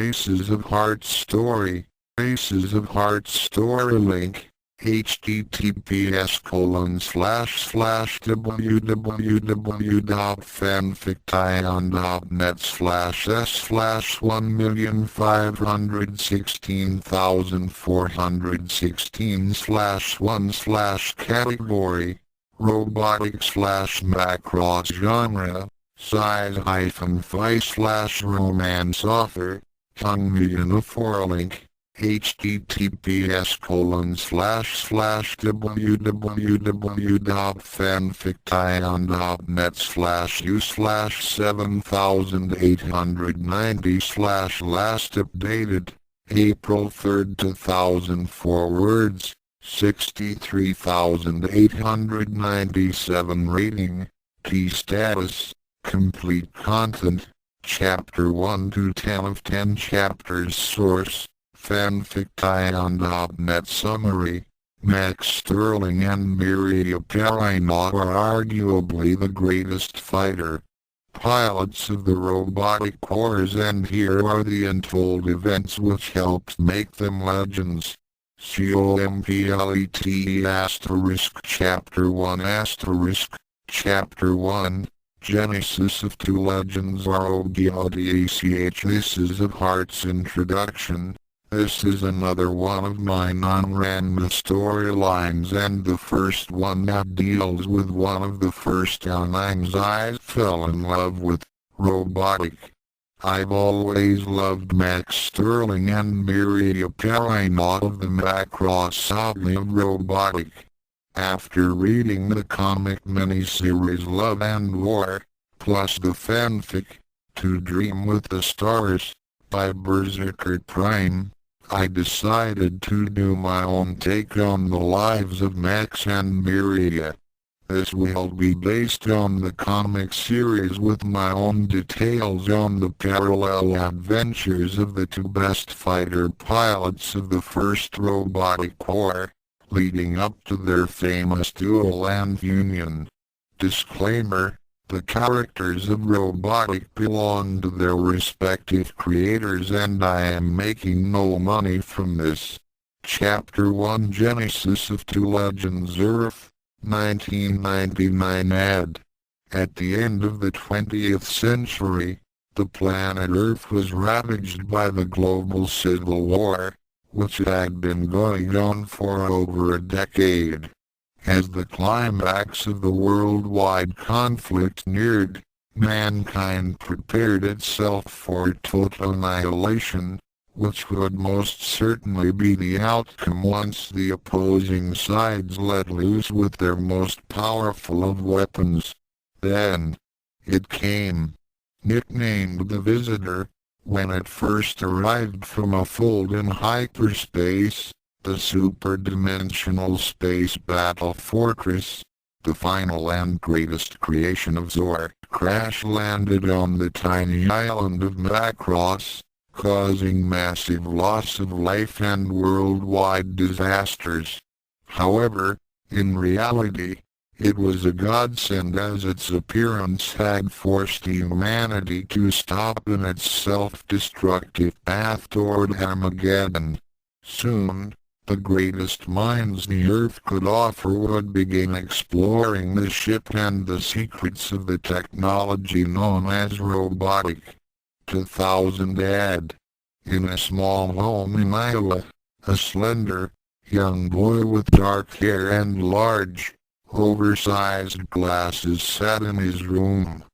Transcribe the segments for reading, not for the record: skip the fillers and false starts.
Aces of Hearts story. Aces of Hearts story link. https://www.fanfictaion.net/s/15516/1/category robotic/macross genre size-phi/romance author Hung Million link https://www.fanfictaion.net/u/7890/last updated April 3, 2004 words 63,897 rating T status complete content Chapter 1 to 10 of 10 chapters source fanfictaion.net summary Max Sterling and Miriya Parino are arguably the greatest fighter pilots of the Robotic Wars, and here are the untold events which helped make them legends. COMPLET Chapter 1 Chapter 1 Genesis of Two Legends ROBOTech. This is of Heart's introduction. This is another one of my non-random storylines, and the first one that deals with one of the first times I fell in love with Robotic. I've always loved Max Sterling and Miriya Parino of the Macross saga of Robotic. After reading the comic miniseries Love and War, plus the fanfic, To Dream with the Stars, by Berserker Prime, I decided to do my own take on the lives of Max and Miriya. This will be based on the comic series with my own details on the parallel adventures of the two best fighter pilots of the first Robotic War, leading up to their famous duel and union. Disclaimer: the characters of Robotic belong to their respective creators, and I am making no money from this. Chapter 1 Genesis of Two Legends Earth, 1999 ad. At the end of the 20th century, the planet Earth was ravaged by the global civil war, which had been going on for over a decade. As the climax of the worldwide conflict neared, mankind prepared itself for total annihilation, which would most certainly be the outcome once the opposing sides let loose with their most powerful of weapons. Then, it came. Nicknamed the Visitor, when it first arrived from a fold in hyperspace, the superdimensional space battle fortress, the final and greatest creation of Zor, crash-landed on the tiny island of Macross, causing massive loss of life and worldwide disasters. However, in reality, it was a godsend, as its appearance had forced humanity to stop in its self-destructive path toward Armageddon. Soon, the greatest minds the Earth could offer would begin exploring the ship and the secrets of the technology known as Robotic. 2000 ad. In a small home in Iowa, a slender, young boy with dark hair and large, oversized glasses sat in his room.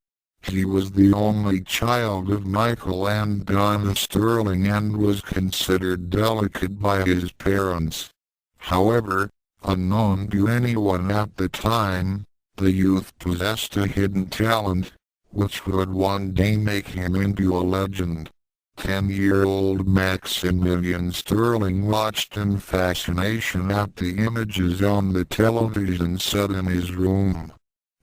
He was the only child of Michael and Donna Sterling and was considered delicate by his parents. However, unknown to anyone at the time, the youth possessed a hidden talent, which would one day make him into a legend. 10-year-old Maximilian Sterling watched in fascination at the images on the television set in his room.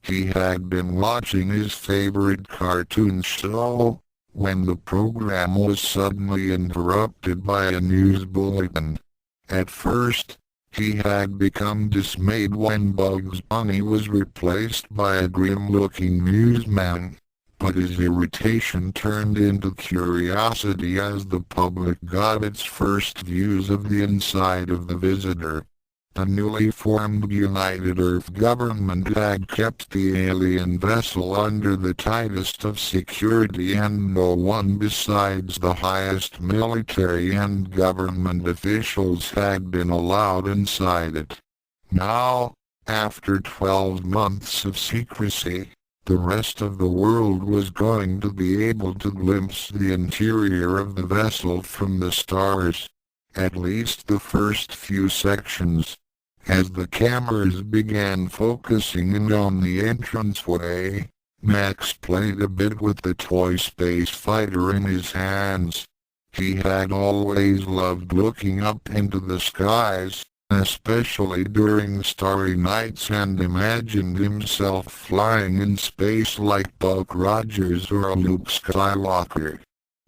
He had been watching his favorite cartoon show, when the program was suddenly interrupted by a news bulletin. At first, he had become dismayed when Bugs Bunny was replaced by a grim-looking newsman, But his irritation turned into curiosity as the public got its first views of the inside of the visitor. The newly formed United Earth government had kept the alien vessel under the tightest of security, and no one besides the highest military and government officials had been allowed inside it. Now, after 12 months of secrecy, the rest of the world was going to be able to glimpse the interior of the vessel from the stars. At least the first few sections. As the cameras began focusing in on the entranceway, Max played a bit with the toy space fighter in his hands. He had always loved looking up into the skies, especially during starry nights, and imagined himself flying in space like Buck Rogers or Luke Skywalker.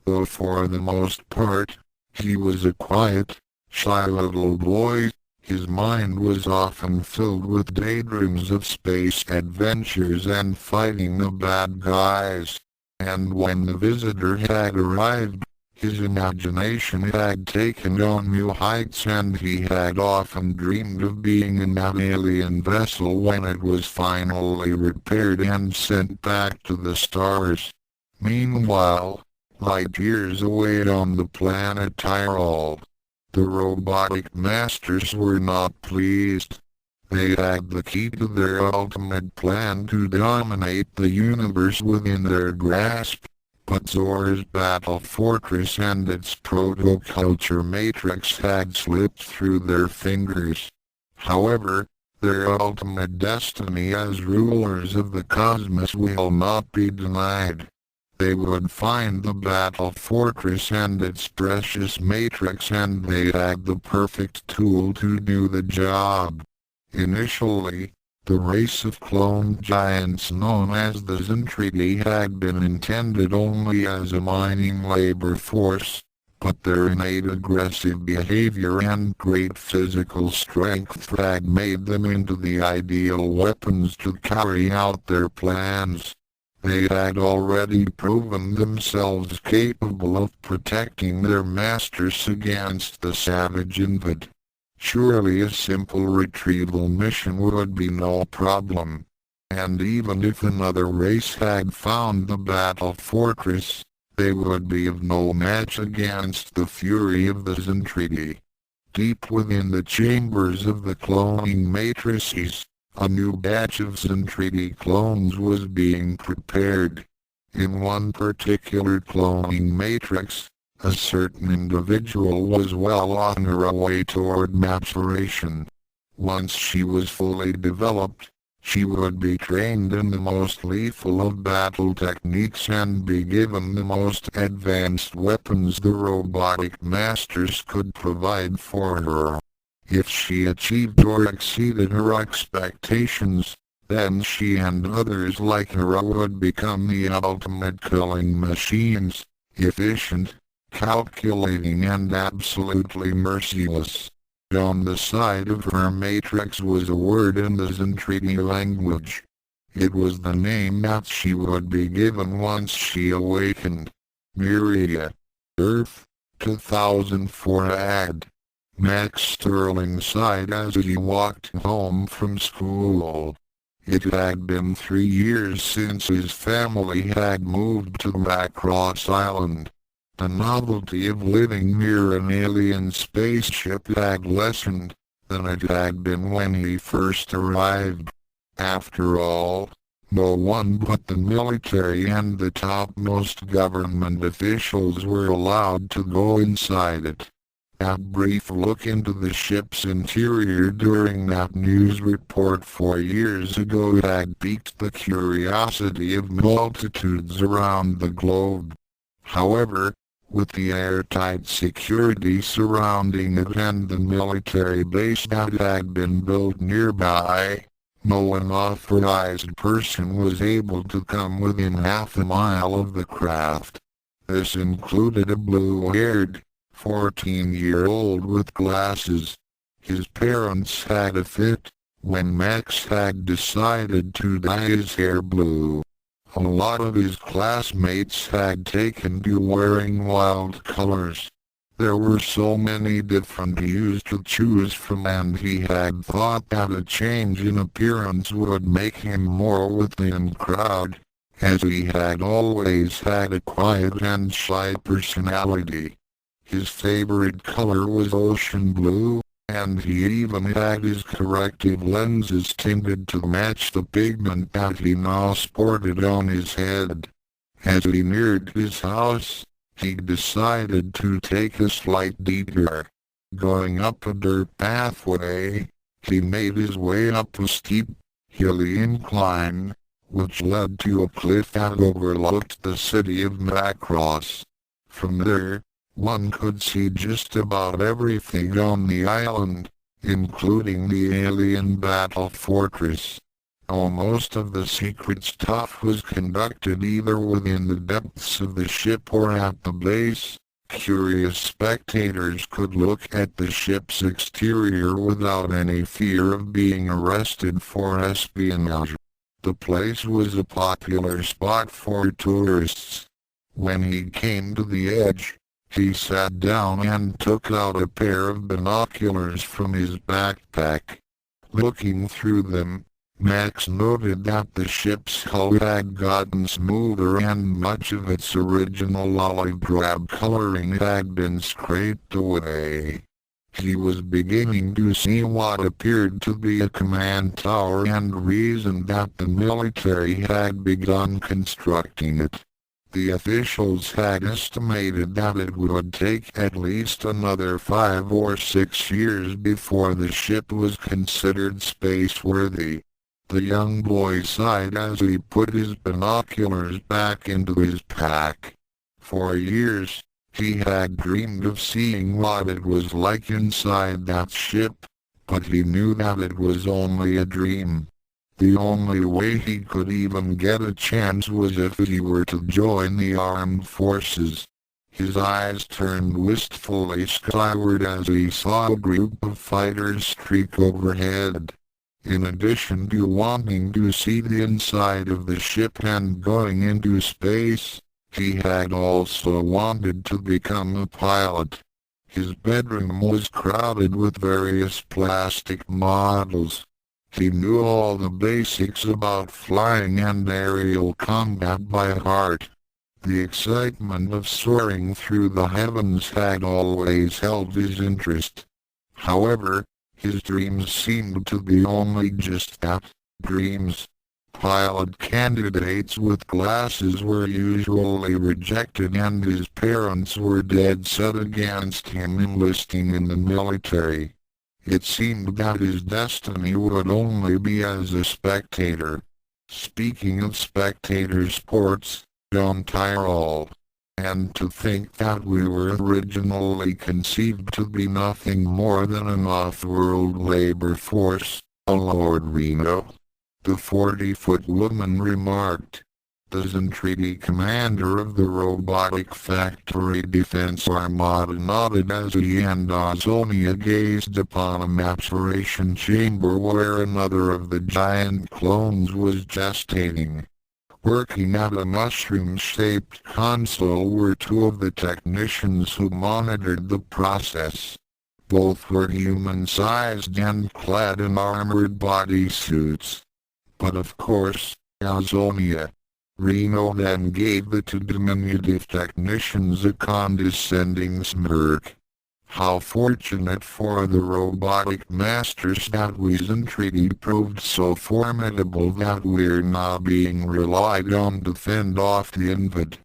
Though for the most part, he was a quiet, shy little boy, his mind was often filled with daydreams of space adventures and fighting the bad guys. And when the visitor had arrived, his imagination had taken on new heights, and he had often dreamed of being in that alien vessel when it was finally repaired and sent back to the stars. Meanwhile, light years away on the planet Tyrol, the robotic masters were not pleased. They had the key to their ultimate plan to dominate the universe within their grasp, but Zor's battle fortress and its proto-culture matrix had slipped through their fingers. However, their ultimate destiny as rulers of the cosmos will not be denied. They would find the battle fortress and its precious matrix, and they had the perfect tool to do the job. Initially, the race of clone giants known as the Zentradi had been intended only as a mining labor force, but their innate aggressive behavior and great physical strength had made them into the ideal weapons to carry out their plans. They had already proven themselves capable of protecting their masters against the savage invad. Surely a simple retrieval mission would be no problem. And even if another race had found the battle fortress, they would be of no match against the fury of the Zentradi. Deep within the chambers of the cloning matrices, a new batch of Zentradi clones was being prepared. In one particular cloning matrix, a certain individual was well on her way toward maturation. Once she was fully developed, she would be trained in the most lethal of battle techniques and be given the most advanced weapons the robotic masters could provide for her. If she achieved or exceeded her expectations, then she and others like her would become the ultimate killing machines, efficient, calculating, and absolutely merciless. On the side of her matrix was a word in the Zentradi language. It was the name that she would be given once she awakened. Miriya. Earth, 2004 ad. Max Sterling sighed as he walked home from school. It had been 3 years since his family had moved to Macross Island. The novelty of living near an alien spaceship had lessened than it had been when he first arrived. After all, no one but the military and the topmost government officials were allowed to go inside it. A brief look into the ship's interior during that news report 4 years ago had piqued the curiosity of multitudes around the globe. However, with the airtight security surrounding it and the military base that had been built nearby, no unauthorized person was able to come within half a mile of the craft. This included a blue-haired, 14-year-old with glasses. His parents had a fit when Max had decided to dye his hair blue. A lot of his classmates had taken to wearing wild colors. There were so many different hues to choose from, and he had thought that a change in appearance would make him more within crowd, as he had always had a quiet and shy personality. His favorite color was ocean blue, and he even had his corrective lenses tinted to match the pigment that he now sported on his head. As he neared his house, he decided to take a slight detour. Going up a dirt pathway, he made his way up a steep, hilly incline, which led to a cliff that overlooked the city of Macross. From there, one could see just about everything on the island, including the alien battle fortress. Most of the secret stuff was conducted either within the depths of the ship or at the base. Curious spectators could look at the ship's exterior without any fear of being arrested for espionage. The place was a popular spot for tourists. When he came to the edge, he sat down and took out a pair of binoculars from his backpack. Looking through them, Max noted that the ship's hull had gotten smoother and much of its original olive drab coloring had been scraped away. He was beginning to see what appeared to be a command tower and reasoned that the military had begun constructing it. The officials had estimated that it would take at least another 5 or 6 years before the ship was considered space-worthy. The young boy sighed as he put his binoculars back into his pack. For years, he had dreamed of seeing what it was like inside that ship, but he knew that it was only a dream. The only way he could even get a chance was if he were to join the armed forces. His eyes turned wistfully skyward as he saw a group of fighters streak overhead. In addition to wanting to see the inside of the ship and going into space, he had also wanted to become a pilot. His bedroom was crowded with various plastic models. He knew all the basics about flying and aerial combat by heart. The excitement of soaring through the heavens had always held his interest. However, his dreams seemed to be only just that, dreams. Pilot candidates with glasses were usually rejected, and his parents were dead set against him enlisting in the military. It seemed that his destiny would only be as a spectator. Speaking of spectator sports, don't tire all. And to think that we were originally conceived to be nothing more than an off-world labor force, Lord Reno. The 40-foot woman remarked. The Zentradi commander of the robotic factory defense armada nodded as he and Azonia gazed upon a maturation chamber where another of the giant clones was gestating. Working at a mushroom-shaped console were 2 of the technicians who monitored the process. Both were human-sized and clad in armored bodysuits. But of course, Azonia. Reno then gave the 2 diminutive technicians a condescending smirk. How fortunate for the robotic masters that Zentradi proved so formidable that we're now being relied on to fend off the invad.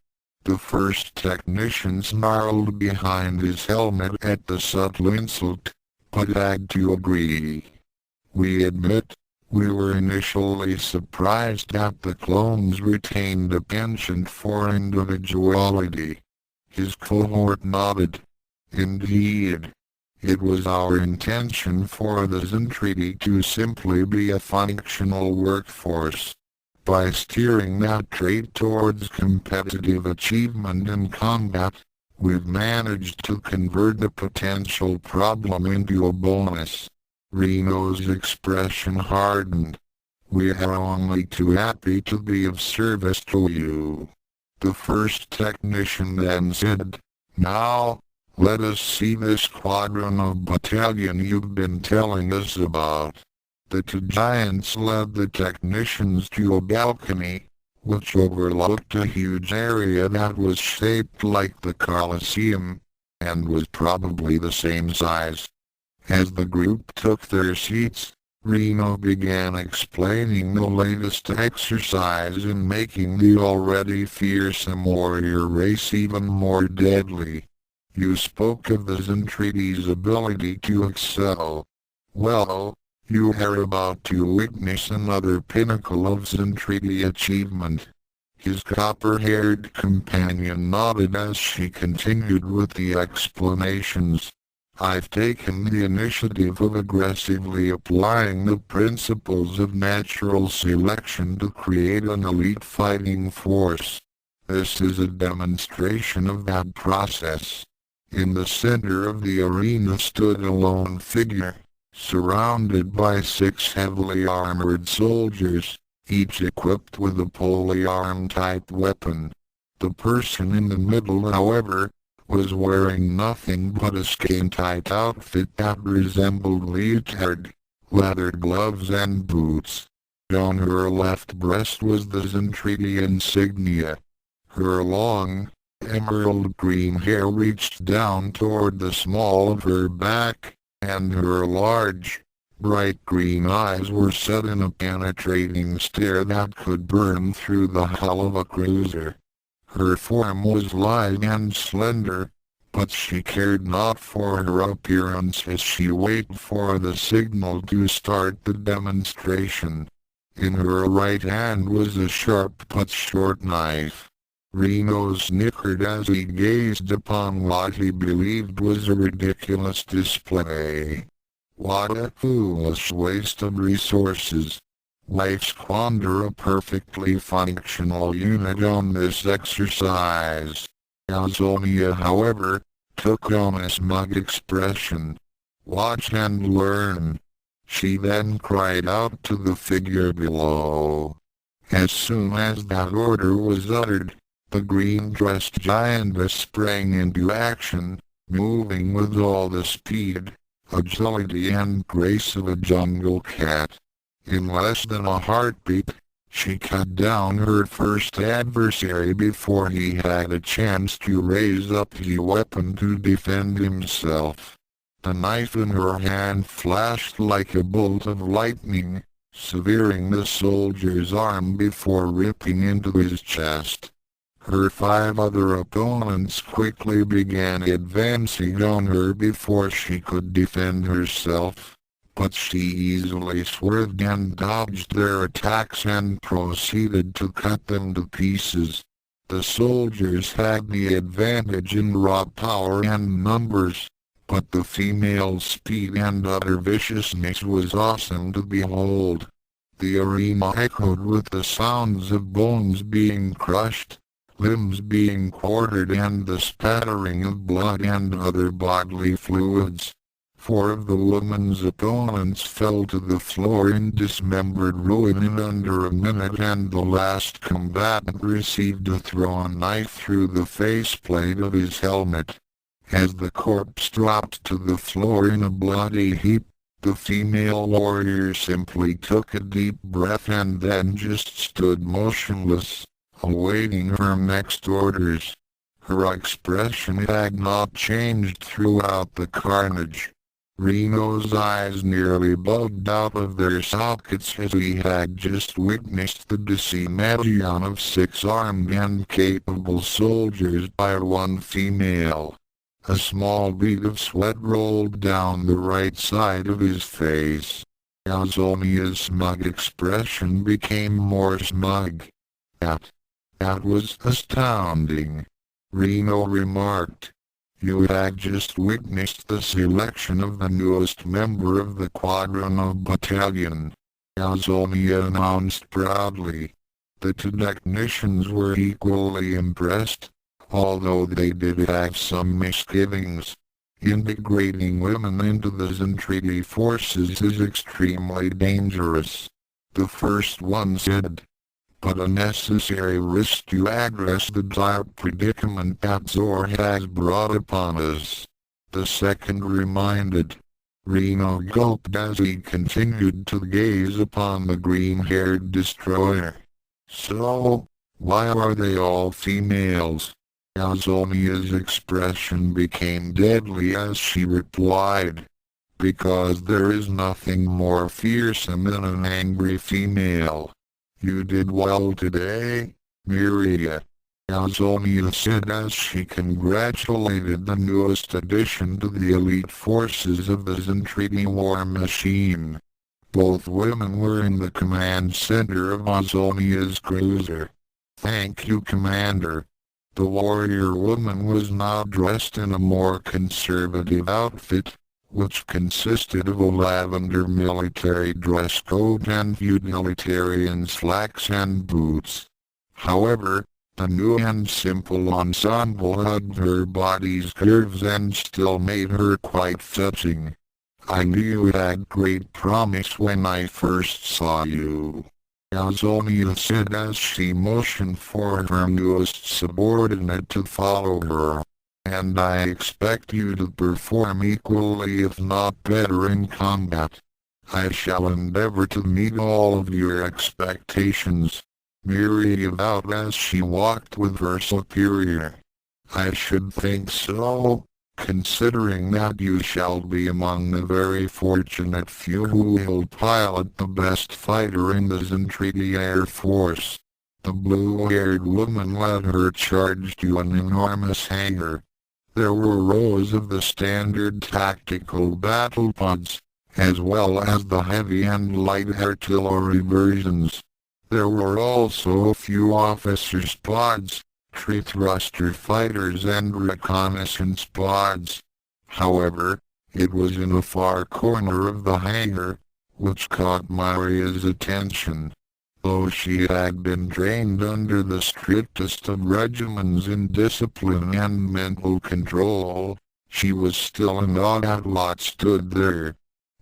The first technician snarled behind his helmet at the subtle insult, but had to agree. We admit, we were initially surprised that the clones retained a penchant for individuality. His cohort nodded. Indeed. It was our intention for the Zentradi to simply be a functional workforce. By steering that trait towards competitive achievement in combat, we've managed to convert a potential problem into a bonus. Reno's expression hardened. We are only too happy to be of service to you. The first technician then said, "Now, let us see this squadron of battalion you've been telling us about." The two giants led the technicians to a balcony, which overlooked a huge area that was shaped like the Colosseum, and was probably the same size. As the group took their seats, Reno began explaining the latest exercise in making the already fearsome warrior race even more deadly. "You spoke of the Zentradi's ability to excel. Well, you are about to witness another pinnacle of Zentradi achievement." His copper-haired companion nodded as she continued with the explanations. "I've taken the initiative of aggressively applying the principles of natural selection to create an elite fighting force. This is a demonstration of that process." In the center of the arena stood a lone figure, surrounded by 6 heavily armored soldiers, each equipped with a polearm-type weapon. The person in the middle, however, was wearing nothing but a skin-tight outfit that resembled leotard, leather gloves and boots. On her left breast was the Zentradi insignia. Her long, emerald green hair reached down toward the small of her back, and her large, bright green eyes were set in a penetrating stare that could burn through the hull of a cruiser. Her form was lithe and slender, but she cared not for her appearance as she waited for the signal to start the demonstration. In her right hand was a sharp but short knife. Reno snickered as he gazed upon what he believed was a ridiculous display. What a foolish waste of resources. Why squander a perfectly functional unit on this exercise? Azonia, however, took on a smug expression. "Watch and learn." She then cried out to the figure below. As soon as that order was uttered, the green-dressed giantess sprang into action, moving with all the speed, agility and grace of a jungle cat. In less than a heartbeat, she cut down her first adversary before he had a chance to raise up the weapon to defend himself. The knife in her hand flashed like a bolt of lightning, severing the soldier's arm before ripping into his chest. Her 5 other opponents quickly began advancing on her before she could defend herself, but she easily swerved and dodged their attacks and proceeded to cut them to pieces. The soldiers had the advantage in raw power and numbers, but the female's speed and utter viciousness was awesome to behold. The arena echoed with the sounds of bones being crushed, limbs being quartered and the spattering of blood and other bodily fluids. 4 of the woman's opponents fell to the floor in dismembered ruin in under a minute, and the last combatant received a thrown knife through the faceplate of his helmet. As the corpse dropped to the floor in a bloody heap, the female warrior simply took a deep breath and then just stood motionless, awaiting her next orders. Her expression had not changed throughout the carnage. Reno's eyes nearly bugged out of their sockets as he had just witnessed the decimation of 6 armed and capable soldiers by 1 female. A small bead of sweat rolled down the right side of his face. Azonia's smug expression became more smug. That was astounding," Reno remarked. "You had just witnessed the selection of the newest member of the Quadrino Battalion," Azonia announced proudly. The 2 technicians were equally impressed, although they did have some misgivings. Integrating women into the Zentradi forces is extremely dangerous. The first one said, but a necessary risk to address the dire predicament that Zor has brought upon us. The second reminded. Reno gulped as he continued to gaze upon the green-haired destroyer. So, why are they all females? Azonia's expression became deadly as she replied. Because there is nothing more fearsome than an angry female. You did well today, Miriya, Azonia said as she congratulated the newest addition to the elite forces of the Zentradi war machine. Both women were in the command center of Azonia's cruiser. Thank you, Commander. The warrior woman was now dressed in a more conservative outfit, which consisted of a lavender military dress coat and utilitarian slacks and boots. However, the new and simple ensemble hugged her body's curves and still made her quite fetching. I knew you had great promise when I first saw you, Azonia said as she motioned for her newest subordinate to follow her. And I expect you to perform equally if not better in combat. I shall endeavor to meet all of your expectations, Miriya vowed as she walked with her superior. I should think so, considering that you shall be among the very fortunate few who will pilot the best fighter in the Zentradi Air Force. The blue-haired woman led her charge to an enormous hangar. There were rows of the standard tactical battle pods, as well as the heavy and light artillery versions. There were also a few officers' pods, tree thruster fighters and reconnaissance pods. However, it was in a far corner of the hangar, which caught Miriya's attention. Though she had been trained under the strictest of regimens in discipline and mental control, she was still in awe at what stood there.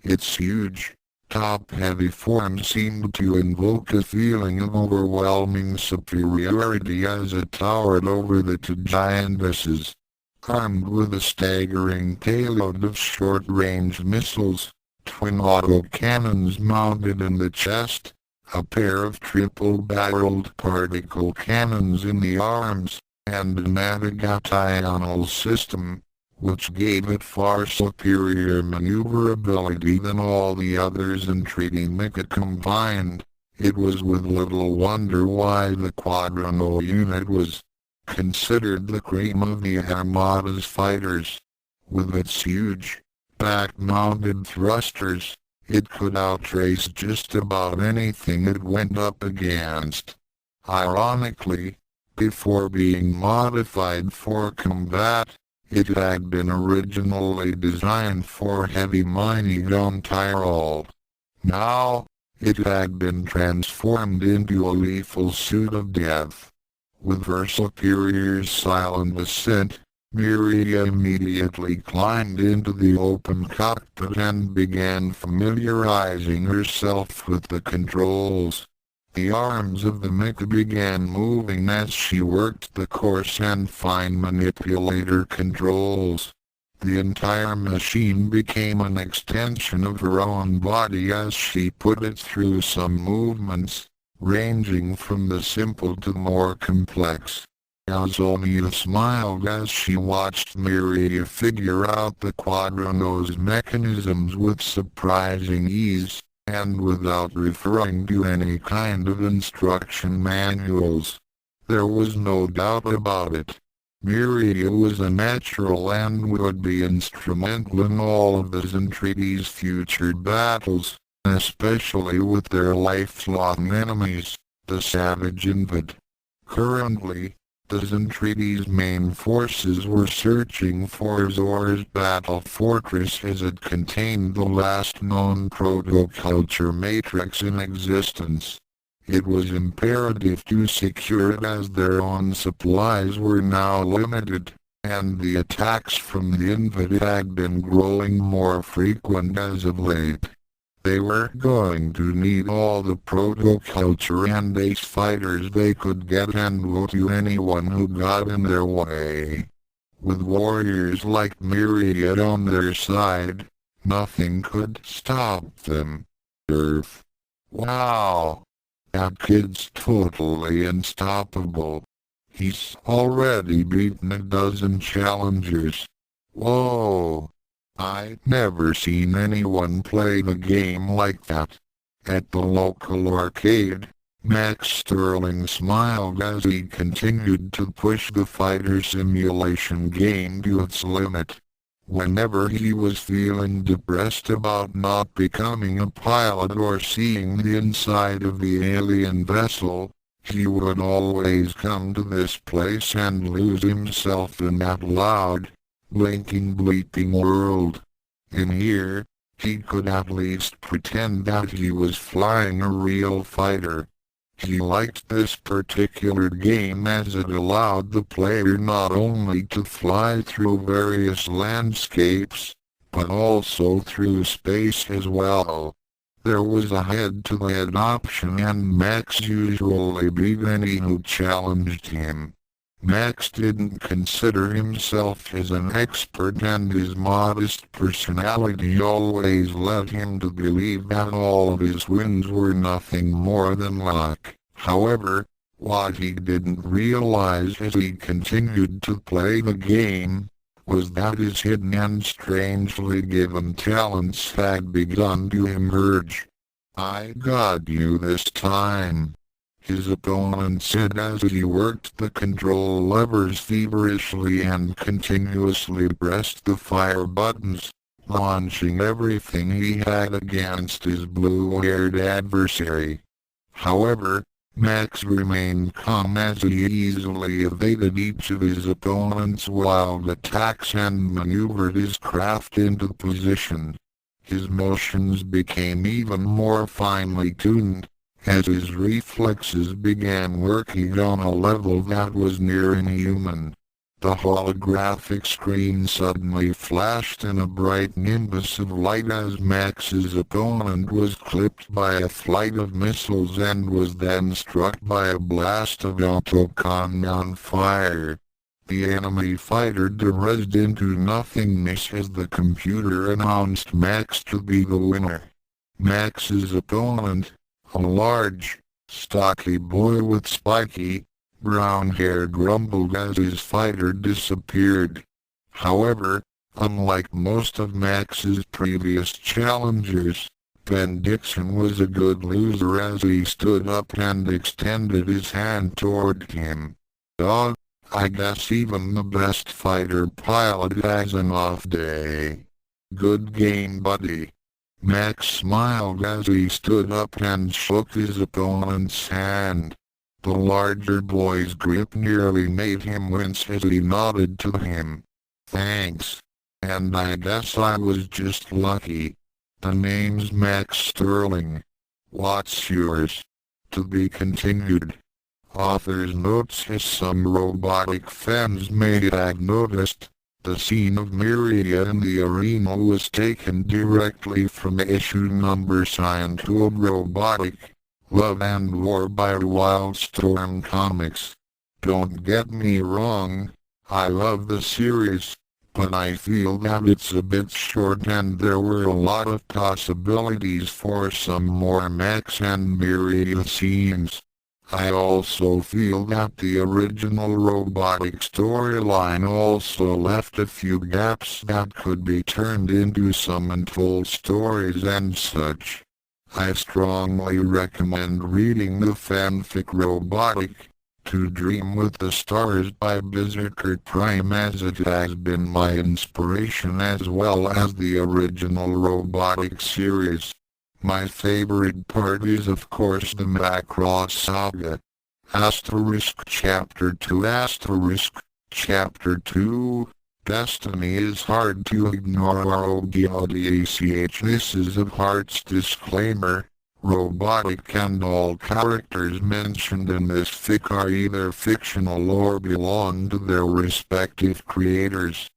Its huge, top-heavy form seemed to invoke a feeling of overwhelming superiority as it towered over the two giantesses. Armed with a staggering payload of short-range missiles, twin autocannons mounted in the chest, a pair of triple-barreled particle cannons in the arms, and a navigational system, which gave it far superior maneuverability than all the others in Zentradi mecha combined. It was with little wonder why the Quadrino unit was considered the cream of the Armada's fighters. With its huge, back-mounted thrusters, it could outrace just about anything it went up against. Ironically, before being modified for combat, it had been originally designed for heavy mining on Tyrol. Now, it had been transformed into a lethal suit of death. With her superior's silent assent, Miriya immediately climbed into the open cockpit and began familiarizing herself with the controls. The arms of the mecha began moving as she worked the coarse and fine manipulator controls. The entire machine became an extension of her own body as she put it through some movements, ranging from the simple to more complex. Azonia smiled as she watched Miriya figure out the Quadrino's mechanisms with surprising ease, and without referring to any kind of instruction manuals. There was no doubt about it. Miriya was a natural and would be instrumental in all of the Zentradi's future battles, especially with their lifelong enemies, the Savage Invad. Currently, the Zentradi's main forces were searching for Zor's battle fortress as it contained the last known protoculture matrix in existence. It was imperative to secure it as their own supplies were now limited, and the attacks from the Invad had been growing more frequent as of late. They were going to need all the proto-culture and ace fighters they could get and woe to anyone who got in their way. With warriors like Myriad on their side, nothing could stop them. Earth. Wow! That kid's totally unstoppable. He's already beaten a dozen challengers. Whoa! I've never seen anyone play the game like that. At the local arcade, Max Sterling smiled as he continued to push the fighter simulation game to its limit. Whenever he was feeling depressed about not becoming a pilot or seeing the inside of the alien vessel, he would always come to this place and lose himself in that loud, blinking bleeping world. In here, he could at least pretend that he was flying a real fighter. He liked this particular game as it allowed the player not only to fly through various landscapes, but also through space as well. There was a head-to-head option and Max usually beat any who challenged him. Max didn't consider himself as an expert and his modest personality always led him to believe that all of his wins were nothing more than luck. However, what he didn't realize as he continued to play the game, was that his hidden and strangely given talents had begun to emerge. "I got you this time," his opponent said as he worked the control levers feverishly and continuously pressed the fire buttons, launching everything he had against his blue-haired adversary. However, Max remained calm as he easily evaded each of his opponent's wild attacks and maneuvered his craft into position. His motions became even more finely tuned, as his reflexes began working on a level that was near inhuman. The holographic screen suddenly flashed in a bright nimbus of light as Max's opponent was clipped by a flight of missiles and was then struck by a blast of autocon on fire. The enemy fighter derezed into nothingness as the computer announced Max to be the winner. Max's opponent, a large, stocky boy with spiky, brown hair, grumbled as his fighter disappeared. However, unlike most of Max's previous challengers, Ben Dixon was a good loser as he stood up and extended his hand toward him. "Oh, I guess even the best fighter pilot has an off day. Good game, buddy." Max smiled as he stood up and shook his opponent's hand. The larger boy's grip nearly made him wince as he nodded to him. "Thanks. And I guess I was just lucky. The name's Max Sterling. What's yours?" To be continued. Author's notes: as some robotic fans may have noticed, the scene of Miriya in the arena was taken directly from issue number Untold Robotic, Love and War by Wildstorm Comics. Don't get me wrong, I love the series, but I feel that it's a bit short and there were a lot of possibilities for some more Max and Miriya scenes. I also feel that the original robotic storyline also left a few gaps that could be turned into some untold stories and such. I strongly recommend reading the fanfic Robotic, To Dream with the Stars by Berserker Prime, as it has been my inspiration as well as the original Robotic series. My favorite part is of course the Macross saga. Chapter 2 Chapter 2 Destiny is hard to ignore. ROGODACH. This is a Hearts disclaimer. Robotic and all characters mentioned in this fic are either fictional or belong to their respective creators.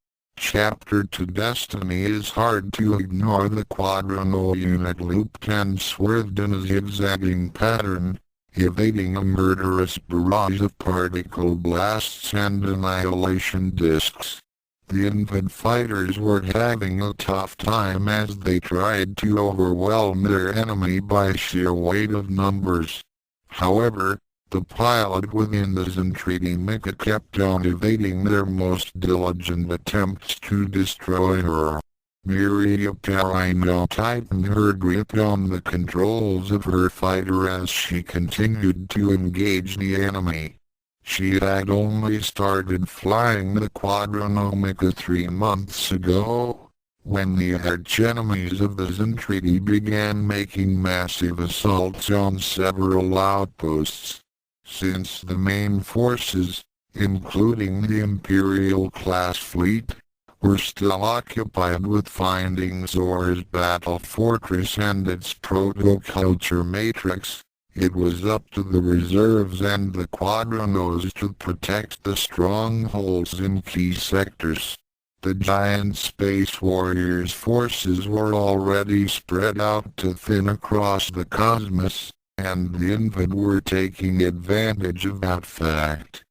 Chapter 2 Destiny is hard to ignore. The Quadrino unit looped and swerved in a zigzagging pattern, evading a murderous barrage of particle blasts and annihilation discs. The Invid fighters were having a tough time as they tried to overwhelm their enemy by sheer weight of numbers. However, the pilot within the Zentradi mecha kept on evading their most diligent attempts to destroy her. Miriya Parino tightened her grip on the controls of her fighter as she continued to engage the enemy. She had only started flying the Quadrino mecha 3 months ago, when the archenemies of the Zentradi began making massive assaults on several outposts. Since the main forces, including the Imperial-class fleet, were still occupied with finding Zor's battle fortress and its proto-culture matrix, it was up to the reserves and the Quadrinos to protect the strongholds in key sectors. The giant Space Warriors forces were already spread out to thin across the cosmos, and the Invid were taking advantage of that fact.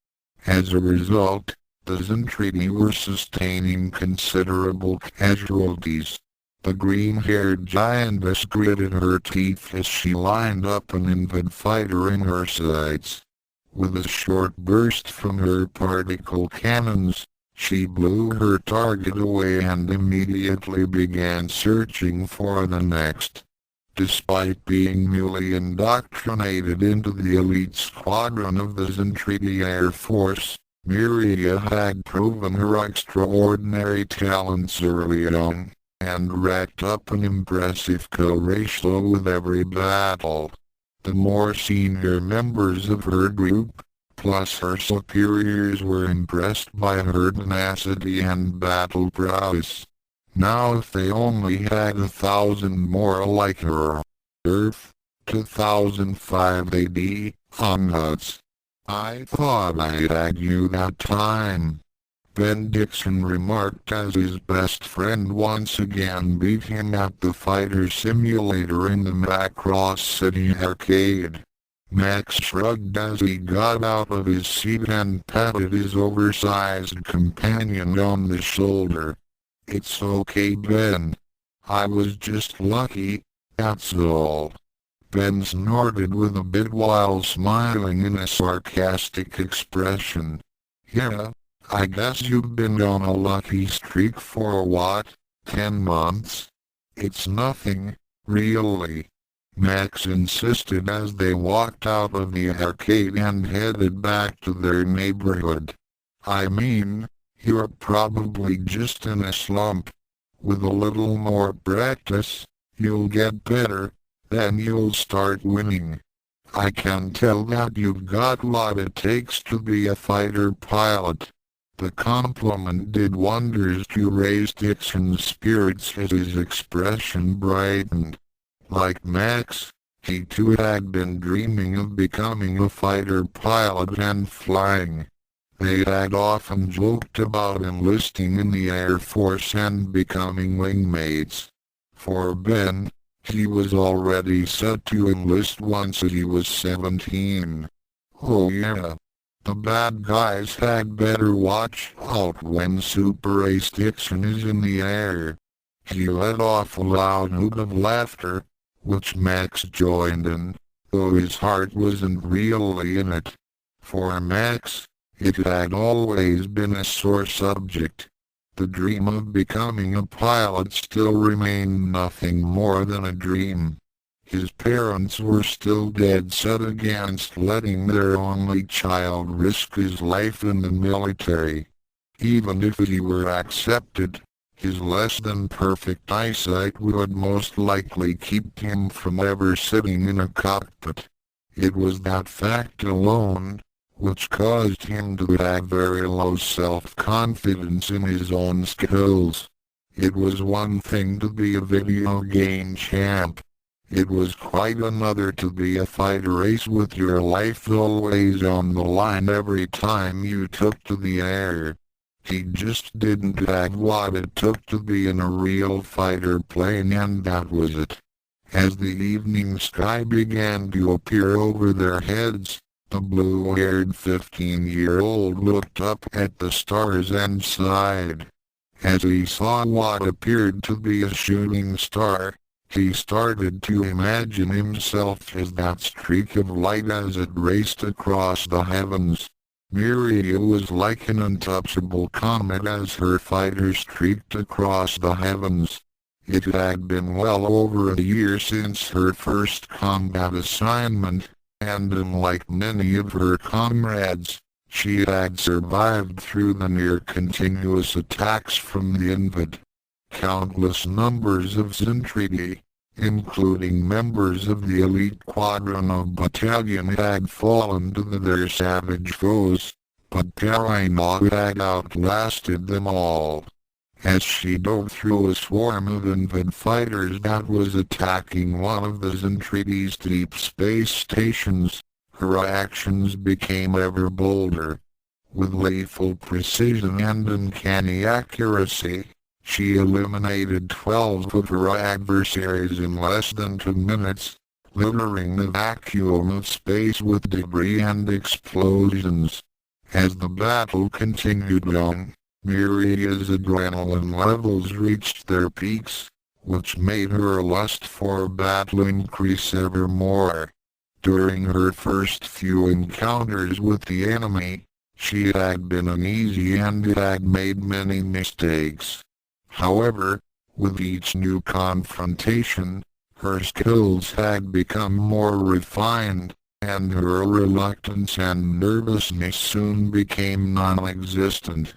As a result, the Zentradi were sustaining considerable casualties. The green-haired giantess gritted her teeth as she lined up an Invid fighter in her sights. With a short burst from her particle cannons, she blew her target away and immediately began searching for the next. Despite being newly indoctrinated into the elite squadron of the Zentradi Air Force, Miriya had proven her extraordinary talents early on, and racked up an impressive kill ratio with every battle. The more senior members of her group, plus her superiors, were impressed by her tenacity and battle prowess. Now if they only had 1,000 more like her. Earth, 2005 AD, nuts. I thought I had you that time. Ben Dixon remarked as his best friend once again beat him at the fighter simulator in the Macross City arcade. Max shrugged as he got out of his seat and patted his oversized companion on the shoulder. It's okay, Ben. I was just lucky, that's all. Ben snorted with a bit while smiling in a sarcastic expression. Yeah, I guess you've been on a lucky streak for what, 10 months? It's nothing, really. Max insisted as they walked out of the arcade and headed back to their neighborhood. I mean, you're probably just in a slump. With a little more practice, you'll get better, then you'll start winning. I can tell that you've got what it takes to be a fighter pilot. The compliment did wonders to raise Dixon's spirits as his expression brightened. Like Max, he too had been dreaming of becoming a fighter pilot and flying. They had often joked about enlisting in the Air Force and becoming wingmates. For Ben, he was already set to enlist once he was 17. Oh yeah. The bad guys had better watch out when Super Ace Dixon is in the air. He let off a loud hoot of laughter, which Max joined in, though his heart wasn't really in it. For Max, it had always been a sore subject. The dream of becoming a pilot still remained nothing more than a dream. His parents were still dead set against letting their only child risk his life in the military. Even if he were accepted, his less than perfect eyesight would most likely keep him from ever sitting in a cockpit. It was that fact alone, which caused him to have very low self-confidence in his own skills. It was one thing to be a video game champ. It was quite another to be a fighter ace with your life always on the line every time you took to the air. He just didn't have what it took to be in a real fighter plane, and that was it. As the evening sky began to appear over their heads, the blue-haired 15-year-old looked up at the stars and sighed. As he saw what appeared to be a shooting star, he started to imagine himself as that streak of light as it raced across the heavens. Miriya was like an untouchable comet as her fighter streaked across the heavens. It had been well over a year since her first combat assignment, and unlike many of her comrades, she had survived through the near-continuous attacks from the Invid. Countless numbers of Zentradi, including members of the elite Quadrino battalion, had fallen to their savage foes, but Parino had outlasted them all. As she dove through a swarm of Invid fighters that was attacking one of the Zentradi's deep space stations, her actions became ever bolder. With lethal precision and uncanny accuracy, she eliminated 12 of her adversaries in less than 2 minutes, littering the vacuum of space with debris and explosions. As the battle continued on, Miriya's adrenaline levels reached their peaks, which made her lust for battle increase ever more. During her first few encounters with the enemy, she had been uneasy and had made many mistakes. However, with each new confrontation, her skills had become more refined, and her reluctance and nervousness soon became non-existent.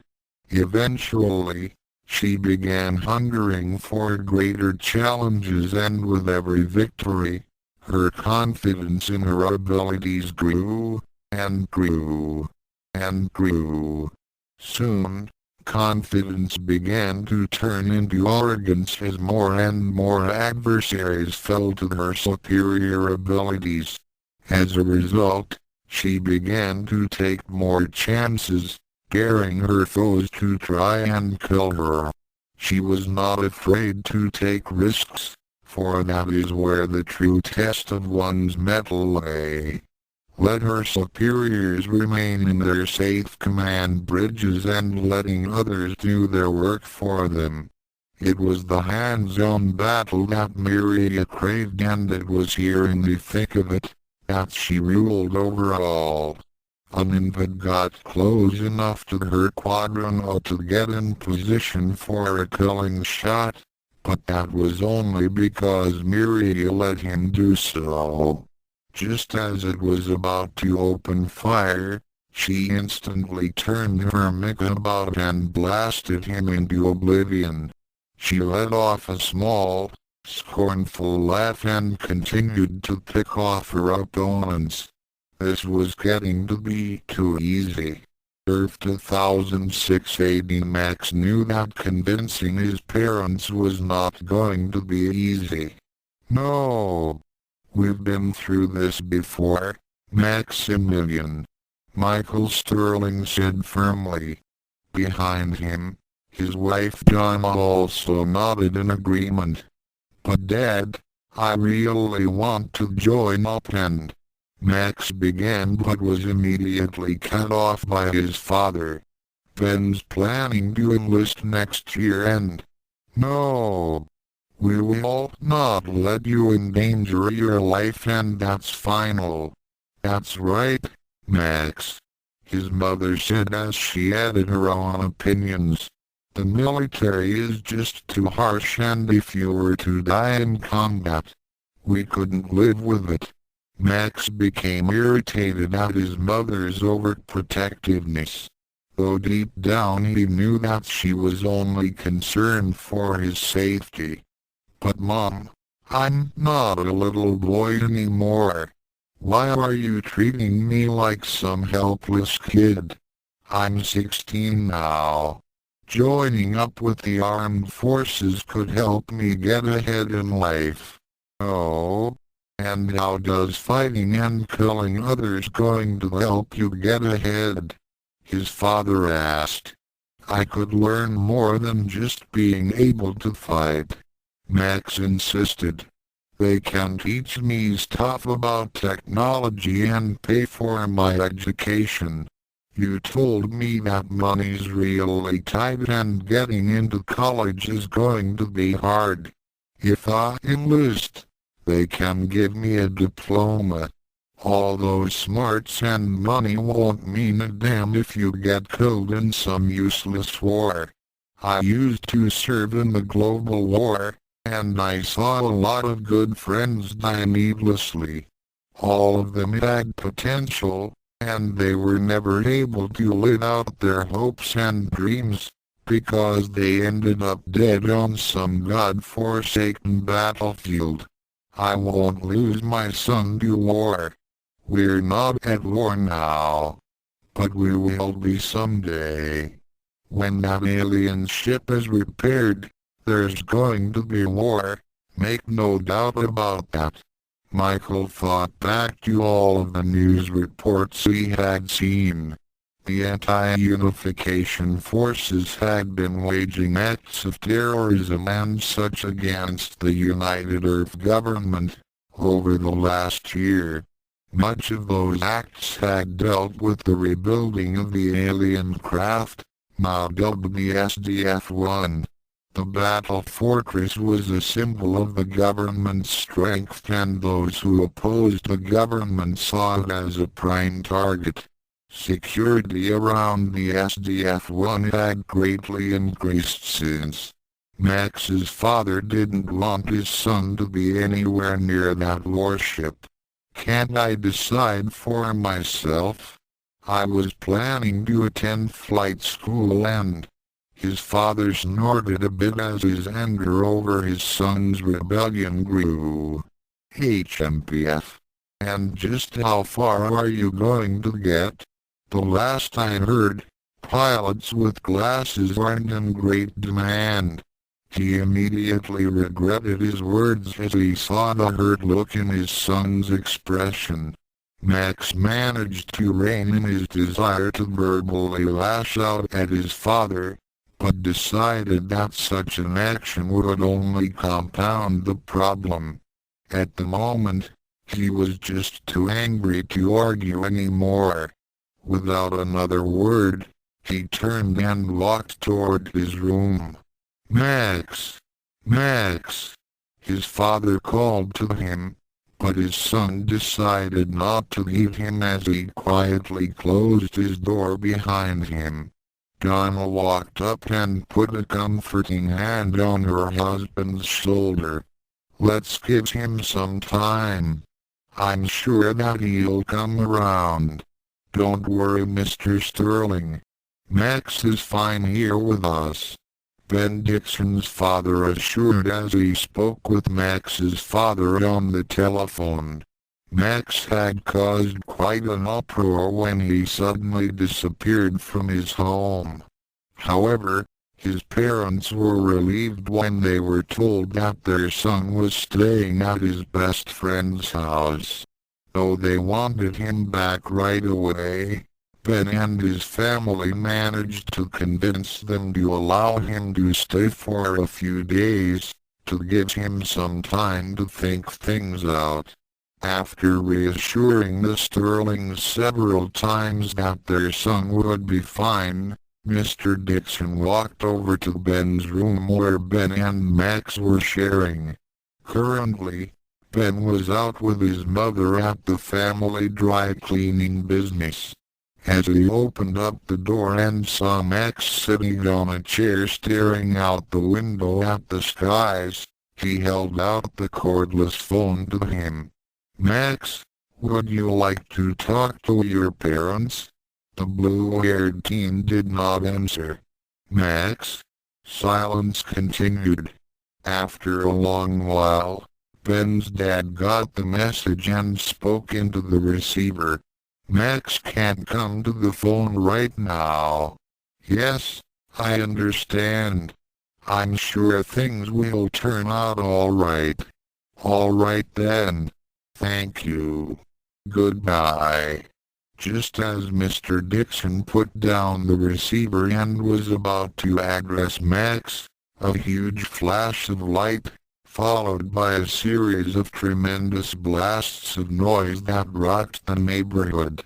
Eventually, she began hungering for greater challenges, and with every victory, her confidence in her abilities grew, and grew, and grew. Soon, confidence began to turn into arrogance as more and more adversaries fell to her superior abilities. As a result, she began to take more chances, daring her foes to try and kill her. She was not afraid to take risks, for that is where the true test of one's mettle lay. Let her superiors remain in their safe command bridges and letting others do their work for them. It was the hands-on battle that Miriya craved, and it was here in the thick of it that she ruled over all. An Invid got close enough to her Quadrino to get in position for a killing shot, but that was only because Miriya let him do so. Just as it was about to open fire, she instantly turned her MiG about and blasted him into oblivion. She let off a small, scornful laugh and continued to pick off her opponents. This was getting to be too easy. Earth 2006 AD Max knew that convincing his parents was not going to be easy. No. We've been through this before, Maximilian, Michael Sterling said firmly. Behind him, his wife Donna also nodded in agreement. But Dad, I really want to join up, and Max began but was immediately cut off by his father. Ben's planning to enlist next year, and no. We will not let you endanger your life, and that's final. That's right, Max, his mother said as she added her own opinions. The military is just too harsh, and if you were to die in combat, we couldn't live with it. Max became irritated at his mother's overprotectiveness, though deep down he knew that she was only concerned for his safety. But Mom, I'm not a little boy anymore. Why are you treating me like some helpless kid? I'm 16 now. Joining up with the armed forces could help me get ahead in life. Oh? And how does fighting and killing others going to help you get ahead? His father asked. I could learn more than just being able to fight. Max insisted. They can teach me stuff about technology and pay for my education. You told me that money's really tight and getting into college is going to be hard. If I enlist, they can give me a diploma. All those smarts and money won't mean a damn if you get killed in some useless war. I used to serve in the global war, and I saw a lot of good friends die needlessly. All of them had potential, and they were never able to live out their hopes and dreams, because they ended up dead on some god-forsaken battlefield. I won't lose my son to war. We're not at war now, but we will be someday. When that alien ship is repaired, there's going to be war, make no doubt about that. Michael thought back to all of the news reports he had seen. The anti-unification forces had been waging acts of terrorism and such against the United Earth government over the last year. Much of those acts had dealt with the rebuilding of the alien craft, now dubbed the SDF-1. The battle fortress was a symbol of the government's strength, and those who opposed the government saw it as a prime target. Security around the SDF-1 had greatly increased since Max's father didn't want his son to be anywhere near that warship. Can't I decide for myself? I was planning to attend flight school and... His father snorted a bit as his anger over his son's rebellion grew. HMPF. And just how far are you going to get? The last I heard, pilots with glasses aren't in great demand. He immediately regretted his words as he saw the hurt look in his son's expression. Max managed to rein in his desire to verbally lash out at his father, but decided that such an action would only compound the problem. At the moment, he was just too angry to argue anymore. Without another word, he turned and walked toward his room. "Max! Max!" his father called to him, but his son decided not to heed him as he quietly closed his door behind him. Donna walked up and put a comforting hand on her husband's shoulder. "Let's give him some time. I'm sure that he'll come around. Don't worry, Mr. Sterling. Max is fine here with us," Ben Dixon's father assured as he spoke with Max's father on the telephone. Max had caused quite an uproar when he suddenly disappeared from his home. However, his parents were relieved when they were told that their son was staying at his best friend's house. Though they wanted him back right away, Ben and his family managed to convince them to allow him to stay for a few days, to give him some time to think things out. After reassuring the Sterlings several times that their son would be fine, Mr. Dixon walked over to Ben's room where Ben and Max were sharing. Currently, Ben was out with his mother at the family dry cleaning business. As he opened up the door and saw Max sitting on a chair staring out the window at the skies, he held out the cordless phone to him. "Max, would you like to talk to your parents?" The blue-haired teen did not answer. "Max?" Silence continued. After a long while, Ben's dad got the message and spoke into the receiver. "Max can't come to the phone right now." "Yes, I understand. I'm sure things will turn out all right." "All right then. Thank you. Goodbye." Just as Mr. Dixon put down the receiver and was about to address Max, a huge flash of light, followed by a series of tremendous blasts of noise that rocked the neighborhood.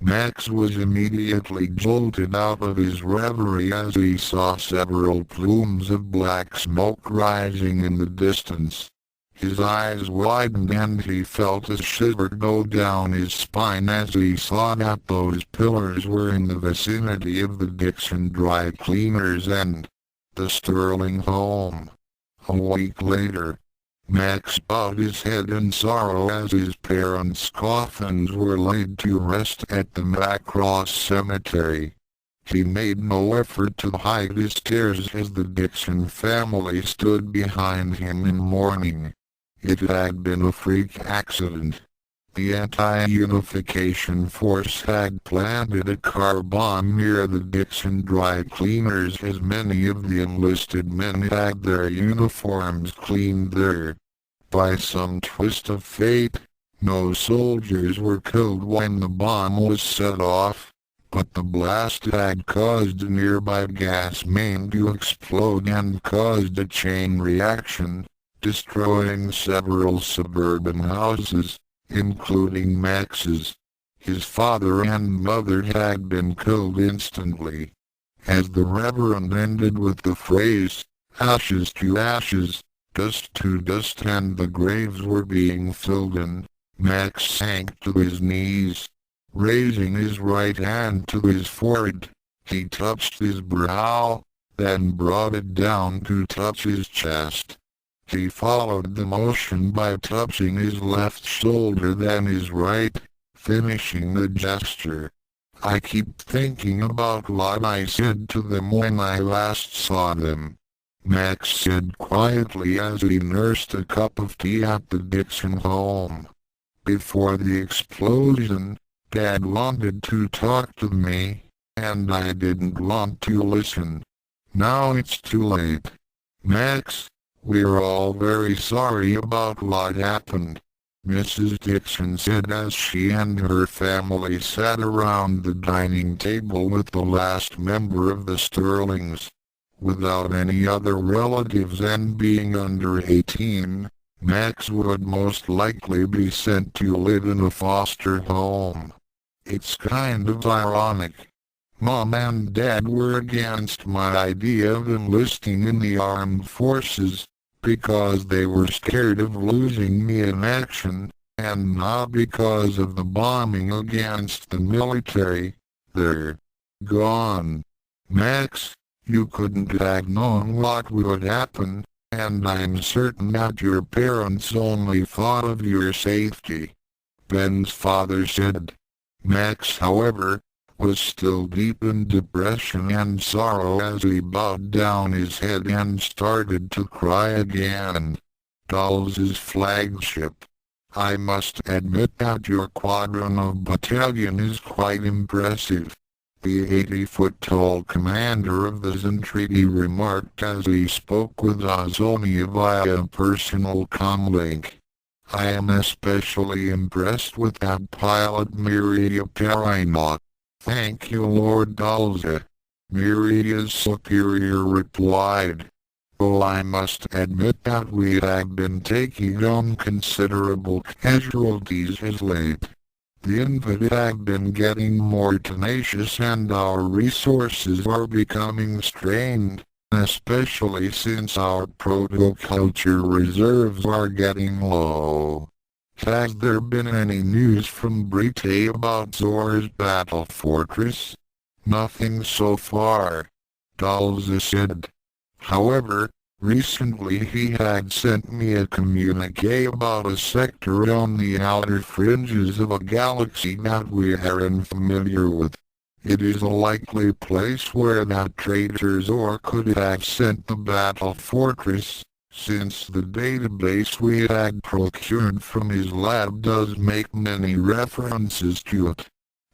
Max was immediately jolted out of his reverie as he saw several plumes of black smoke rising in the distance. His eyes widened and he felt a shiver go down his spine as he saw that those pillars were in the vicinity of the Dixon dry cleaners and the Sterling home. A week later, Max bowed his head in sorrow as his parents' coffins were laid to rest at the Macross Cemetery. He made no effort to hide his tears as the Dixon family stood behind him in mourning. It had been a freak accident. The anti-unification force had planted a car bomb near the Dixon dry cleaners as many of the enlisted men had their uniforms cleaned there. By some twist of fate, no soldiers were killed when the bomb was set off, but the blast had caused a nearby gas main to explode and caused a chain reaction, destroying several suburban houses, including Max's. His father and mother had been killed instantly. As the Reverend ended with the phrase, "Ashes to ashes, dust to dust," and the graves were being filled in, Max sank to his knees. Raising his right hand to his forehead, he touched his brow, then brought it down to touch his chest. He followed the motion by touching his left shoulder then his right, finishing the gesture. "I keep thinking about what I said to them when I last saw them," Max said quietly as he nursed a cup of tea at the Dixon home. "Before the explosion, Dad wanted to talk to me, and I didn't want to listen. Now it's too late. Max, we're all very sorry about what happened," Mrs. Dixon said as she and her family sat around the dining table with the last member of the Sterlings. Without any other relatives and being under 18, Max would most likely be sent to live in a foster home. "It's kind of ironic. Mom and Dad were against my idea of enlisting in the armed forces, because they were scared of losing me in action, and not because of the bombing against the military. They're gone. Max, you couldn't have known what would happen, and I'm certain that your parents only thought of your safety," Ben's father said. Max, however, was still deep in depression and sorrow as he bowed down his head and started to cry again. "Dulles' flagship. I must admit that your quadrille battalion is quite impressive," the 80-foot-tall commander of the Zentradi remarked as he spoke with Azonia via personal comlink. "I am especially impressed with that pilot Miriya Parino." "Thank you, Lord Dulles," Miriya's superior replied. "Though I must admit that we have been taking on considerable casualties as late. The Invid have been getting more tenacious and our resources are becoming strained, especially since our protoculture reserves are getting low. Has there been any news from Brite about Zor's battle fortress?" "Nothing so far," Dulles said. "However, recently he had sent me a communique about a sector on the outer fringes of a galaxy that we are unfamiliar with. It is a likely place where that traitor Zor could have sent the battle fortress, since the database we had procured from his lab does make many references to it.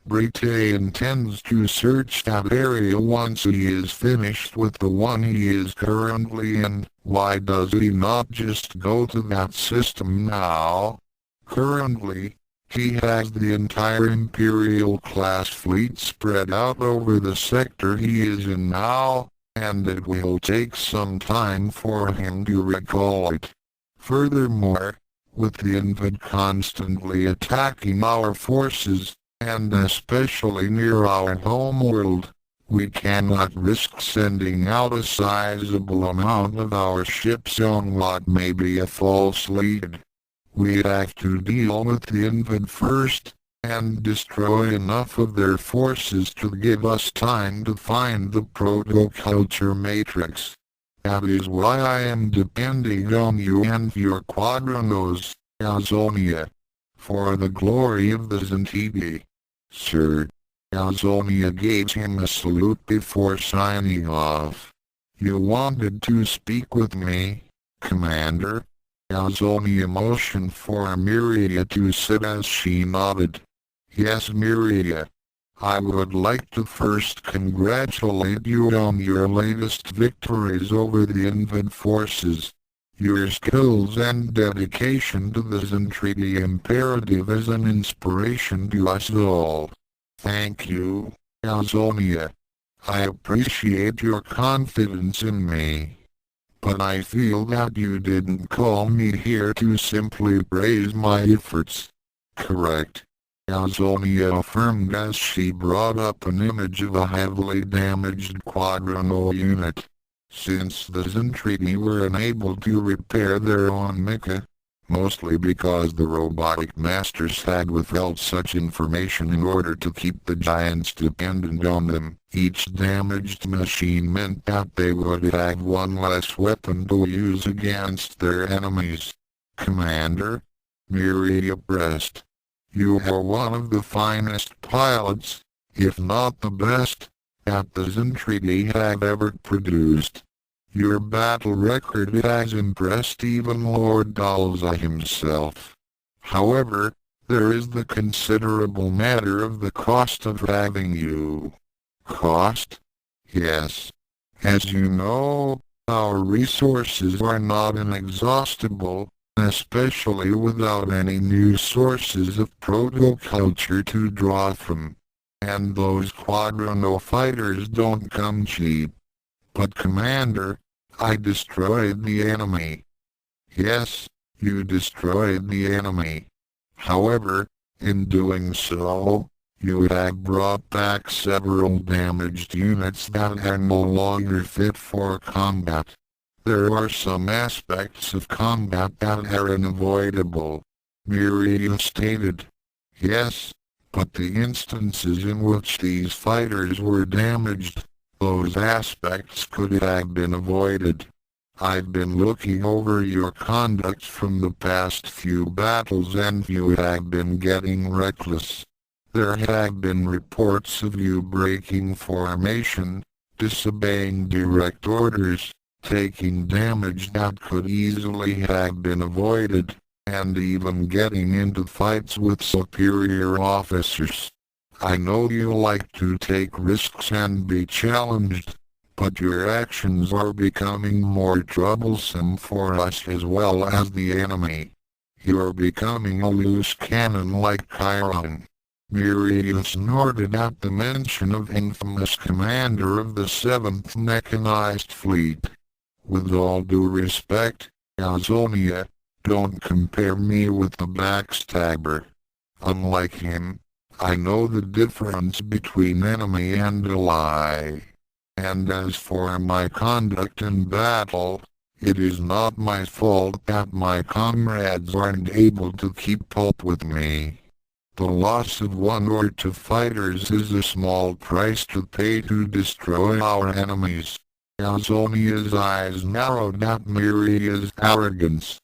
Brite intends to search that area once he is finished with the one he is currently in. Why does he not just go to that system now? Currently, He has the entire Imperial-class fleet spread out over the sector he is in now, and it will take some time for him to recall it. Furthermore, with the Invad constantly attacking our forces, and especially near our homeworld, we cannot risk sending out a sizable amount of our ships on what may be a false lead. We have to deal with the Invad first, and destroy enough of their forces to give us time to find the proto-culture matrix. That is why I am depending on you and your quadranos, Azonia. For the glory of the Zantidi. Sir. Azonia gave him a salute before signing off. You wanted to speak with me, Commander? Azonia motioned for Miriya to sit as she nodded. Yes, Miriya. I would like to first congratulate you on your latest victories over the Invad forces. Your skills and dedication to the Zentridi Imperative is an inspiration to us all. Thank you, Azonia. I appreciate your confidence in me. But I feel that you didn't call me here to simply praise my efforts. Correct. Azonia affirmed as she brought up an image of a heavily damaged quadrano unit. Since the Zentridi were unable to repair their own mecha, mostly because the robotic masters had withheld such information in order to keep the giants dependent on them, each damaged machine meant that they would have one less weapon to use against their enemies. Commander? Miriya pressed. You are one of the finest pilots, if not the best, that the Zentridi have ever produced. Your battle record has impressed even Lord Dalza himself. However, there is the considerable matter of the cost of having you. Cost? Yes. As you know, our resources are not inexhaustible, especially without any new sources of proto-culture to draw from. And those quadrano fighters don't come cheap. But Commander, I destroyed the enemy. Yes, you destroyed the enemy. However, in doing so, you have brought back several damaged units that are no longer fit for combat. There are some aspects of combat that are unavoidable, Miriya stated. Yes, but the instances in which these fighters were damaged, those aspects could have been avoided. I've been looking over your conduct from the past few battles and you have been getting reckless. There have been reports of you breaking formation, disobeying direct orders, taking damage that could easily have been avoided, and even getting into fights with superior officers. I know you like to take risks and be challenged, but your actions are becoming more troublesome for us as well as the enemy. You're becoming a loose cannon like Chiron. Miriya snorted at the mention of infamous commander of the 7th Mechanized Fleet. With all due respect, Azonia, don't compare me with the backstabber. Unlike him, I know the difference between enemy and ally. And as for my conduct in battle, it is not my fault that my comrades aren't able to keep up with me. The loss of 1 or 2 fighters is a small price to pay to destroy our enemies. Azonia's eyes narrowed at Miriya's arrogance.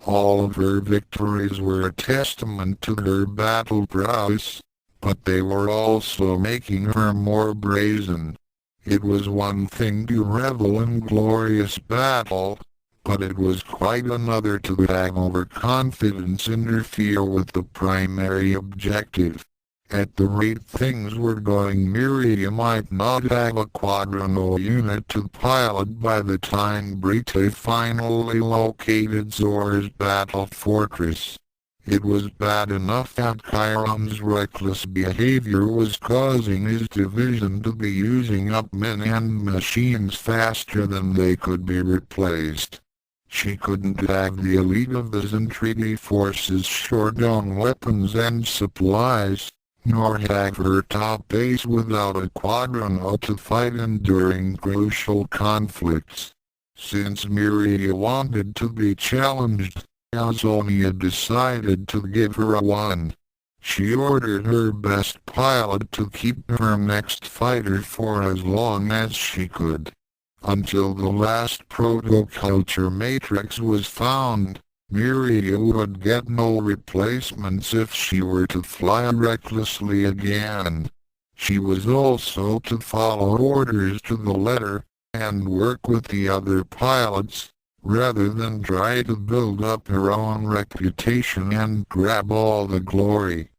All of her victories were a testament to her battle prowess, but they were also making her more brazen. It was one thing to revel in glorious battle, but it was quite another to have overconfidence interfere with the primary objective. At the rate things were going, Miriya might not have a quadrano unit to pilot by the time Brite finally located Zor's battle fortress. It was bad enough that Chiron's reckless behavior was causing his division to be using up men and machines faster than they could be replaced. She couldn't have the elite of the Zentradi forces short on weapons and supplies, nor have her top base without a quadrino to fight in during crucial conflicts. Since Miriya wanted to be challenged, Azonia decided to give her a one. She ordered her best pilot to keep her next fighter for as long as she could. Until the last protoculture matrix was found, Miriya would get no replacements if she were to fly recklessly again. She was also to follow orders to the letter, and work with the other pilots, rather than try to build up her own reputation and grab all the glory.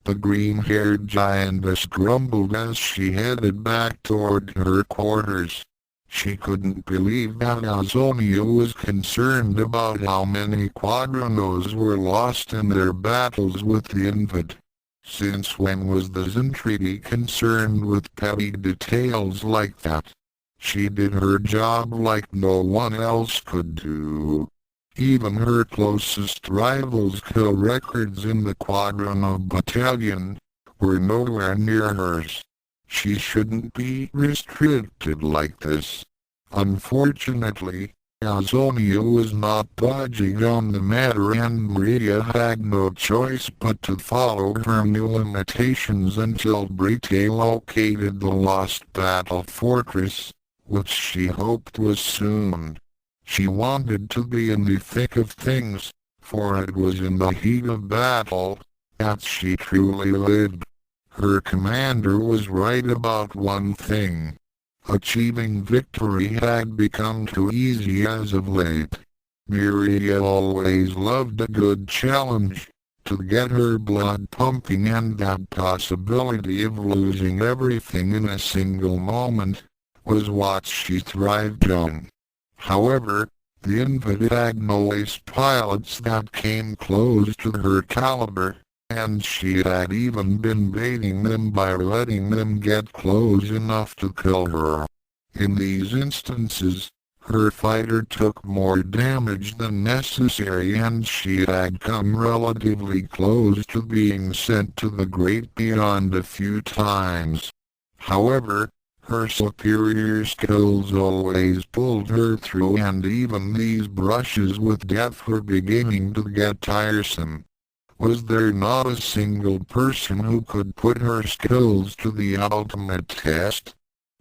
The green-haired giantess grumbled as she headed back toward her quarters. She couldn't believe that Azonia was concerned about how many quadrinos were lost in their battles with the Invid. Since when was the Zentradi concerned with petty details like that? She did her job like no one else could do. Even her closest rivals' kill records in the Quadrino battalion were nowhere near hers. She shouldn't be restricted like this. Unfortunately, Azonia was not budging on the matter, and Miriya had no choice but to follow her new limitations until Brite located the lost battle fortress, which she hoped was soon. She wanted to be in the thick of things, for it was in the heat of battle that she truly lived. Her commander was right about one thing. Achieving victory had become too easy as of late. Miriya always loved a good challenge, to get her blood pumping, and that possibility of losing everything in a single moment was what she thrived on. However, the Invid had no ace pilots that came close to her caliber, and she had even been baiting them by letting them get close enough to kill her. In these instances, her fighter took more damage than necessary, and she had come relatively close to being sent to the great beyond a few times. However, her superior skills always pulled her through, and even these brushes with death were beginning to get tiresome. Was there not a single person who could put her skills to the ultimate test?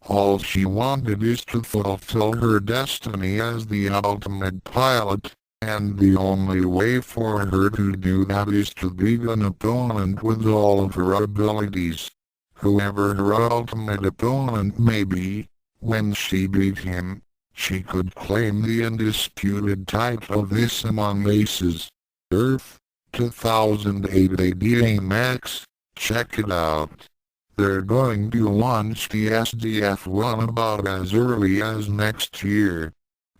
All she wanted is to fulfill her destiny as the ultimate pilot, and the only way for her to do that is to beat an opponent with all of her abilities. Whoever her ultimate opponent may be, when she beat him, she could claim the undisputed title of Ace among Aces. Earth, 2008 ADA Max, check it out. They're going to launch the SDF-1 about as early as next year.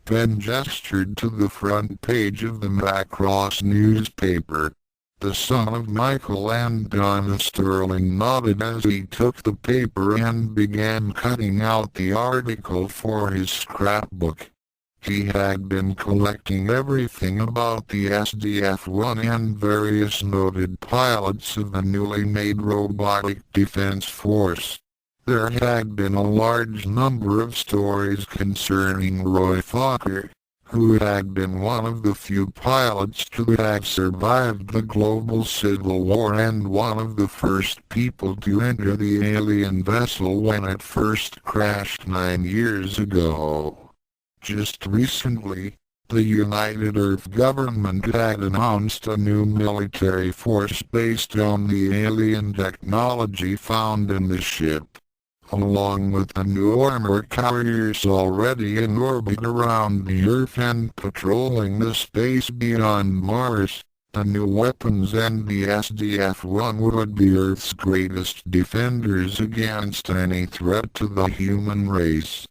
Ben gestured to the front page of the Macross newspaper. The son of Michael and Donna Sterling nodded as he took the paper and began cutting out the article for his scrapbook. He had been collecting everything about the SDF-1 and various noted pilots of the newly made Robotic Defense Force. There had been a large number of stories concerning Roy Fokker, who had been one of the few pilots to have survived the global civil war and one of the first people to enter the alien vessel when it first crashed 9 years ago. Just recently, the United Earth government had announced a new military force based on the alien technology found in the ship. Along with the new armor carriers already in orbit around the Earth and patrolling the space beyond Mars, the new weapons and the SDF-1 would be Earth's greatest defenders against any threat to the human race.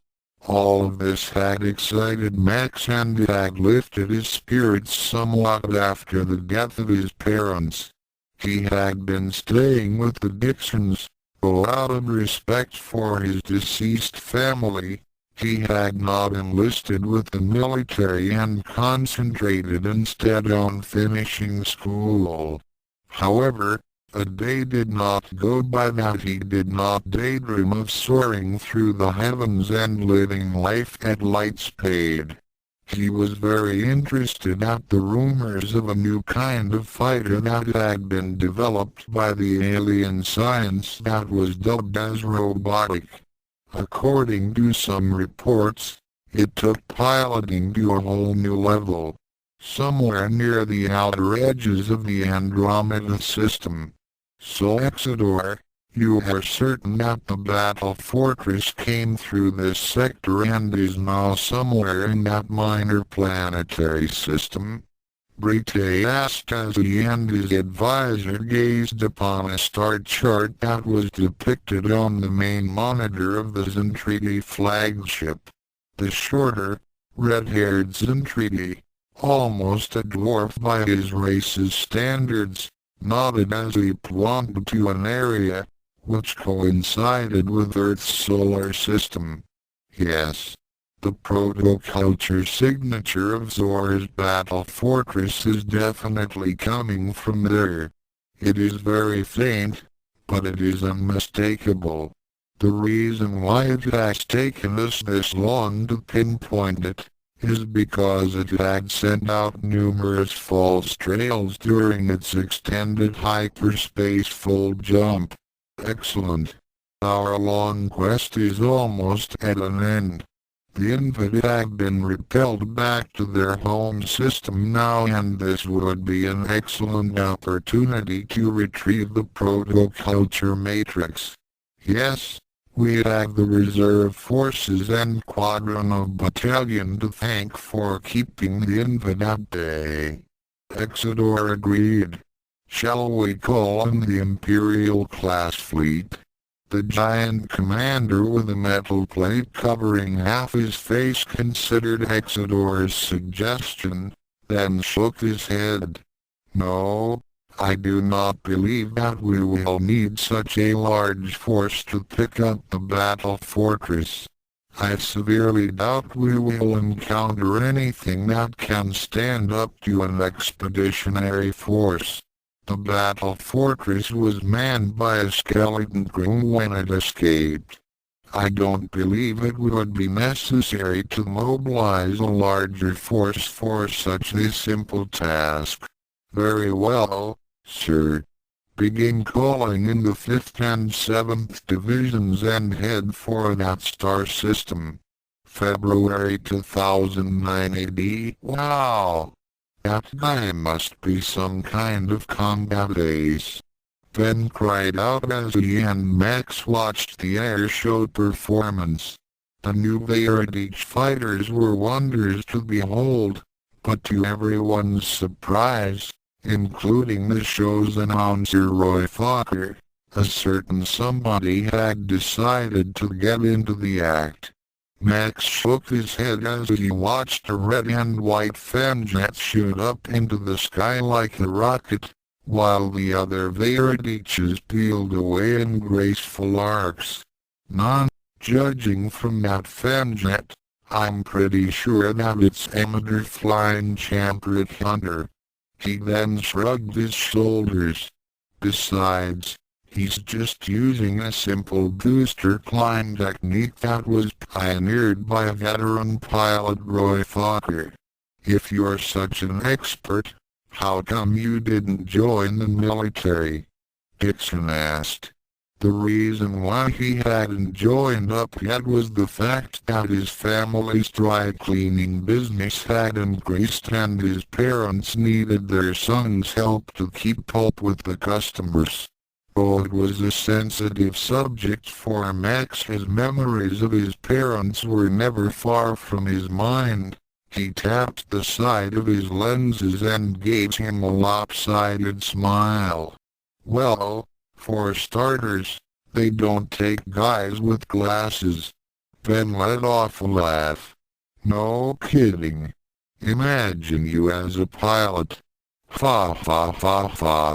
All of this had excited Max and had lifted his spirits somewhat after the death of his parents. He had been staying with the Dixons, though out of respect for his deceased family, he had not enlisted with the military and concentrated instead on finishing school. However, a day did not go by that he did not daydream of soaring through the heavens and living life at light speed. He was very interested at the rumors of a new kind of fighter that had been developed by the alien science that was dubbed as robotic. According to some reports, it took piloting to a whole new level, somewhere near the outer edges of the Andromeda system. So Exodore, you are certain that the battle fortress came through this sector and is now somewhere in that minor planetary system? Brite asked as he and his advisor gazed upon a star chart that was depicted on the main monitor of the Zentridi flagship. The shorter, red-haired Zentridi, almost a dwarf by his race's standards, nodded as he pointed to an area which coincided with Earth's solar system. Yes, the proto-culture signature of Zor's battle fortress is definitely coming from there. It is very faint, but it is unmistakable. The reason why it has taken us this long to pinpoint it is because it had sent out numerous false trails during its extended hyperspace full jump. Excellent. Our long quest is almost at an end. The Invid have been repelled back to their home system now, and this would be an excellent opportunity to retrieve the proto-culture matrix. Yes, we have the reserve forces and Quadron battalion to thank for keeping the Invid at bay. Exodore agreed. Shall we call on the Imperial-class fleet? The giant commander with a metal plate covering half his face considered Exodore's suggestion, then shook his head. No, I do not believe that we will need such a large force to pick up the battle fortress. I severely doubt we will encounter anything that can stand up to an expeditionary force. The battle fortress was manned by a skeleton crew when it escaped. I don't believe it would be necessary to mobilize a larger force for such a simple task. Very well, sir. Begin calling in the 5th and 7th Divisions and head for that star system. February 2009 AD. Wow! That guy must be some kind of combat ace. Ben cried out as he and Max watched the air show performance. The new Veridich fighters were wonders to behold, but to everyone's surprise, including the show's announcer Roy Fokker, a certain somebody had decided to get into the act. Max shook his head as he watched a red and white Femjet shoot up into the sky like a rocket, while the other Veridiches peeled away in graceful arcs. Judging from that Femjet, I'm pretty sure that it's amateur flying champion hunter. He then shrugged his shoulders. Besides, he's just using a simple booster climb technique that was pioneered by veteran pilot Roy Fokker. If you're such an expert, how come you didn't join the military? Dixon asked. The reason why he hadn't joined up yet was the fact that his family's dry cleaning business had increased and his parents needed their son's help to keep up with the customers. Though it was a sensitive subject for Max, his memories of his parents were never far from his mind. He tapped the side of his lenses and gave him a lopsided smile. Well, for starters, they don't take guys with glasses. Ben let off a laugh. No kidding. Imagine you as a pilot. Ha ha ha ha.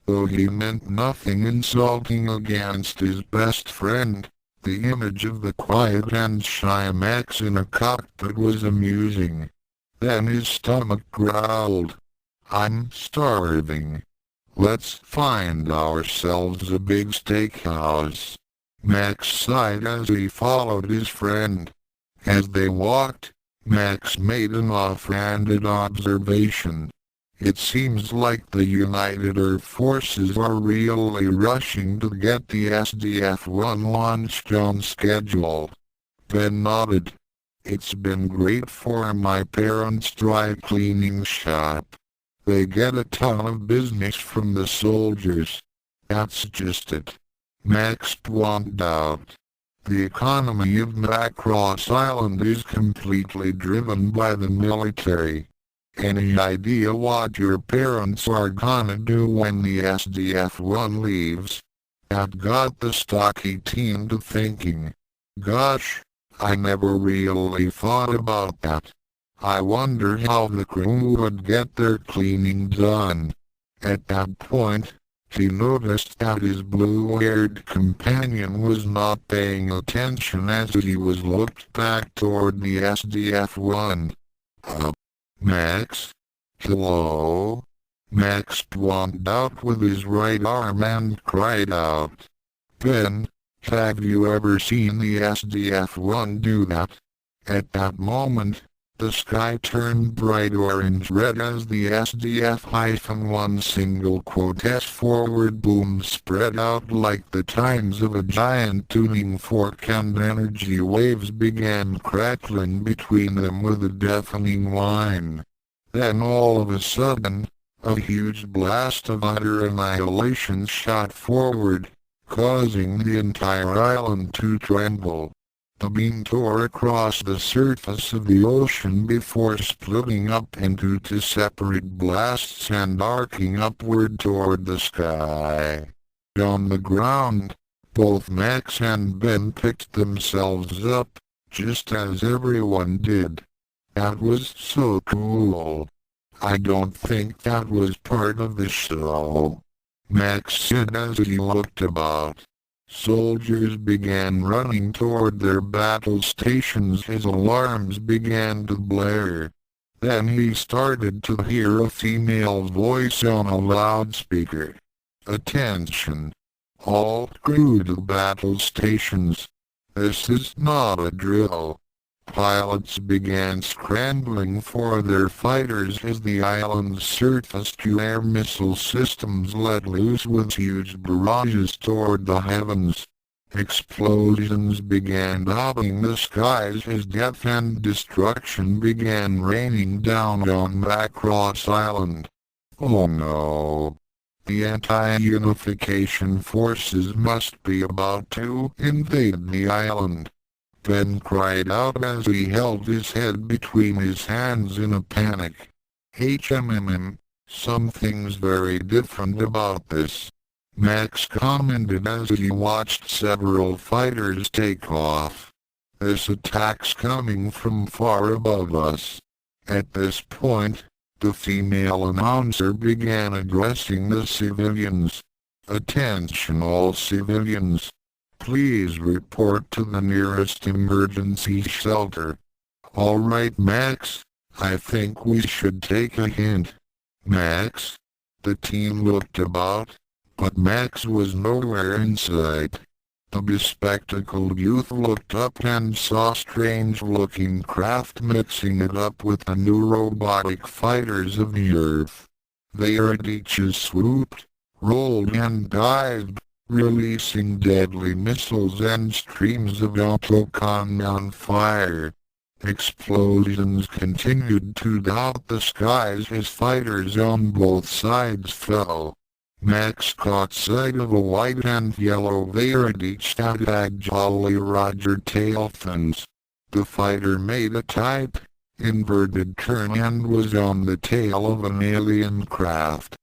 Though he meant nothing insulting against his best friend, the image of the quiet and shy Max in a cockpit was amusing. Then his stomach growled. I'm starving. Let's find ourselves a big steakhouse. Max sighed as he followed his friend. As they walked, Max made an off-handed observation. It seems like the United Air Forces are really rushing to get the SDF-1 launched on schedule. Ben nodded. It's been great for my parents' dry cleaning shop. They get a ton of business from the soldiers. That's just it. Max pointed out. The economy of Macross Island is completely driven by the military. Any idea what your parents are gonna do when the SDF-1 leaves? That got the stocky teen to thinking. Gosh, I never really thought about that. I wonder how the crew would get their cleaning done. At that point, he noticed that his blue-haired companion was not paying attention as he was looked back toward the SDF-1. Max? Hello? Max pointed out with his right arm and cried out. Ben, have you ever seen the SDF-1 do that? At that moment, the sky turned bright orange-red as the SDF-1 single quote S-forward boom spread out like the tines of a giant tuning fork, and energy waves began crackling between them with a deafening whine. Then all of a sudden, a huge blast of utter annihilation shot forward, causing the entire island to tremble. The beam tore across the surface of the ocean before splitting up into two separate blasts and arcing upward toward the sky. On the ground, both Max and Ben picked themselves up, just as everyone did. That was so cool. I don't think that was part of the show, Max said as he looked about. Soldiers began running toward their battle stations as alarms began to blare. Then he started to hear a female voice on a loudspeaker. Attention! All crew to battle stations. This is not a drill. Pilots began scrambling for their fighters as the island's surface-to-air missile systems let loose with huge barrages toward the heavens. Explosions began dotting the skies as death and destruction began raining down on Macross Island. Oh no! The anti-unification forces must be about to invade the island. Ben cried out as he held his head between his hands in a panic. Something's very different about this, Max commented as he watched several fighters take off. This attack's coming from far above us. At this point, the female announcer began addressing the civilians. Attention all civilians. Please report to the nearest emergency shelter. All right, Max, I think we should take a hint. Max? The team looked about, but Max was nowhere in sight. The bespectacled youth looked up and saw strange-looking craft mixing it up with the new robotic fighters of the Earth. Their beaches swooped, rolled and dived, releasing deadly missiles and streams of autocon on fire. Explosions continued to dot the skies as fighters on both sides fell. Max caught sight of a white and yellow Veridich Jolly Roger tail fins. The fighter made a type inverted turn and was on the tail of an alien craft.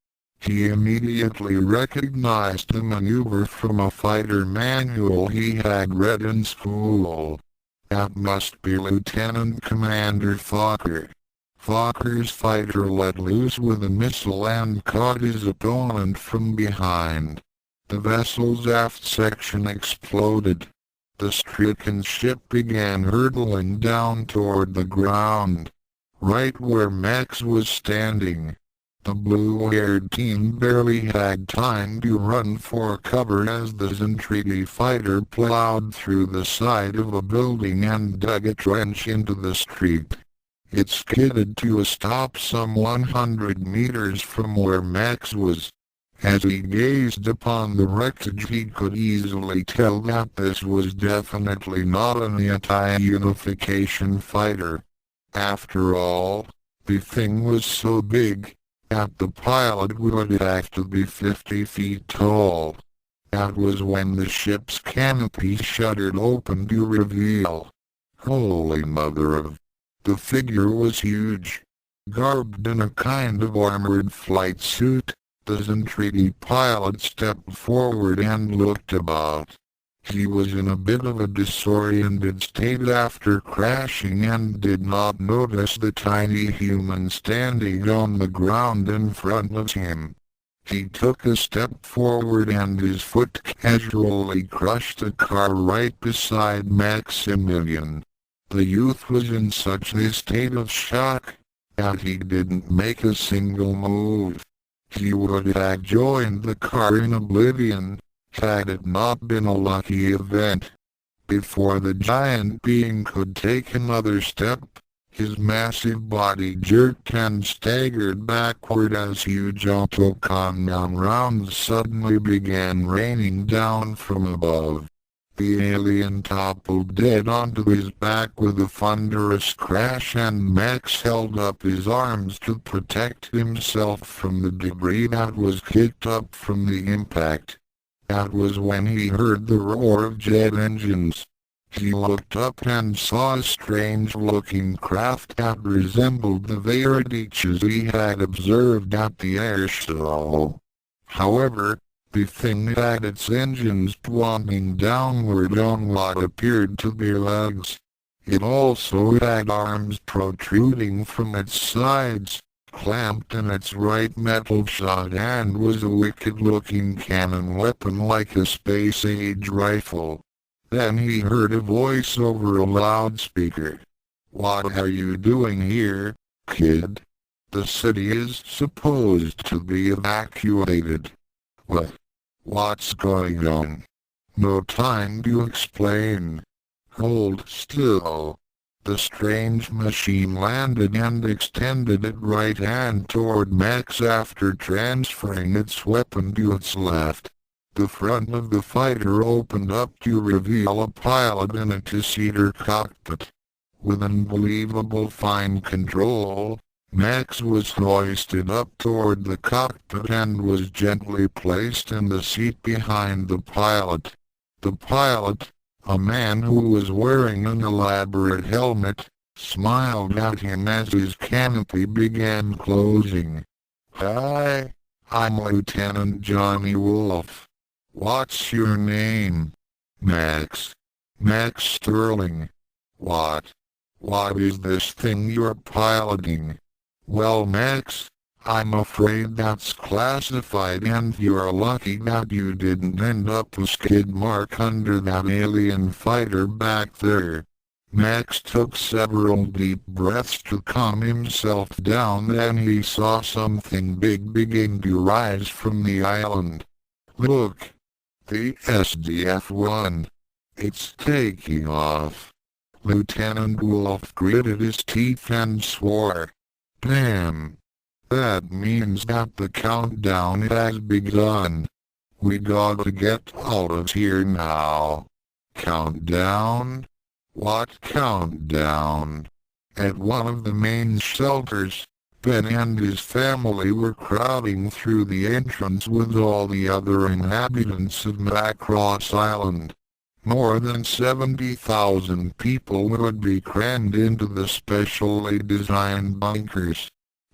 He immediately recognized the maneuver from a fighter manual he had read in school. That must be Lieutenant Commander Fokker. Fokker's fighter let loose with a missile and caught his opponent from behind. The vessel's aft section exploded. The stricken ship began hurtling down toward the ground, right where Max was standing. The blue-haired team barely had time to run for cover as the Zentradi fighter plowed through the side of a building and dug a trench into the street. It skidded to a stop some 100 meters from where Max was. As he gazed upon the wreckage, he could easily tell that this was definitely not an anti-unification fighter. After all, the thing was so big that the pilot would have to be 50 feet tall. That was when the ship's canopy shuddered open to reveal. Holy mother of... The figure was huge. Garbed in a kind of armored flight suit, the Zentradi pilot stepped forward and looked about. He was in a bit of a disoriented state after crashing and did not notice the tiny human standing on the ground in front of him. He took a step forward and his foot casually crushed a car right beside Maximilian. The youth was in such a state of shock that he didn't make a single move. He would have joined the car in oblivion, had it not been a lucky event. Before the giant being could take another step, his massive body jerked and staggered backward as huge autocannon rounds suddenly began raining down from above. The alien toppled dead onto his back with a thunderous crash, and Max held up his arms to protect himself from the debris that was kicked up from the impact. That was when he heard the roar of jet engines. He looked up and saw a strange-looking craft that resembled the Veritices he had observed at the air show. However, the thing had its engines pointing downward on what appeared to be legs. It also had arms protruding from its sides, clamped in its right metal shot, and was a wicked-looking cannon weapon like a space-age rifle. Then he heard a voice over a loudspeaker. "What are you doing here, kid? The city is supposed to be evacuated." What's going on?" "No time to explain. Hold still." The strange machine landed and extended its right hand toward Max after transferring its weapon to its left. The front of the fighter opened up to reveal a pilot in a two-seater cockpit. With unbelievable fine control, Max was hoisted up toward the cockpit and was gently placed in the seat behind the pilot. The pilot, a man who was wearing an elaborate helmet, smiled at him as his canopy began closing. "Hi, I'm Lieutenant Johnny Wolf. What's your name?" "Max. Max Sterling." What is this thing you're piloting?" "Well, Max, I'm afraid that's classified, and you're lucky that you didn't end up a skid mark under that alien fighter back there." Max took several deep breaths to calm himself down. Then he saw something big begin to rise from the island. "Look! The SDF-1. It's taking off." Lieutenant Wolf gritted his teeth and swore. "Damn! That means that the countdown has begun. We gotta get out of here now." "Countdown? What countdown?" At one of the main shelters, Ben and his family were crowding through the entrance with all the other inhabitants of Macross Island. More than 70,000 people would be crammed into the specially designed bunkers.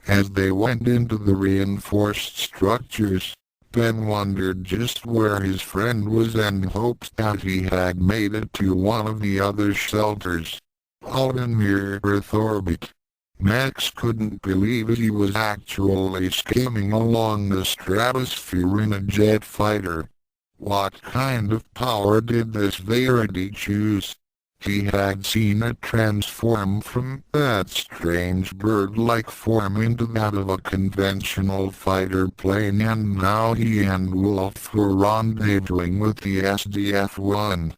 As they went into the reinforced structures, Ben wondered just where his friend was and hoped that he had made it to one of the other shelters, out in near Earth orbit. Max couldn't believe he was actually skimming along the stratosphere in a jet fighter. What kind of power did this Verity choose? He had seen it transform from that strange bird-like form into that of a conventional fighter plane, and now he and Wolf were rendezvousing with the SDF-1.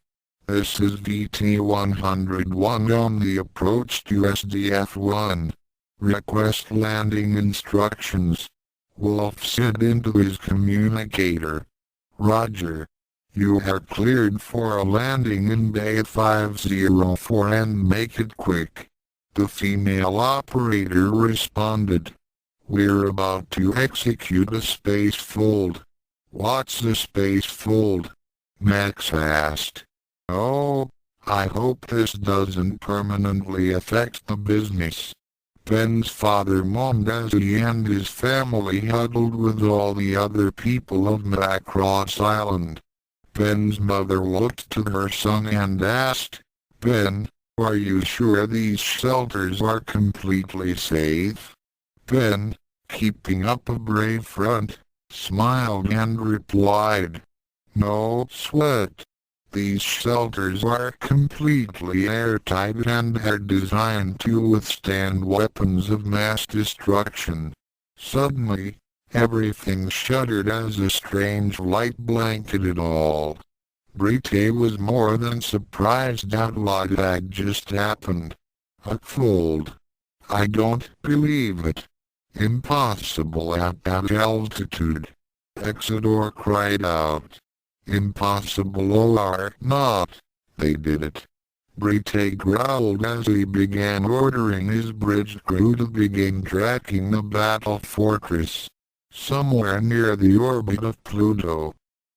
This is VT-101 on the approach to SDF-1. Request landing instructions. Wolf said into his communicator. Roger. You are cleared for a landing in Bay 504 and make it quick. The female operator responded. We're about to execute a space fold. What's a space fold? Max asked. Oh, I hope this doesn't permanently affect the business. Ben's father moaned as he and his family huddled with all the other people of Macross Island. Ben's mother looked to her son and asked, Ben, are you sure these shelters are completely safe? Ben, keeping up a brave front, smiled and replied, No sweat. These shelters are completely airtight and are designed to withstand weapons of mass destruction. Suddenly, everything shuddered as a strange light blanketed all. Brite was more than surprised at what had just happened. A fold. I don't believe it. Impossible at that altitude. Exodore cried out. Impossible or not, they did it. Brite growled as he began ordering his bridge crew to begin tracking the battle fortress. Somewhere near the orbit of Pluto,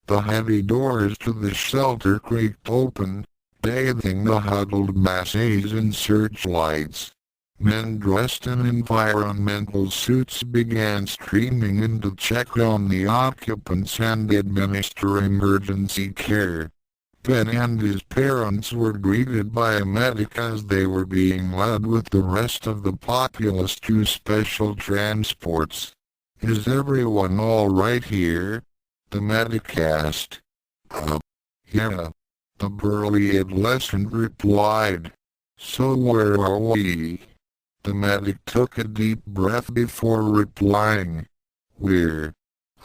the heavy doors to the shelter creaked open, bathing the huddled masses in searchlights. Men dressed in environmental suits began streaming in to check on the occupants and administer emergency care. Ben and his parents were greeted by a medic as they were being led with the rest of the populace to special transports. Is everyone all right here? The medic asked. Yeah. The burly adolescent replied. So where are we? The medic took a deep breath before replying. We're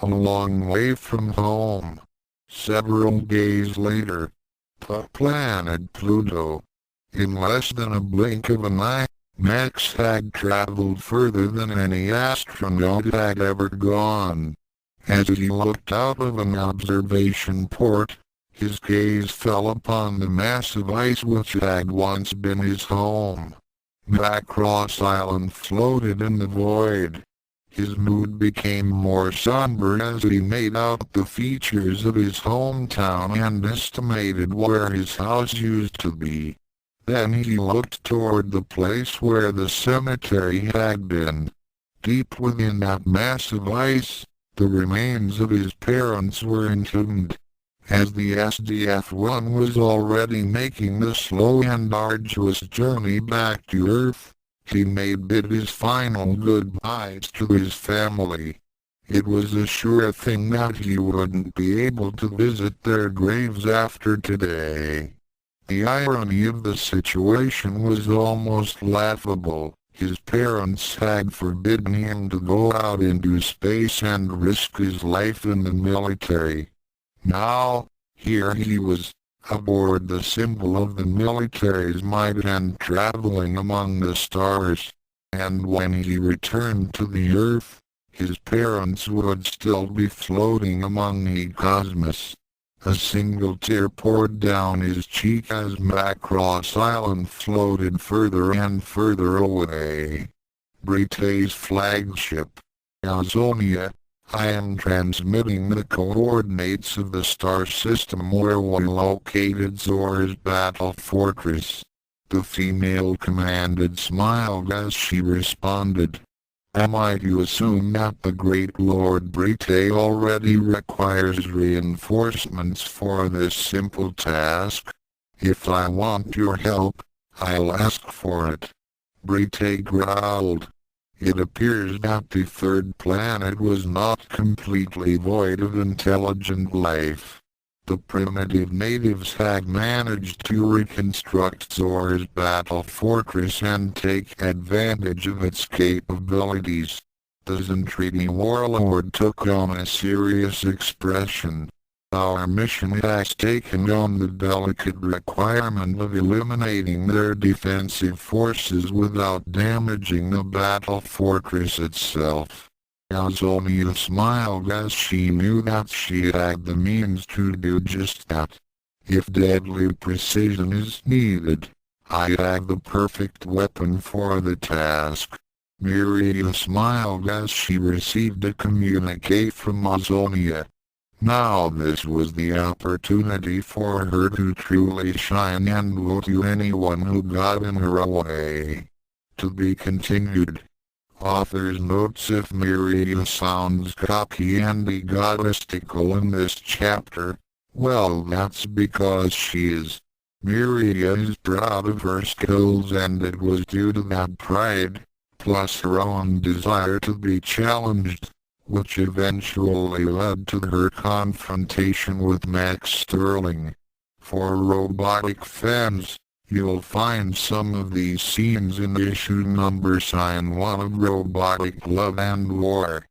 a long way from home. Several days later, the planet Pluto. In less than a blink of an eye, Max had traveled further than any astronaut had ever gone. As he looked out of an observation port, his gaze fell upon the massive ice which had once been his home. Macross Island floated in the void. His mood became more somber as he made out the features of his hometown and estimated where his house used to be. Then he looked toward the place where the cemetery had been. Deep within that massive ice, the remains of his parents were entombed. As the SDF-1 was already making the slow and arduous journey back to Earth, he made his final goodbyes to his family. It was a sure thing that he wouldn't be able to visit their graves after today. The irony of the situation was almost laughable. His parents had forbidden him to go out into space and risk his life in the military. Now, here he was, aboard the symbol of the military's might and traveling among the stars. And when he returned to the Earth, his parents would still be floating among the cosmos. A single tear poured down his cheek as Macross Island floated further and further away. Brite's flagship, Azonia. I am transmitting the coordinates of the star system where we located Zor's battle fortress. The female commandant smiled as she responded. Am I to assume that the great Lord Brite already requires reinforcements for this simple task? If I want your help, I'll ask for it. Brite growled. It appears that the third planet was not completely void of intelligent life. The primitive natives had managed to reconstruct Zor's battle fortress and take advantage of its capabilities. The Zentradi warlord took on a serious expression. Our mission has taken on the delicate requirement of eliminating their defensive forces without damaging the battle fortress itself. Azonia smiled as she knew that she had the means to do just that. If deadly precision is needed, I have the perfect weapon for the task. Miriya smiled as she received a communique from Azonia. Now this was the opportunity for her to truly shine and woe to anyone who got in her way. To be continued. Author's notes: if Miriya sounds cocky and egotistical in this chapter, well, that's because she is. Miriya is proud of her skills, and it was due to that pride, plus her own desire to be challenged, which eventually led to her confrontation with Max Sterling. For robotic fans, you'll find some of these scenes in issue number 1 of Robotic Love and War.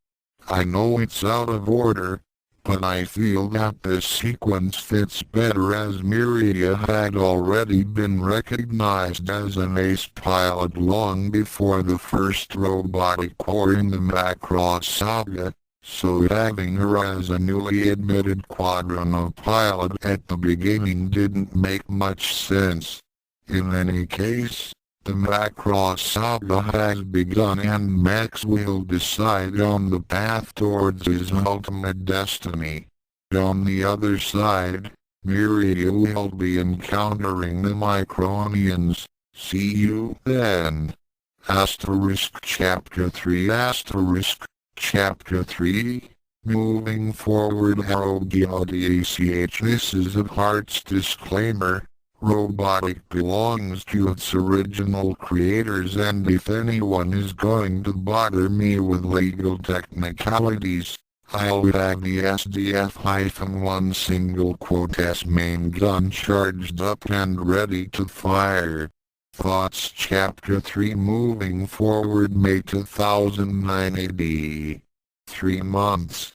I know it's out of order, but I feel that this sequence fits better as Miriya had already been recognized as an ace pilot long before the first Robotic War in the Macross saga, so having her as a newly admitted Quadrino pilot at the beginning didn't make much sense. In any case, the Macross saga has begun and Max will decide on the path towards his ultimate destiny. On the other side, Miriya will be encountering the Micronians. See you then. Chapter 3 Chapter 3 Moving forward. Harrogate. This is a Heart's disclaimer. Robotic belongs to its original creators, and if anyone is going to bother me with legal technicalities, I'll have the SDF-1 single quote S main gun charged up and ready to fire. Thoughts. Chapter 3 Moving forward. May 2009 AD. 3 months.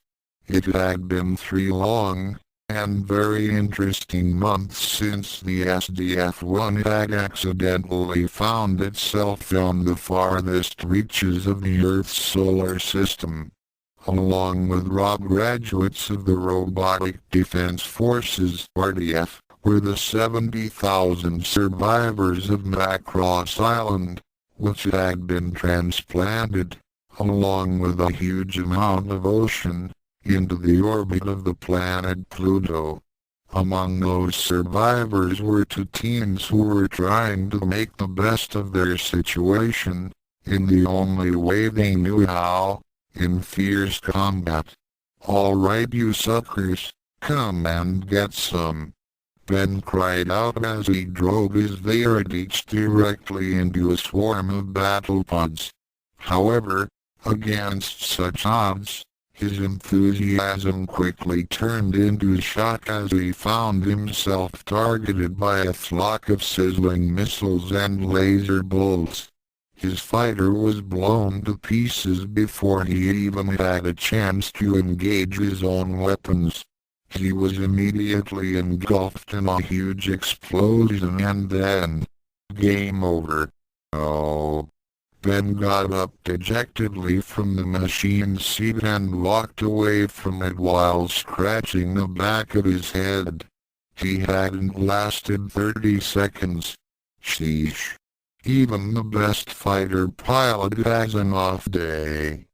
It had been 3 long and very interesting months since the SDF-1 had accidentally found itself on the farthest reaches of the Earth's solar system. Along with raw graduates of the Robotic Defense Forces (RDF), were the 70,000 survivors of Macross Island, which had been transplanted, along with a huge amount of ocean, into the orbit of the planet Pluto. Among those survivors were 2 teens who were trying to make the best of their situation, in the only way they knew how, in fierce combat. "All right, you suckers, come and get some," Ben cried out as he drove his Veritich directly into a swarm of battlepods. However, against such odds, his enthusiasm quickly turned into shock as he found himself targeted by a flock of sizzling missiles and laser bolts. His fighter was blown to pieces before he even had a chance to engage his own weapons. He was immediately engulfed in a huge explosion, and then, game over. Oh. Ben got up dejectedly from the machine's seat and walked away from it while scratching the back of his head. He hadn't lasted 30 seconds. Sheesh. Even the best fighter pilot has an off day.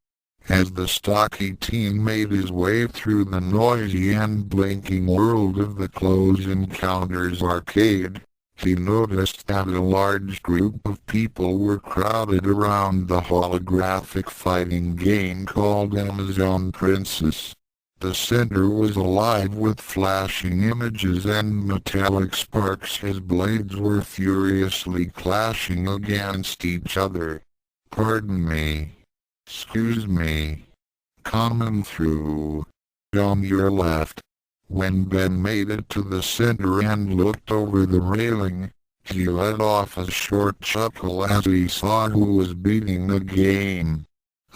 As the stocky teen made his way through the noisy and blinking world of the Close Encounters arcade, he noticed that a large group of people were crowded around the holographic fighting game called Amazon Princess. The center was alive with flashing images and metallic sparks as blades were furiously clashing against each other. "Pardon me. Excuse me. Coming through. On your left." When Ben made it to the center and looked over the railing, he let off a short chuckle as he saw who was beating the game.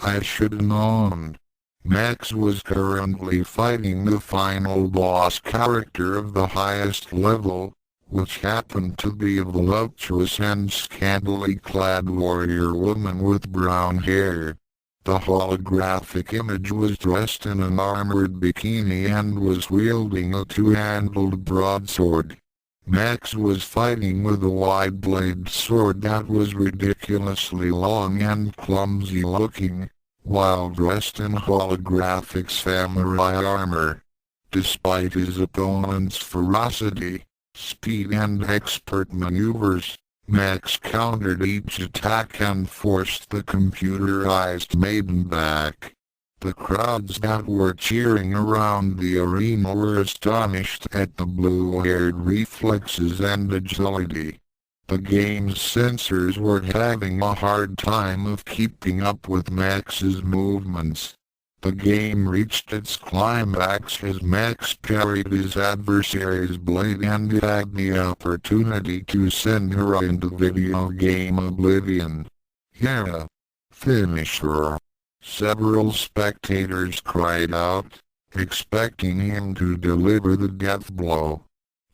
"I should've known." Max was currently fighting the final boss character of the highest level, which happened to be a voluptuous and scantily clad warrior woman with brown hair. The holographic image was dressed in an armored bikini and was wielding a two-handled broadsword. Max was fighting with a wide-bladed sword that was ridiculously long and clumsy-looking, while dressed in holographic samurai armor. Despite his opponent's ferocity, speed and expert maneuvers, Max countered each attack and forced the computerized maiden back. The crowds that were cheering around the arena were astonished at the blue-haired reflexes and agility. The game's sensors were having a hard time of keeping up with Max's movements. The game reached its climax as Max parried his adversary's blade and had the opportunity to send her into video game oblivion. "Yeah. Finish her." Several spectators cried out, expecting him to deliver the death blow.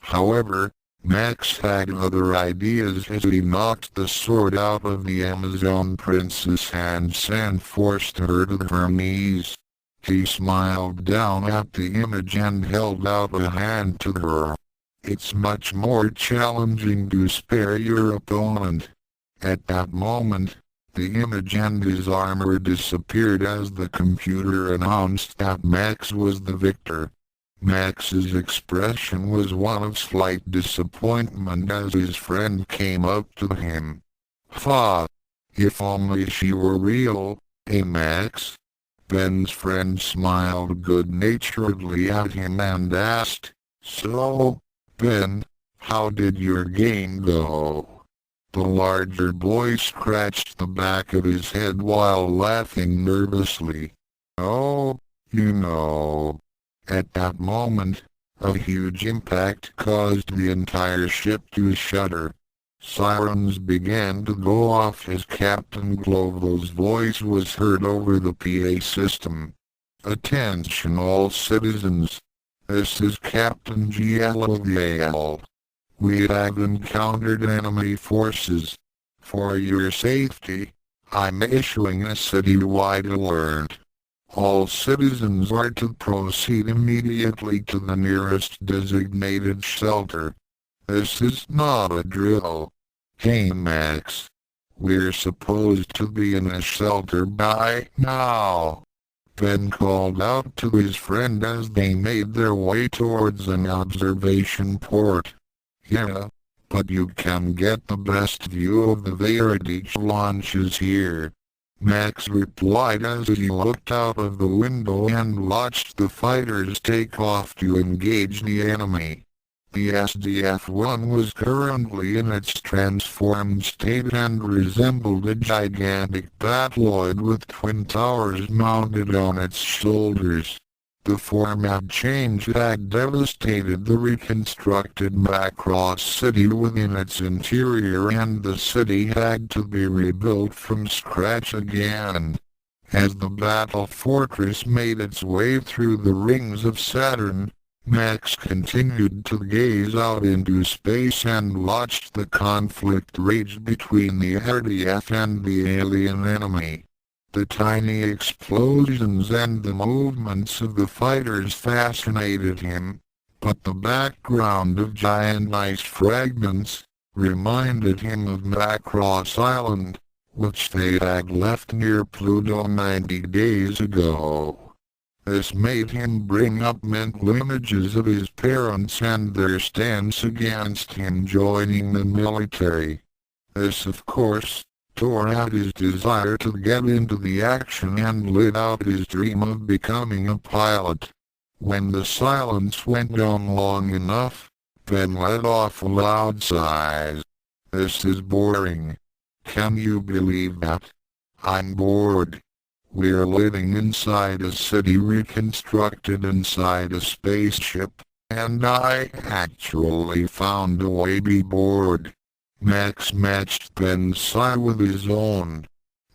However, Max had other ideas as he knocked the sword out of the Amazon Princess' hands and forced her to her knees. He smiled down at the image and held out a hand to her. "It's much more challenging to spare your opponent." At that moment, the image and his armor disappeared as the computer announced that Max was the victor. Max's expression was one of slight disappointment as his friend came up to him. "Ha! If only she were real, eh, Max?" Ben's friend smiled good-naturedly at him and asked, "So, Ben, how did your game go?" The larger boy scratched the back of his head while laughing nervously. "Oh, you know." At that moment, a huge impact caused the entire ship to shudder. Sirens began to go off as Captain Glovo's voice was heard over the PA system. "Attention all citizens. This is Captain GLOVAL. We have encountered enemy forces. For your safety, I'm issuing a citywide alert. All citizens are to proceed immediately to the nearest designated shelter. This is not a drill. Hey Max, we're supposed to be in a shelter by now." Ben called out to his friend as they made their way towards an observation port. "Yeah, but you can get the best view of the Veridich launches here," Max replied as he looked out of the window and watched the fighters take off to engage the enemy. The SDF-1 was currently in its transformed state and resembled a gigantic battloid with twin towers mounted on its shoulders. The format change had devastated the reconstructed Macross city within its interior, and the city had to be rebuilt from scratch again. As the battle fortress made its way through the rings of Saturn, Max continued to gaze out into space and watched the conflict rage between the RDF and the alien enemy. The tiny explosions and the movements of the fighters fascinated him, but the background of giant ice fragments reminded him of Macross Island, which they had left near Pluto 90 days ago. This made him bring up mental images of his parents and their stance against him joining the military. This, of course, tore at his desire to get into the action and lit out his dream of becoming a pilot. When the silence went on long enough, Ben let off a loud sigh. "This is boring. Can you believe that? I'm bored. We're living inside a city reconstructed inside a spaceship, and I actually found a way to be bored." Max matched Ben's sigh with his own.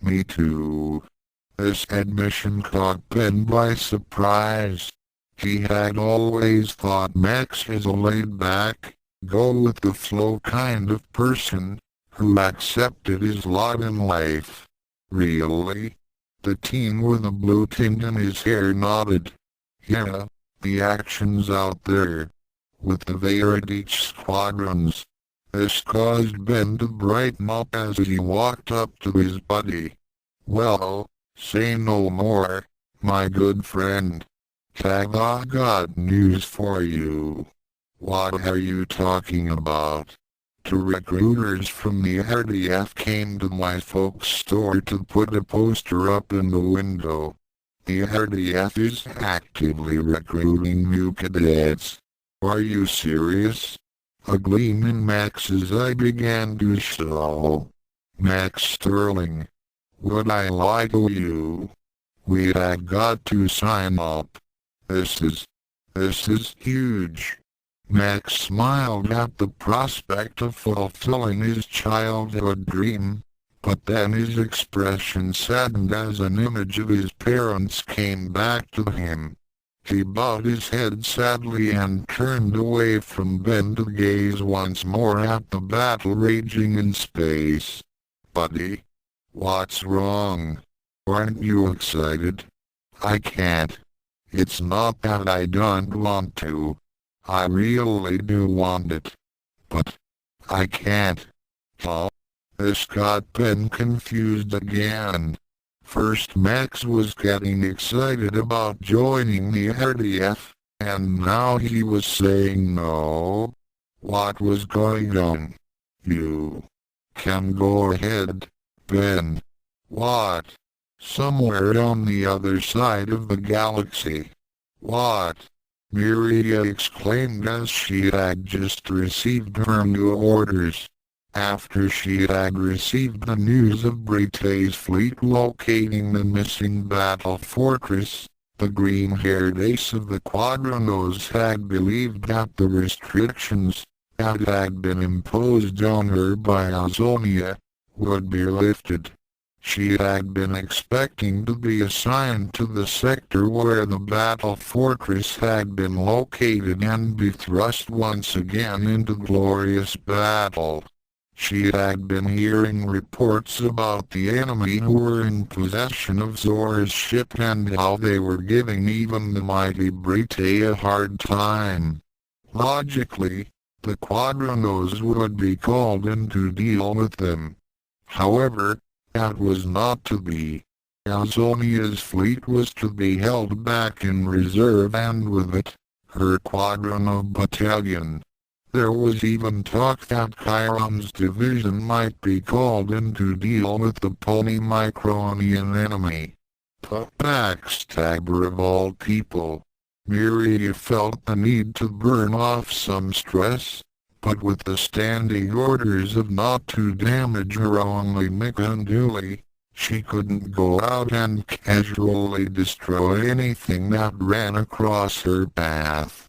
"Me too." This admission caught Ben by surprise. He had always thought Max was a laid-back, go-with-the-flow kind of person, who accepted his lot in life. "Really?" The teen with a blue tint in his hair nodded. "Yeah, the action's out there. With the Veritech squadrons." This caused Ben to brighten up as he walked up to his buddy. "Well, say no more, my good friend. I got news for you." "What are you talking about?" "Two recruiters from the RDF came to my folks' store to put a poster up in the window. The RDF is actively recruiting new cadets." "Are you serious?" A gleam in Max's eye began to show. "Max Sterling. Would I lie to you? We had got to sign up. This is huge." Max smiled at the prospect of fulfilling his childhood dream, but then his expression saddened as an image of his parents came back to him. He bowed his head sadly and turned away from Ben to gaze once more at the battle raging in space. "Buddy, what's wrong? Aren't you excited?" "I can't. It's not that I don't want to. I really do want it. But I can't." "Huh?" This got Ben confused again. First Max was getting excited about joining the RDF, and now he was saying no. What was going on? "You can go ahead, Ben." "What?" "Somewhere on the other side of the galaxy." "What?" Miriya exclaimed as she had just received her new orders. After she had received the news of Britain's fleet locating the missing battle fortress, the green-haired ace of the Quadranos had believed that the restrictions that had been imposed on her by Azonia would be lifted. She had been expecting to be assigned to the sector where the battle fortress had been located and be thrust once again into glorious battle. She had been hearing reports about the enemy who were in possession of Zora's ship and how they were giving even the mighty Brite a hard time. Logically, the Quadranos would be called in to deal with them. However, that was not to be. Azonia's fleet was to be held back in reserve and with it, her Quadrano battalion. There was even talk that Chiron's division might be called in to deal with the Polymicronian enemy. The backstabber of all people. Miriya felt the need to burn off some stress, but with the standing orders of not to damage her only Mick unduly, she couldn't go out and casually destroy anything that ran across her path.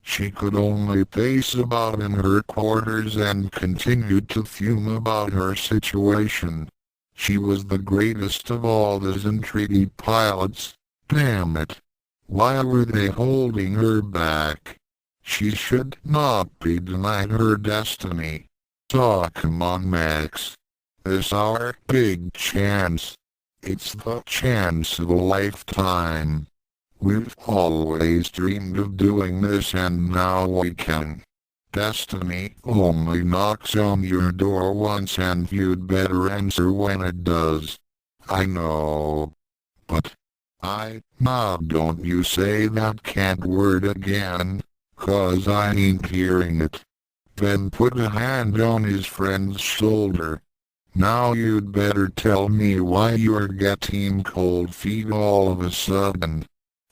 She could only pace about in her quarters and continued to fume about her situation. She was the greatest of all the Zentradi pilots. Damn it! Why were they holding her back? She should not be denied her destiny. So come on, Max. This our big chance. It's the chance of a lifetime. We've always dreamed of doing this and now we can. Destiny only knocks on your door once and you'd better answer when it does. I know. But Now don't you say that cat word again, 'cause I ain't hearing it. Ben put a hand on his friend's shoulder. Now you'd better tell me why you're getting cold feet all of a sudden.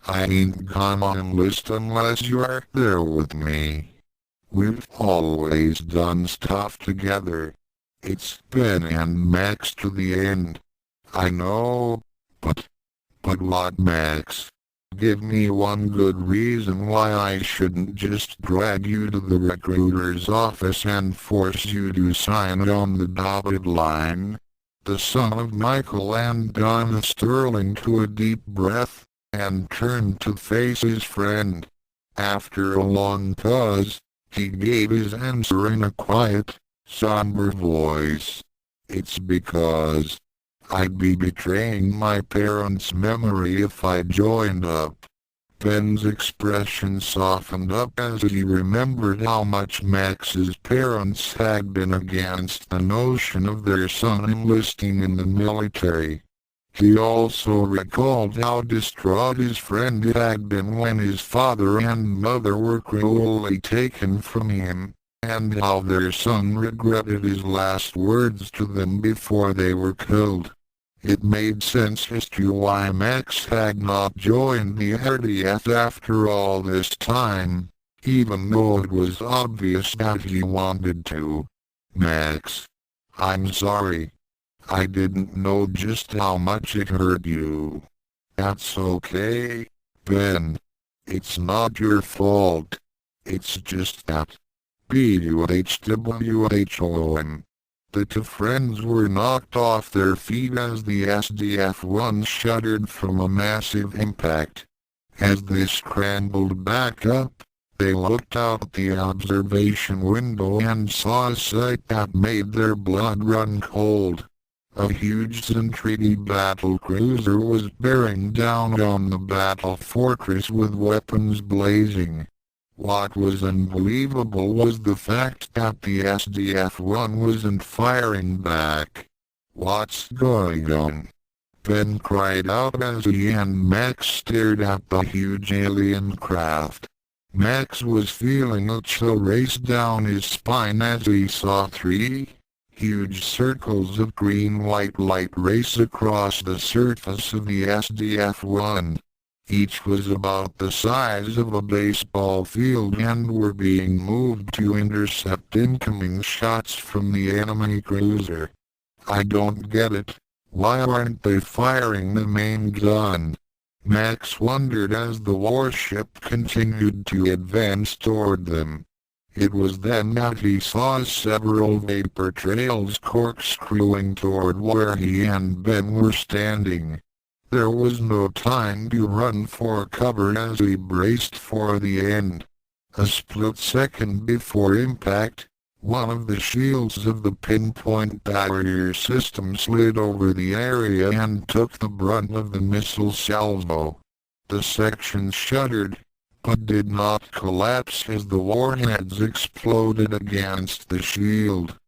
I ain't gonna enlist unless you're there with me. We've always done stuff together. It's Ben and Max to the end. I know, but what, Max? Give me one good reason why I shouldn't just drag you to the recruiter's office and force you to sign on the dotted line. The son of Michael and Donna Sterling took a deep breath, and turned to face his friend. After a long pause, he gave his answer in a quiet, somber voice. It's because I'd be betraying my parents' memory if I joined up. Ben's expression softened up as he remembered how much Max's parents had been against the notion of their son enlisting in the military. He also recalled how distraught his friend had been when his father and mother were cruelly taken from him, and how their son regretted his last words to them before they were killed. It made sense as to why Max had not joined the RDF after all this time, even though it was obvious that he wanted to. Max, I'm sorry. I didn't know just how much it hurt you. That's okay, Ben. It's not your fault. It's just that. BUHWHOM. The two friends were knocked off their feet as the SDF-1 shuddered from a massive impact. As they scrambled back up, they looked out the observation window and saw a sight that made their blood run cold. A huge Centridi battle cruiser was bearing down on the battle fortress with weapons blazing. What was unbelievable was the fact that the SDF-1 wasn't firing back. What's going on? Ben cried out as he and Max stared at the huge alien craft. Max was feeling a chill race down his spine as he saw three huge circles of green-white light race across the surface of the SDF-1. Each was about the size of a baseball field and were being moved to intercept incoming shots from the enemy cruiser. I don't get it. Why aren't they firing the main gun? Max wondered as the warship continued to advance toward them. It was then that he saw several vapor trails corkscrewing toward where he and Ben were standing. There was no time to run for cover as he braced for the end. A split second before impact, one of the shields of the pinpoint barrier system slid over the area and took the brunt of the missile salvo. The section shuddered, but did not collapse as the warheads exploded against the shield.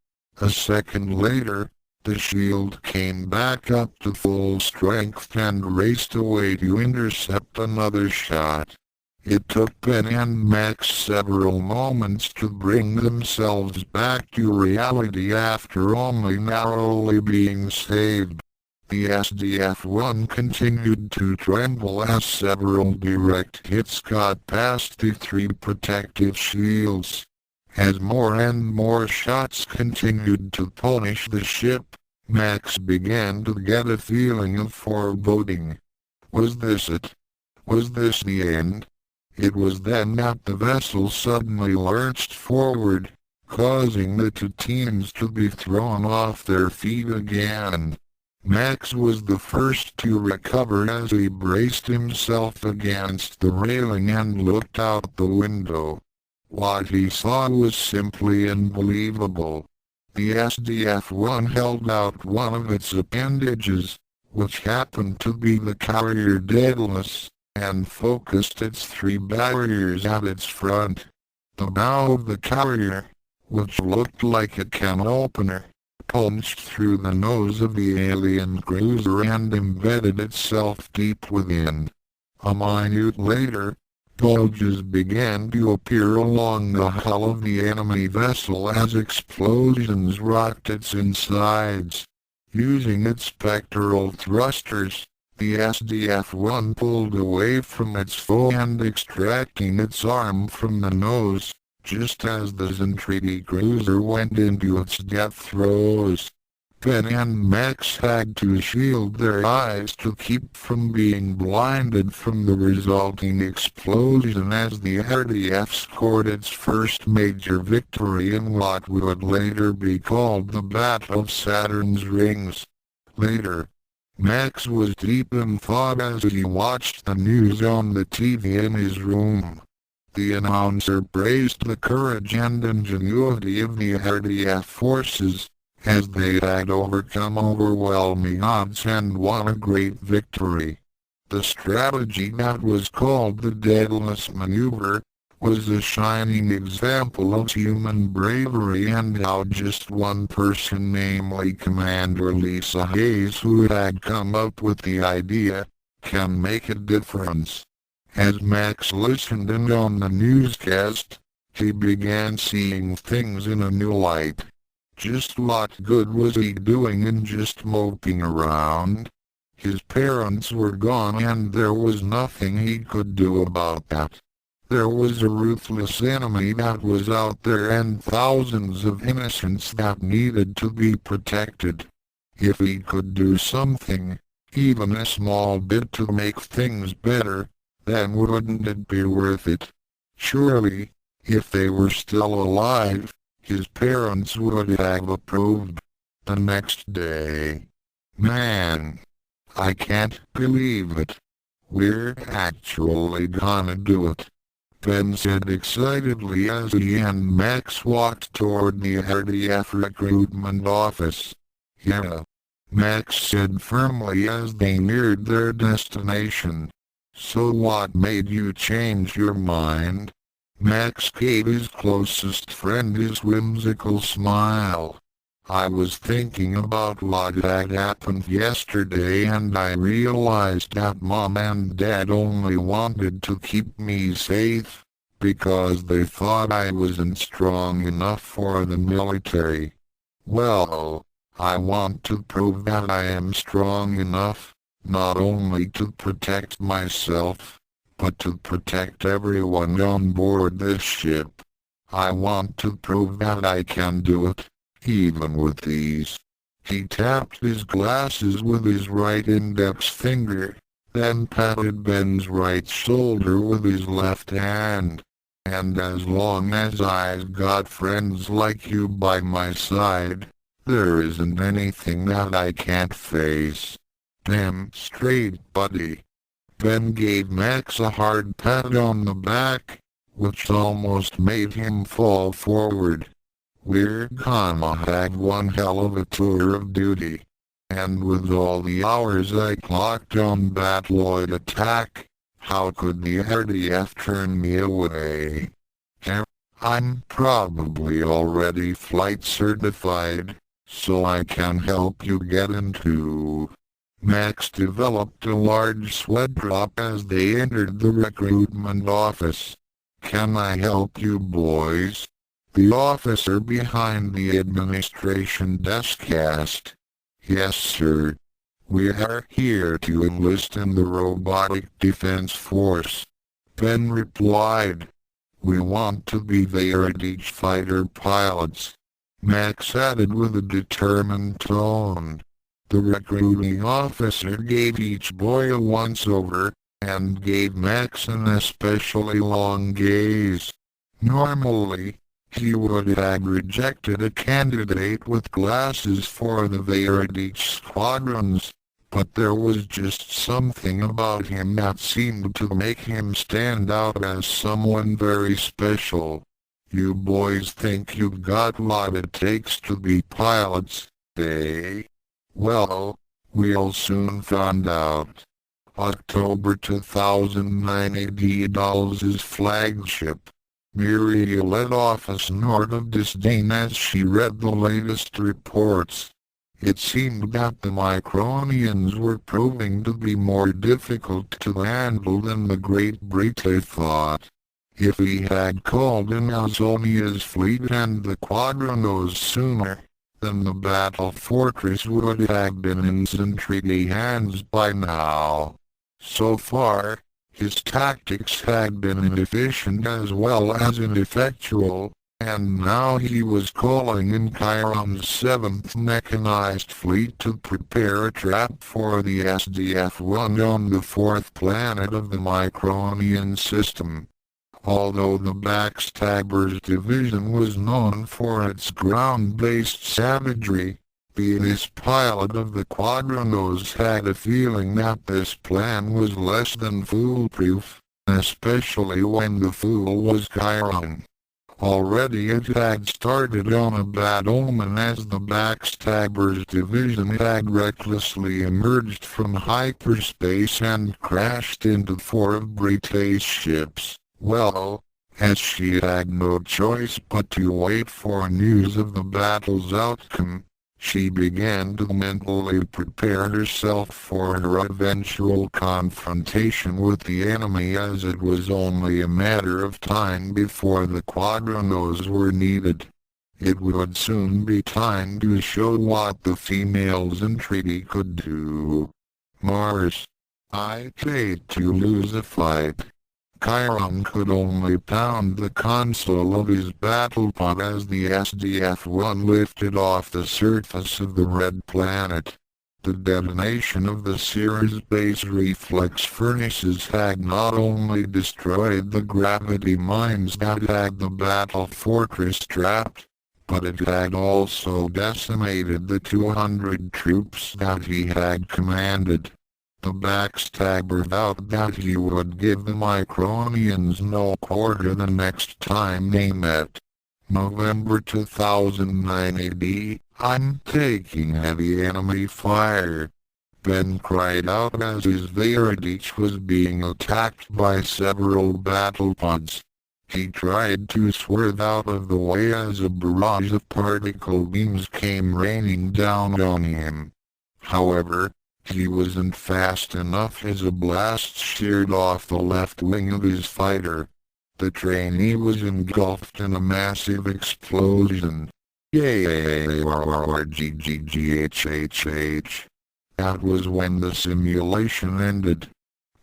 A second later, the shield came back up to full strength and raced away to intercept another shot. It took Ben and Max several moments to bring themselves back to reality after only narrowly being saved. The SDF-1 continued to tremble as several direct hits got past the three protective shields. As more and more shots continued to punish the ship, Max began to get a feeling of foreboding. Was this it? Was this the end? It was then that the vessel suddenly lurched forward, causing the two teams to be thrown off their feet again. Max was the first to recover as he braced himself against the railing and looked out the window. What he saw was simply unbelievable. The SDF-1 held out one of its appendages, which happened to be the carrier Daedalus, and focused its three barriers at its front. The bow of the carrier, which looked like a can opener, punched through the nose of the alien cruiser and embedded itself deep within. A minute later, bulges began to appear along the hull of the enemy vessel as explosions rocked its insides. Using its spectral thrusters, the SDF-1 pulled away from its foe and extracting its arm from the nose, just as the Zentradi cruiser went into its death throes. Ben and Max had to shield their eyes to keep from being blinded from the resulting explosion as the RDF scored its first major victory in what would later be called the Battle of Saturn's Rings. Later, Max was deep in thought as he watched the news on the TV in his room. The announcer praised the courage and ingenuity of the RDF forces, as they had overcome overwhelming odds and won a great victory. The strategy that was called the Daedalus Maneuver was a shining example of human bravery and how just one person, namely Commander Lisa Hayes, who had come up with the idea, can make a difference. As Max listened in on the newscast, he began seeing things in a new light. Just what good was he doing in just moping around? His parents were gone and there was nothing he could do about that. There was a ruthless enemy that was out there and thousands of innocents that needed to be protected. If he could do something, even a small bit to make things better, then wouldn't it be worth it? Surely, if they were still alive, his parents would have approved. The next day. Man, I can't believe it. We're actually gonna do it, Ben said excitedly as he and Max walked toward the RDF recruitment office. Yeah, Max said firmly as they neared their destination. So what made you change your mind? Max gave his closest friend his whimsical smile. I was thinking about what had happened yesterday and I realized that Mom and Dad only wanted to keep me safe, because they thought I wasn't strong enough for the military. Well, I want to prove that I am strong enough, not only to protect myself, but to protect everyone on board this ship. I want to prove that I can do it, even with ease. He tapped his glasses with his right index finger, then patted Ben's right shoulder with his left hand. And as long as I've got friends like you by my side, there isn't anything that I can't face. Damn straight, buddy. Ben gave Max a hard pat on the back, which almost made him fall forward. We're gonna have one hell of a tour of duty. And with all the hours I clocked on Battloid Attack, how could the RDF turn me away? I'm probably already flight certified, so I can help you get into. Max developed a large sweat drop as they entered the recruitment office. Can I help you boys? The officer behind the administration desk asked. Yes, sir. We are here to enlist in the Robotic Defense Force. Ben replied. We want to be Veritech fighter pilots. Max added with a determined tone. The recruiting officer gave each boy a once-over, and gave Max an especially long gaze. Normally, he would have rejected a candidate with glasses for the Veritech squadrons, but there was just something about him that seemed to make him stand out as someone very special. You boys think you've got what it takes to be pilots, eh? Well, we'll soon find out. October 2009 AD Dolls' flagship. Miriya let off a snort of disdain as she read the latest reports. It seemed that the Micronians were proving to be more difficult to handle than the Great Brite thought. If he had called in Azonia's fleet and the Quadranos sooner, then the battle fortress would have been in Zentrigi hands by now. So far, his tactics had been inefficient as well as ineffectual, and now he was calling in Chiron's 7th Mechanized Fleet to prepare a trap for the SDF-1 on the 4th planet of the Micronian system. Although the Backstabber's division was known for its ground-based savagery, the pilot of the Quadranos had a feeling that this plan was less than foolproof, especially when the fool was Chiron. Already it had started on a bad omen as the Backstabber's division had recklessly emerged from hyperspace and crashed into 4 of Brite's ships. Well, as she had no choice but to wait for news of the battle's outcome, she began to mentally prepare herself for her eventual confrontation with the enemy, as it was only a matter of time before the Quadranos were needed. It would soon be time to show what the females in treaty could do. Mars. I hate to lose a fight. Chiron could only pound the console of his battlepod as the SDF-1 lifted off the surface of the red planet. The detonation of the Ceres base reflex furnaces had not only destroyed the gravity mines that had the battle fortress trapped, but it had also decimated the 200 troops that he had commanded. The Backstabber vowed that he would give the Micronians no quarter the next time they met. November 2009 AD, I'm taking heavy enemy fire. Ben cried out as his Veradich was being attacked by several battlepods. He tried to swerve out of the way as a barrage of particle beams came raining down on him. However, he wasn't fast enough as a blast sheared off the left wing of his fighter. The trainee was engulfed in a massive explosion. Yay! That was when the simulation ended.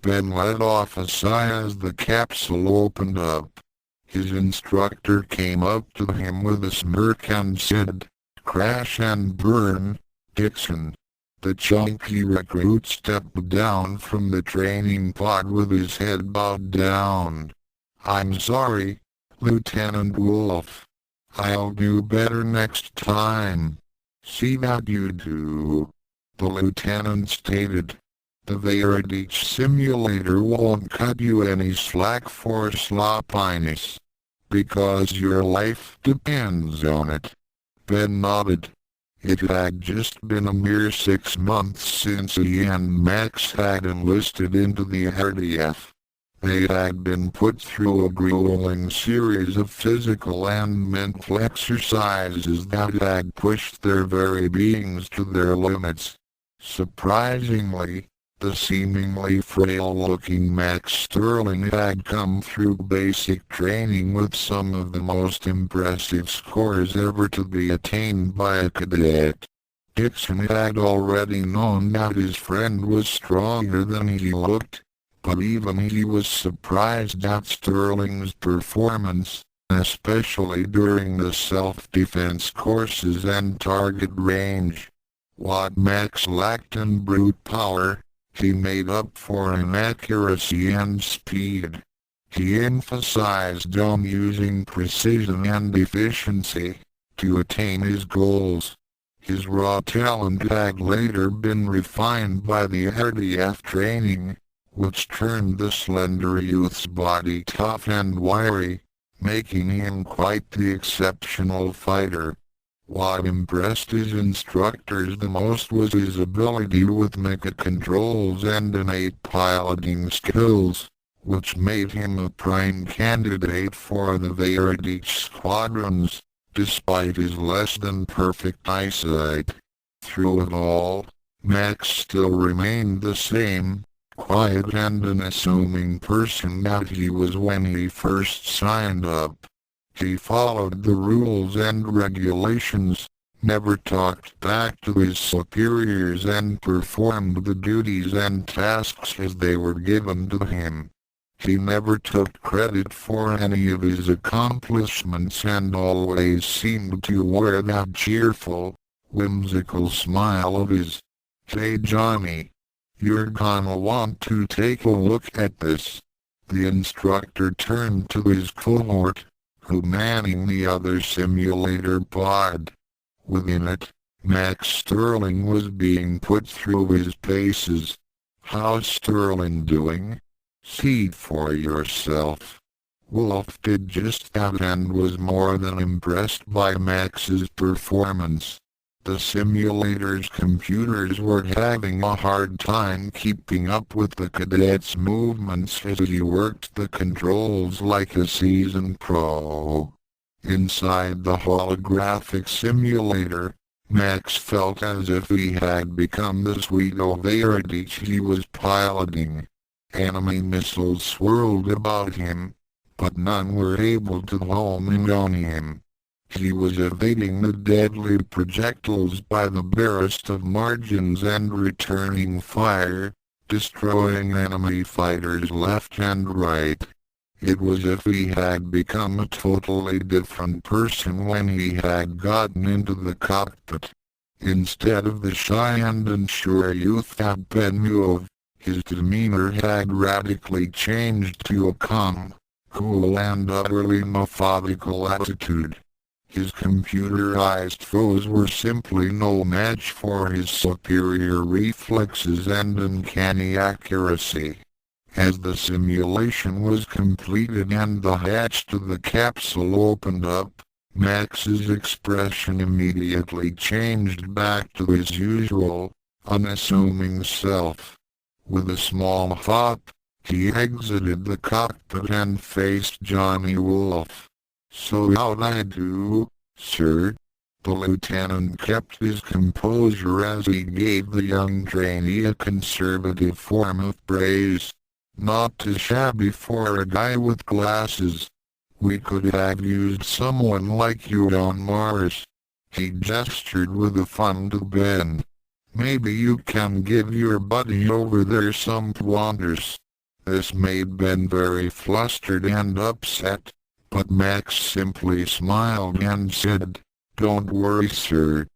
Ben let off a sigh as the capsule opened up. His instructor came up to him with a smirk and said, "Crash and burn, Dixon." The chunky recruit stepped down from the training pod with his head bowed down. "I'm sorry, Lieutenant Wolf. I'll do better next time." "See that you do," the lieutenant stated. "The Veradich simulator won't cut you any slack for sloppiness, because your life depends on it." Ben nodded. It had just been a mere 6 months since he and Max had enlisted into the RDF. They had been put through a grueling series of physical and mental exercises that had pushed their very beings to their limits. Surprisingly, the seemingly frail-looking Max Sterling had come through basic training with some of the most impressive scores ever to be attained by a cadet. Dixon had already known that his friend was stronger than he looked, but even he was surprised at Sterling's performance, especially during the self-defense courses and target range. What Max lacked in brute power, he made up for in accuracy and speed. He emphasized on using precision and efficiency to attain his goals. His raw talent had later been refined by the RDF training, which turned the slender youth's body tough and wiry, making him quite the exceptional fighter. What impressed his instructors the most was his ability with mecha controls and innate piloting skills, which made him a prime candidate for the Veredich squadrons, despite his less than perfect eyesight. Through it all, Max still remained the same, quiet and unassuming person that he was when he first signed up. He followed the rules and regulations, never talked back to his superiors, and performed the duties and tasks as they were given to him. He never took credit for any of his accomplishments and always seemed to wear that cheerful, whimsical smile of his. "Hey Johnny, you're gonna want to take a look at this." The instructor turned to his cohort, who manning the other simulator pod. Within it, Max Sterling was being put through his paces. "How's Sterling doing? See for yourself." Wolf did just that and was more than impressed by Max's performance. The simulator's computers were having a hard time keeping up with the cadet's movements as he worked the controls like a seasoned pro. Inside the holographic simulator, Max felt as if he had become the sweet Veredich he was piloting. Enemy missiles swirled about him, but none were able to home in on him. He was evading the deadly projectiles by the barest of margins and returning fire, destroying enemy fighters left and right. It was as if he had become a totally different person when he had gotten into the cockpit. Instead of the shy and unsure youth that Ben knew of, his demeanor had radically changed to a calm, cool and utterly methodical attitude. His computerized foes were simply no match for his superior reflexes and uncanny accuracy. As the simulation was completed and the hatch to the capsule opened up, Max's expression immediately changed back to his usual, unassuming self. With a small hop, he exited the cockpit and faced Johnny Wolf. "So how'd I do, sir?" The lieutenant kept his composure as he gave the young trainee a conservative form of praise. "Not too shabby for a guy with glasses. We could have used someone like you on Mars." He gestured with a fun to Ben. "Maybe you can give your buddy over there some pointers." This made Ben very flustered and upset, but Max simply smiled and said, "Don't worry, sir.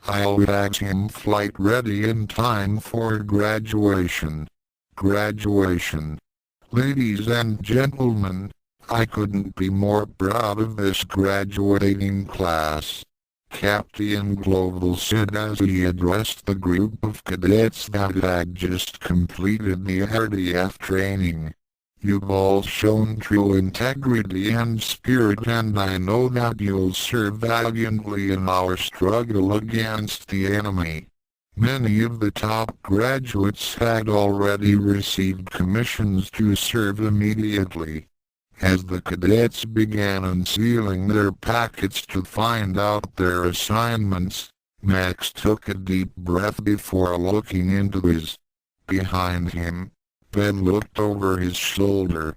I'll have him flight ready in time for graduation." Graduation. Ladies and gentlemen, I couldn't be more proud of this graduating class, Captain Global said as he addressed the group of cadets that had just completed the RDF training. "You've all shown true integrity and spirit, and I know that you'll serve valiantly in our struggle against the enemy." Many of the top graduates had already received commissions to serve immediately. As the cadets began unsealing their packets to find out their assignments, Max took a deep breath before looking into his. Behind him, Ben looked over his shoulder.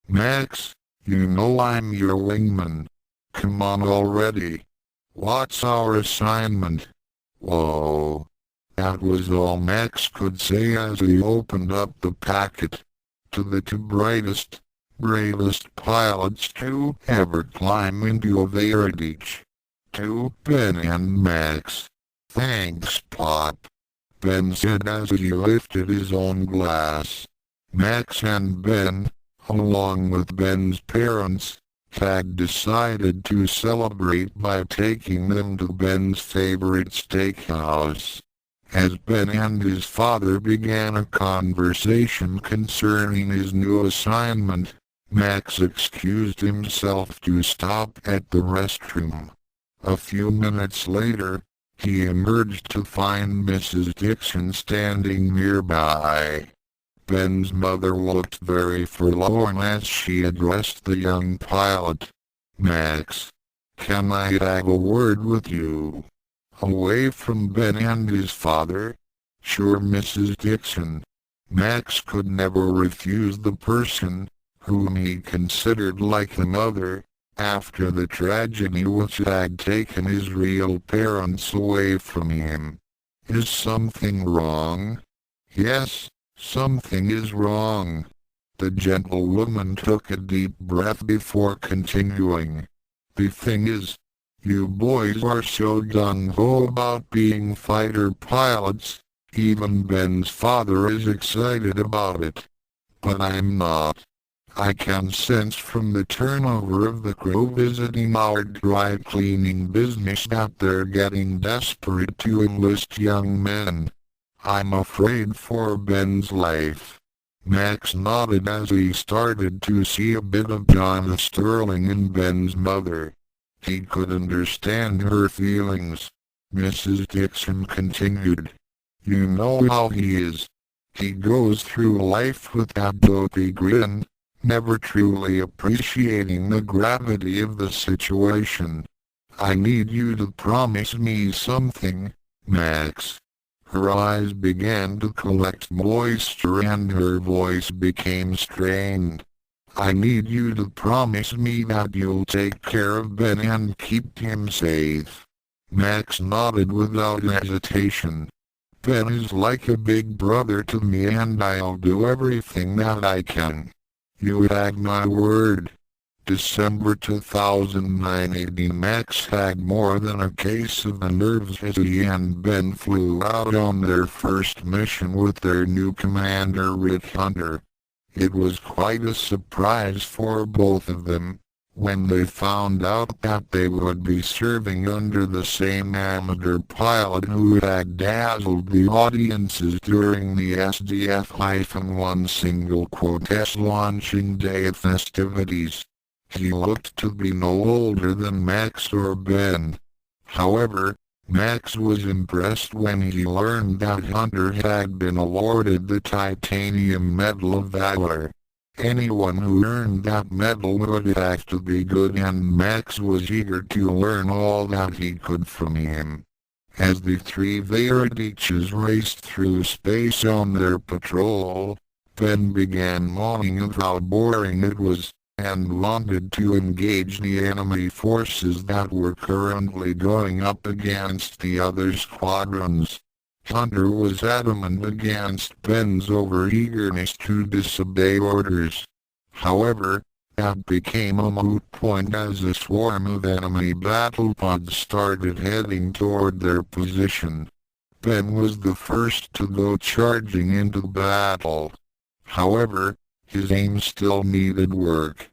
"Max, you know I'm your wingman. Come on already. What's our assignment?" "Whoa." That was all Max could say as he opened up the packet. "To the two brightest, bravest pilots to ever climb into a Veredich. To Ben and Max." "Thanks, Pop," Ben said as he lifted his own glass. Max and Ben, along with Ben's parents, had decided to celebrate by taking them to Ben's favorite steakhouse. As Ben and his father began a conversation concerning his new assignment, Max excused himself to stop at the restroom. A few minutes later, he emerged to find Mrs. Dixon standing nearby. Ben's mother looked very forlorn as she addressed the young pilot. "Max, can I have a word with you?" Away from Ben and his father? "Sure, Mrs. Dixon." Max could never refuse the person whom he considered like a mother, after the tragedy which had taken his real parents away from him. "Is something wrong?" "Yes, something is wrong." The gentlewoman took a deep breath before continuing. "The thing is, you boys are so gung-ho about being fighter pilots, even Ben's father is excited about it. But I'm not. I can sense from the turnover of the crew visiting our dry cleaning business that they're getting desperate to enlist young men. I'm afraid for Ben's life." Max nodded as he started to see a bit of John Sterling in Ben's mother. He could understand her feelings. Mrs. Dixon continued. "You know how he is. He goes through life with that dopey grin, never truly appreciating the gravity of the situation. I need you to promise me something, Max." Her eyes began to collect moisture and her voice became strained. "I need you to promise me that you'll take care of Ben and keep him safe." Max nodded without hesitation. "Ben is like a big brother to me and I'll do everything that I can. You have my word." December 2009 AD. Max had more than a case of the nerves as he and Ben flew out on their first mission with their new commander Rick Hunter. It was quite a surprise for both of them when they found out that they would be serving under the same amateur pilot who had dazzled the audiences during the SDF-1 single quotes launching day festivities. He looked to be no older than Max or Ben. However, Max was impressed when he learned that Hunter had been awarded the Titanium Medal of Valor. Anyone who earned that medal would have to be good, and Max was eager to learn all that he could from him. As the three Veradiches raced through space on their patrol, Ben began moaning of how boring it was, and wanted to engage the enemy forces that were currently going up against the other squadrons. Hunter was adamant against Ben's overeagerness to disobey orders. However, that became a moot point as a swarm of enemy battle pods started heading toward their position. Ben was the first to go charging into battle. However, his aim still needed work.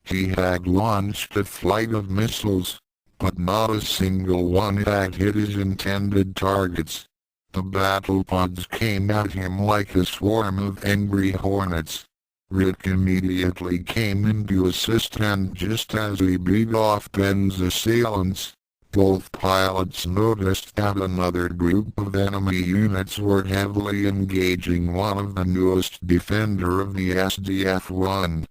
He had launched a flight of missiles, but not a single one had hit his intended targets. The battle pods came at him like a swarm of angry hornets. Rick immediately came in to assist, and just as he beat off Ben's assailants, both pilots noticed that another group of enemy units were heavily engaging one of the newest defender of the SDF-1.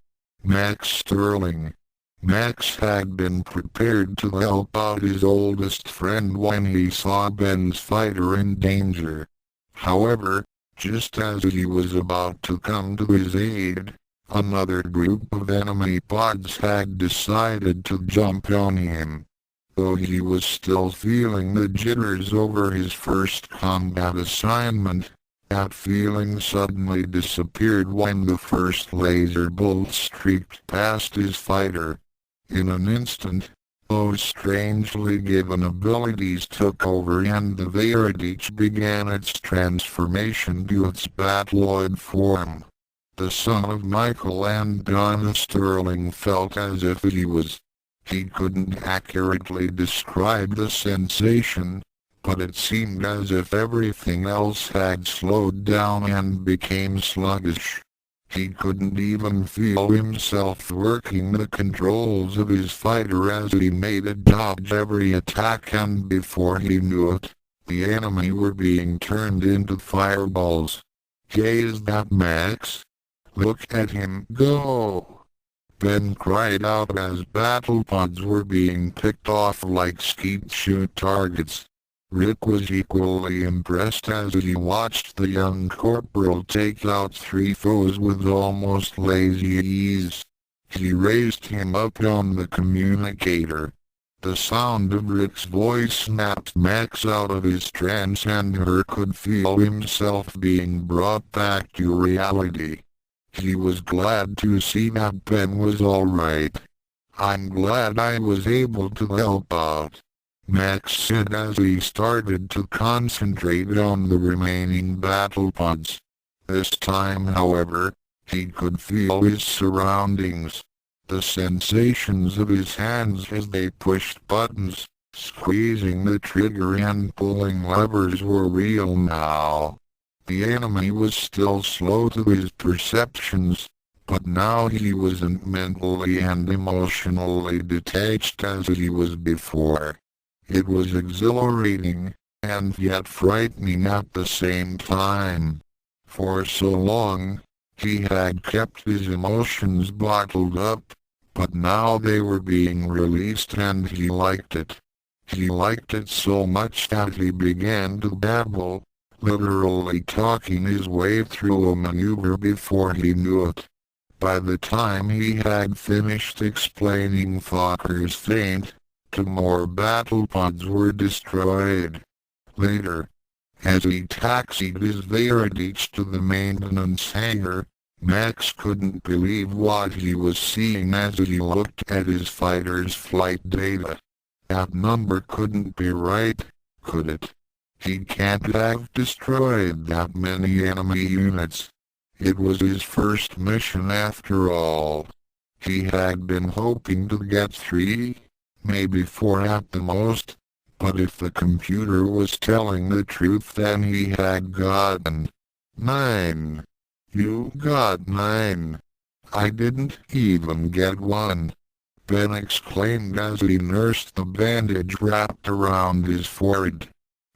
Max Sterling. Max had been prepared to help out his oldest friend when he saw Ben's fighter in danger. However, just as he was about to come to his aid, another group of enemy pods had decided to jump on him. Though he was still feeling the jitters over his first combat assignment, that feeling suddenly disappeared when the first laser bolt streaked past his fighter. In an instant, those strangely given abilities took over and the Veradich began its transformation to its battloid form. The son of Michael and Donna Sterling felt as if he couldn't accurately describe the sensation, but it seemed as if everything else had slowed down and became sluggish. He couldn't even feel himself working the controls of his fighter as he made it dodge every attack, and before he knew it, the enemy were being turned into fireballs. "Hey, is that Max? Look at him go!" Ben cried out as battle pods were being picked off like skeet shoot targets. Rick was equally impressed as he watched the young corporal take out 3 foes with almost lazy ease. He raised him up on the communicator. The sound of Rick's voice snapped Max out of his trance, and Rick could feel himself being brought back to reality. He was glad to see that Ben was alright. "I'm glad I was able to help out," Max said as he started to concentrate on the remaining battle pods. This time, however, he could feel his surroundings. The sensations of his hands as they pushed buttons, squeezing the trigger and pulling levers were real now. The enemy was still slow to his perceptions, but now he wasn't mentally and emotionally detached as he was before. It was exhilarating, and yet frightening at the same time. For so long, he had kept his emotions bottled up, but now they were being released and he liked it. He liked it so much that he began to babble, literally talking his way through a maneuver before he knew it. By the time he had finished explaining Fokker's feint, 2 more battle pods were destroyed. Later, as he taxied his Veradich to the maintenance hangar, Max couldn't believe what he was seeing as he looked at his fighter's flight data. That number couldn't be right, could it? He can't have destroyed that many enemy units. It was his first mission after all. He had been hoping to get 3, maybe 4 at the most, but if the computer was telling the truth, then he had gotten 9. "You got 9. I didn't even get 1. Ben exclaimed as he nursed the bandage wrapped around his forehead.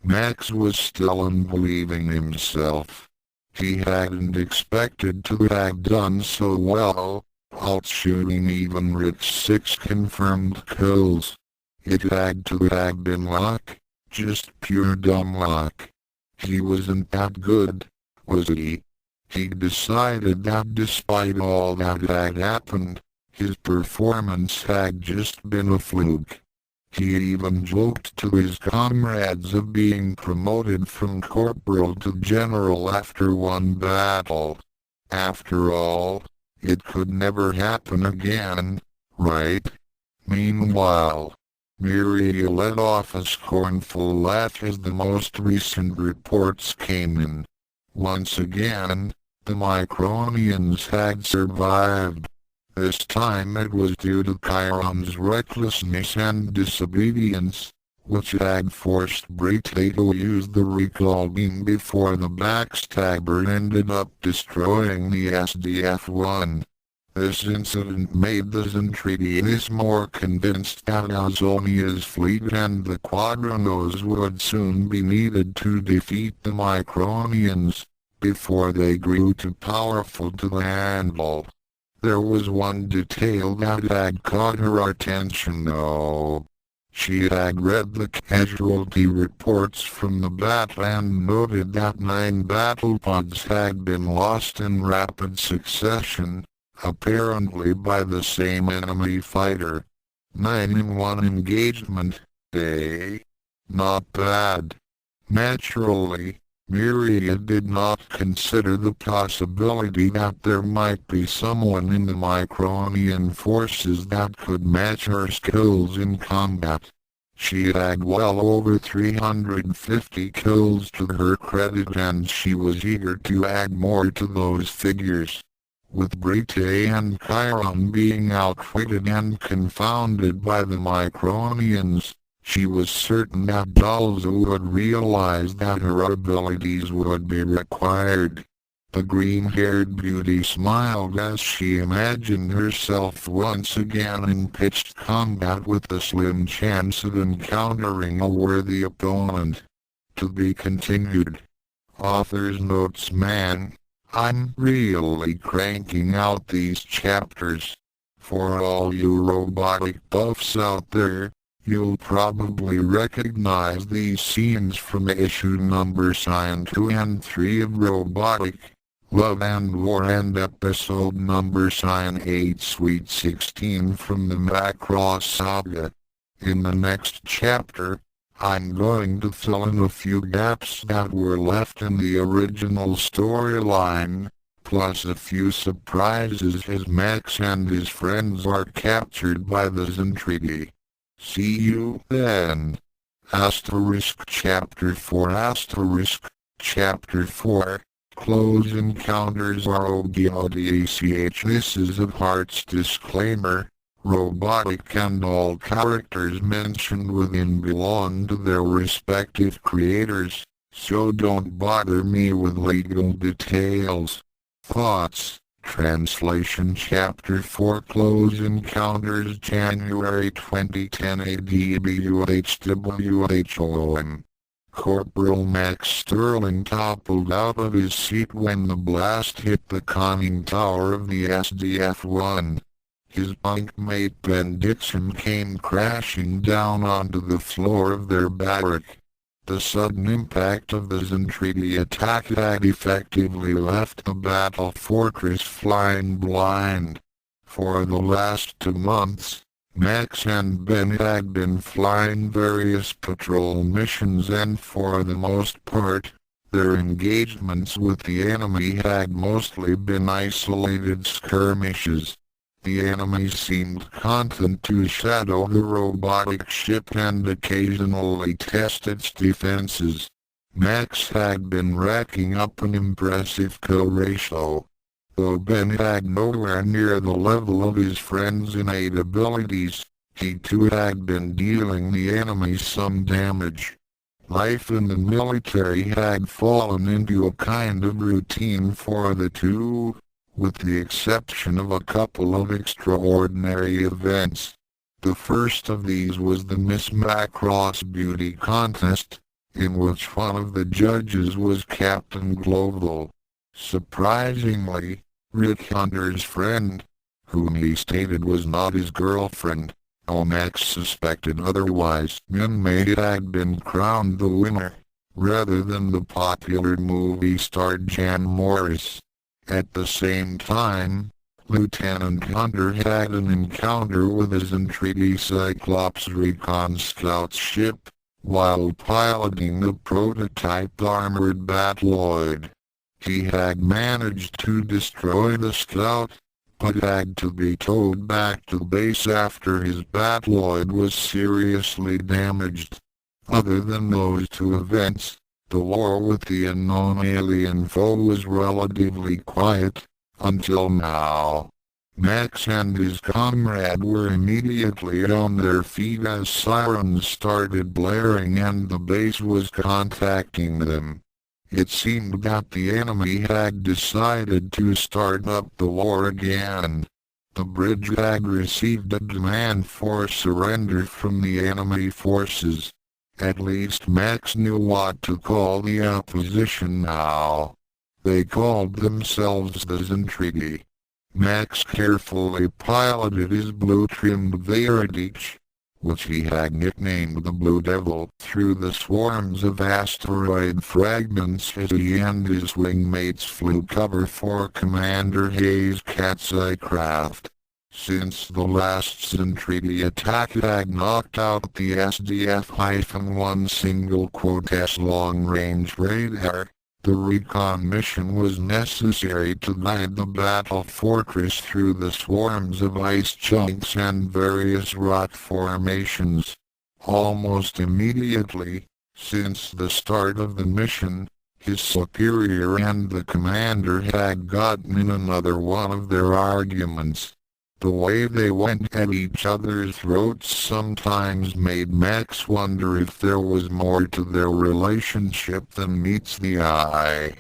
Max was still unbelieving himself. He hadn't expected to have done so well, outshooting even Rick's 6 confirmed kills. It had to have been luck, just pure dumb luck. He wasn't that good, was he? He decided that despite all that had happened, his performance had just been a fluke. He even joked to his comrades of being promoted from corporal to general after one battle. After all, it could never happen again, right? Meanwhile, Miriya let off a scornful laugh as the most recent reports came in. Once again, the Micronians had survived. This time it was due to Chiron's recklessness and disobedience, which had forced Brite to use the recall beam before the backstabber ended up destroying the SDF-1. This incident made the Zentradians more convinced that Azonia's fleet and the Quadranos would soon be needed to defeat the Micronians, before they grew too powerful to handle. There was one detail that had caught her attention though. She had read the casualty reports from the battle and noted that 9 battle pods had been lost in rapid succession, apparently by the same enemy fighter. 9 in one engagement, eh? Not bad. Naturally, Miriya did not consider the possibility that there might be someone in the Micronian forces that could match her skills in combat. She had well over 350 kills to her credit, and she was eager to add more to those figures. With Brite and Chiron being outwitted and confounded by the Micronians, she was certain that Dalzu would realize that her abilities would be required. The green-haired beauty smiled as she imagined herself once again in pitched combat with the slim chance of encountering a worthy opponent. To be continued. Author's notes. Man, I'm really cranking out these chapters. For all you robotic buffs out there, you'll probably recognize these scenes from issue number 2 and 3 of Robotic, Love and War, and episode number 8 Sweet 16 from the Macross Saga. In the next chapter, I'm going to fill in a few gaps that were left in the original storyline, plus a few surprises as Max and his friends are captured by the Zentradi. See you then. Chapter 4 Chapter 4 Close Encounters ROBOTACH. This is a Hearts disclaimer. Robotic and all characters mentioned within belong to their respective creators, so don't bother me with legal details. Thoughts. Translation Chapter 4 Close Encounters January 2010 ADBUHWHOM. Corporal Max Sterling toppled out of his seat when the blast hit the conning tower of the SDF-1. His bunkmate Ben Dixon came crashing down onto the floor of their barrack. The sudden impact of the Zentradi attack had effectively left the battle fortress flying blind. For the last 2 months, Max and Ben had been flying various patrol missions, and for the most part, their engagements with the enemy had mostly been isolated skirmishes. The enemy seemed content to shadow the robotic ship and occasionally test its defenses. Max had been racking up an impressive kill ratio. Though Ben had nowhere near the level of his friend's innate abilities, he too had been dealing the enemy some damage. Life in the military had fallen into a kind of routine for the two, with the exception of a couple of extraordinary events. The first of these was the Miss Macross Beauty Contest, in which one of the judges was Captain Global. Surprisingly, Rick Hunter's friend, whom he stated was not his girlfriend, though Max suspected otherwise, May had been crowned the winner, rather than the popular movie star Jan Morris. At the same time, Lieutenant Hunter had an encounter with a Zentradi Cyclops Recon Scout ship, while piloting the prototype armored Battloid. He had managed to destroy the Scout, but had to be towed back to base after his Battloid was seriously damaged. Other than those 2 events, the war with the unknown alien foe was relatively quiet, until now. Max and his comrade were immediately on their feet as sirens started blaring and the base was contacting them. It seemed that the enemy had decided to start up the war again. The bridge had received a demand for surrender from the enemy forces. At least Max knew what to call the opposition now. They called themselves the Zentradi. Max carefully piloted his blue-trimmed Veradich, which he had nicknamed the Blue Devil, through the swarms of asteroid fragments as he and his wingmates flew cover for Commander Hayes' Cat's-Eye craft. Since the last Zentradi attack had knocked out the SDF-1 single quotas long-range radar, the recon mission was necessary to guide the battle fortress through the swarms of ice chunks and various rock formations. Almost immediately, since the start of the mission, his superior and the commander had gotten in another one of their arguments. The way they went at each other's throats sometimes made Max wonder if there was more to their relationship than meets the eye.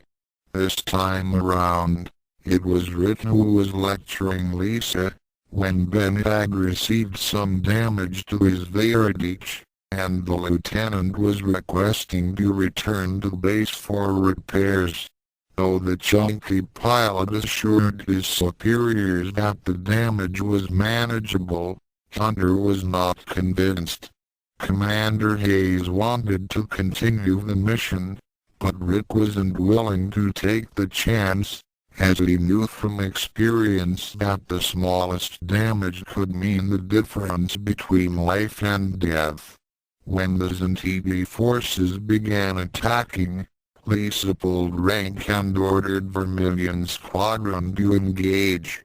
This time around, it was Rick who was lecturing Lisa, when Ben had received some damage to his Veradich, and the lieutenant was requesting to return to base for repairs. Though the chunky pilot assured his superiors that the damage was manageable, Hunter was not convinced. Commander Hayes wanted to continue the mission, but Rick wasn't willing to take the chance, as he knew from experience that the smallest damage could mean the difference between life and death. When the Zentidi forces began attacking, Lisa pulled rank and ordered Vermilion Squadron to engage.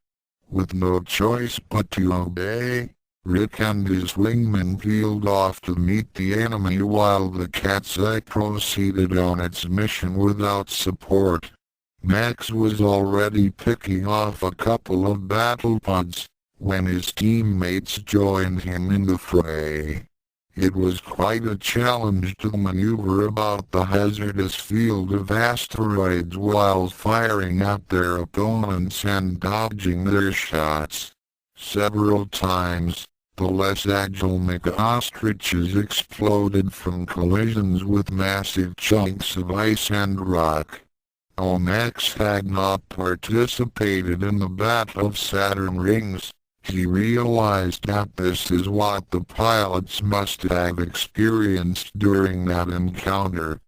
With no choice but to obey, Rick and his wingmen peeled off to meet the enemy while the Cat's Eye proceeded on its mission without support. Max was already picking off a couple of battle pods when his teammates joined him in the fray. It was quite a challenge to maneuver about the hazardous field of asteroids while firing at their opponents and dodging their shots. Several times, the less agile mega-ostriches exploded from collisions with massive chunks of ice and rock. Though Max had not participated in the Battle of Saturn Rings, he realized that this is what the pilots must have experienced during that encounter.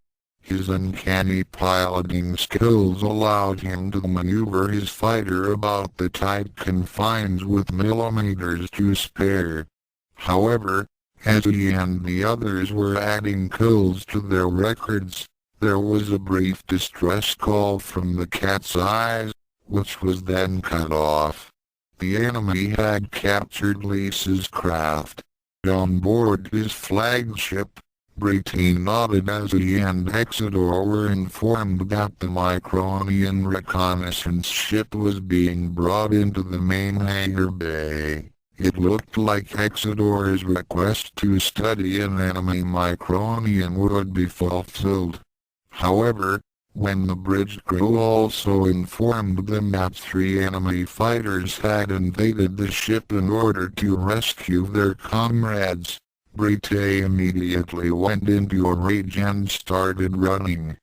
His uncanny piloting skills allowed him to maneuver his fighter about the tight confines with millimeters to spare. However, as he and the others were adding kills to their records, there was a brief distress call from the Cat's Eyes, which was then cut off. The enemy had captured Lisa's craft. On board his flagship, Brady nodded as he and Exodore were informed that the Micronian reconnaissance ship was being brought into the main hangar bay. It looked like Exodore's request to study an enemy Micronian would be fulfilled. However, when the bridge crew also informed them that 3 enemy fighters had invaded the ship in order to rescue their comrades, Brady immediately went into a rage and started running.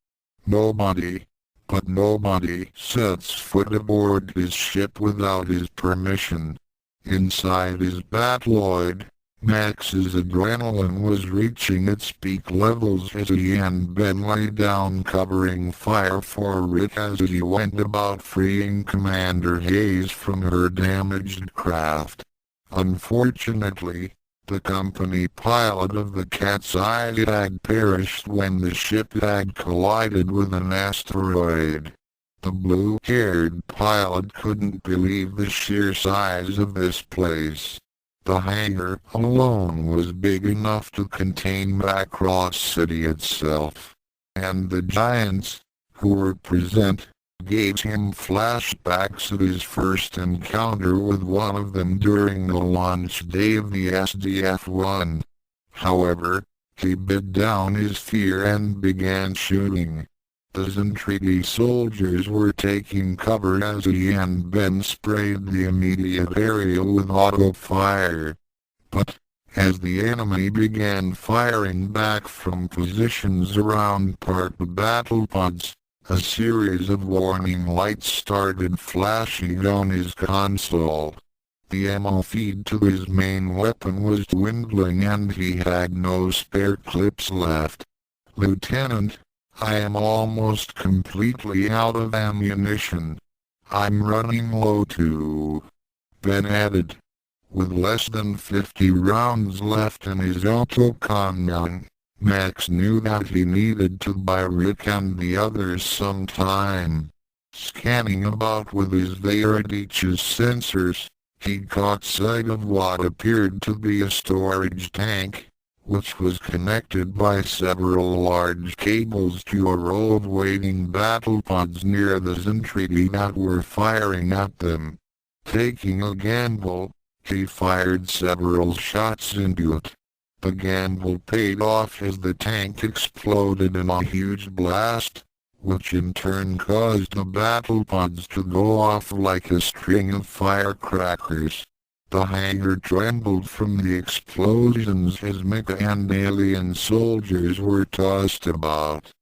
Nobody sets foot aboard his ship without his permission. Inside his Batloid, Max's adrenaline was reaching its peak levels as he and Ben lay down covering fire for Rick as he went about freeing Commander Hayes from her damaged craft. Unfortunately, the company pilot of the Cat's Eye had perished when the ship had collided with an asteroid. The blue-haired pilot couldn't believe the sheer size of this place. The hangar alone was big enough to contain Macross City itself. And the giants, who were present, gave him flashbacks of his first encounter with one of them during the launch day of the SDF-1. However, he bit down his fear and began shooting. The Zentidi soldiers were taking cover as he and Ben sprayed the immediate area with auto fire. But, as the enemy began firing back from positions around parked battle pods, a series of warning lights started flashing on his console. The ammo feed to his main weapon was dwindling and he had no spare clips left. "Lieutenant, I am almost completely out of ammunition. I'm running low too," Ben added. With less than 50 rounds left in his autocannon, Max knew that he needed to buy Rick and the others some time. Scanning about with his Veradich's sensors, he caught sight of what appeared to be a storage tank, which was connected by several large cables to a row of waiting battle pods near the Zentidi that were firing at them. Taking a gamble, he fired several shots into it. The gamble paid off as the tank exploded in a huge blast, which in turn caused the battle pods to go off like a string of firecrackers. The hangar trembled from the explosions as mecha and alien soldiers were tossed about.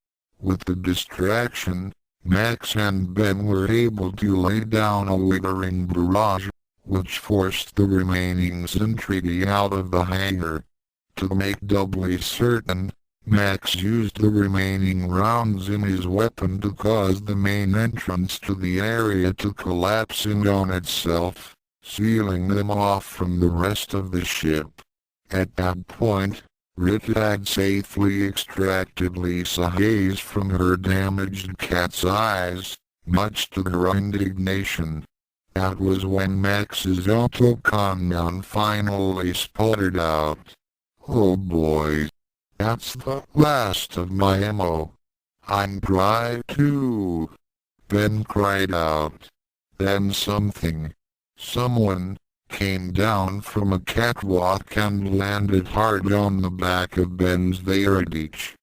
With the distraction, Max and Ben were able to lay down a withering barrage, which forced the remaining Zentradi out of the hangar. To make doubly certain, Max used the remaining rounds in his weapon to cause the main entrance to the area to collapse in on itself, sealing them off from the rest of the ship. At that point, Rita had safely extracted Lisa Hayes from her damaged cat's eyes, much to her indignation. That was when Max's autocannon finally sputtered out. "Oh boy. That's the last of my ammo. I'm dry too," Ben cried out. Then someone, came down from a catwalk and landed hard on the back of Ben's Veradich.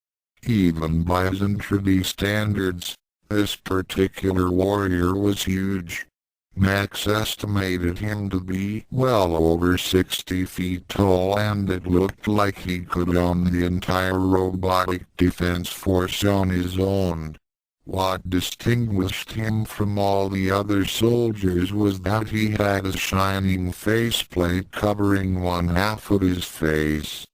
Even by Zentradi standards, this particular warrior was huge. Max estimated him to be well over 60 feet tall, and it looked like he could own the entire robotic defense force on his own. What distinguished him from all the other soldiers was that he had a shining faceplate covering one half of his face.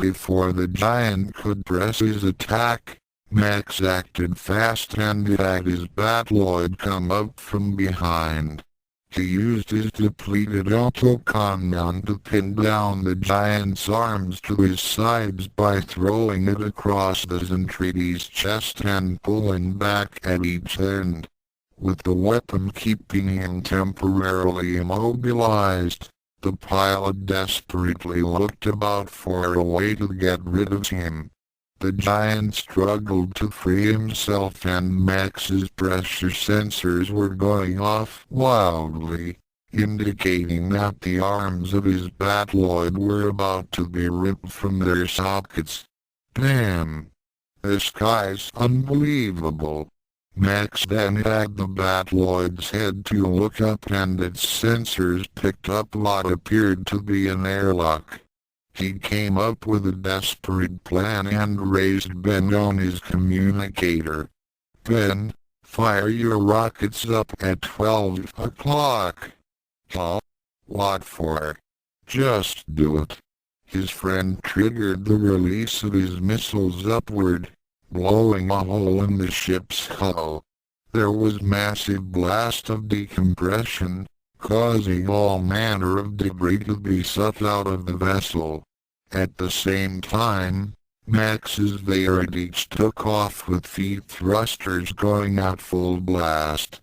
Before the giant could press his attack, Max acted fast and had his Batloid come up from behind. He used his depleted autocannon to pin down the giant's arms to his sides by throwing it across the Zentradi's chest and pulling back at each end. With the weapon keeping him temporarily immobilized, the pilot desperately looked about for a way to get rid of him. The giant struggled to free himself, and Max's pressure sensors were going off wildly, indicating that the arms of his Batloid were about to be ripped from their sockets. Damn! This guy's unbelievable. Max then had the Batloid's head to look up, and its sensors picked up what appeared to be an airlock. He came up with a desperate plan and raised Ben on his communicator. "Ben, fire your rockets up at 12 o'clock. "Huh? What for?" "Just do it." His friend triggered the release of his missiles upward, blowing a hole in the ship's hull. There was massive blast of decompression, causing all manner of debris to be sucked out of the vessel. At the same time, Max's Veradich took off with feed thrusters going at full blast.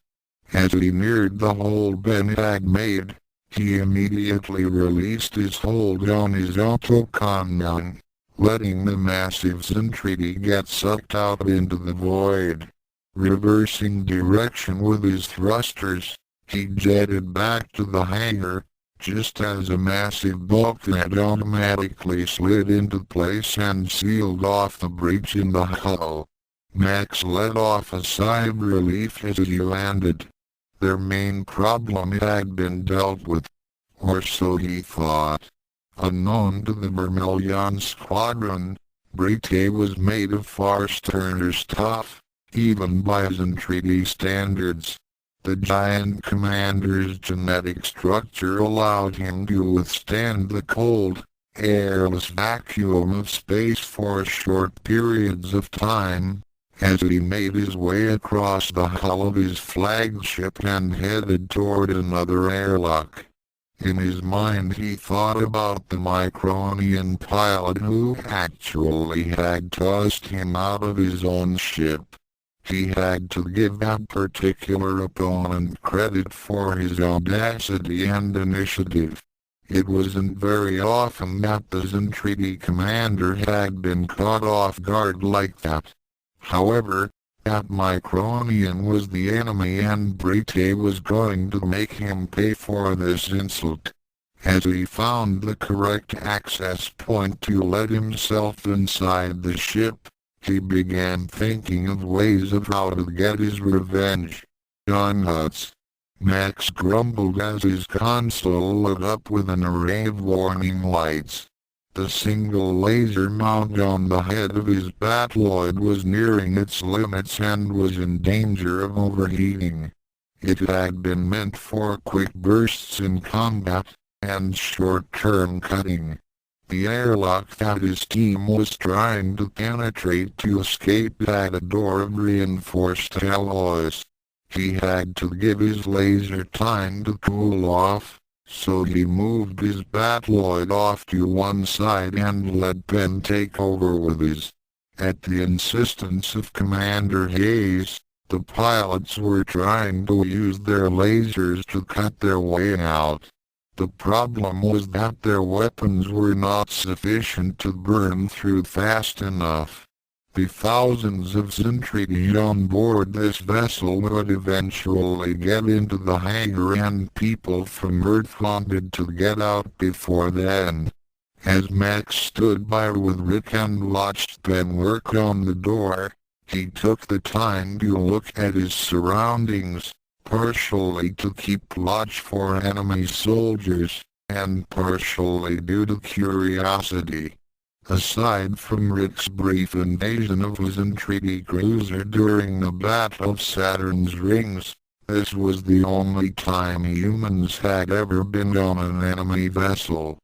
As he neared the hole Ben had made, he immediately released his hold on his autocannon, letting the massive Zentradi get sucked out into the void. Reversing direction with his thrusters, he jetted back to the hangar, just as a massive bulkhead automatically slid into place and sealed off the breach in the hull. Max let off a sigh of relief as he landed. Their main problem had been dealt with, or so he thought. Unknown to the Vermilion Squadron, Brite was made of far sterner stuff, even by Zentradi standards. The giant commander's genetic structure allowed him to withstand the cold, airless vacuum of space for short periods of time. As he made his way across the hull of his flagship and headed toward another airlock, in his mind he thought about the Micronian pilot who actually had tossed him out of his own ship. He had to give that particular opponent credit for his audacity and initiative. It wasn't very often that the Zentradi commander had been caught off guard like that. However, that Micronian was the enemy, and Brite was going to make him pay for this insult. As he found the correct access point to let himself inside the ship, he began thinking of ways of how to get his revenge. "Nuts," Max grumbled as his console lit up with an array of warning lights. The single laser mount on the head of his Batloid was nearing its limits and was in danger of overheating. It had been meant for quick bursts in combat and short-term cutting. The airlock that his team was trying to penetrate to escape had a door of reinforced alloys. He had to give his laser time to cool off, so he moved his Batloid off to one side and let Ben take over with his. At the insistence of Commander Hayes, the pilots were trying to use their lasers to cut their way out. The problem was that their weapons were not sufficient to burn through fast enough. The thousands of Zentradi on board this vessel would eventually get into the hangar, and people from Earth wanted to get out before then. As Max stood by with Rick and watched Ben work on the door, he took the time to look at his surroundings, partially to keep watch for enemy soldiers, and partially due to curiosity. Aside from Rick's brief invasion of his Zentradi cruiser during the Battle of Saturn's Rings, this was the only time humans had ever been on an enemy vessel.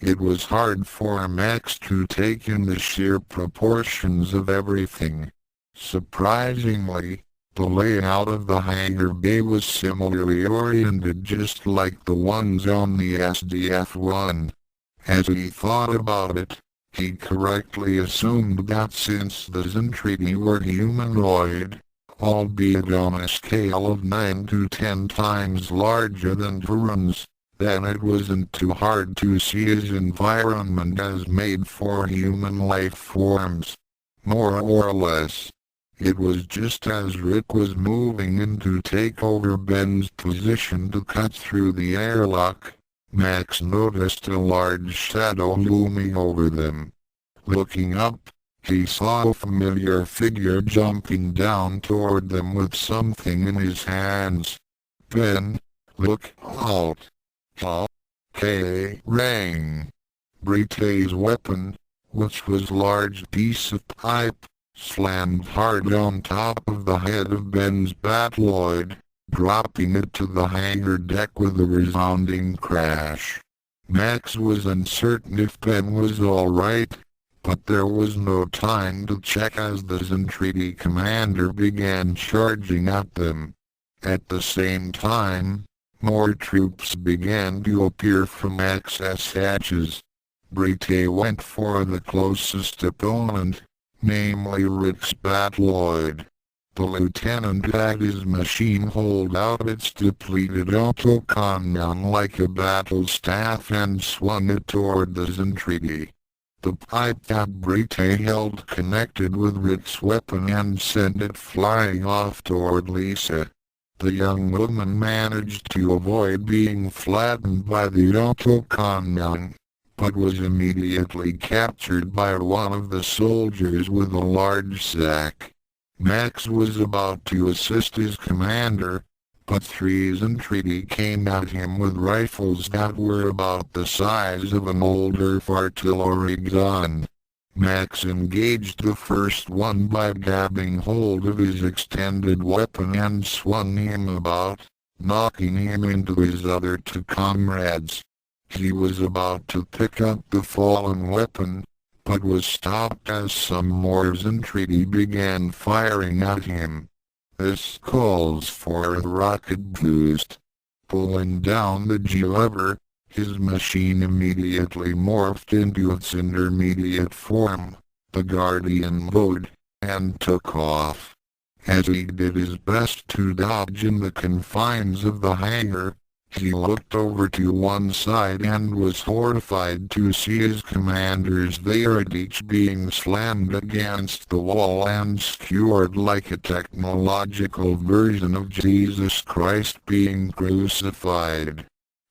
It was hard for Max to take in the sheer proportions of everything. Surprisingly, the layout of the hangar bay was similarly oriented, just like the ones on the SDF-1. As he thought about it, he correctly assumed that since the Zentradi were humanoid, albeit on a scale of 9 to 10 times larger than Terrans, then it wasn't too hard to see his environment as made for human life forms. More or less. It was just as Rick was moving in to take over Ben's position to cut through the airlock, Max noticed a large shadow looming over them. Looking up, he saw a familiar figure jumping down toward them with something in his hands. "Ben, look out!" Rang. Brette's weapon, which was a large piece of pipe, slammed hard on top of the head of Ben's Batloid, dropping it to the hangar deck with a resounding crash. Max was uncertain if Ben was alright, but there was no time to check as the Zentradi commander began charging at them. At the same time, more troops began to appear from access hatches. Brette went for the closest opponent, namely Rick's Batloid. The lieutenant had his machine hold out its depleted autocannon like a battle staff and swung it toward the Zentradi. The pipe that Brette held connected with Rick's weapon and sent it flying off toward Lisa. The young woman managed to avoid being flattened by the autocannon, but was immediately captured by one of the soldiers with a large sack. Max was about to assist his commander, but 3 Zentradi came at him with rifles that were about the size of an old Earth artillery gun. Max engaged the first one by grabbing hold of his extended weapon and swung him about, knocking him into his other 2 comrades. He was about to pick up the fallen weapon, but was stopped as some more Zentradi began firing at him. "This calls for a rocket boost." Pulling down the G lever, his machine immediately morphed into its intermediate form, the Guardian mode, and took off. As he did his best to dodge in the confines of the hangar, he looked over to one side and was horrified to see his commander's Veritich being slammed against the wall and skewered like a technological version of Jesus Christ being crucified.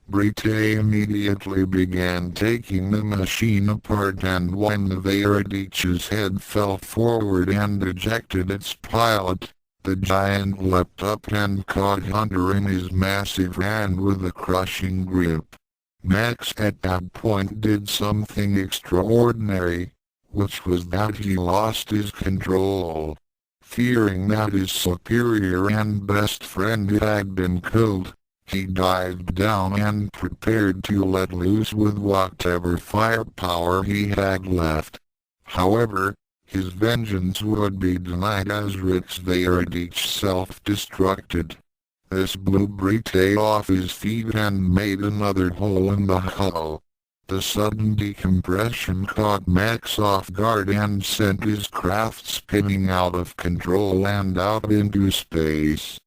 Brette immediately began taking the machine apart, and when the Veritich's head fell forward and ejected its pilot, the giant leapt up and caught Hunter in his massive hand with a crushing grip. Max at that point did something extraordinary, which was that he lost his control. Fearing that his superior and best friend had been killed, he dived down and prepared to let loose with whatever firepower he had left. However, his vengeance would be denied as Rick's Veridich self-destructed. This blew Brite off his feet and made another hole in the hull. The sudden decompression caught Max off guard and sent his craft spinning out of control and out into space.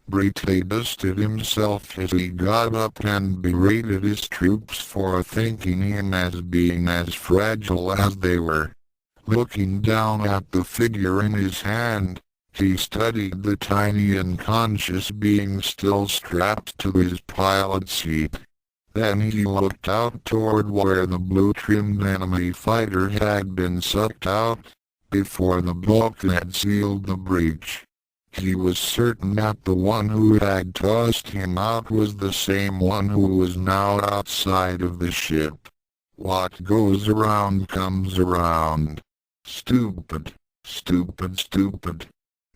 Brite dusted himself as he got up and berated his troops for thinking him as being as fragile as they were. Looking down at the figure in his hand, he studied the tiny unconscious being still strapped to his pilot seat. Then he looked out toward where the blue-trimmed enemy fighter had been sucked out, before the bulkhead sealed the breach. He was certain that the one who had tossed him out was the same one who was now outside of the ship. What goes around comes around. Stupid, stupid, stupid.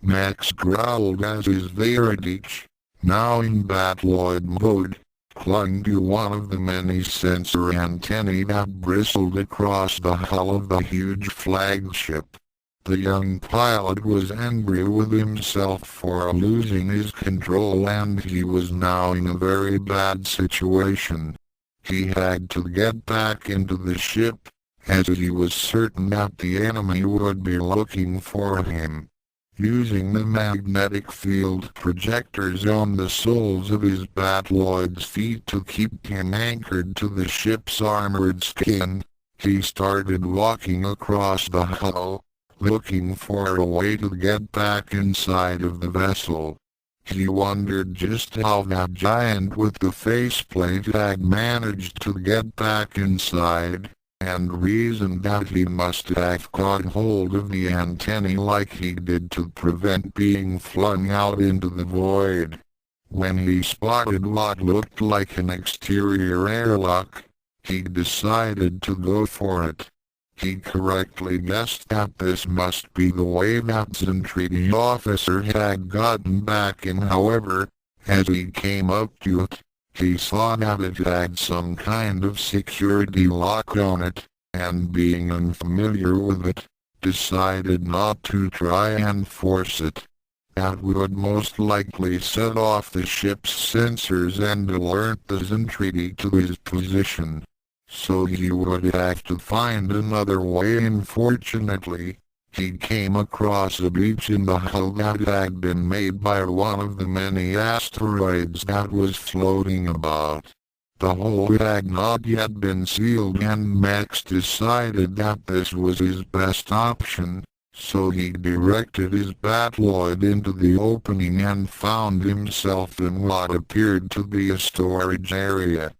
Max growled as his Veridich, now in battloid mode, clung to one of the many sensor antennae that bristled across the hull of the huge flagship. The young pilot was angry with himself for losing his control, and he was now in a very bad situation. He had to get back into the ship, as he was certain that the enemy would be looking for him. Using the magnetic field projectors on the soles of his battloid's feet to keep him anchored to the ship's armored skin, he started walking across the hull, looking for a way to get back inside of the vessel. He wondered just how that giant with the faceplate had managed to get back inside, and reasoned that he must have caught hold of the antennae like he did to prevent being flung out into the void. When he spotted what looked like an exterior airlock, he decided to go for it. He correctly guessed that this must be the way that the treaty officer had gotten back in. However, as he came up to it, he saw that it had some kind of security lock on it, and being unfamiliar with it, decided not to try and force it. That would most likely set off the ship's sensors and alert the Zentridi to his position. So he would have to find another way in. Fortunately, he came across a breach in the hull that had been made by one of the many asteroids that was floating about. The hole had not yet been sealed, and Max decided that this was his best option, so he directed his battloid into the opening and found himself in what appeared to be a storage area.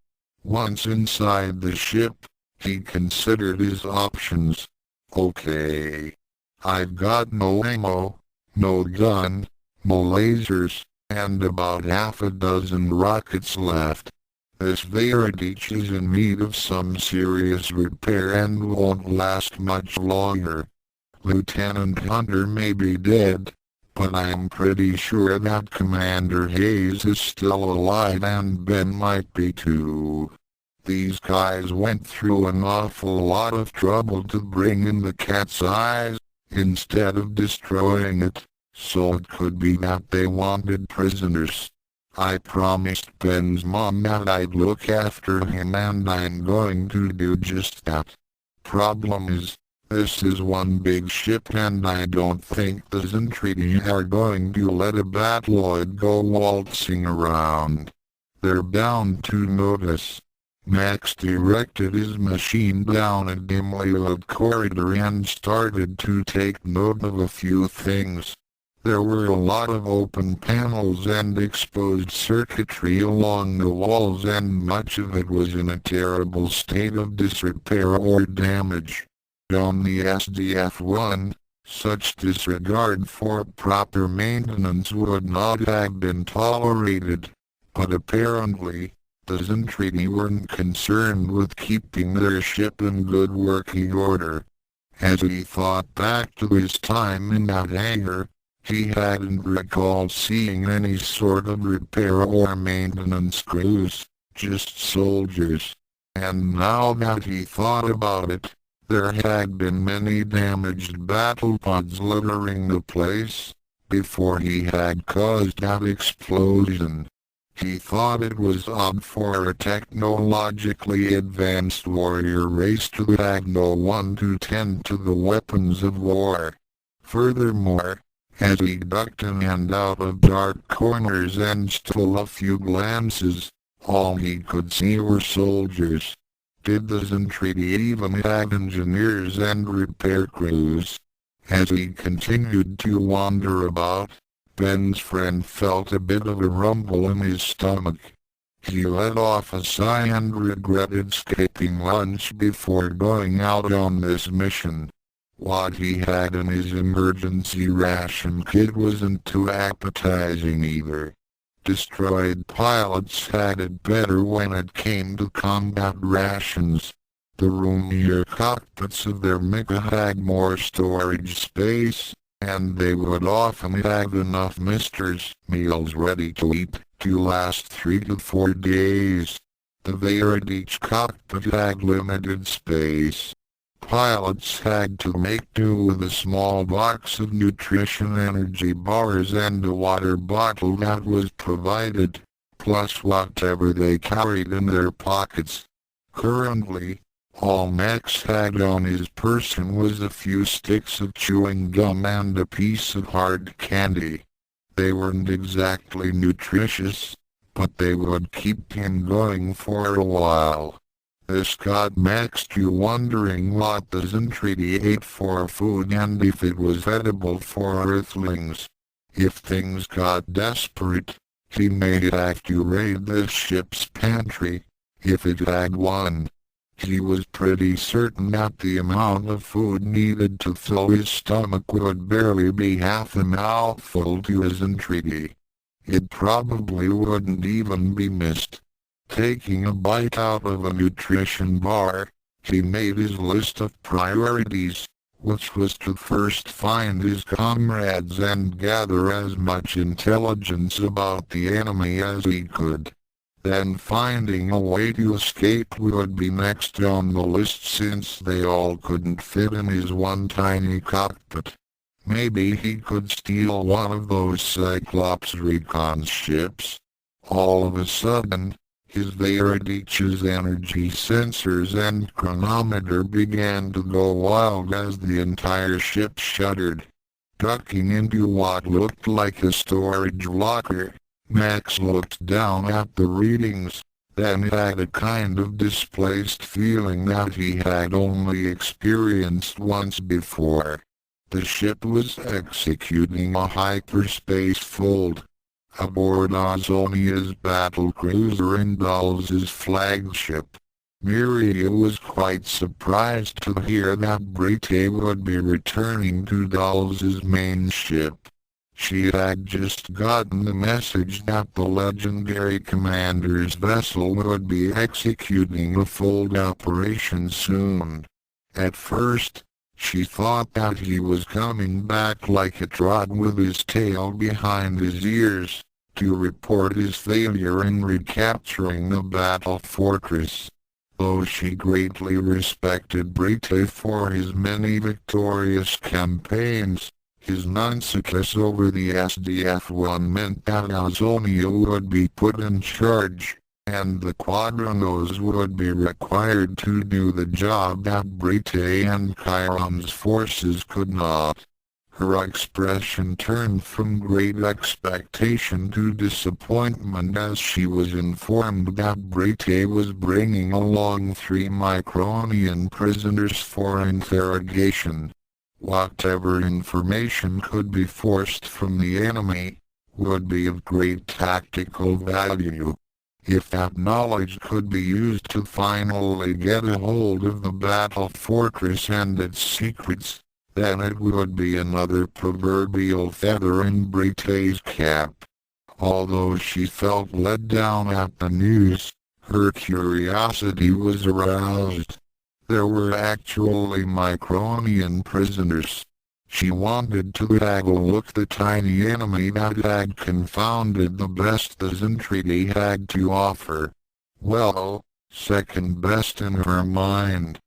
Once inside the ship, he considered his options. Okay. I've got no ammo, no gun, no lasers, and about half a dozen rockets left. This Veridich is in need of some serious repair and won't last much longer. Lieutenant Hunter may be dead, but I'm pretty sure that Commander Hayes is still alive, and Ben might be too. These guys went through an awful lot of trouble to bring in the cat's eyes, instead of destroying it, so it could be that they wanted prisoners. I promised Ben's mom that I'd look after him, and I'm going to do just that. Problem is, this is one big ship, and I don't think the Zentridi are going to let a battloid go waltzing around. They're bound to notice. Max directed his machine down a dimly lit corridor and started to take note of a few things. There were a lot of open panels and exposed circuitry along the walls, and much of it was in a terrible state of disrepair or damage. On the SDF-1, such disregard for proper maintenance would not have been tolerated, but apparently, The Zentradi weren't concerned with keeping their ship in good working order. As he thought back to his time in that hangar, he hadn't recalled seeing any sort of repair or maintenance crews, just soldiers. And now that he thought about it, there had been many damaged battle pods littering the place before he had caused that explosion. He thought it was odd for a technologically advanced warrior race to have no one to tend to the weapons of war. Furthermore, as he ducked in and out of dark corners and stole a few glances, all he could see were soldiers. Did the Zentradi even have engineers and repair crews? As he continued to wander about, Ben's friend felt a bit of a rumble in his stomach. He let off a sigh and regretted skipping lunch before going out on this mission. What he had in his emergency ration kit wasn't too appetizing either. Destroyed pilots had it better when it came to combat rations. The roomier cockpits of their mecha had more storage space, and they would often have enough meals ready to eat to last 3 to 4 days. The Veridich cockpit had limited space. Pilots had to make do with a small box of nutrition energy bars and a water bottle that was provided, plus whatever they carried in their pockets. Currently, all Max had on his person was a few sticks of chewing gum and a piece of hard candy. They weren't exactly nutritious, but they would keep him going for a while. This got Max to wondering what the Zentradi ate for food and if it was edible for Earthlings. If things got desperate, he may have to raid the ship's pantry, if it had one. He was pretty certain that the amount of food needed to fill his stomach would barely be half a mouthful to his Zentradi. It probably wouldn't even be missed. Taking a bite out of a nutrition bar, he made his list of priorities, which was to first find his comrades and gather as much intelligence about the enemy as he could. Then finding a way to escape would be next on the list since they all couldn't fit in his one tiny cockpit. Maybe he could steal one of those Cyclops recon ships. All of a sudden, his Veridich's energy sensors and chronometer began to go wild as the entire ship shuddered. Ducking into what looked like a storage locker, Max looked down at the readings, then had a kind of displaced feeling that he had only experienced once before. The ship was executing a hyperspace fold. Aboard Azonia's battlecruiser and Dulles' flagship. Miriya was quite surprised to hear that Brite would be returning to Dulles' main ship. She had just gotten the message that the legendary commander's vessel would be executing a fold operation soon. At first, she thought that he was coming back like a trot with his tail behind his ears, to report his failure in recapturing the battle fortress. Though she greatly respected Brite for his many victorious campaigns, his non-success over the SDF-1 meant that Azonia would be put in charge, and the Quadranos would be required to do the job that Brite and Chiron's forces could not. Her expression turned from great expectation to disappointment as she was informed that Brite was bringing along 3 Micronian prisoners for interrogation. Whatever information could be forced from the enemy would be of great tactical value. If that knowledge could be used to finally get a hold of the battle fortress and its secrets, then it would be another proverbial feather in Brite's cap. Although she felt let down at the news, Her curiosity was aroused. There were actually Micronian prisoners. She wanted to have a look at the tiny enemy that had confounded the best the Zentradi had to offer. Well, second best in her mind.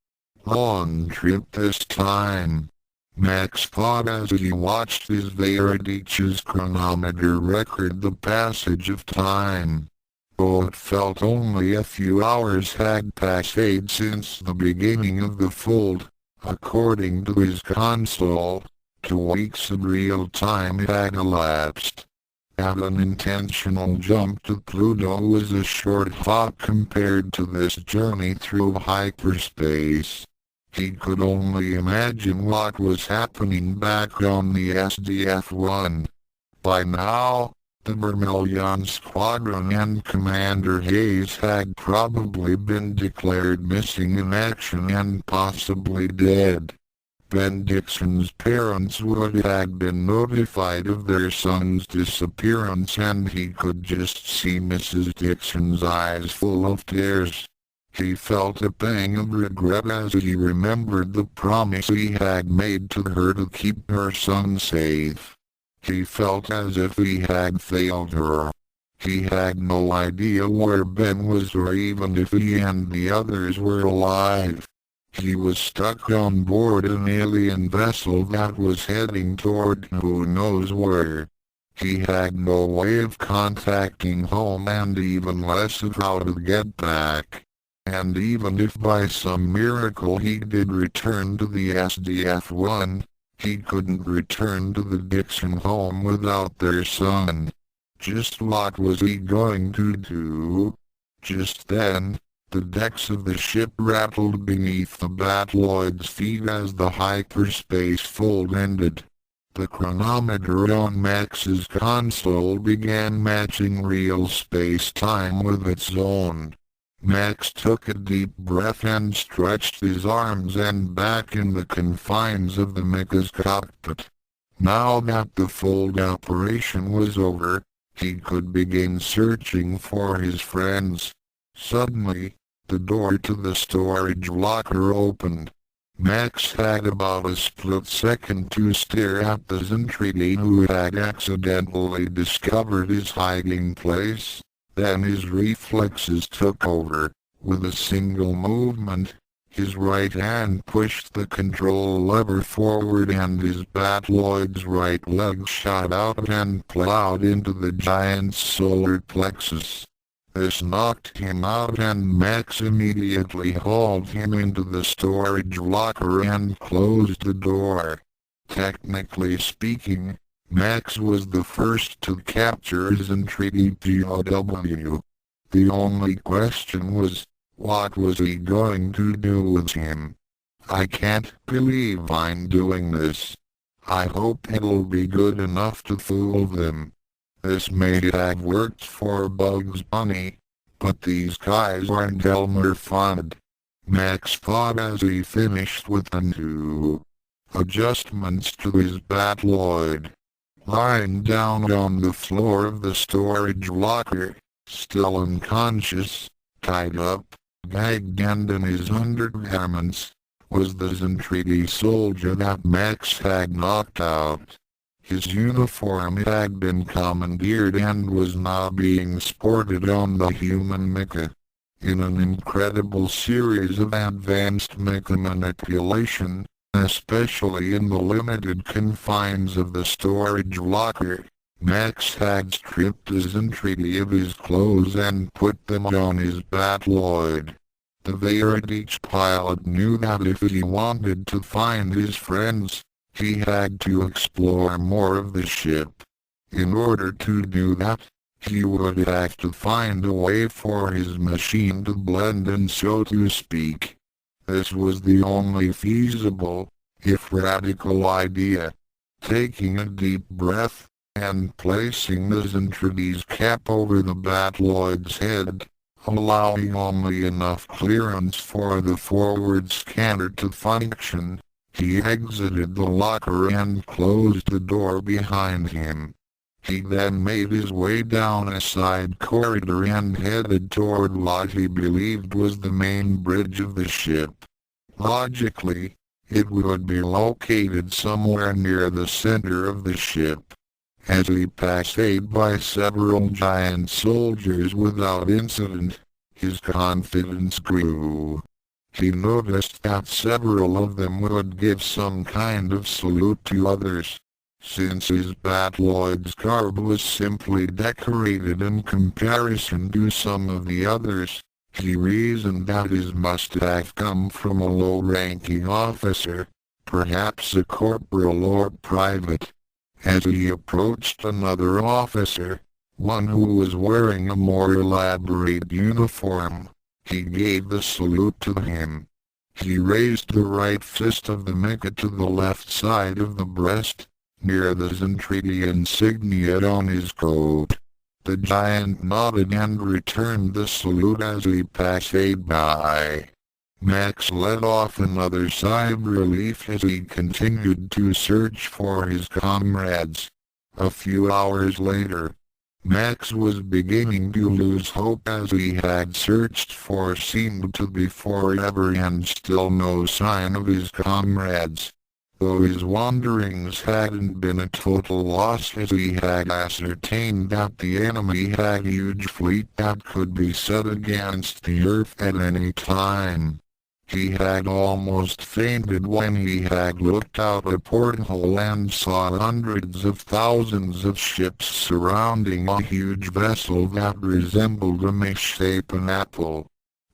Long trip this time. Max thought as he watched his Veradich's chronometer record the passage of time. Though it felt only a few hours had passed since the beginning of the fold, according to his console, 2 weeks of real time had elapsed. And an intentional jump to Pluto was a short hop compared to this journey through hyperspace. He could only imagine what was happening back on the SDF-1. By now, the Vermilion Squadron and Commander Hayes had probably been declared missing in action and possibly dead. Ben Dixon's parents would have been notified of their son's disappearance, and he could just see Mrs. Dixon's eyes full of tears. He felt a pang of regret as he remembered the promise he had made to her to keep her son safe. He felt as if he had failed her. He had no idea where Ben was or even if he and the others were alive. He was stuck on board an alien vessel that was heading toward who knows where. He had no way of contacting home and even less of how to get back. And even if by some miracle he did return to the SDF-1, he couldn't return to the Dixon home without their son. Just what was he going to do? Just then, the decks of the ship rattled beneath the Batloid's feet as the hyperspace fold ended. The chronometer on Max's console began matching real space-time with its own. Max took a deep breath and stretched his arms and back in the confines of the mecha's cockpit. Now that the fold operation was over, he could begin searching for his friends. Suddenly, the door to the storage locker opened. Max had about a split second to stare at the Zentradi who had accidentally discovered his hiding place. Then his reflexes took over. With a single movement, his right hand pushed the control lever forward and his Batloid's right leg shot out and plowed into the giant's solar plexus. This knocked him out and Max immediately hauled him into the storage locker and closed the door. Technically speaking, Max was the first to capture his Zentradi POW. The only question was, what was he going to do with him? I can't believe I'm doing this. I hope it'll be good enough to fool them. This may have worked for Bugs Bunny, but these guys aren't Elmer Fudd. Max thought as he finished with the new adjustments to his Batloid. Lying down on the floor of the storage locker, still unconscious, tied up, gagged and in his undergarments, was the Zentradi soldier that Max had knocked out. His uniform had been commandeered and was now being sported on the human mecha. In an incredible series of advanced mecha manipulation, especially in the limited confines of the storage locker, Max had stripped the Zentradi of his clothes and put them on his Batloid. The Veradich pilot knew that if he wanted to find his friends, he had to explore more of the ship. In order to do that, he would have to find a way for his machine to blend in, so to speak. This was the only feasible, if radical idea. Taking a deep breath, and placing the Zentradi's cap over the Batloid's head, allowing only enough clearance for the forward scanner to function, he exited the locker and closed the door behind him. He then made his way down a side corridor and headed toward what he believed was the main bridge of the ship. Logically, it would be located somewhere near the center of the ship. As he passed by several giant soldiers without incident, his confidence grew. He noticed that several of them would give some kind of salute to others. Since his Batloid's garb was simply decorated in comparison to some of the others, he reasoned that his must have come from a low-ranking officer, perhaps a corporal or private. As he approached another officer, one who was wearing a more elaborate uniform, he gave the salute to him. He raised the right fist of the mecha to the left side of the breast, near the Zentradi insignia on his coat. The giant nodded and returned the salute as he passed by. Max let off another sigh of relief as he continued to search for his comrades. A few hours later, Max was beginning to lose hope as he had searched for seemed to be forever and still no sign of his comrades. Though his wanderings hadn't been a total loss as he had ascertained that the enemy had a huge fleet that could be set against the Earth at any time. He had almost fainted when he had looked out a porthole and saw hundreds of thousands of ships surrounding a huge vessel that resembled a misshapen apple.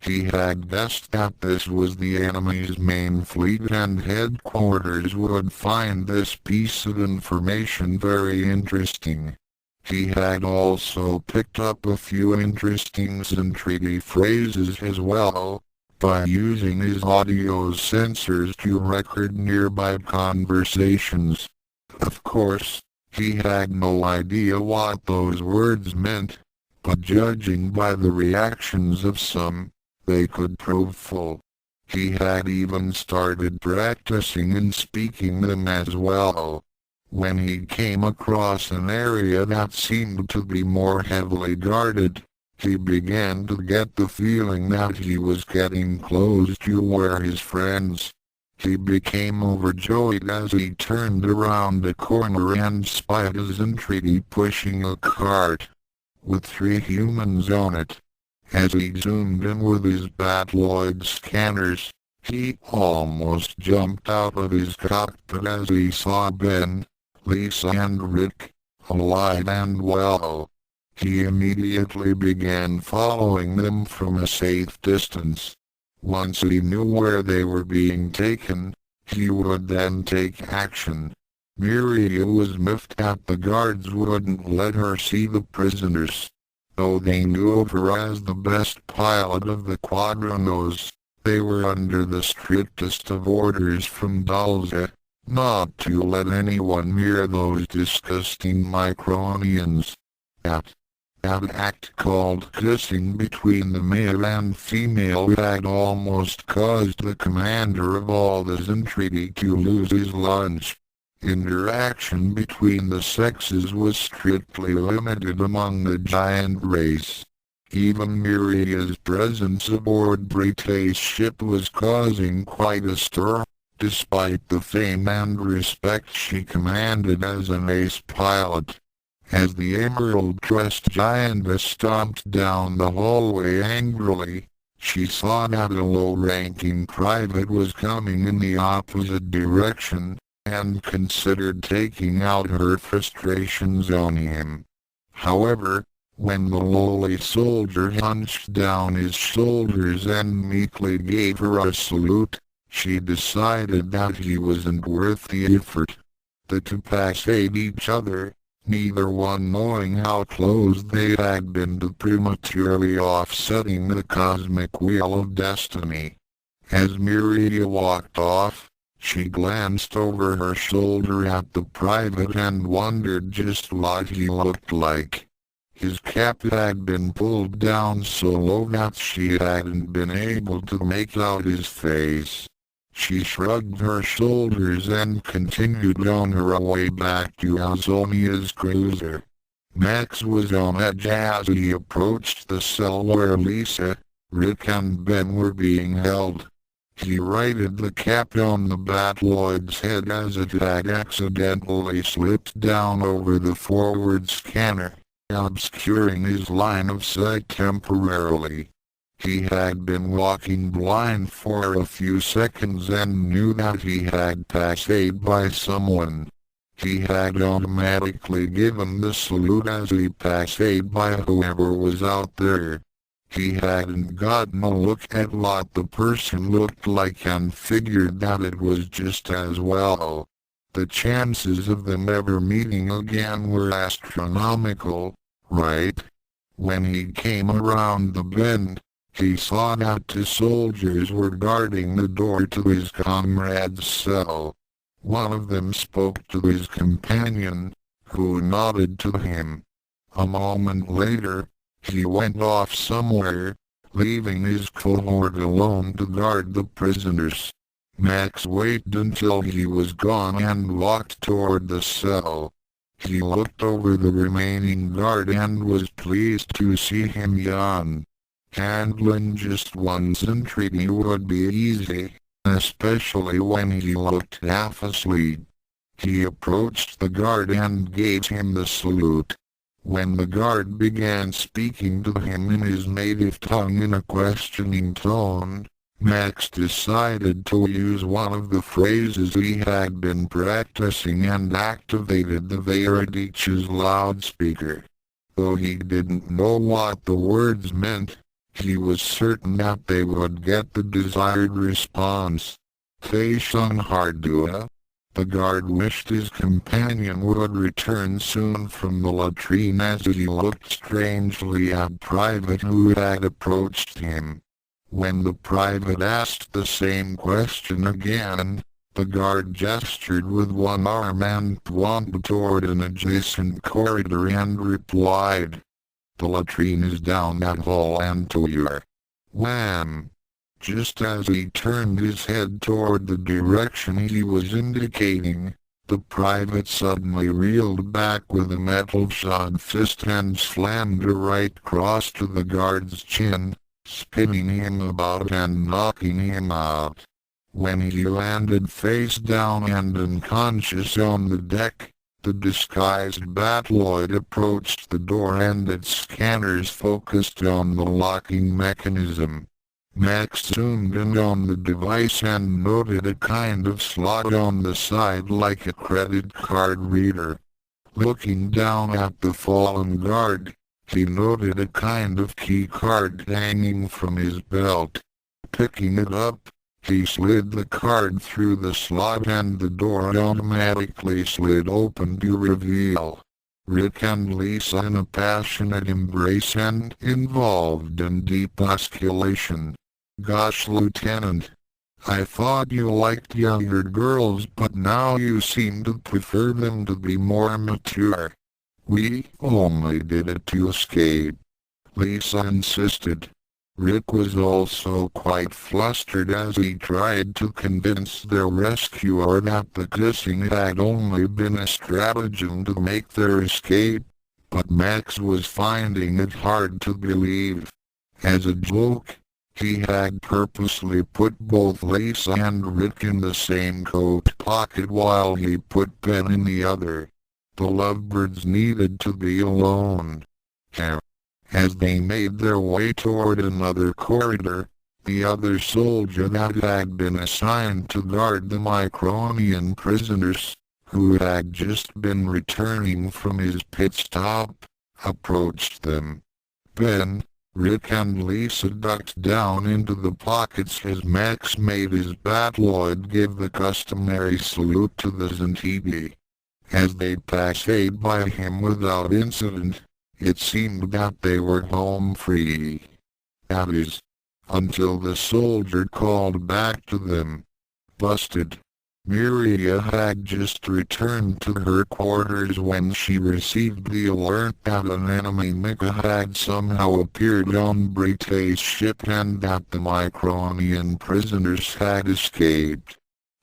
He had guessed that this was the enemy's main fleet and headquarters would find this piece of information very interesting. He had also picked up a few interesting Zentradi phrases as well, by using his audio sensors to record nearby conversations. Of course, he had no idea what those words meant, but judging by the reactions of some, they could prove full. He had even started practicing and speaking them as well. When he came across an area that seemed to be more heavily guarded, he began to get the feeling that he was getting close to where his friends. He became overjoyed as he turned around a corner and spied a Zentradi pushing a cart, with 3 humans on it. As he zoomed in with his Batloid scanners, he almost jumped out of his cockpit as he saw Ben, Lisa and Rick, alive and well. He immediately began following them from a safe distance. Once he knew where they were being taken, he would then take action. Miriya was miffed that the guards wouldn't let her see the prisoners. Though they knew of her as the best pilot of the Quadranos, they were under the strictest of orders from Dalza, not to let anyone near those disgusting micronians. That act called kissing between the male and female had almost caused the commander of all the Zentradi to lose his lunch. Interaction between the sexes was strictly limited among the giant race. Even Miriya's presence aboard Brita's ship was causing quite a stir, despite the fame and respect she commanded as an ace pilot. As the emerald-dressed giantess stomped down the hallway angrily, she saw that a low-ranking private was coming in the opposite direction, and considered taking out her frustrations on him. However, when the lowly soldier hunched down his shoulders and meekly gave her a salute, she decided that he wasn't worth the effort. The two passed each other, neither one knowing how close they had been to prematurely offsetting the cosmic wheel of destiny. As Miriya walked off, she glanced over her shoulder at the private and wondered just what he looked like. His cap had been pulled down so low that she hadn't been able to make out his face. She shrugged her shoulders and continued on her way back to Azonia's cruiser. Max was on edge as he approached the cell where Lisa, Rick and Ben were being held. He righted the cap on the Batloid's head as it had accidentally slipped down over the forward scanner, obscuring his line of sight temporarily. He had been walking blind for a few seconds and knew that he had passed by someone. He had automatically given the salute as he passed by whoever was out there. He hadn't gotten a look at what the person looked like and figured that it was just as well. The chances of them ever meeting again were astronomical, right? When he came around the bend, he saw that 2 soldiers were guarding the door to his comrade's cell. One of them spoke to his companion, who nodded to him. A moment later, he went off somewhere, leaving his cohort alone to guard the prisoners. Max waited until he was gone and walked toward the cell. He looked over the remaining guard and was pleased to see him yawn. Handling just one sentry would be easy, especially when he looked half asleep. He approached the guard and gave him the salute. When the guard began speaking to him in his native tongue in a questioning tone, Max decided to use one of the phrases he had been practicing and activated the Veritich's loudspeaker. Though he didn't know what the words meant, he was certain that they would get the desired response. Taishun Hardua. The guard wished his companion would return soon from the latrine as he looked strangely at Private who had approached him. When the private asked the same question again, the guard gestured with one arm and pointed toward an adjacent corridor and replied, "The latrine is down that hall and to your..." Wham! Just as he turned his head toward the direction he was indicating, the private suddenly reeled back with a metal-shod fist and slammed a right cross to the guard's chin, spinning him about and knocking him out. When he landed face down and unconscious on the deck, the disguised Batloid approached the door and its scanners focused on the locking mechanism. Max zoomed in on the device and noted a kind of slot on the side like a credit card reader. Looking down at the fallen guard, he noted a kind of key card hanging from his belt. Picking it up, he slid the card through the slot and the door automatically slid open to reveal Rick and Lisa in a passionate embrace and involved in deep osculation. "Gosh, Lieutenant, I thought you liked younger girls, but now you seem to prefer them to be more mature." "We only did it to escape," Lisa insisted. Rick was also quite flustered as he tried to convince their rescuer that the kissing had only been a stratagem to make their escape, but Max was finding it hard to believe. As a joke, he had purposely put both Lisa and Rick in the same coat pocket while he put Ben in the other. The lovebirds needed to be alone. As they made their way toward another corridor, the other soldier that had been assigned to guard the Micronian prisoners, who had just been returning from his pit stop, approached them. Ben, Rick and Lisa ducked down into the pockets as Max made his Batloid give the customary salute to the Zentibi. As they passed by him without incident, it seemed that they were home free. That is, until the soldier called back to them. "Busted." Miriya had just returned to her quarters when she received the alert that an enemy mecha had somehow appeared on Brita's ship and that the Micronian prisoners had escaped.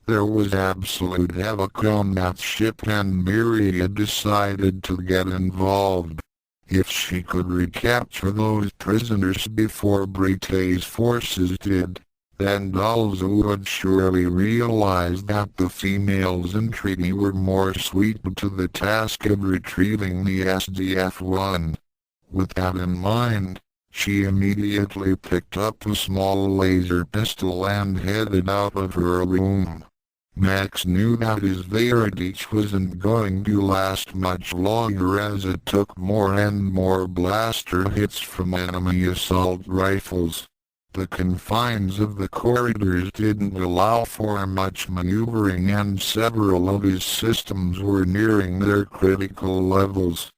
There was absolute havoc on that ship and Miriya decided to get involved. If she could recapture those prisoners before Britain's forces did, then Dalza would surely realize that the females in treaty were more suited to the task of retrieving the SDF-1. With that in mind, she immediately picked up a small laser pistol and headed out of her room. Max knew that his Veradich wasn't going to last much longer as it took more and more blaster hits from enemy assault rifles. The confines of the corridors didn't allow for much maneuvering and several of his systems were nearing their critical levels.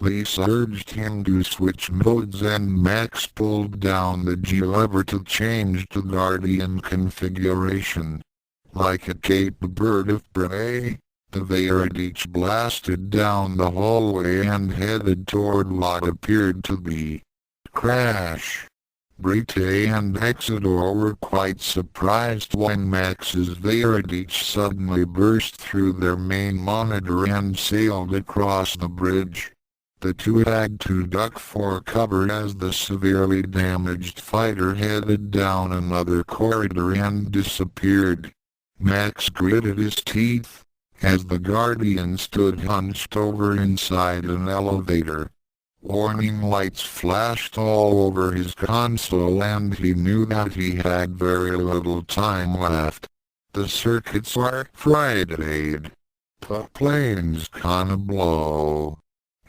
Lisa urged him to switch modes and Max pulled down the G lever to change to Guardian configuration. Like a caped bird of prey, the Veradich blasted down the hallway and headed toward what appeared to be crash. Brite and Exodor were quite surprised when Max's Veradich suddenly burst through their main monitor and sailed across the bridge. The two had to duck for cover as the severely damaged fighter headed down another corridor and disappeared. Max gritted his teeth as the Guardian stood hunched over inside an elevator. Warning lights flashed all over his console and he knew that he had very little time left. The circuits are fried. The plane's gonna blow.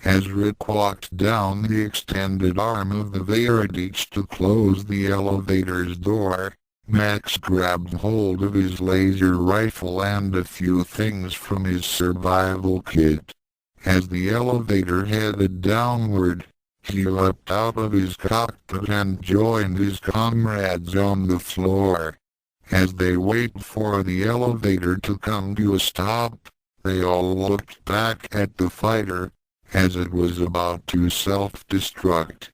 As Rick walked down the extended arm of the Veradich to close the elevator's door, Max grabbed hold of his laser rifle and a few things from his survival kit. As the elevator headed downward, he leapt out of his cockpit and joined his comrades on the floor. As they waited for the elevator to come to a stop, they all looked back at the fighter, as it was about to self-destruct.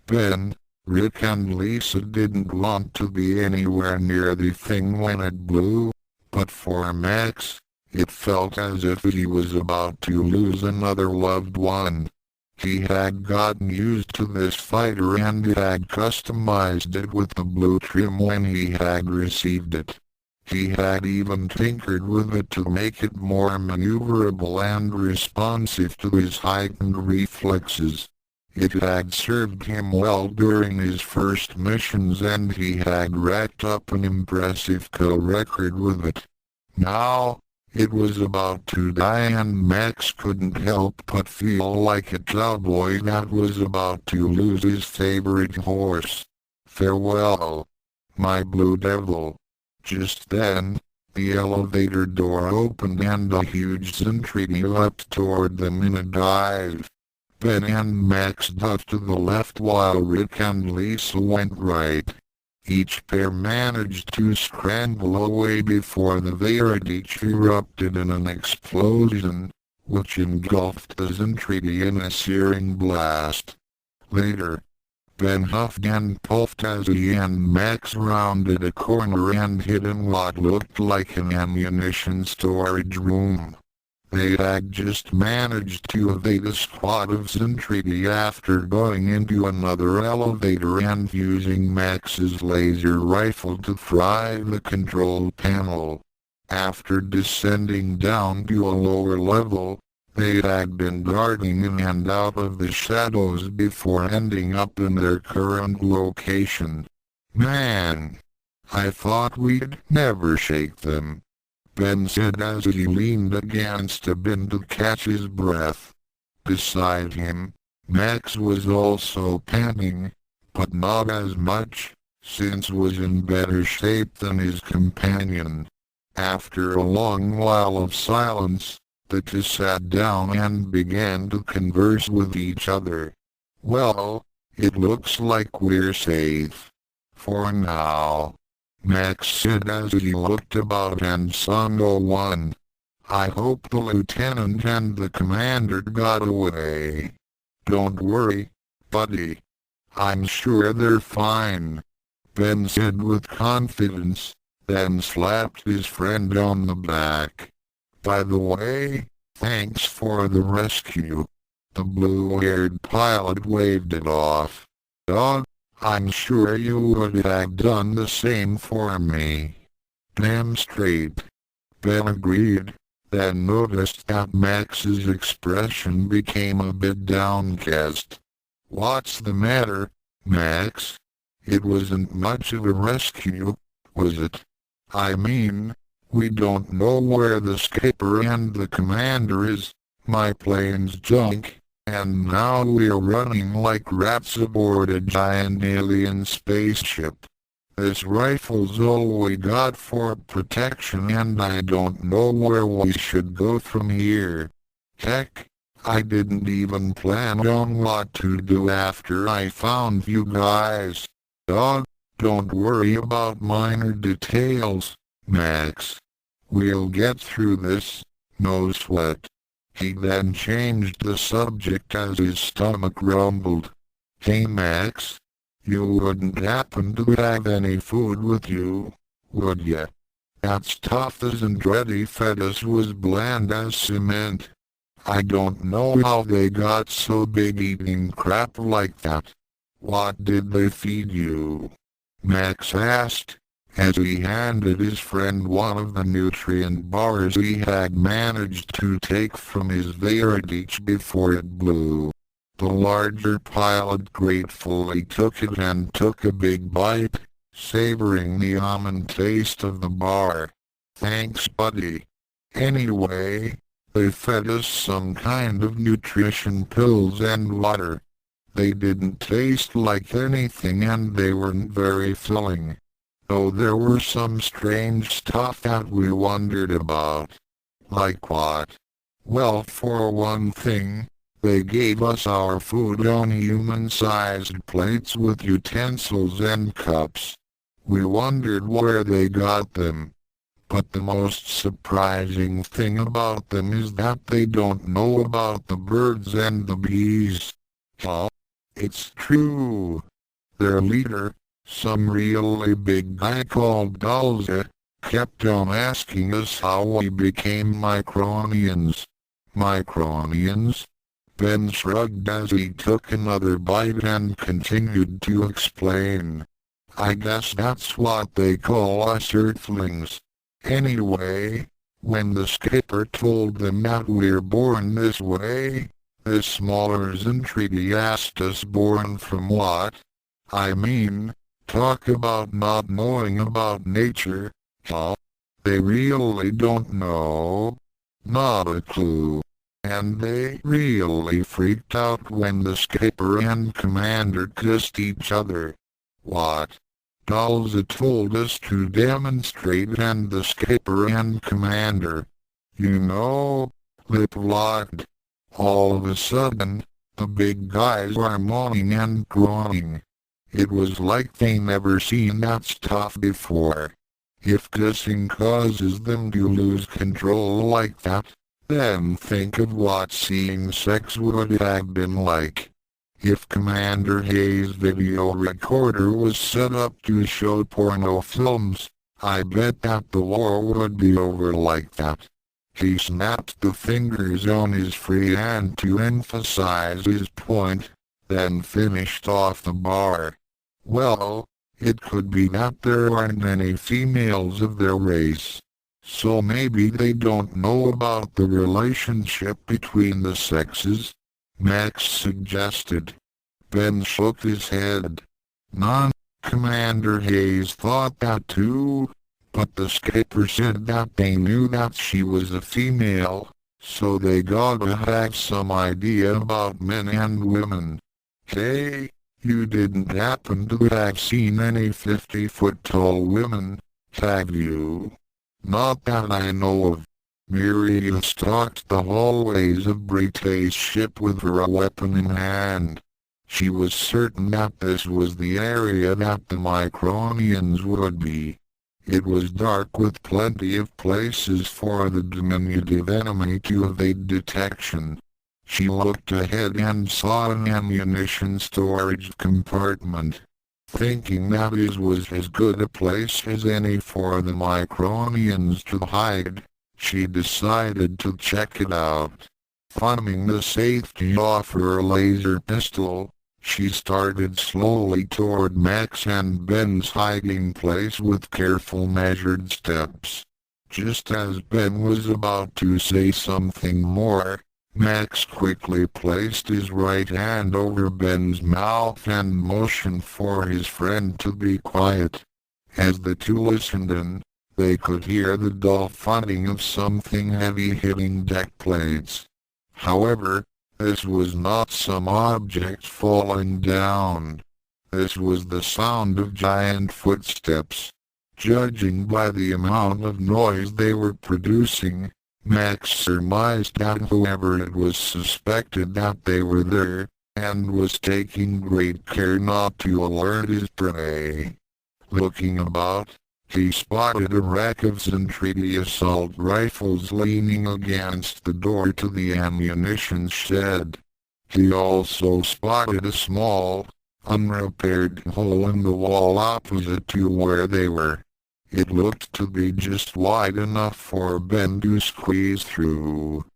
Ben, Rick and Lisa didn't want to be anywhere near the thing when it blew, but for Max, it felt as if he was about to lose another loved one. He had gotten used to this fighter and had customized it with the blue trim when he had received it. He had even tinkered with it to make it more maneuverable and responsive to his heightened reflexes. It had served him well during his first missions and he had racked up an impressive kill record with it. Now, it was about to die and Max couldn't help but feel like a cowboy that was about to lose his favorite horse. Farewell, my Blue Devil. Just then, the elevator door opened and a huge Zentradi leapt toward them in a dive. Ben and Max ducked to the left while Rick and Lisa went right. Each pair managed to scramble away before the Veradich erupted in an explosion, which engulfed the Zentradi in a searing blast. Later, Ben huffed and puffed as he and Max rounded a corner and hid in what looked like an ammunition storage room. They had just managed to evade a squad of Zentradi after going into another elevator and using Max's laser rifle to fry the control panel. After descending down to a lower level, they had been darting in and out of the shadows before ending up in their current location. Man, I thought we'd never shake them, Ben said as he leaned against a bin to catch his breath. Beside him, Max was also panting, but not as much, since was in better shape than his companion. After a long while of silence, the two sat down and began to converse with each other. Well, it looks like we're safe. For now, Max said as he looked about and saw no one. I hope the lieutenant and the commander got away. Don't worry, buddy. I'm sure they're fine, Ben said with confidence, then slapped his friend on the back. By the way, thanks for the rescue. The blue-haired pilot waved it off. "Dog, I'm sure you would have done the same for me." "Damn straight," Ben agreed, then noticed that Max's expression became a bit downcast. "What's the matter, Max? It wasn't much of a rescue, was it? I mean, we don't know where the skipper and the commander is, my plane's junk, and now we're running like rats aboard a giant alien spaceship. This rifle's all we got for protection and I don't know where we should go from here. Heck, I didn't even plan on what to do after I found you guys. Dog, don't worry about minor details, Max. We'll get through this, no sweat." He then changed the subject as his stomach rumbled. "Hey Max, you wouldn't happen to have any food with you, would ya? That stuff isn't ready fed us was bland as cement. I don't know how they got so big eating crap like that." "What did they feed you?" Max asked, as he handed his friend one of the nutrient bars he had managed to take from his Veradich before it blew. The larger pilot gratefully took it and took a big bite, savoring the almond taste of the bar. "Thanks, buddy. Anyway, they fed us some kind of nutrition pills and water. They didn't taste like anything and they weren't very filling. Though there were some strange stuff that we wondered about." "Like what?" "Well, for one thing, they gave us our food on human-sized plates with utensils and cups. We wondered where they got them. But the most surprising thing about them is that they don't know about the birds and the bees." "Huh?" "It's true. Their leader, some really big guy called Dalza, kept on asking us how we became Micronians." "Micronians?" Ben shrugged as he took another bite and continued to explain. "I guess that's what they call us Earthlings. Anyway, when the skipper told them that we're born this way, this smaller Zentrigi asked us born from what? I mean, talk about not knowing about nature, huh? They really don't know. Not a clue. And they really freaked out when the skipper and commander kissed each other." "What?" "Dalza told us to demonstrate and the skipper and commander, you know, lip-locked. All of a sudden, the big guys are moaning and groaning. It was like they never seen that stuff before. If kissing causes them to lose control like that, then think of what seeing sex would have been like. If Commander Hayes' video recorder was set up to show porno films, I bet that the war would be over like that." He snapped the fingers on his free hand to emphasize his point, then finished off the bar. "Well, it could be that there aren't any females of their race. So maybe they don't know about the relationship between the sexes," Max suggested. Ben shook his head. "Commander Hayes thought that too, but the skipper said that they knew that she was a female, so they gotta have some idea about men and women. Hey, you didn't happen to have seen any 50-foot-tall women, have you?" "Not that I know of." Miriya stalked the hallways of Britain's ship with her weapon in hand. She was certain that this was the area that the Micronians would be. It was dark with plenty of places for the diminutive enemy to evade detection. She looked ahead and saw an ammunition storage compartment. Thinking that it was as good a place as any for the Micronians to hide, she decided to check it out. Thumbing the safety off her laser pistol, she started slowly toward Max and Ben's hiding place with careful measured steps. Just as Ben was about to say something more, Max quickly placed his right hand over Ben's mouth and motioned for his friend to be quiet. As the two listened in, they could hear the dull thudding of something heavy hitting deck plates. However, this was not some object falling down. This was the sound of giant footsteps. Judging by the amount of noise they were producing, Max surmised that whoever it was suspected that they were there, and was taking great care not to alert his prey. Looking about, he spotted a rack of Zentradi assault rifles leaning against the door to the ammunition shed. He also spotted a small, unrepaired hole in the wall opposite to where they were. It looked to be just wide enough for Ben to squeeze through.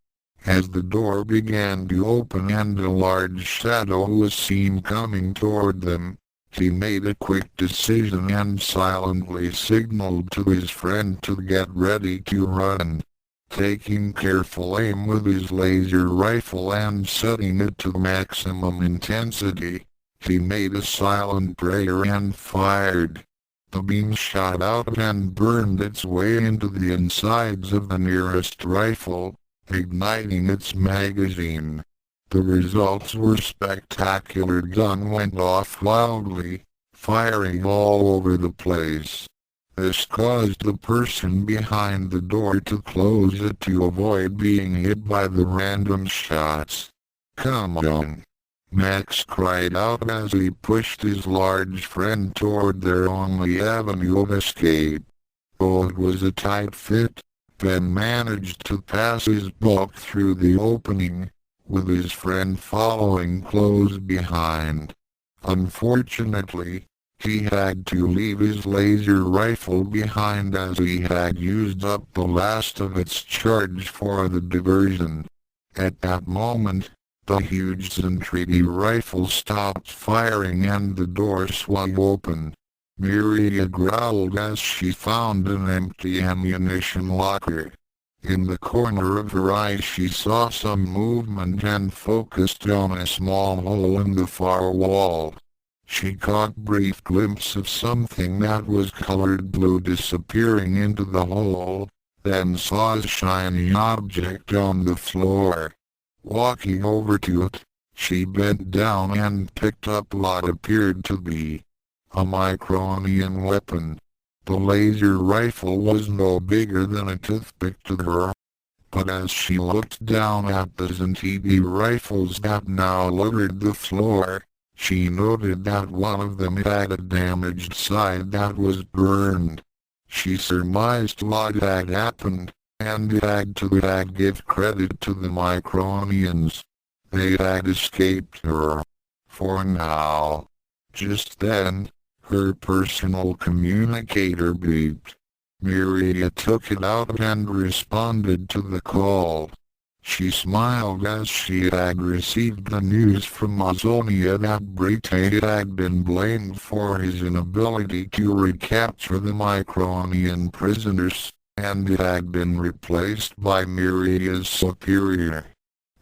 As the door began to open and a large shadow was seen coming toward them, he made a quick decision and silently signaled to his friend to get ready to run. Taking careful aim with his laser rifle and setting it to maximum intensity, he made a silent prayer and fired. The beam shot out and burned its way into the insides of the nearest rifle, igniting its magazine. The results were spectacular. Gun went off wildly, firing all over the place. This caused the person behind the door to close it to avoid being hit by the random shots. "Come on!" Max cried out as he pushed his large friend toward their only avenue of escape. Though it was a tight fit, Ben managed to pass his bulk through the opening, with his friend following close behind. Unfortunately, he had to leave his laser rifle behind as he had used up the last of its charge for the diversion. At that moment, the huge Zentradi rifle stopped firing and the door swung open. Miriya growled as she found an empty ammunition locker. In the corner of her eye she saw some movement and focused on a small hole in the far wall. She caught a brief glimpse of something that was colored blue disappearing into the hole, then saw a shiny object on the floor. Walking over to it, she bent down and picked up what appeared to be a Micronian weapon. The laser rifle was no bigger than a toothpick to her, but as she looked down at the Zentradi rifles that now littered the floor, she noted that one of them had a damaged side that was burned. She surmised what had happened, and had to give credit to the Micronians. They had escaped her. For now. Just then, her personal communicator beeped. Miriya took it out and responded to the call. She smiled as she had received the news from Mazonia that Brite had been blamed for his inability to recapture the Micronian prisoners, and it had been replaced by Miriya's superior.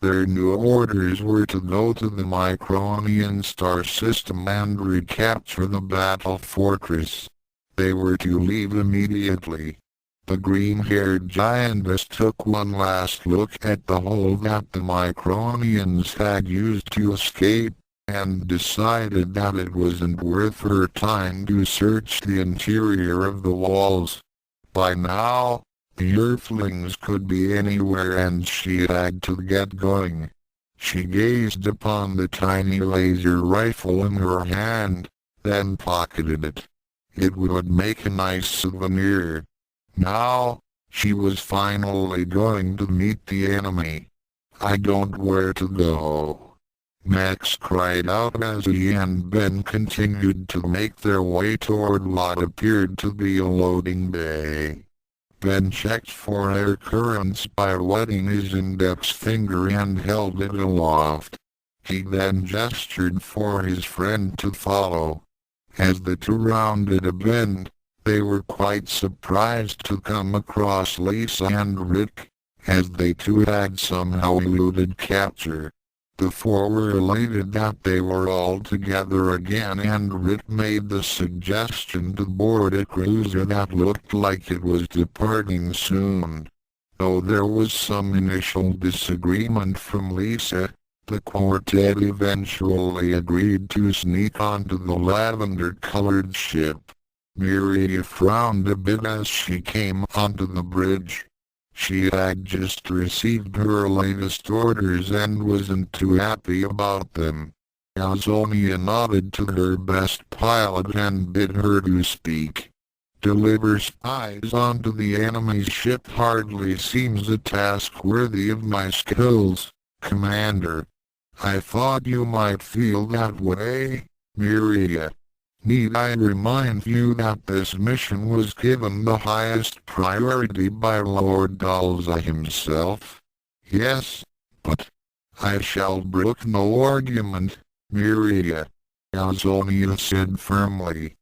Their new orders were to go to the Micronian star system and recapture the battle fortress. They were to leave immediately. The green-haired giantess took one last look at the hole that the Micronians had used to escape, and decided that it wasn't worth her time to search the interior of the walls. By now, the Earthlings could be anywhere and she had to get going. She gazed upon the tiny laser rifle in her hand, then pocketed it. It would make a nice souvenir. Now, she was finally going to meet the enemy. "I don't know where to go," Max cried out as he and Ben continued to make their way toward what appeared to be a loading bay. Ben checked for air currents by wetting his index finger and held it aloft. He then gestured for his friend to follow. As the two rounded a bend, they were quite surprised to come across Lisa and Rick, as they too had somehow eluded capture. The four were elated that they were all together again, and Rick made the suggestion to board a cruiser that looked like it was departing soon. Though there was some initial disagreement from Lisa, the quartet eventually agreed to sneak onto the lavender-colored ship. Miriya frowned a bit as she came onto the bridge. She had just received her latest orders and wasn't too happy about them. Azonia nodded to her best pilot and bid her to speak. Deliver spies onto the enemy ship hardly seems a task worthy of my skills, Commander. I thought you might feel that way, Miriya. Need I remind you that this mission was given the highest priority by Lord Dalza himself? Yes, but I shall brook no argument, Miriya, Azonia said firmly.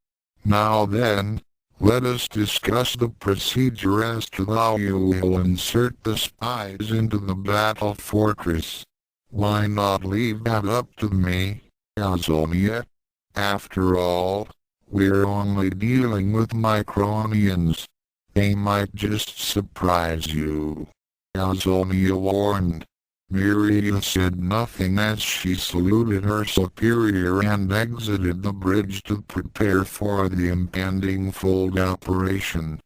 Now then, let us discuss the procedure as to how you will insert the spies into the battle fortress. Why not leave that up to me, Azonia? After all, we're only dealing with Micronians. They might just surprise you. Azonia warned. Miriya said nothing as she saluted her superior and exited the bridge to prepare for the impending fold operation.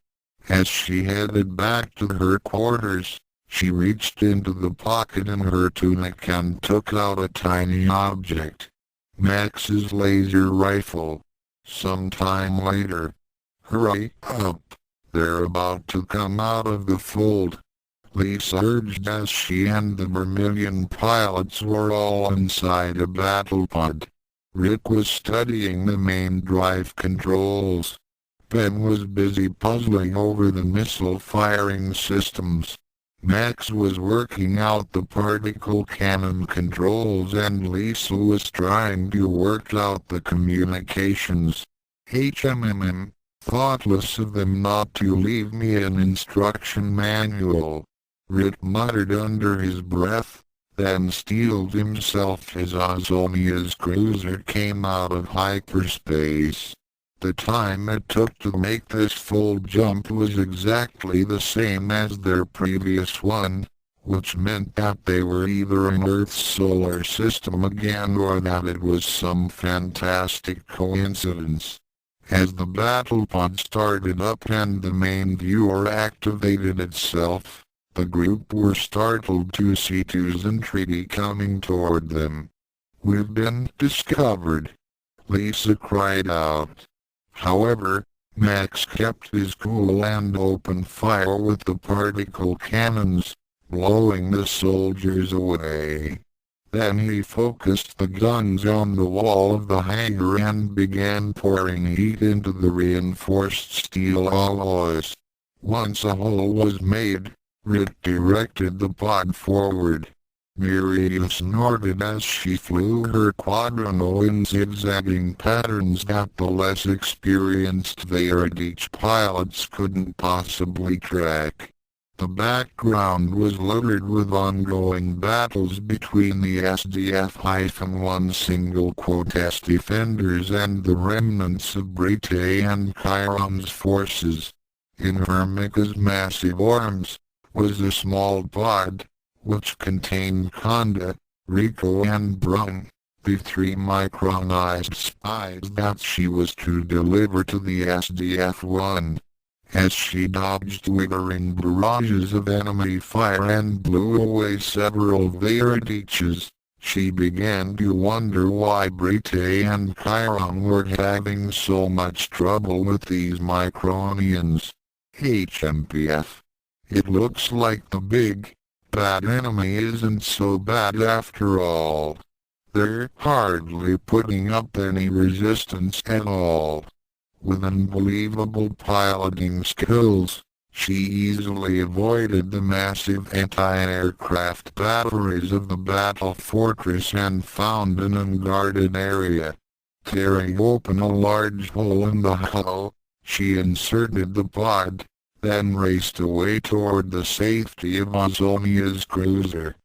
As she headed back to her quarters, she reached into the pocket in her tunic and took out a tiny object. Max's laser rifle. Sometime later. Hurry up. They're about to come out of the fold. Lisa urged as she and the Vermilion pilots were all inside a battle pod. Rick was studying the main drive controls. Ben was busy puzzling over the missile firing systems. Max was working out the particle cannon controls and Lisa was trying to work out the communications. Thoughtless of them not to leave me an instruction manual. Rick muttered under his breath, then steeled himself as Azonia's cruiser came out of hyperspace. The time it took to make this full jump was exactly the same as their previous one, which meant that they were either in Earth's solar system again or that it was some fantastic coincidence. As the battle pod started up and the main viewer activated itself, the group were startled to see Twos and Treaty coming toward them. "We've been discovered," Lisa cried out. However, Max kept his cool and opened fire with the particle cannons, blowing the soldiers away. Then he focused the guns on the wall of the hangar and began pouring heat into the reinforced steel alloys. Once a hole was made, Rick directed the pod forward. Miriya snorted as she flew her quadrino in zigzagging patterns that the less experienced Veridich pilots couldn't possibly track. The background was littered with ongoing battles between the SDF-1 single quotas defenders and the remnants of Brite and Chiron's forces. In Hermika's massive arms was a small pod, which contained Conda, Rico and Brun, the three micronized spies that she was to deliver to the SDF-1. As she dodged withering barrages of enemy fire and blew away several Veridiches, she began to wonder why Brite and Chiron were having so much trouble with these Micronians. HMPF. It looks like the big, bad enemy isn't so bad after all. They're hardly putting up any resistance at all. With unbelievable piloting skills, She easily avoided the massive anti-aircraft batteries of the battle fortress and found an unguarded area. Tearing open a large hole in the hull, she inserted the pod, then raced away toward the safety of Azonia's cruiser.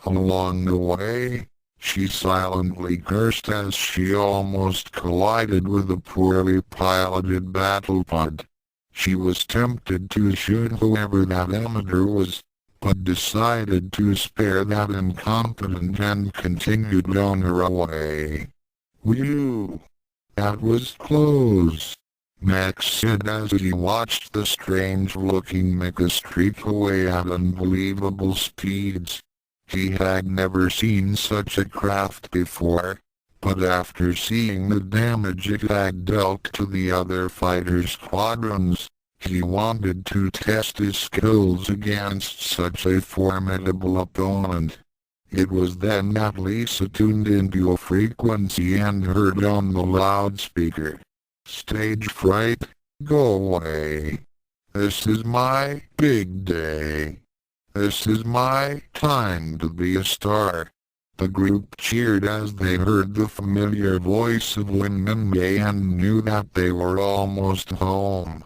Along the way, she silently cursed as she almost collided with a poorly piloted battle pod. She was tempted to shoot whoever that amateur was, but decided to spare that incompetent and continued on her way. Whew! That was close, Max said as he watched the strange-looking mecha streak away at unbelievable speeds. He had never seen such a craft before, but after seeing the damage it had dealt to the other fighter squadrons, he wanted to test his skills against such a formidable opponent. It was then that Lisa tuned into a frequency and heard on the loudspeaker, "Stage fright, go away. This is my big day. This is my time to be a star." The group cheered as they heard the familiar voice of Lin Minmay and knew that they were almost home.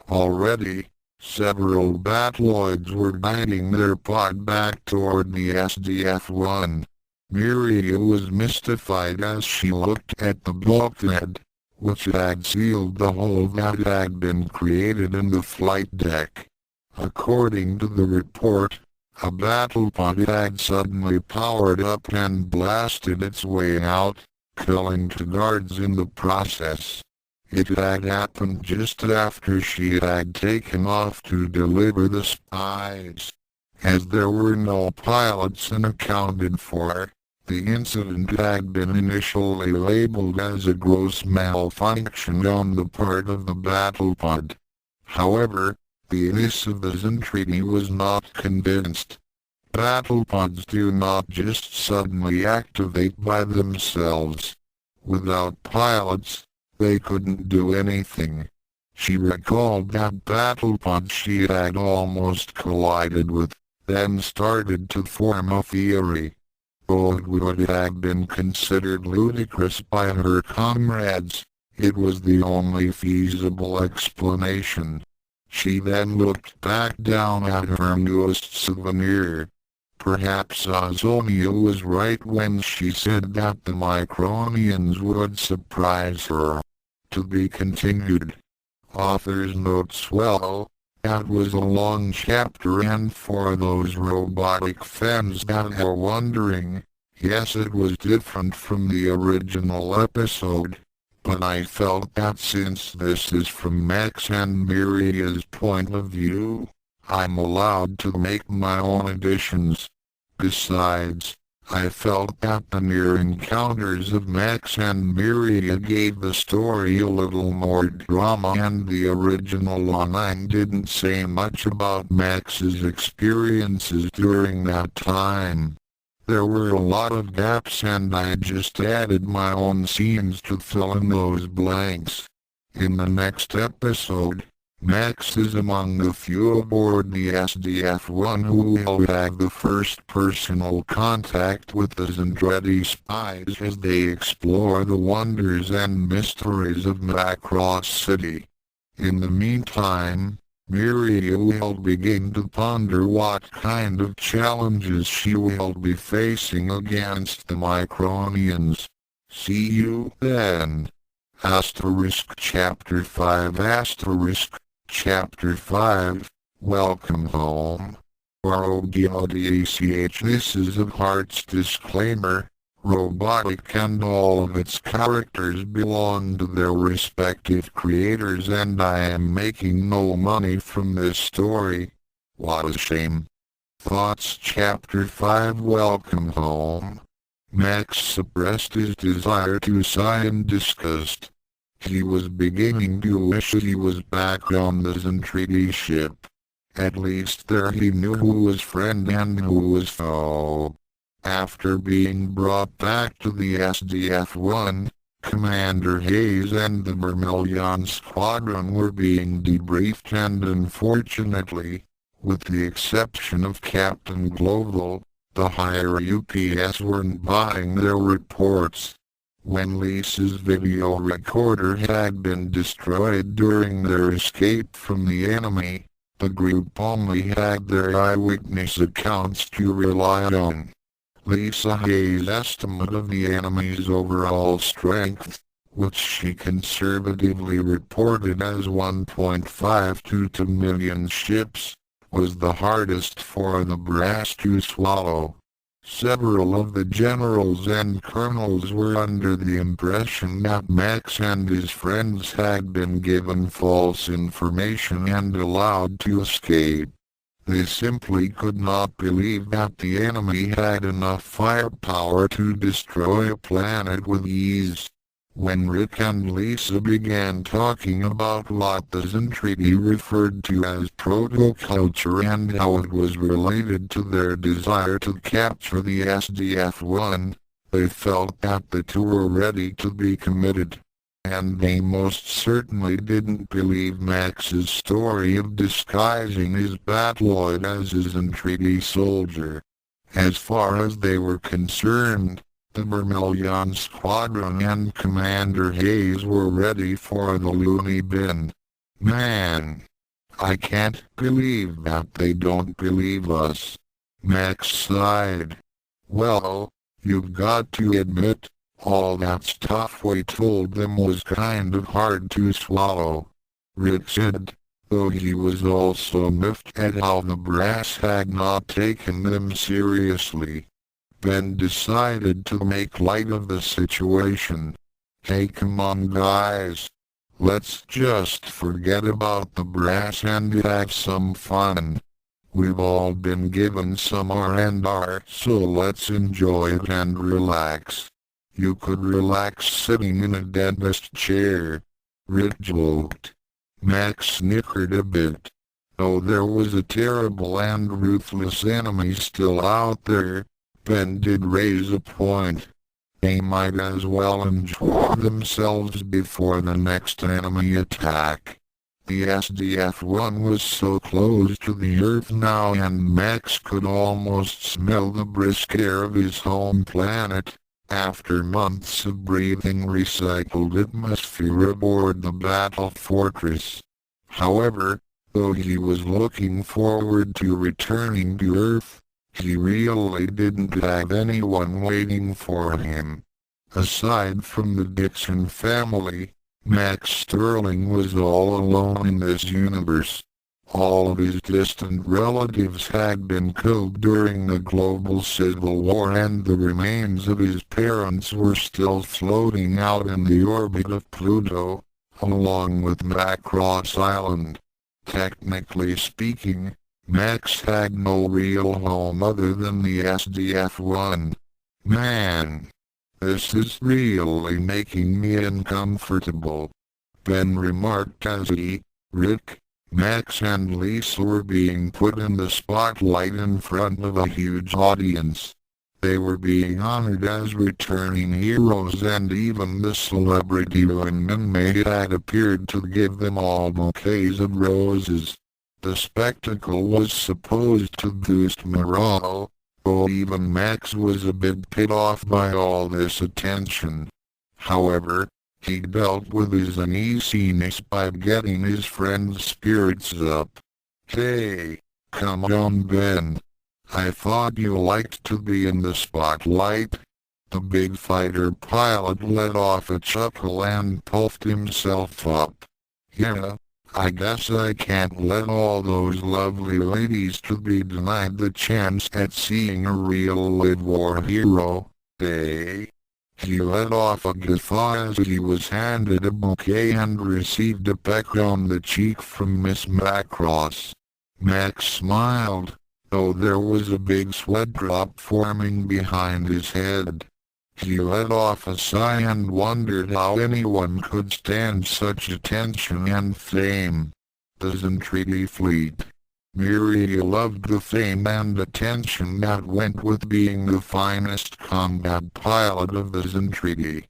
Already, several Battloids were guiding their pod back toward the SDF-1. Miriya was mystified as she looked at the bulkhead, which had sealed the hole that had been created in the flight deck. According to the report, a battle pod had suddenly powered up and blasted its way out, killing 2 guards in the process. It had happened just after she had taken off to deliver the spies. As there were no pilots unaccounted for, the incident had been initially labeled as a gross malfunction on the part of the battle pod. However, the ace of the Zen Treaty was not convinced. Battle pods do not just suddenly activate by themselves. Without pilots, they couldn't do anything. She recalled that battle pod she had almost collided with, then started to form a theory. Though it would have been considered ludicrous by her comrades, it was the only feasible explanation. She then looked back down at her newest souvenir. Perhaps Azonia was right when she said that the Micronians would surprise her. To be continued. Author's notes. Well, that was a long chapter, and for those robotic fans that are wondering, yes, it was different from the original episode, but I felt that since this is from Max and Miriya's point of view, I'm allowed to make my own additions. Besides, I felt that the near encounters of Max and Miriya gave the story a little more drama, and the original online didn't say much about Max's experiences during that time. There were a lot of gaps, and I just added my own scenes to fill in those blanks. In the next episode, Max is among the few aboard the SDF-1 who will have the first personal contact with the Zendredi spies as they explore the wonders and mysteries of Macross City. In the meantime, Miriya will begin to ponder what kind of challenges she will be facing against the Micronians. See you then. Chapter 5 Chapter 5, Welcome Home. ROBOTACH. This is of Heart's disclaimer. Robotic and all of its characters belong to their respective creators, and I am making no money from this story. What a shame. Thoughts. Chapter 5, Welcome Home. Max suppressed his desire to sigh in disgust. He was beginning to wish he was back on the Zentreaty ship. At least there he knew who was friend and who was foe. After being brought back to the SDF-1, Commander Hayes and the Vermilion Squadron were being debriefed, and unfortunately, with the exception of Captain Global, the higher UPS weren't buying their reports. When Lisa's video recorder had been destroyed during their escape from the enemy, the group only had their eyewitness accounts to rely on. Lisa Hayes' estimate of the enemy's overall strength, which she conservatively reported as 1.5 to 2 million ships, was the hardest for the brass to swallow. Several of the generals and colonels were under the impression that Max and his friends had been given false information and allowed to escape. They simply could not believe that the enemy had enough firepower to destroy a planet with ease. When Rick and Lisa began talking about what the Zen Treaty referred to as protoculture and how it was related to their desire to capture the SDF-1, they felt that the two were ready to be committed. And they most certainly didn't believe Max's story of disguising his Batloid as his Zen Treaty soldier. As far as they were concerned, the Vermilion Squadron and Commander Hayes were ready for the loony bin. Man, I can't believe that they don't believe us. Max sighed. Well, you've got to admit, all that stuff we told them was kind of hard to swallow. Rick said, though he was also miffed at how the brass had not taken them seriously. Ben decided to make light of the situation. Hey, come on guys. Let's just forget about the brass and have some fun. We've all been given some R&R, so let's enjoy it and relax. You could relax sitting in a dentist chair. Rick joked. Max snickered a bit. Though there was a terrible and ruthless enemy still out there, Ben did raise a point. They might as well enjoy themselves before the next enemy attack. The SDF-1 was so close to the Earth now, and Max could almost smell the brisk air of his home planet, after months of breathing recycled atmosphere aboard the battle fortress. However, though he was looking forward to returning to Earth, he really didn't have anyone waiting for him. Aside from the Dixon family, Max Sterling was all alone in this universe. All of his distant relatives had been killed during the global civil war, and the remains of his parents were still floating out in the orbit of Pluto, along with Macross Island. Technically speaking, Max had no real home other than the SDF-1. Man, this is really making me uncomfortable, Ben remarked as he, Rick, Max and Lisa were being put in the spotlight in front of a huge audience. They were being honored as returning heroes, and even the celebrity women had appeared to give them all bouquets of roses. The spectacle was supposed to boost morale, though even Max was a bit put off by all this attention. However, he dealt with his uneasiness by getting his friend's spirits up. Hey, come on Ben. I thought you liked to be in the spotlight. The big fighter pilot let off a chuckle and puffed himself up. Yeah, I guess I can't let all those lovely ladies to be denied the chance at seeing a real live war hero, eh? He let off a guffaw as he was handed a bouquet and received a peck on the cheek from Miss Macross. Max smiled, though there was a big sweat drop forming behind his head. He let off a sigh and wondered how anyone could stand such attention and fame. The Zen Treaty Fleet. Miriya loved the fame and attention that went with being the finest combat pilot of the Zen Treaty.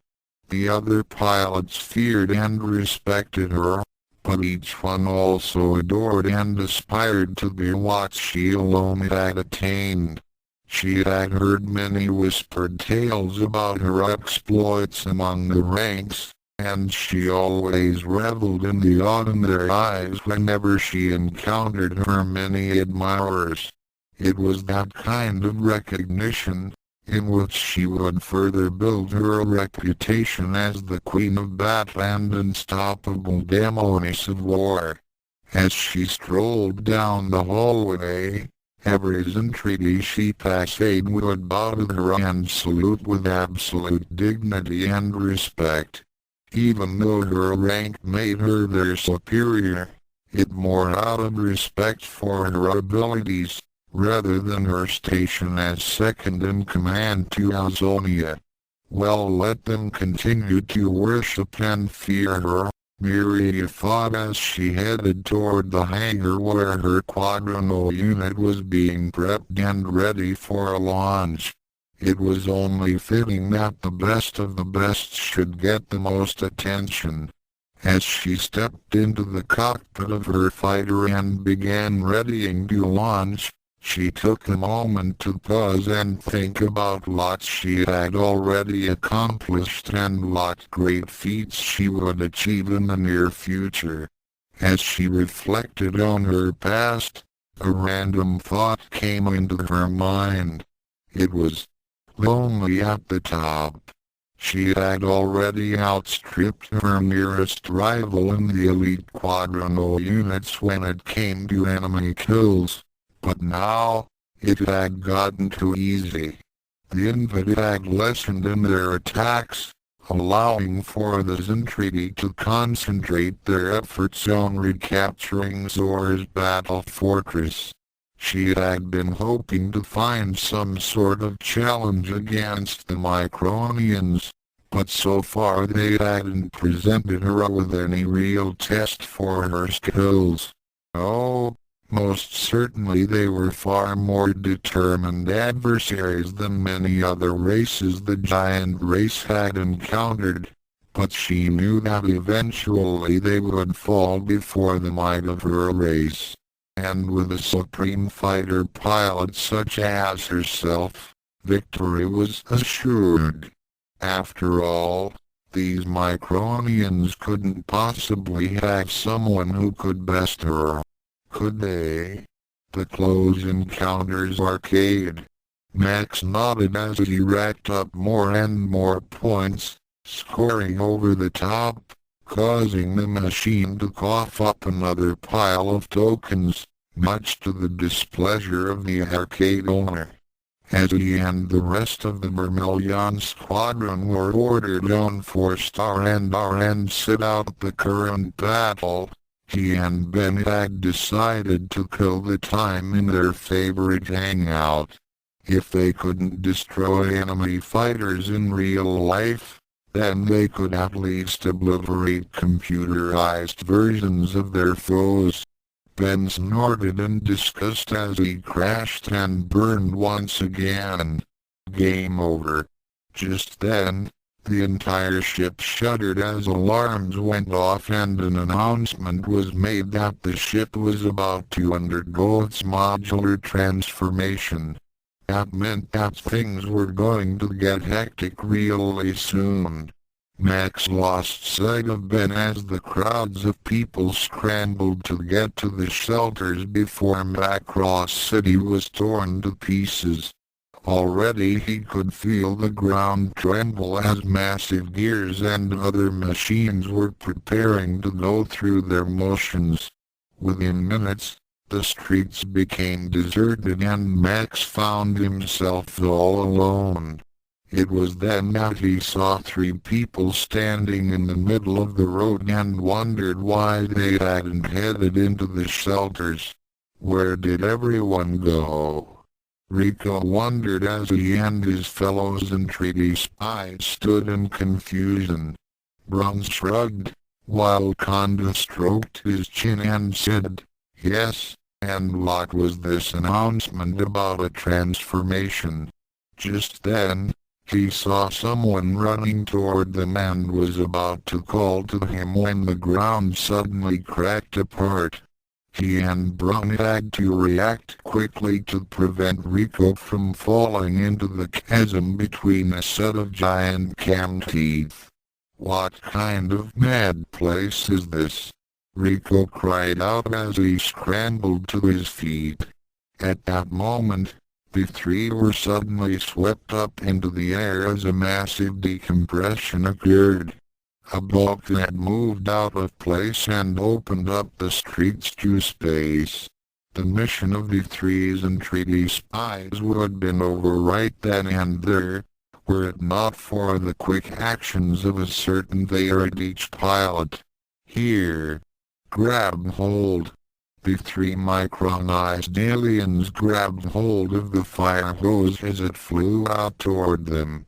The other pilots feared and respected her, but each one also adored and aspired to be what she alone had attained. She had heard many whispered tales about her exploits among the ranks, and she always reveled in the awe in their eyes whenever she encountered her many admirers. It was that kind of recognition, in which she would further build her reputation as the queen of battle and unstoppable demoness of war. As she strolled down the hallway, every entreaty she passed would bow to her and salute with absolute dignity and respect. Even though her rank made her their superior, it more out of respect for her abilities, rather than her station as second in command to Azonia. Well, let them continue to worship and fear her, Miriya thought as she headed toward the hangar where her Quadrino unit was being prepped and ready for a launch. It was only fitting that the best of the best should get the most attention. As she stepped into the cockpit of her fighter and began readying to launch, she took a moment to pause and think about what she had already accomplished and what great feats she would achieve in the near future. As she reflected on her past, a random thought came into her mind. It was lonely at the top. She had already outstripped her nearest rival in the elite Quadrino units when it came to enemy kills. But now, it had gotten too easy. The Invid had lessened in their attacks, allowing for the Zentradi to concentrate their efforts on recapturing Zor's battle fortress. She had been hoping to find some sort of challenge against the Micronians, but so far they hadn't presented her with any real test for her skills. Oh, most certainly they were far more determined adversaries than many other races the giant race had encountered, but she knew that eventually they would fall before the might of her race. And with a supreme fighter pilot such as herself, victory was assured. After all, these Micronians couldn't possibly have someone who could best her. Could they? The Close Encounters arcade. Max nodded as he racked up more and more points, scoring over the top, causing the machine to cough up another pile of tokens, much to the displeasure of the arcade owner. As he and the rest of the Vermilion Squadron were ordered on 4-star and R and sit out the current battle, he and Ben had decided to kill the time in their favorite hangout. If they couldn't destroy enemy fighters in real life, then they could at least obliterate computerized versions of their foes. Ben snorted in disgust as he crashed and burned once again. Game over. Just then, the entire ship shuddered as alarms went off and an announcement was made that the ship was about to undergo its modular transformation. That meant that things were going to get hectic really soon. Max lost sight of Ben as the crowds of people scrambled to get to the shelters before Macross City was torn to pieces. Already he could feel the ground tremble as massive gears and other machines were preparing to go through their motions. Within minutes, the streets became deserted and Max found himself all alone. It was then that he saw 3 people standing in the middle of the road and wondered why they hadn't headed into the shelters. Where did everyone go? Rico wondered as he and his fellows and treaty spies stood in confusion. Bruns shrugged, while Conda stroked his chin and said, "Yes, and what was this announcement about a transformation?" Just then, He saw someone running toward them and was about to call to him when the ground suddenly cracked apart. He and Bron had to react quickly to prevent Rico from falling into the chasm between a set of giant cam teeth. "What kind of mad place is this?" Rico cried out as he scrambled to his feet. At that moment, the three were suddenly swept up into the air as a massive decompression occurred. A bulkhead moved out of place and opened up the streets to space. The mission of the threes entreaty spies would have been over right then and there, were it not for the quick actions of a certain there at each pilot. "Here! Grab hold!" The three micronized aliens grabbed hold of the fire hose as it flew out toward them.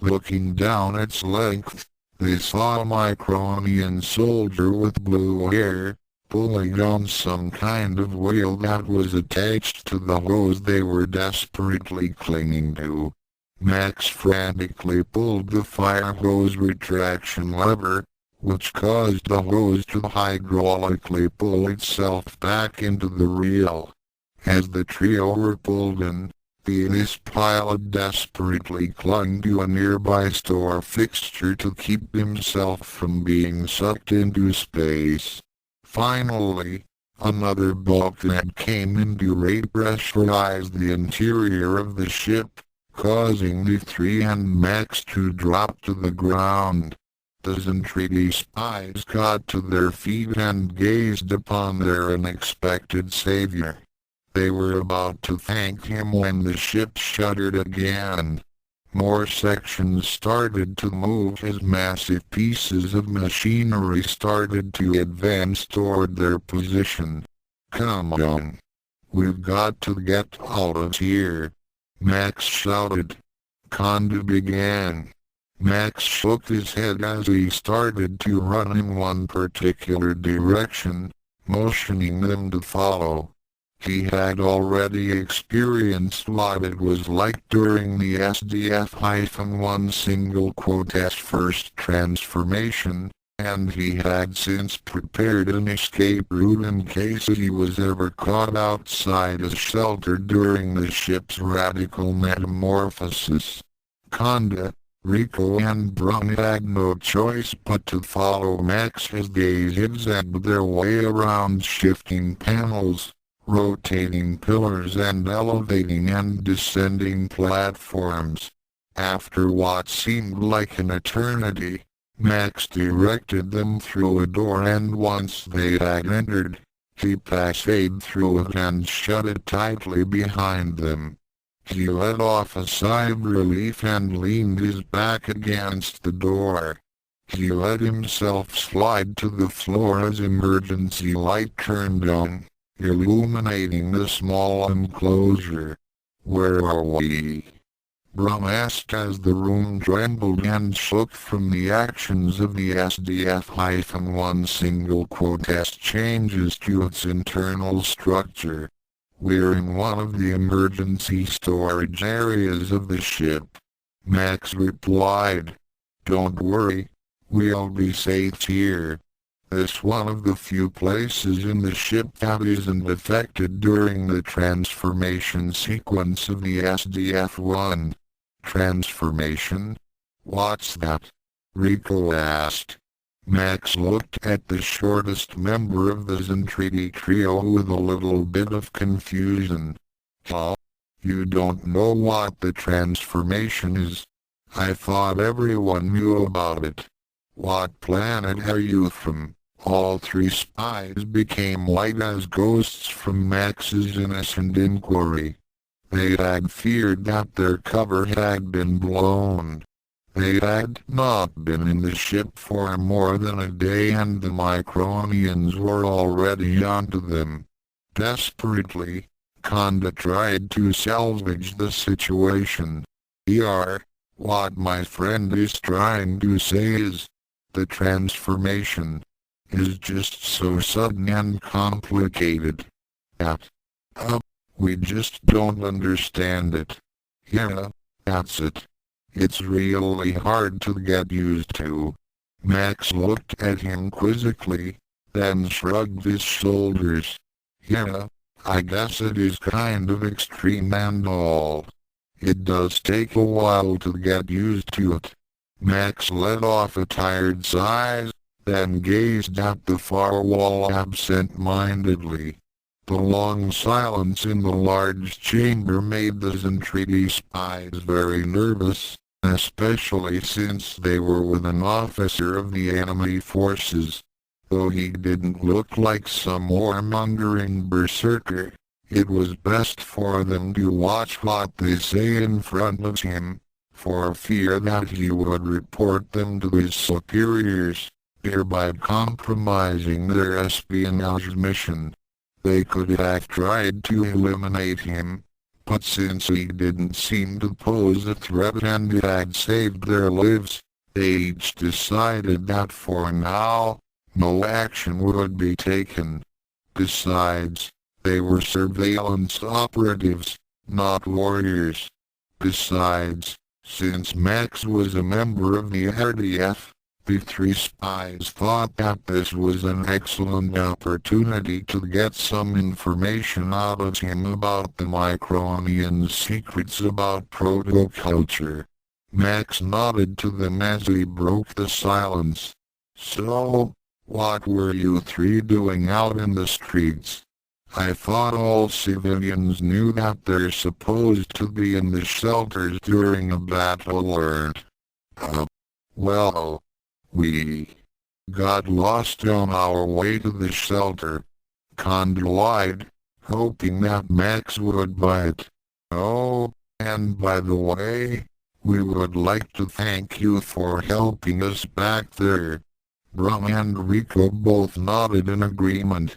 Looking down its length, they saw a Micronian soldier with blue hair, pulling on some kind of wheel that was attached to the hose they were desperately clinging to. Max frantically pulled the fire hose retraction lever, which caused the hose to hydraulically pull itself back into the reel. As the trio were pulled in, the ace pilot desperately clung to a nearby store fixture to keep himself from being sucked into space. Finally, another bulkhead came in to repressurize the interior of the ship, causing the three and Max to drop to the ground. The Zentradi spies got to their feet and gazed upon their unexpected savior. They were about to thank him when the ship shuddered again. More sections started to move as massive pieces of machinery started to advance toward their position. "Come on. We've got to get out of here," Max shouted. Conda began. Max shook his head as he started to run in one particular direction, motioning them to follow. He had already experienced what it was like during the SDF-1 single quote's first transformation, and he had since prepared an escape route in case he was ever caught outside a shelter during the ship's radical metamorphosis. Conda, Rico and Bron had no choice but to follow Max as they zigzagged their way around shifting panels, rotating pillars and elevating and descending platforms. After what seemed like an eternity, Max directed them through a door, and once they had entered, he passed through it and shut it tightly behind them. He let off a sigh of relief and leaned his back against the door. He let himself slide to the floor as emergency light turned on, illuminating the small enclosure. "Where are we?" Bron asked as the room trembled and shook from the actions of the SDF-1 single quote's changes to its internal structure. "We're in one of the emergency storage areas of the ship," Max replied. "Don't worry, we'll be safe here. It's one of the few places in the ship that isn't affected during the transformation sequence of the SDF-1. "Transformation? What's that?" Rico asked. Max looked at the shortest member of the Zentradi trio with a little bit of confusion. "Huh? You don't know what the transformation is? I thought everyone knew about it. What planet are you from?" All three spies became white as ghosts from Max's innocent inquiry. They had feared that their cover had been blown. They had not been in the ship for more than a day, and the Micronians were already onto them. Desperately, Conda tried to salvage the situation. What my friend is trying to say is, the transformation is just so sudden and complicated that, we just don't understand it." "Yeah, that's it. It's really hard to get used to. Max looked at him quizzically, then shrugged his shoulders. Yeah, I guess it is kind of extreme and all. It does take a while to get used to it. Max let off a tired sigh, then gazed at the far wall absent-mindedly. The long silence in the large chamber made the Zentradi spies very nervous, especially since they were with an officer of the enemy forces. Though he didn't look like some warmongering berserker, it was best for them to watch what they say in front of him, for fear that he would report them to his superiors, thereby compromising their espionage mission. They could have tried to eliminate him, but since he didn't seem to pose a threat and had saved their lives, they each decided that for now, no action would be taken. Besides, they were surveillance operatives, not warriors. Besides, since Max was a member of the RDF, the three spies thought that this was an excellent opportunity to get some information out of him about the Micronians' secrets about protoculture. Max nodded to them as he broke the silence. So, what were you three doing out in the streets? I thought all civilians knew that they're supposed to be in the shelters during a battle or... Well, we got lost on our way to the shelter. Condor lied, hoping that Max would bite. Oh, and by the way, we would like to thank you for helping us back there. Brum and Rico both nodded in agreement.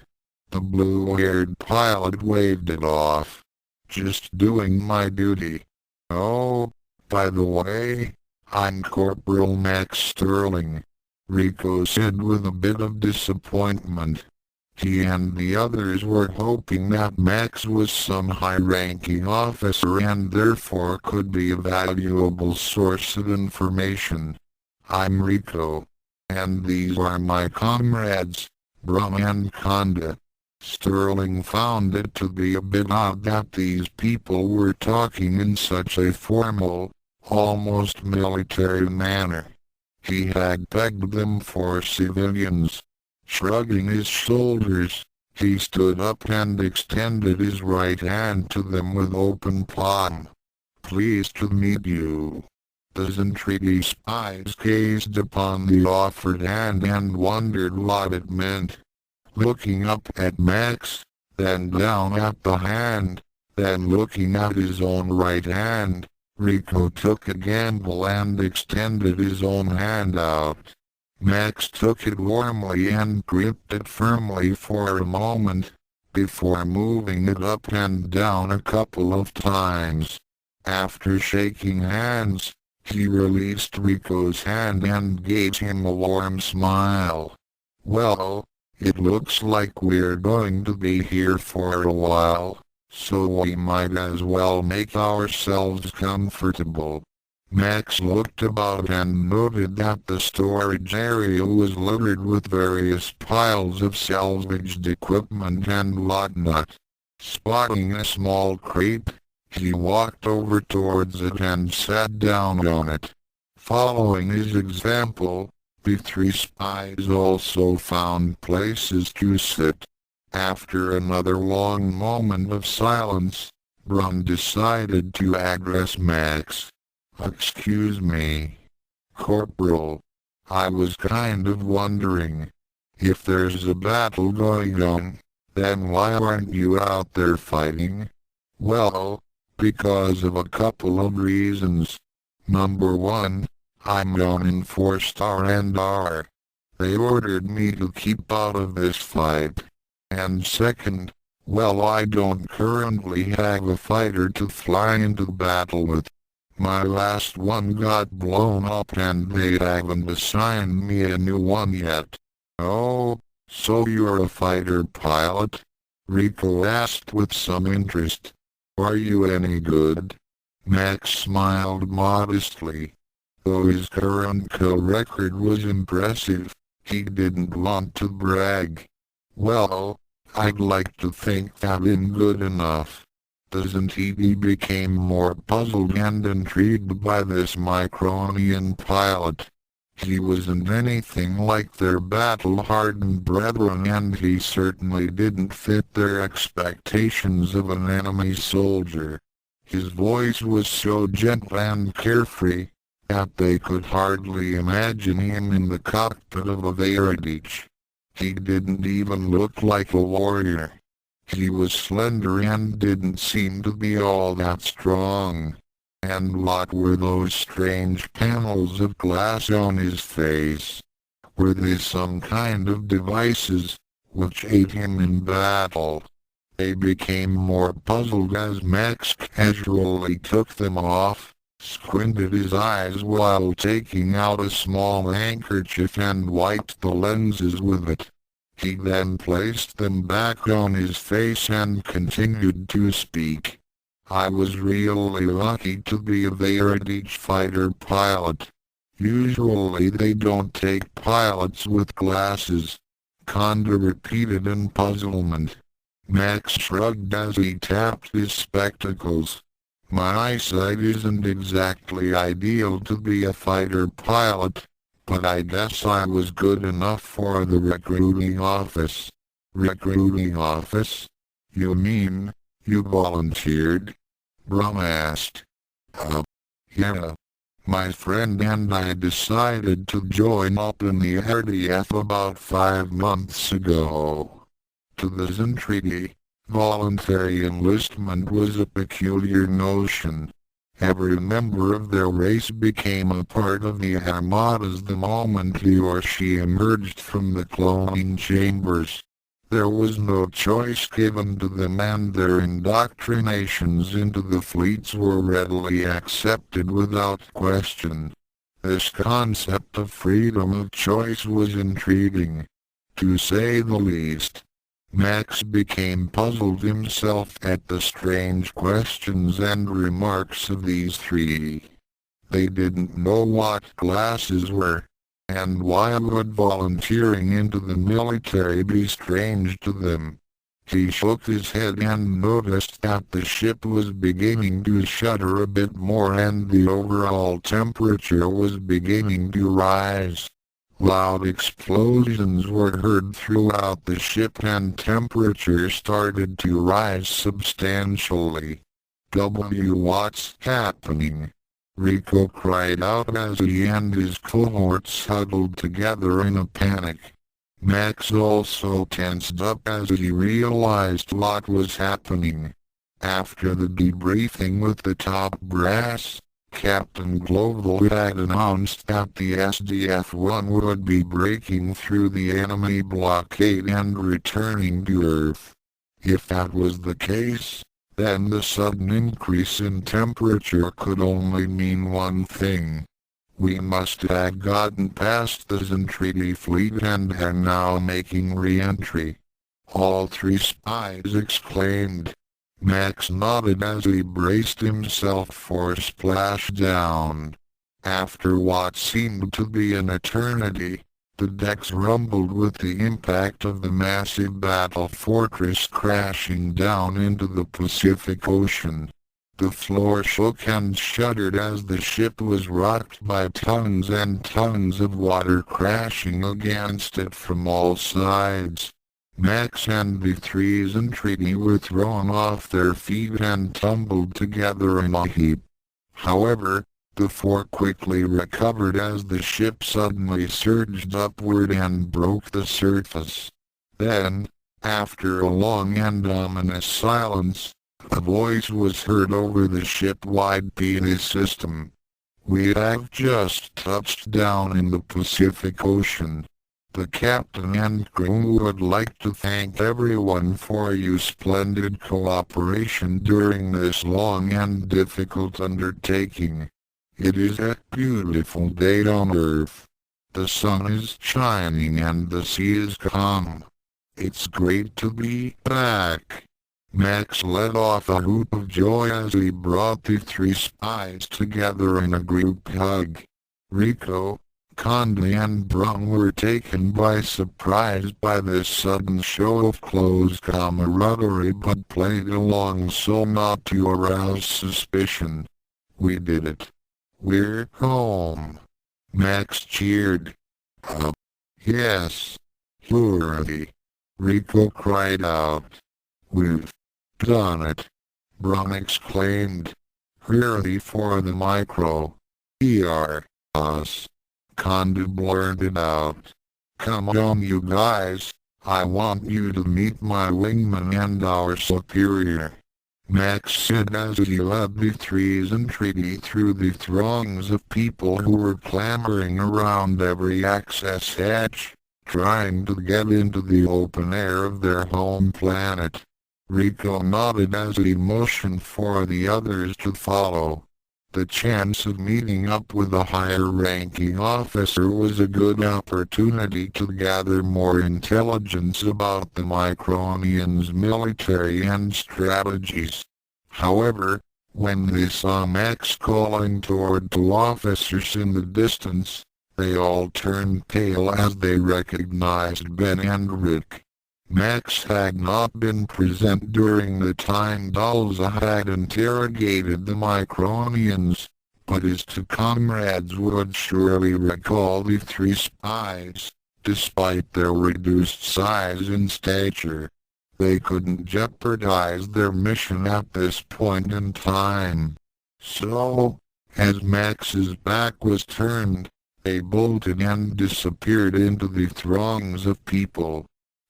The blue-haired pilot waved it off. Just doing my duty. Oh, by the way, I'm Corporal Max Sterling, Rico said with a bit of disappointment. He and the others were hoping that Max was some high-ranking officer and therefore could be a valuable source of information. I'm Rico, and these are my comrades, Brum and Conda. Sterling found it to be a bit odd that these people were talking in such a formal, almost military manner. He had pegged them for civilians. Shrugging his shoulders, he stood up and extended his right hand to them with open palm. Pleased to meet you. The Zentradi spies gazed upon the offered hand and wondered what it meant. Looking up at Max, then down at the hand, then looking at his own right hand, Rico took a gamble and extended his own hand out. Max took it warmly and gripped it firmly for a moment, before moving it up and down a couple of times. After shaking hands, he released Rico's hand and gave him a warm smile. Well, it looks like we're going to be here for a while, so we might as well make ourselves comfortable. Max looked about and noted that the storage area was littered with various piles of salvaged equipment and whatnot. Spotting a small crate, he walked over towards it and sat down on it. Following his example, the three spies also found places to sit. After another long moment of silence, Brum decided to address Max. Excuse me, Corporal. I was kind of wondering, if there's a battle going on, then why aren't you out there fighting? Well, because of a couple of reasons. Number one, I'm down in 4-star and R. They ordered me to keep out of this fight. And second, well, I don't currently have a fighter to fly into battle with. My last one got blown up and they haven't assigned me a new one yet. Oh, so you're a fighter pilot? Rico asked with some interest. Are you any good? Max smiled modestly. Though his current kill record was impressive, he didn't want to brag. Well, I'd like to think that I'm good enough. Doesn't he? He became more puzzled and intrigued by this Micronian pilot. He wasn't anything like their battle-hardened brethren, and he certainly didn't fit their expectations of an enemy soldier. His voice was so gentle and carefree that they could hardly imagine him in the cockpit of a Veradich. He didn't even look like a warrior. He was slender and didn't seem to be all that strong. And what were those strange panels of glass on his face? Were they some kind of devices which aid him in battle? They became more puzzled as Max casually took them off, squinted his eyes while taking out a small handkerchief and wiped the lenses with it. He then placed them back on his face and continued to speak. I was really lucky to be a Veradich fighter pilot. Usually they don't take pilots with glasses. Konda repeated in puzzlement. Max shrugged as he tapped his spectacles. My eyesight isn't exactly ideal to be a fighter pilot, but I guess I was good enough for the recruiting office. Recruiting office? You mean, you volunteered? Brum asked. Yeah. My friend and I decided to join up in the RDF about 5 months ago. To the Zentrigi, voluntary enlistment was a peculiar notion. Every member of their race became a part of the armadas the moment he or she emerged from the cloning chambers. There was no choice given to them, and their indoctrinations into the fleets were readily accepted without question. This concept of freedom of choice was intriguing, to say the least. Max became puzzled himself at the strange questions and remarks of these three. They didn't know what glasses were, and why would volunteering into the military be strange to them? He shook his head and noticed that the ship was beginning to shudder a bit more and the overall temperature was beginning to rise. Loud explosions were heard throughout the ship and temperature started to rise substantially. What's happening? Rico cried out as he and his cohorts huddled together in a panic. Max also tensed up as he realized what was happening. After the debriefing with the top brass, Captain Global had announced that the SDF-1 would be breaking through the enemy blockade and returning to Earth. If that was the case, then the sudden increase in temperature could only mean one thing. We must have gotten past the Zentrigi fleet and are now making re-entry. All three spies exclaimed. Max nodded as he braced himself for splashdown. After what seemed to be an eternity, the decks rumbled with the impact of the massive battle fortress crashing down into the Pacific Ocean. The floor shook and shuddered as the ship was rocked by tons and tons of water crashing against it from all sides. Max and the three Zentrigi were thrown off their feet and tumbled together in a heap. However, the four quickly recovered as the ship suddenly surged upward and broke the surface. Then, after a long and ominous silence, a voice was heard over the ship-wide PA system. We have just touched down in the Pacific Ocean. The captain and crew would like to thank everyone for your splendid cooperation during this long and difficult undertaking. It is a beautiful day on Earth. The sun is shining and the sea is calm. It's great to be back. Max let off a whoop of joy as he brought the three spies together in a group hug. Rico, Conde and Brung were taken by surprise by this sudden show of close camaraderie but played along so not to arouse suspicion. "We did it. We're home," Max cheered. Yes. Hooray! Rico cried out. "We've done it," Brung exclaimed. "Hooray for the micro. Us," Conde blurted out. "Come on you guys, I want you to meet my wingman and our superior," Max said as he led the threes in treaty through the throngs of people who were clamoring around every access hatch, trying to get into the open air of their home planet. Rico nodded as he motioned for the others to follow. The chance of meeting up with a higher-ranking officer was a good opportunity to gather more intelligence about the Micronians' military and strategies. However, when they saw Max calling toward two officers in the distance, they all turned pale as they recognized Ben and Rick. Max had not been present during the time Dalza had interrogated the Micronians, but his two comrades would surely recall the three spies, despite their reduced size and stature. They couldn't jeopardize their mission at this point in time. So, as Max's back was turned, they bolted and disappeared into the throngs of people.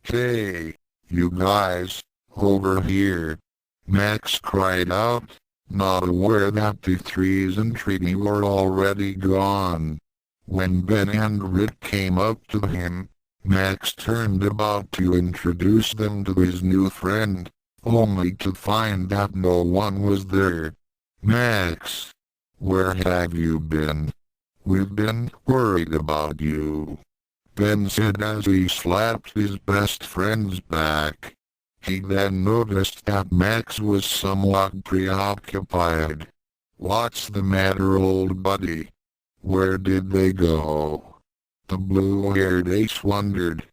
"Hey, you guys, over here," Max cried out, not aware that the threes in treaty were already gone. When Ben and Rick came up to him, Max turned about to introduce them to his new friend, only to find that no one was there. "Max, where have you been? We've been worried about you," Ben said as he slapped his best friend's back. He then noticed that Max was somewhat preoccupied. "What's the matter, old buddy? Where did they go?" The blue-haired ace wondered.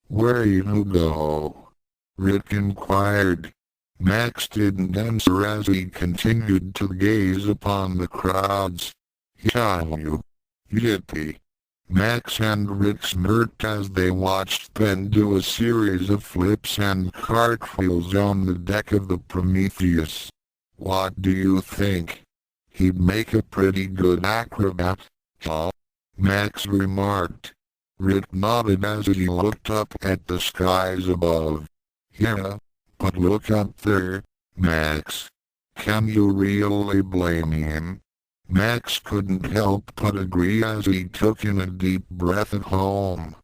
"Where you go?" Rick inquired. Max didn't answer as he continued to gaze upon the crowds. "Yahoo! Yippee!" Max and Rick smirked as they watched Ben do a series of flips and cartwheels on the deck of the Prometheus. "What do you think? He'd make a pretty good acrobat, huh?" Max remarked. Rick nodded as he looked up at the skies above. "Yeah, but look up there, Max. Can you really blame him?" Max couldn't help but agree as he took in a deep breath at home.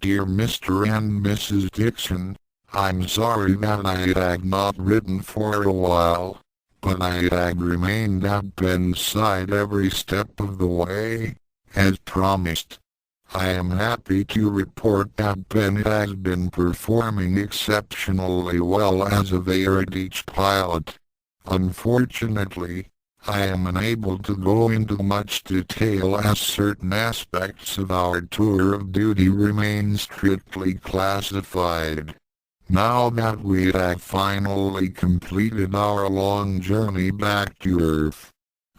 "Dear Mr. and Mrs. Dixon, I'm sorry that I had not written for a while, but I had remained at Ben's side every step of the way, as promised. I am happy to report that Ben has been performing exceptionally well as a Veritech pilot. Unfortunately, I am unable to go into much detail as certain aspects of our tour of duty remain strictly classified. Now that we have finally completed our long journey back to Earth,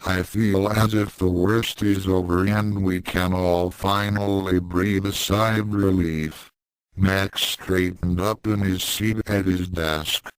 I feel as if the worst is over and we can all finally breathe a sigh of relief." Max straightened up in his seat at his desk.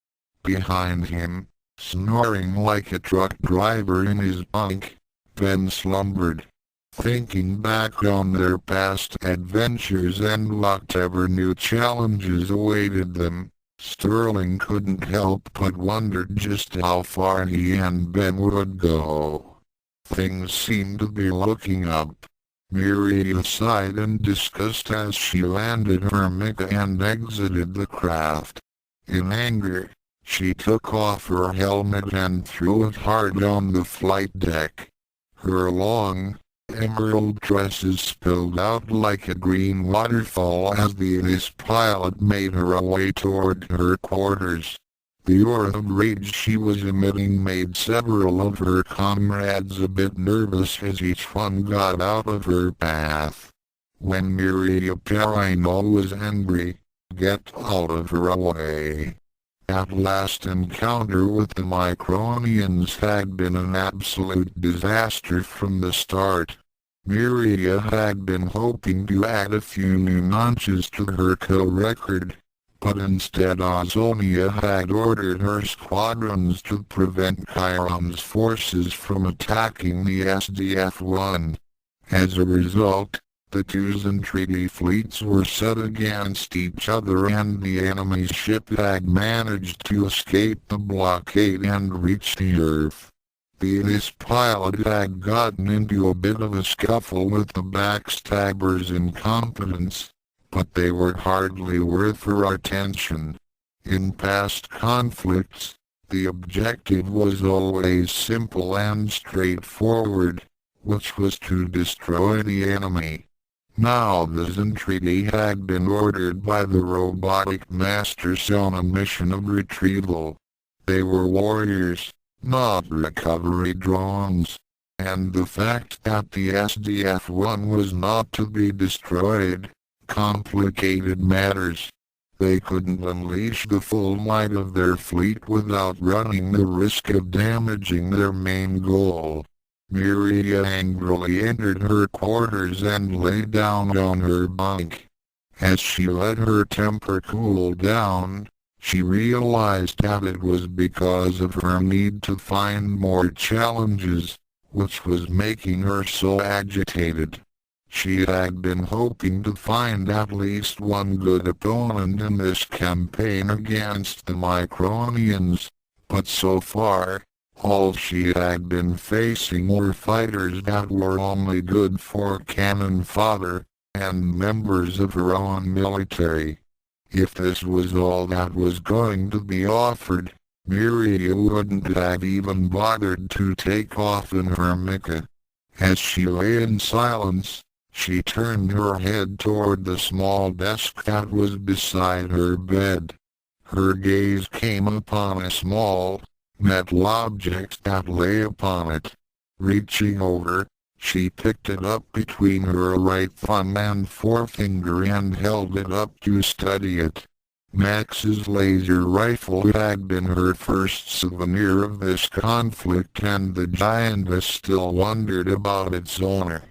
Behind him, snoring like a truck driver in his bunk, Ben slumbered. Thinking back on their past adventures and whatever new challenges awaited them, Sterling couldn't help but wonder just how far he and Ben would go. Things seemed to be looking up. Miriya sighed in disgust as she landed her mecha and exited the craft. In anger, she took off her helmet and threw it hard on the flight deck. Her long, emerald tresses spilled out like a green waterfall as the ace pilot made her way toward her quarters. The aura of rage she was emitting made several of her comrades a bit nervous as each one got out of her path. When Miriya Parino was angry, get out of her way. At last encounter with the Micronians had been an absolute disaster from the start. Miriya had been hoping to add a few new notches to her kill record, but instead Azonia had ordered her squadrons to prevent Chiron's forces from attacking the SDF-1. As a result, the two Zentradi fleets were set against each other and the enemy's ship had managed to escape the blockade and reach the Earth. This pilot had gotten into a bit of a scuffle with the backstabbers' incompetence, but they were hardly worth her attention. In past conflicts, the objective was always simple and straightforward, which was to destroy the enemy. Now the Zentradi had been ordered by the robotic masters on a mission of retrieval. They were warriors, not recovery drones, and the fact that the SDF-1 was not to be destroyed complicated matters. They couldn't unleash the full might of their fleet without running the risk of damaging their main goal. Miriya angrily entered her quarters and lay down on her bunk. As she let her temper cool down, she realized that it was because of her need to find more challenges, which was making her so agitated. She had been hoping to find at least one good opponent in this campaign against the Micronians, but so far, all she had been facing were fighters that were only good for cannon fodder, and members of her own military. If this was all that was going to be offered, Miriya wouldn't have even bothered to take off in her mecha. As she lay in silence, she turned her head toward the small desk that was beside her bed. Her gaze came upon a small, metal object that lay upon it. Reaching over, she picked it up between her right thumb and forefinger and held it up to study it. Max's laser rifle had been her first souvenir of this conflict and the giantess still wondered about its owner.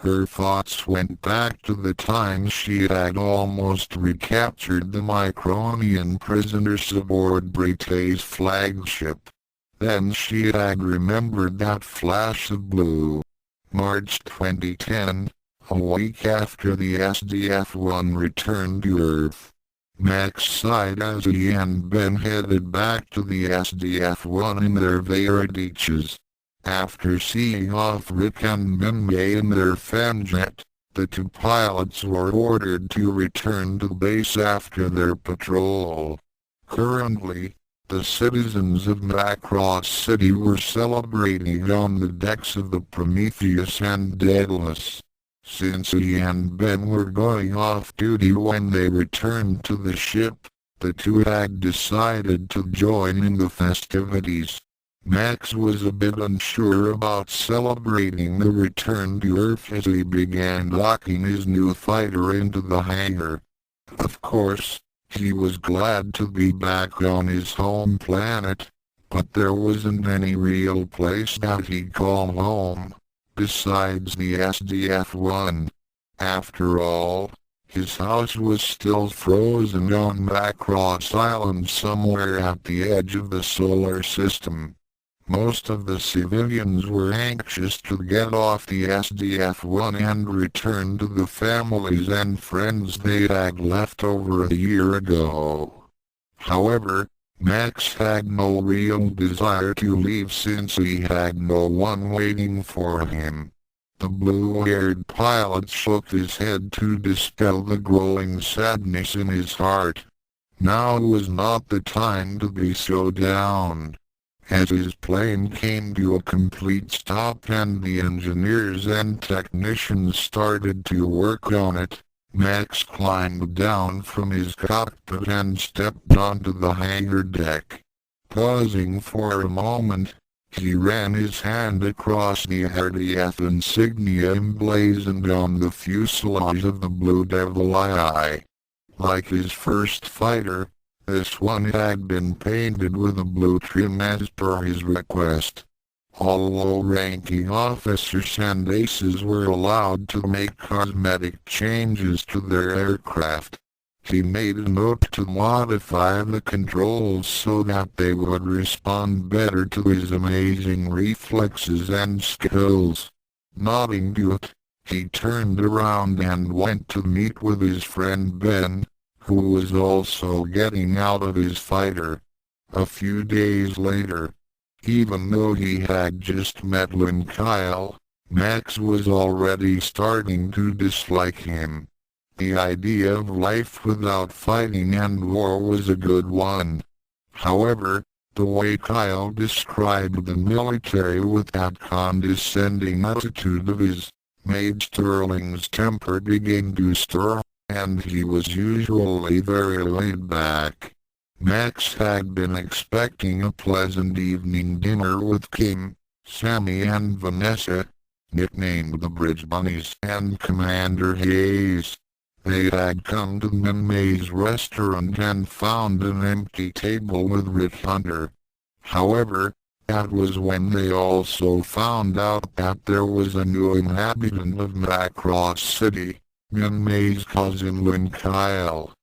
Her thoughts went back to the time she had almost recaptured the Micronian prisoners aboard Bretay's flagship. Then she had remembered that flash of blue. March 2010, a week after the SDF-1 returned to Earth. Max sighed as he and Ben headed back to the SDF-1 in their Veradiches. After seeing off Rick and Minmay in their fanjet, the two pilots were ordered to return to base after their patrol. Currently, the citizens of Macross City were celebrating on the decks of the Prometheus and Daedalus. Since he and Ben were going off duty when they returned to the ship, the two had decided to join in the festivities. Max was a bit unsure about celebrating the return to Earth as he began docking his new fighter into the hangar. Of course, he was glad to be back on his home planet, but there wasn't any real place that he'd call home, besides the SDF-1. After all, his house was still frozen on Macross Island somewhere at the edge of the solar system. Most of the civilians were anxious to get off the SDF-1 and return to the families and friends they had left over a year ago. However, Max had no real desire to leave since he had no one waiting for him. The blue-haired pilot shook his head to dispel the growing sadness in his heart. Now was not the time to be so down. As his plane came to a complete stop and the engineers and technicians started to work on it, Max climbed down from his cockpit and stepped onto the hangar deck. Pausing for a moment, he ran his hand across the RDF insignia emblazoned on the fuselage of the Blue Devil II. Like his first fighter, this one had been painted with a blue trim as per his request. All low-ranking officers and aces were allowed to make cosmetic changes to their aircraft. He made a note to modify the controls so that they would respond better to his amazing reflexes and skills. Nodding to it, he turned around and went to meet with his friend Ben, who was also getting out of his fighter. A few days later, even though he had just met Lynn Kyle, Max was already starting to dislike him. The idea of life without fighting and war was a good one. However, the way Kyle described the military with that condescending attitude of his made Sterling's temper begin to stir, and he was usually very laid back. Max had been expecting a pleasant evening dinner with Kim, Sammy and Vanessa, nicknamed the Bridge Bunnies, and Commander Hayes. They had come to Minmay's restaurant and found an empty table with Rick Hunter. However, that was when they also found out that there was a new inhabitant of Macross City, Minmay's cousin Lynn Kyle.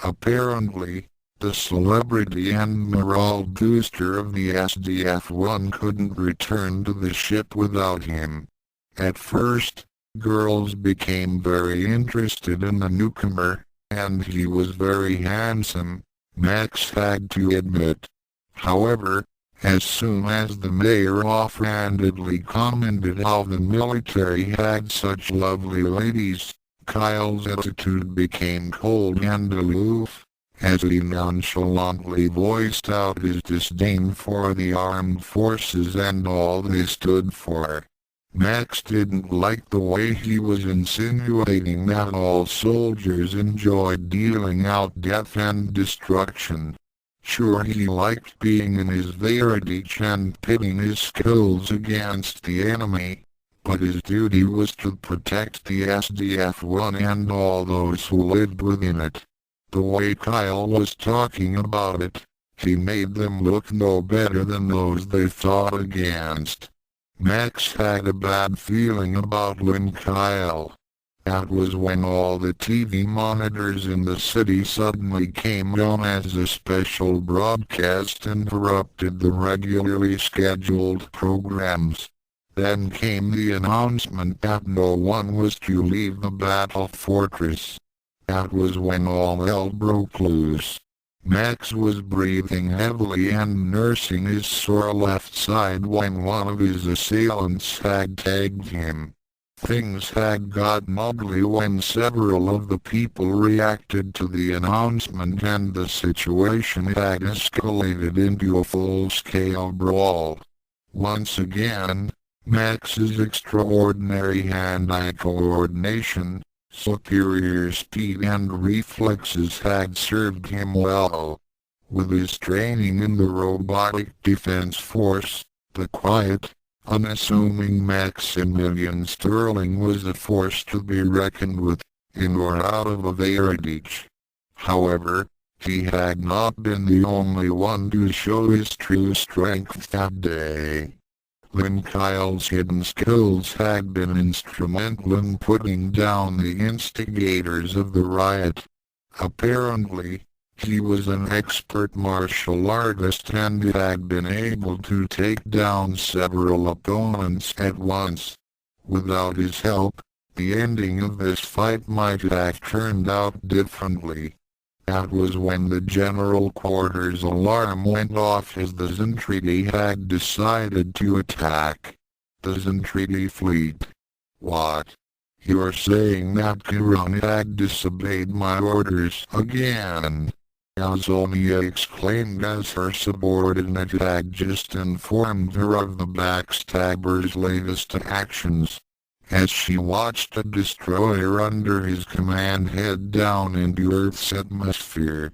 Apparently, the celebrity and morale booster of the SDF-1 couldn't return to the ship without him. At first, girls became very interested in the newcomer, and he was very handsome, Max had to admit. However, as soon as the mayor offhandedly commented how the military had such lovely ladies, Kyle's attitude became cold and aloof, as he nonchalantly voiced out his disdain for the armed forces and all they stood for. Max didn't like the way he was insinuating that all soldiers enjoyed dealing out death and destruction. Sure, he liked being in his Veridich and pitting his skills against the enemy, but his duty was to protect the SDF-1 and all those who lived within it. The way Kyle was talking about it, he made them look no better than those they fought against. Max had a bad feeling about Lynn Kyle. That was when all the TV monitors in the city suddenly came on as a special broadcast interrupted the regularly scheduled programs. Then came the announcement that no one was to leave the battle fortress. That was when all hell broke loose. Max was breathing heavily and nursing his sore left side when one of his assailants had tagged him. Things had gotten ugly when several of the people reacted to the announcement and the situation had escalated into a full-scale brawl. Once again, Max's extraordinary hand-eye coordination, superior speed and reflexes had served him well. With his training in the Robotic Defense Force, the quiet, unassuming Maximilian Sterling was a force to be reckoned with, in or out of a Veridich. However, he had not been the only one to show his true strength that day. Lynn Kyle's hidden skills had been instrumental in putting down the instigators of the riot. Apparently, he was an expert martial artist and had been able to take down several opponents at once. Without his help, the ending of this fight might have turned out differently. That was when the general quarters alarm went off as the Zentradi had decided to attack. The Zentradi fleet. What? You're saying that Kiran had disobeyed my orders again? Azonia exclaimed as her subordinate had just informed her of the backstabber's latest actions. As she watched a destroyer under his command head down into Earth's atmosphere,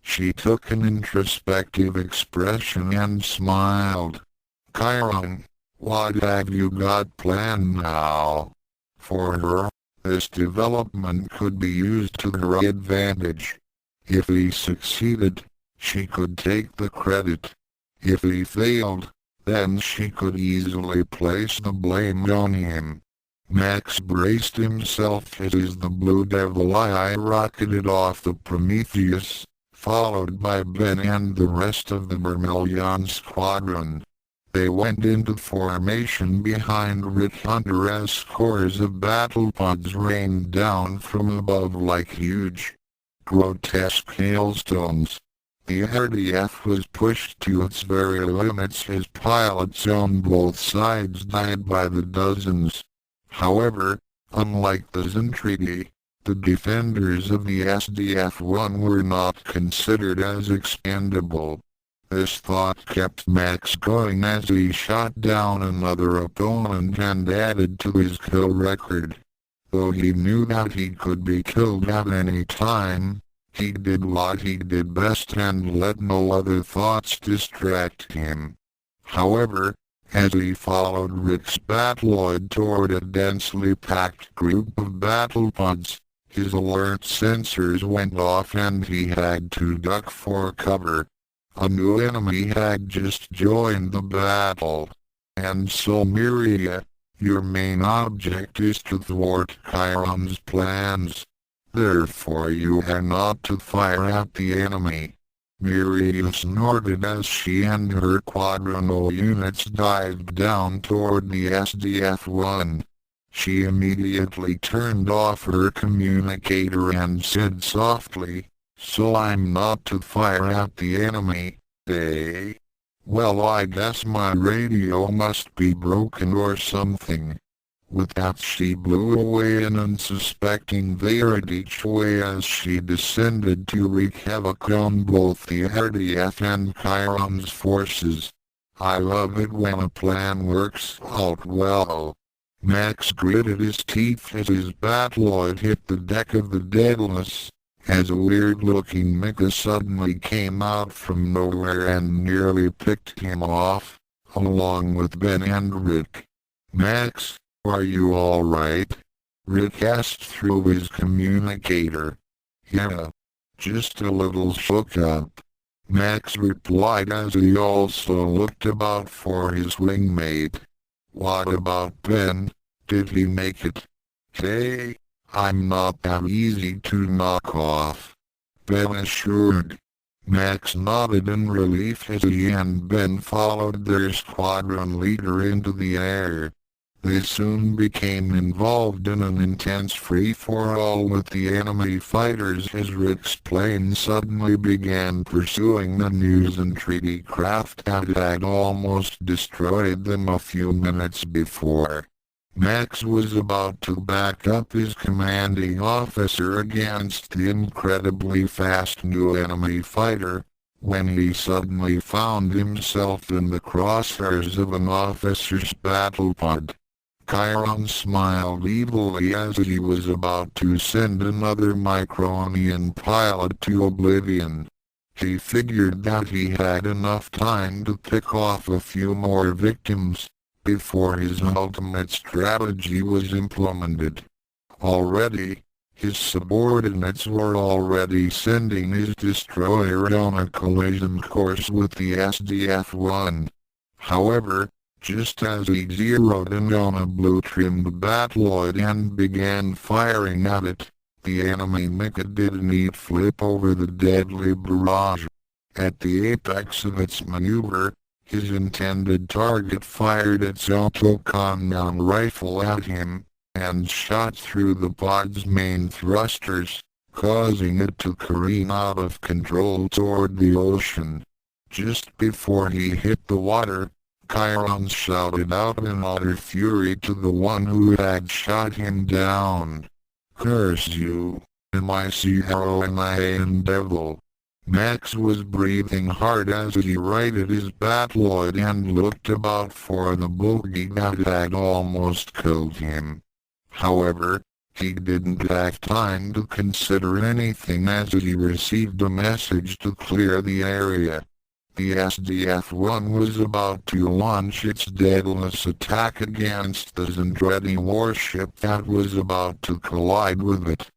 She took an introspective expression and smiled. Chiron, what have you got planned now? For her, this development could be used to her advantage. If he succeeded, she could take the credit. If he failed, then she could easily place the blame on him. Max braced himself as the Blue Devil I rocketed off the Prometheus, followed by Ben and the rest of the Vermilion Squadron. They went into formation behind Rick Hunter as scores of battle pods rained down from above like huge, grotesque hailstones. The RDF was pushed to its very limits as pilots on both sides died by the dozens. However, unlike the Zentradi, the defenders of the SDF-1 were not considered as expendable. This thought kept Max going as he shot down another opponent and added to his kill record. Though he knew that he could be killed at any time, he did what he did best and let no other thoughts distract him. However, as he followed Rick's Battloid toward a densely packed group of battle pods, his alert sensors went off and he had to duck for cover. A new enemy had just joined the battle. And so Miriya, your main object is to thwart Chiron's plans. Therefore you are not to fire at the enemy. Miriya snorted as she and her quadrennial units dived down toward the SDF-1. She immediately turned off her communicator and said softly, "So I'm not to fire at the enemy, eh? Well, I guess my radio must be broken or something." With that she blew away an unsuspecting Varid each way as she descended to wreak havoc on both the RDF and Chiron's forces. I love it when a plan works out well. Max gritted his teeth as his Battloid hit the deck of the Daedalus, as a weird-looking mecha suddenly came out from nowhere and nearly picked him off, along with Ben and Rick. "Max, are you alright?" Rick asked through his communicator. "Yeah, just a little shook up," Max replied as he also looked about for his wingmate. "What about Ben? Did he make it?" "Hey, I'm not that easy to knock off," Ben assured. Max nodded in relief as he and Ben followed their squadron leader into the air. They soon became involved in an intense free-for-all with the enemy fighters as Rick's plane suddenly began pursuing the news and treaty craft that had almost destroyed them a few minutes before. Max was about to back up his commanding officer against the incredibly fast new enemy fighter, when he suddenly found himself in the crosshairs of an officer's battle pod. Chiron smiled evilly as he was about to send another Micronian pilot to oblivion. He figured that he had enough time to pick off a few more victims before his ultimate strategy was implemented. Already, his subordinates were already sending his destroyer on a collision course with the SDF-1. However, just as he zeroed in on a blue-trimmed Battloid and began firing at it, the enemy mecha did a neat flip over the deadly barrage. At the apex of its maneuver, his intended target fired its autocannon rifle at him, and shot through the pod's main thrusters, causing it to careen out of control toward the ocean. Just before he hit the water, Chiron shouted out in utter fury to the one who had shot him down. "Curse you, M.I.C.R.O.N.I.A.N. devil." Max was breathing hard as he righted his Battloid and looked about for the bogey that had almost killed him. However, He didn't have time to consider anything as he received a message to clear the area. The SDF-1 was about to launch its deadliest attack against the Zendredi warship that was about to collide with it.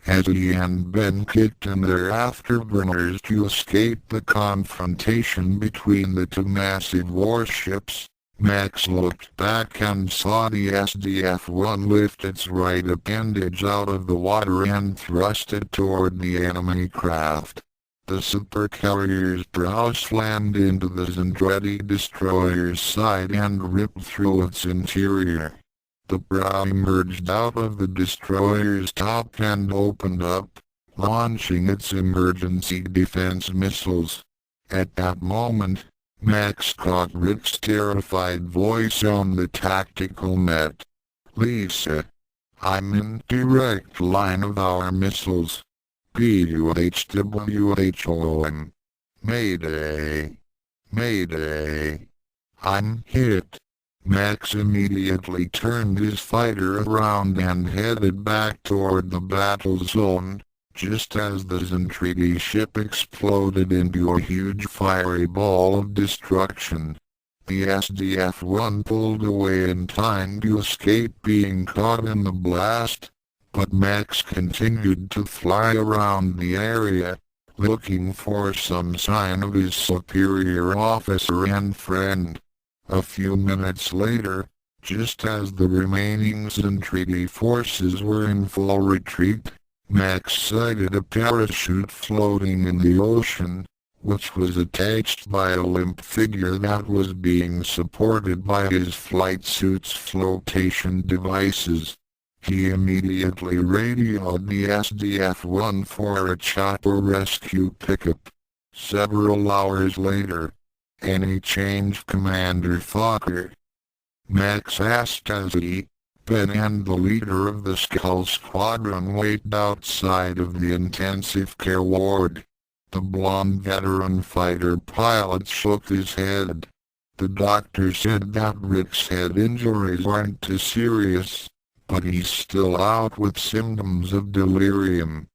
As he and Ben kicked in their afterburners to escape the confrontation between the two massive warships, Max looked back and saw the SDF-1 lift its right appendage out of the water and thrust it toward the enemy craft. The supercarrier's prow slammed into the Zendredi destroyer's side and ripped through its interior. The prow emerged out of the destroyer's top and opened up, launching its emergency defense missiles. At that moment, Max caught Rick's terrified voice on the tactical net. "Lisa, I'm in direct line of our missiles. PUHWHOM. Mayday. Mayday. I'm hit." Max immediately turned his fighter around and headed back toward the battle zone, just as the Zendredi ship exploded into a huge fiery ball of destruction. The SDF-1 pulled away in time to escape being caught in the blast, but Max continued to fly around the area, looking for some sign of his superior officer and friend. A few minutes later, just as the remaining Zendredi forces were in full retreat, Max sighted a parachute floating in the ocean, which was attached by a limp figure that was being supported by his flight suit's flotation devices. He immediately radioed the SDF-1 for a chopper rescue pickup. Several hours later, "Any change, Commander Fokker?" Max asked as Ben and the leader of the Skull Squadron waited outside of the intensive care ward. The blonde veteran fighter pilot shook his head. The doctor said that Rick's head injuries aren't too serious, but he's still out with symptoms of delirium.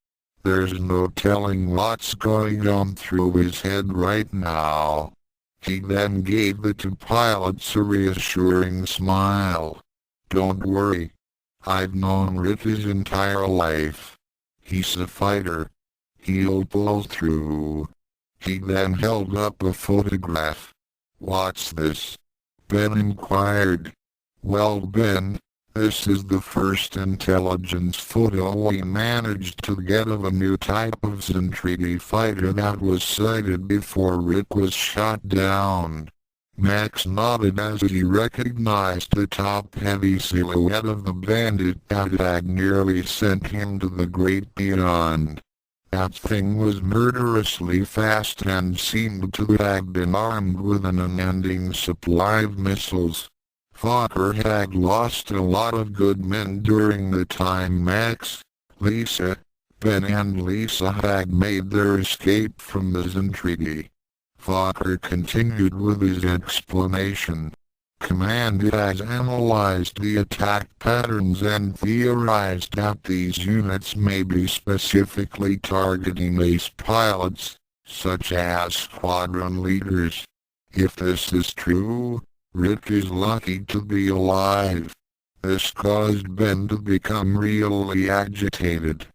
There's no telling what's going on through his head right now. He then gave the two pilots a reassuring smile. "Don't worry. I've known Rick his entire life. He's a fighter. He'll pull through." He then held up a photograph. "What's this?" Ben inquired. "Well, Ben, this is the first intelligence photo we managed to get of a new type of Zendredi fighter that was sighted before Rick was shot down." Max nodded as he recognized the top-heavy silhouette of the bandit that had nearly sent him to the great beyond. That thing was murderously fast and seemed to have been armed with an unending supply of missiles. Fokker had lost a lot of good men during the time Max, Lisa, Ben and Lisa had made their escape from the Zendredi. Fokker continued with his explanation. "Command has analyzed the attack patterns and theorized that these units may be specifically targeting ace pilots, such as squadron leaders. If this is true, Rick is lucky to be alive." This caused Ben to become really agitated.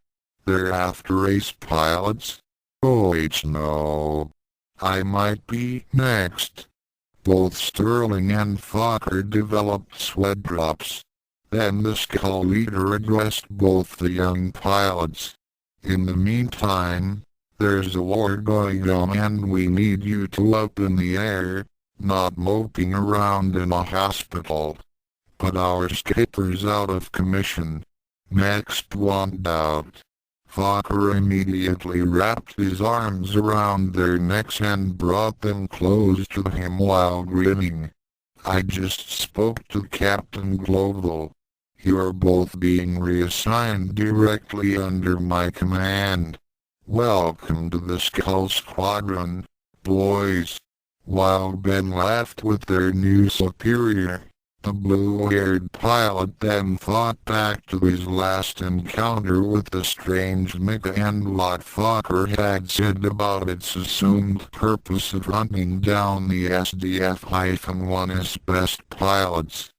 "They're after ace pilots? Oh no. I might be next." Both Sterling and Fokker developed sweat drops. Then the Skull leader addressed both the young pilots. "In the meantime, there's a war going on and we need you two up in the air, not moping around in a hospital." "But our skipper's out of commission," Max pointed out. Fokker immediately wrapped his arms around their necks and brought them close to him while grinning. "I just spoke to Captain Global. You're both being reassigned directly under my command. Welcome to the Skull Squadron, boys." While Ben laughed with their new superior, The blue-haired pilot then thought back to his last encounter with the strange mecha and what Fokker had said about its assumed purpose of hunting down the SDF-1's best pilots.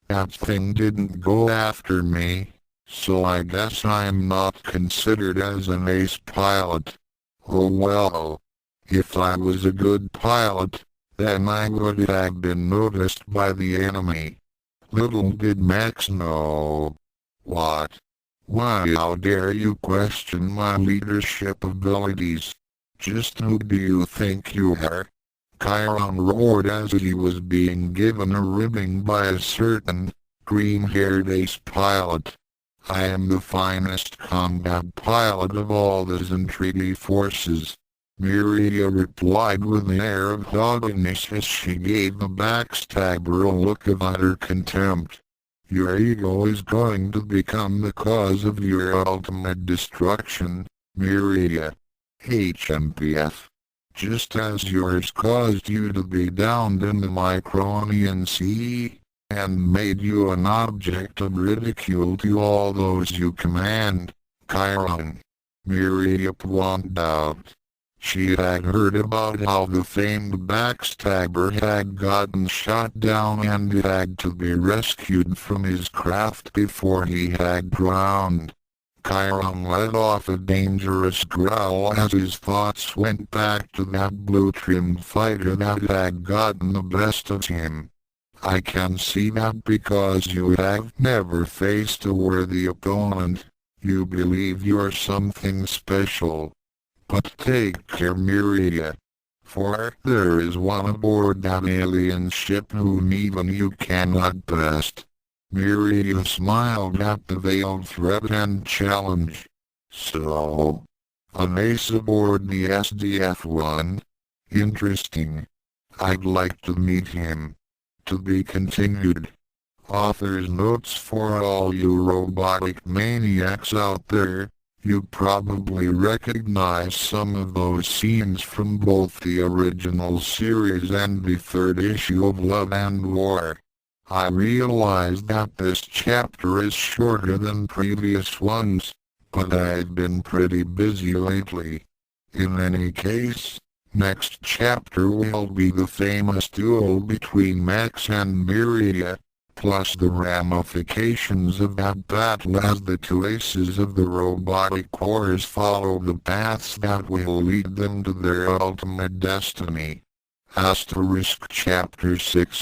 That thing didn't go after me, so I guess I'm not considered as an ace pilot. Oh well. If I was a good pilot, then I would have been noticed by the enemy. Little did Max know. What? Why, how dare you question my leadership abilities? Just who do you think you are? Chiron roared as he was being given a ribbing by a certain, green-haired ace pilot. I am the finest combat pilot of all the Zentradi forces. Miriya replied with an air of haughtiness as she gave the backstabber a look of utter contempt. Your ego is going to become the cause of your ultimate destruction, Miriya. HMPF. Just as yours caused you to be downed in the Micronian Sea, and made you an object of ridicule to all those you command, Chiron. Miriya pointed out. She had heard about how the famed backstabber had gotten shot down and had to be rescued from his craft before he had drowned. Chiron let off a dangerous growl as his thoughts went back to that blue-trimmed fighter that had gotten the best of him. I can see that because you have never faced a worthy opponent, you believe you're something special. But take care, Miriya, for there is one aboard that alien ship whom even you cannot best. Miriya smiled at the veiled threat and challenge. So, an ace aboard the SDF-1? Interesting. I'd like to meet him. To be continued. Author's notes for all you robotic maniacs out there. You probably recognize some of those scenes from both the original series and the third issue of Love and War. I realize that this chapter is shorter than previous ones, but I've been pretty busy lately. In any case, next chapter will be the famous duel between Max and Miriya, plus the ramifications of that battle as the two aces of the Robotic Wars follow the paths that will lead them to their ultimate destiny. Chapter 6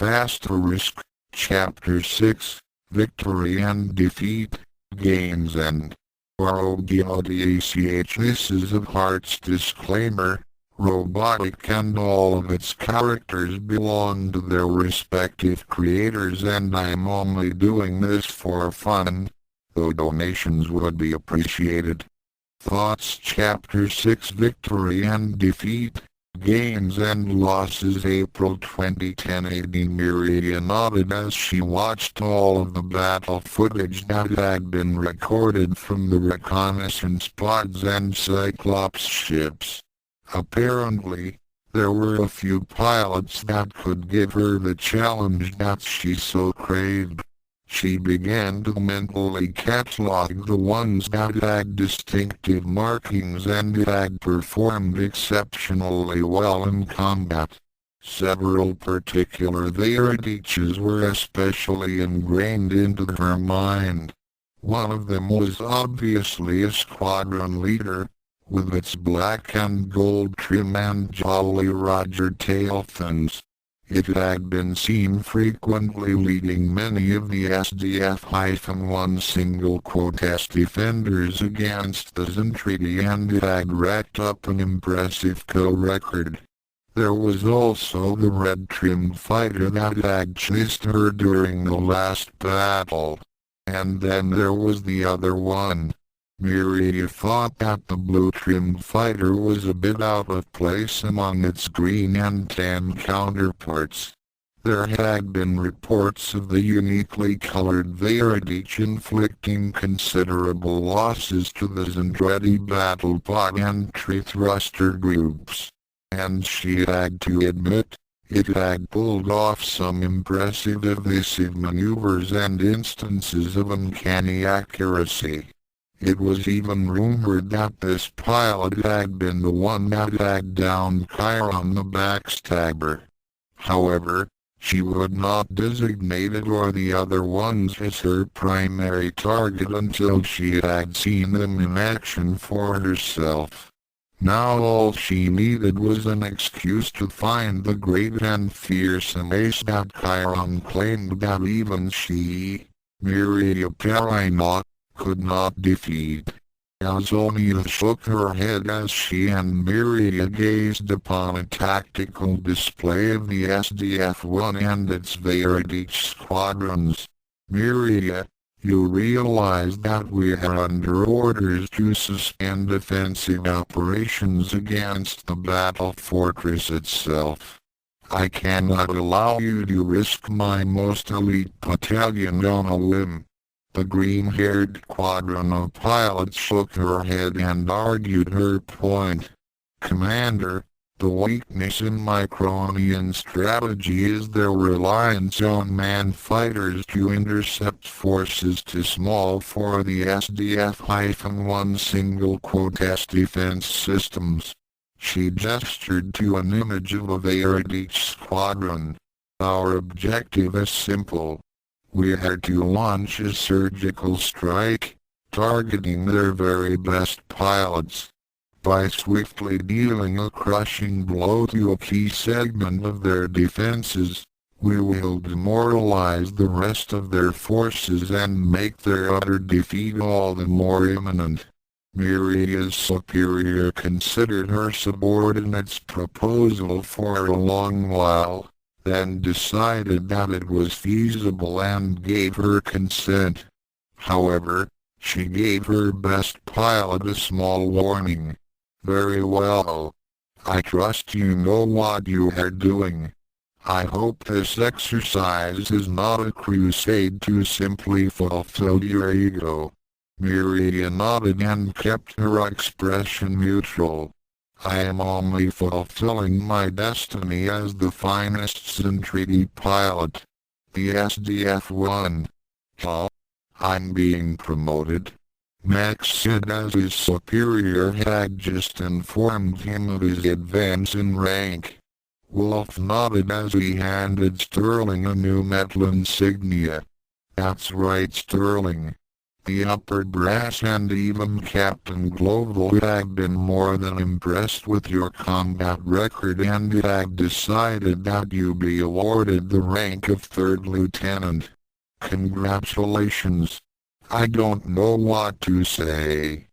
Chapter 6 Victory and Defeat, Gains and ROBOTACH. This is of Heart's disclaimer. Robotic and all of its characters belong to their respective creators and I'm only doing this for fun, though donations would be appreciated. Thoughts Chapter 6 Victory and Defeat, Gains and Losses. April 2010. Miriya nodded as she watched all of the battle footage that had been recorded from the reconnaissance pods and Cyclops ships. Apparently, there were a few pilots that could give her the challenge that she so craved. She began to mentally catalog the ones that had distinctive markings and had performed exceptionally well in combat. Several particular varieties were especially ingrained into her mind. One of them was obviously a squadron leader, with its black and gold trim and Jolly Roger tail fins. It had been seen frequently leading many of the SDF-1 single-quote defenders against the Zentradi and it had racked up an impressive kill record. There was also the red-trimmed fighter that had chased her during the last battle. And then there was the other one. Miriya thought that the blue-trimmed fighter was a bit out of place among its green and tan counterparts. There had been reports of the uniquely colored Veridich inflicting considerable losses to the Zentradi battle pod and tree thruster groups. And she had to admit, It had pulled off some impressive evasive maneuvers and instances of uncanny accuracy. It was even rumored that this pilot had been the one that had downed Chiron the backstabber. However, she would not designate it or the other ones as her primary target until she had seen them in action for herself. Now all she needed was an excuse to find the great and fearsome ace that Chiron claimed that even she, Miriya Parino, could not defeat. Azonia shook her head as she and Miriya gazed upon a tactical display of the SDF-1 and its Veritich squadrons. "Miriya, you realize that we are under orders to suspend offensive operations against the battle fortress itself. I cannot allow you to risk my most elite battalion on a limb." The green-haired squadron of pilots shook her head and argued her point. "Commander, the weakness in Micronian strategy is their reliance on manned fighters to intercept forces too small for the SDF-1 single-quote defense systems." She gestured to an image of a Veritich squadron. "Our objective is simple. We are to launch a surgical strike, targeting their very best pilots. By swiftly dealing a crushing blow to a key segment of their defenses, we will demoralize the rest of their forces and make their utter defeat all the more imminent." Miriya's superior considered her subordinate's proposal for a long while, then decided that it was feasible and gave her consent. However, she gave her best pilot a small warning. "Very well. I trust you know what you are doing. I hope this exercise is not a crusade to simply fulfill your ego." Miriya nodded and kept her expression neutral. "I am only fulfilling my destiny as the finest Centrity pilot. The SDF-1. Huh? I'm being promoted?" Max said as his superior had just informed him of his advance in rank. Wolf nodded as he handed Sterling a new metal insignia. "That's right, Sterling. The upper brass and even Captain Global had been more than impressed with your combat record and had decided that you be awarded the rank of 3rd Lieutenant. Congratulations. I don't know what to say."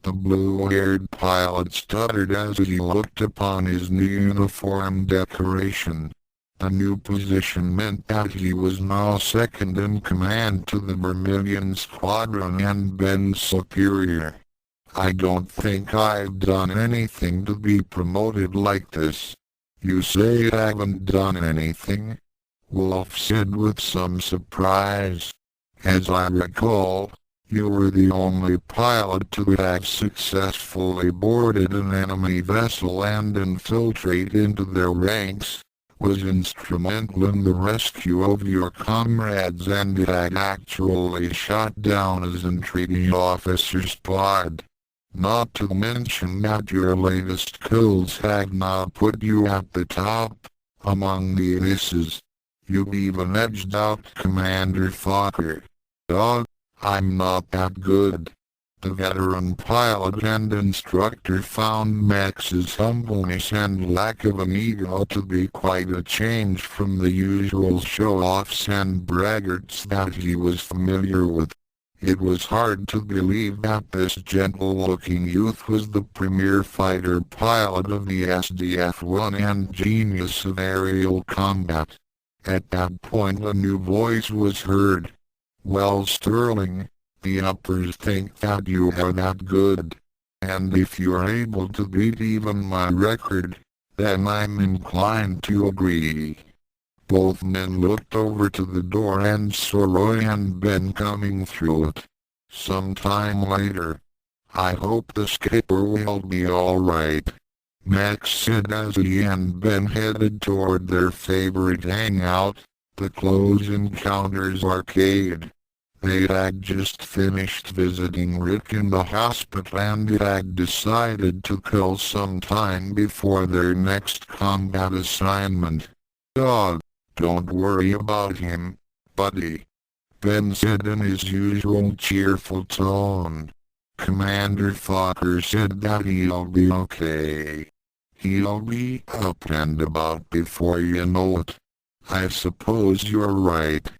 The blue-haired pilot stuttered as he looked upon his new uniform decoration. The new position meant that he was now second in command to the Vermilion Squadron and Ben's superior. "I don't think I've done anything to be promoted like this." "You say I haven't done anything?" Wolf said with some surprise. "As I recall, you were the only pilot to have successfully boarded an enemy vessel and infiltrate into their ranks, was instrumental in the rescue of your comrades and had actually shot down a Centrity officer's pod. Not to mention that your latest kills have now put you at the top among the aces. You've even edged out Commander Fokker. Dog, I'm not that good." The veteran pilot and instructor found Max's humbleness and lack of an ego to be quite a change from the usual show-offs and braggarts that he was familiar with. It was hard to believe that this gentle-looking youth was the premier fighter pilot of the SDF-1 and genius of aerial combat. At that point a new voice was heard. "Well, Sterling, the uppers think that you are that good. And if you're able to beat even my record, then I'm inclined to agree." Both men looked over to the door and saw Roy and Ben coming through it. Some time later, "I hope the skipper will be all right." Max said as he and Ben headed toward their favorite hangout, the Close Encounters arcade. They had just finished visiting Rick in the hospital and had decided to kill some time before their next combat assignment. "Dog, don't worry about him, buddy," Ben said in his usual cheerful tone. "Commander Fokker said that he'll be okay. He'll be up and about before you know it." "I suppose you're right,"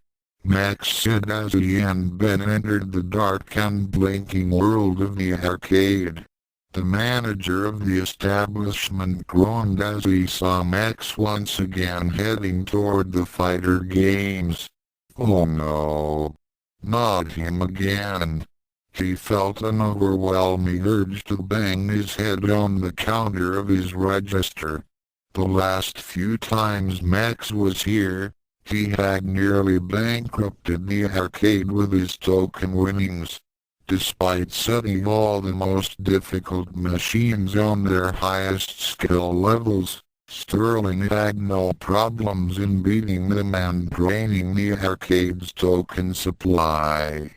Max said as he and Ben entered the dark and blinking world of the arcade. The manager of the establishment groaned as he saw Max once again heading toward the fighter games. Oh no, not him again. He felt an overwhelming urge to bang his head on the counter of his register. The last few times Max was here, he had nearly bankrupted the arcade with his token winnings. Despite setting all the most difficult machines on their highest skill levels, Sterling had no problems in beating them and draining the arcade's token supply.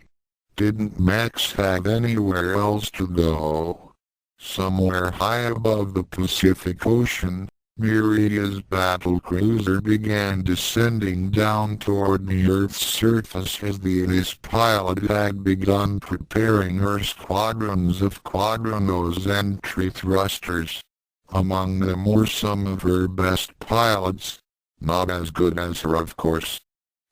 Didn't Max have anywhere else to go? Somewhere high above the Pacific Ocean, Miriya's battlecruiser began descending down toward the Earth's surface as the ace pilot had begun preparing her squadrons of quadrinos and tree thrusters. Among them were some of her best pilots, not as good as her of course.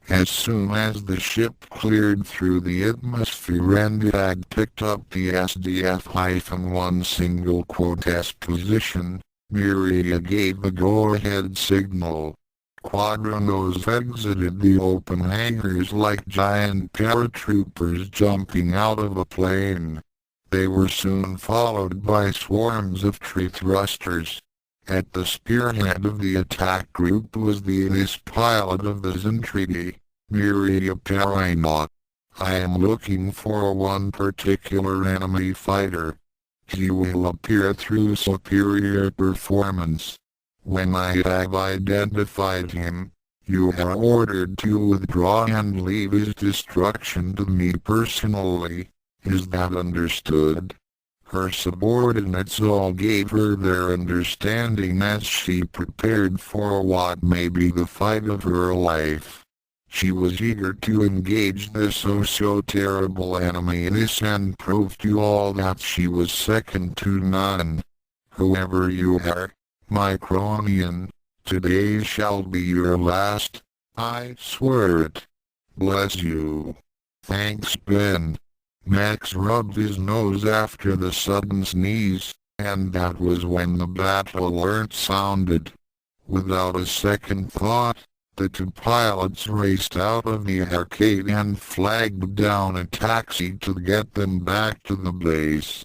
As soon as the ship cleared through the atmosphere and had picked up the SDF-1 single quotas position, Miriya gave the go-ahead signal. Quadrinos exited the open hangars like giant paratroopers jumping out of a plane. They were soon followed by swarms of tree thrusters. At the spearhead of the attack group was the ace pilot of the Zentradi, Miriya Parino. "I am looking for one particular enemy fighter. He will appear through superior performance. When I have identified him, you are ordered to withdraw and leave his destruction to me personally. Is that understood?" Her subordinates all gave her their understanding as she prepared for what may be the fight of her life. She was eager to engage this oh-so-terrible enemy and prove to all that she was second to none. "Whoever you are, my cronian, today shall be your last. I swear it. Bless you." "Thanks, Ben." Max rubbed his nose after the sudden sneeze, and that was when the battle alert sounded. Without a second thought, the two pilots raced out of the arcade and flagged down a taxi to get them back to the base.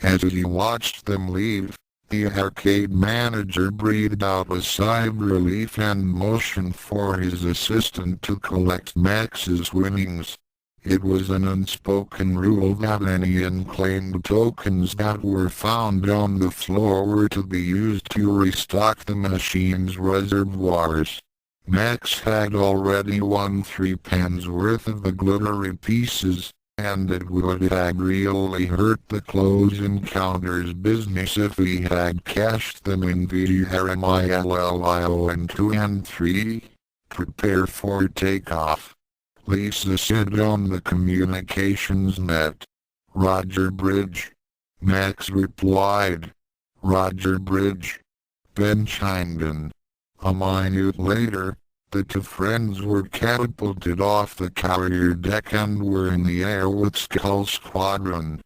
As he watched them leave, the arcade manager breathed out a sigh of relief and motioned for his assistant to collect Max's winnings. It was an unspoken rule that any unclaimed tokens that were found on the floor were to be used to restock the machine's reservoirs. Max had already won 3 pence worth of the glittery pieces, and it would have really hurt the Close Encounters business if he had cashed them in VRMILLIO 2 and 3. "Prepare for takeoff," Lisa said on the communications net. "Roger Bridge," Max replied. "Roger Bridge," Ben chimed in. A minute later, the two friends were catapulted off the carrier deck and were in the air with Skull Squadron.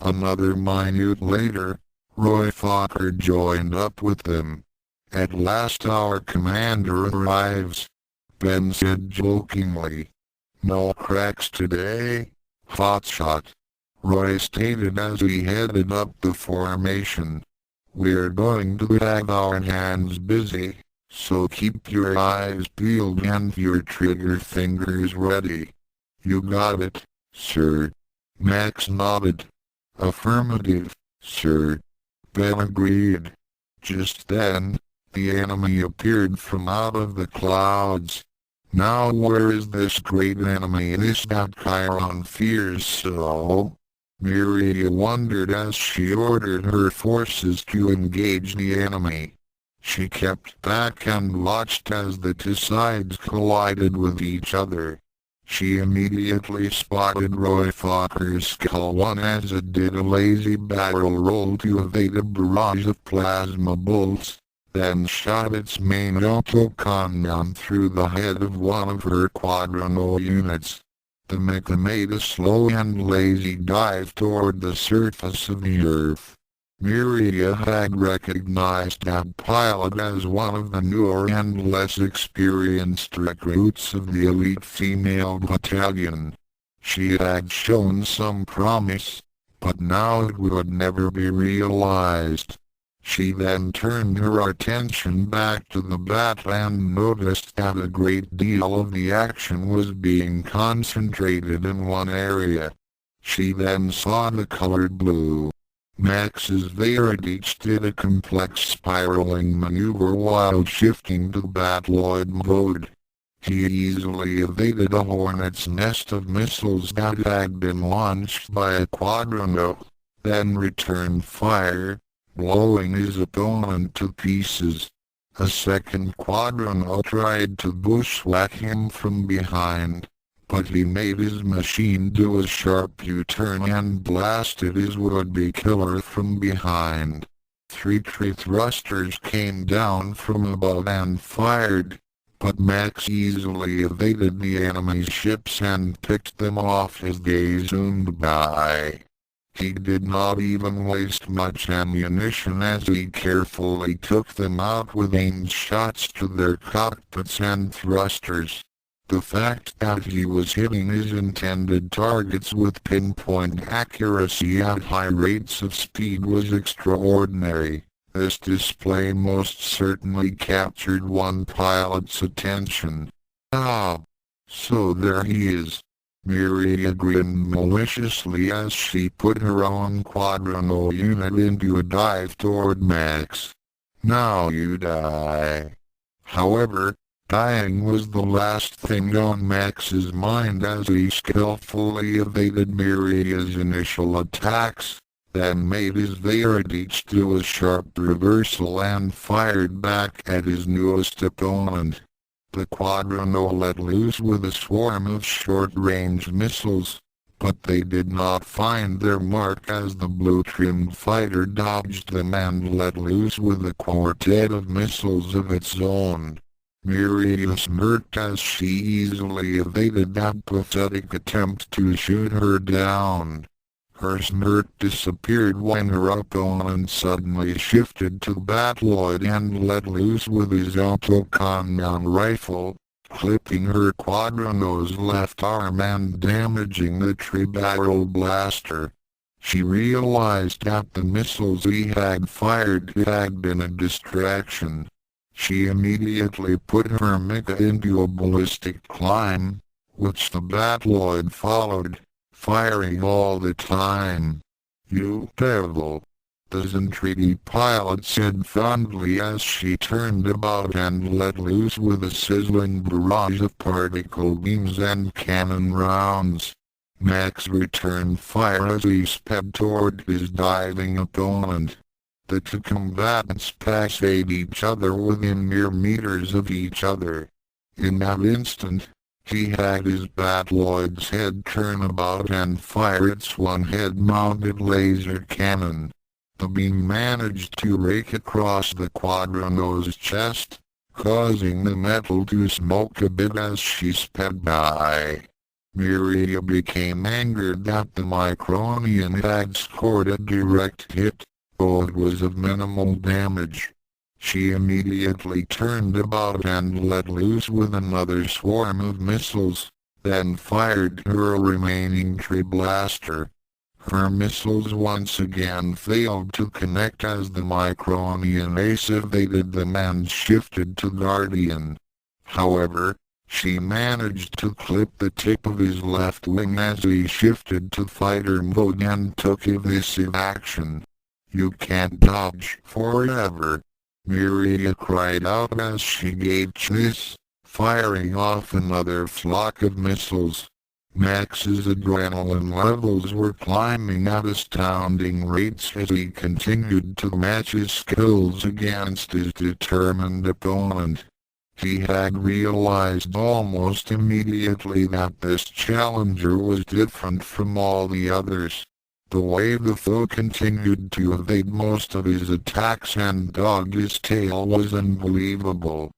Another minute later, Roy Fokker joined up with them. "At last our commander arrives," Ben said jokingly. "No cracks today, hotshot," Roy stated as he headed up the formation. "We're going to have our hands busy, so keep your eyes peeled and your trigger fingers ready." "You got it, sir." Max nodded. "Affirmative, sir," Ben agreed. Just then, the enemy appeared from out of the clouds. Now where is this great enemy? This that Chiron fears so? Miriya wondered as she ordered her forces to engage the enemy. She kept back and watched as the two sides collided with each other. She immediately spotted Roy Fokker's skull one as it did a lazy barrel roll to evade a barrage of plasma bolts, then shot its main autocannon through the head of one of her quadrino units. The mecha made a slow and lazy dive toward the surface of the Earth. Miriya had recognized that pilot as one of the newer and less experienced recruits of the elite female battalion. She had shown some promise, but now it would never be realized. She then turned her attention back to the battle and noticed that a great deal of the action was being concentrated in one area. She then saw the color blue. Max's Veradich did a complex spiraling maneuver while shifting to battloid mode. He easily evaded a hornet's nest of missiles that had been launched by a quadrino, then returned fire, blowing his opponent to pieces. A second quadrino tried to bushwhack him from behind, but he made his machine do a sharp U-turn and blasted his would-be killer from behind. 3 tree thrusters came down from above and fired, but Max easily evaded the enemy's ships and picked them off as they zoomed by. He did not even waste much ammunition as he carefully took them out with aimed shots to their cockpits and thrusters. The fact that he was hitting his intended targets with pinpoint accuracy at high rates of speed was extraordinary. This display most certainly captured one pilot's attention. "Ah, so there he is." Miriya grinned maliciously as she put her own quadrino unit into a dive toward Max. "Now you die." However, dying was the last thing on Max's mind as he skillfully evaded Miriya's initial attacks, then made his Veradich do a sharp reversal and fired back at his newest opponent. The quadrino let loose with a swarm of short-range missiles, but they did not find their mark as the blue-trimmed fighter dodged them and let loose with a quartet of missiles of its own. Miriya smirked as she easily evaded that pathetic attempt to shoot her down. Her smirk disappeared when her opponent suddenly shifted to battloid and let loose with his autocannon rifle, clipping her quadrino's left arm and damaging the tri-barrel blaster. She realized that the missiles he had fired had been a distraction. She immediately put her mecha into a ballistic climb, which the battloid followed, firing all the time. "You devil," the Zentradi pilot said fondly as she turned about and let loose with a sizzling barrage of particle beams and cannon rounds. Max returned fire as he sped toward his diving opponent. The two combatants passed each other within mere meters of each other. In that instant, he had his battloid's head turn about and fire its one-head-mounted laser cannon. The beam managed to rake across the quadrino's chest, causing the metal to smoke a bit as she sped by. Miriya became angered that the Micronian had scored a direct hit, though it was of minimal damage. She immediately turned about and let loose with another swarm of missiles, then fired her remaining tri-blaster. Her missiles once again failed to connect as the Micronian ace evaded them and shifted to Guardian. However, she managed to clip the tip of his left wing as he shifted to fighter mode and took evasive action. "You can't dodge forever," Miriya cried out as she gave chase, firing off another flock of missiles. Max's adrenaline levels were climbing at astounding rates as he continued to match his skills against his determined opponent. He had realized almost immediately that this challenger was different from all the others. The way the foe continued to evade most of his attacks and dog his tail was unbelievable.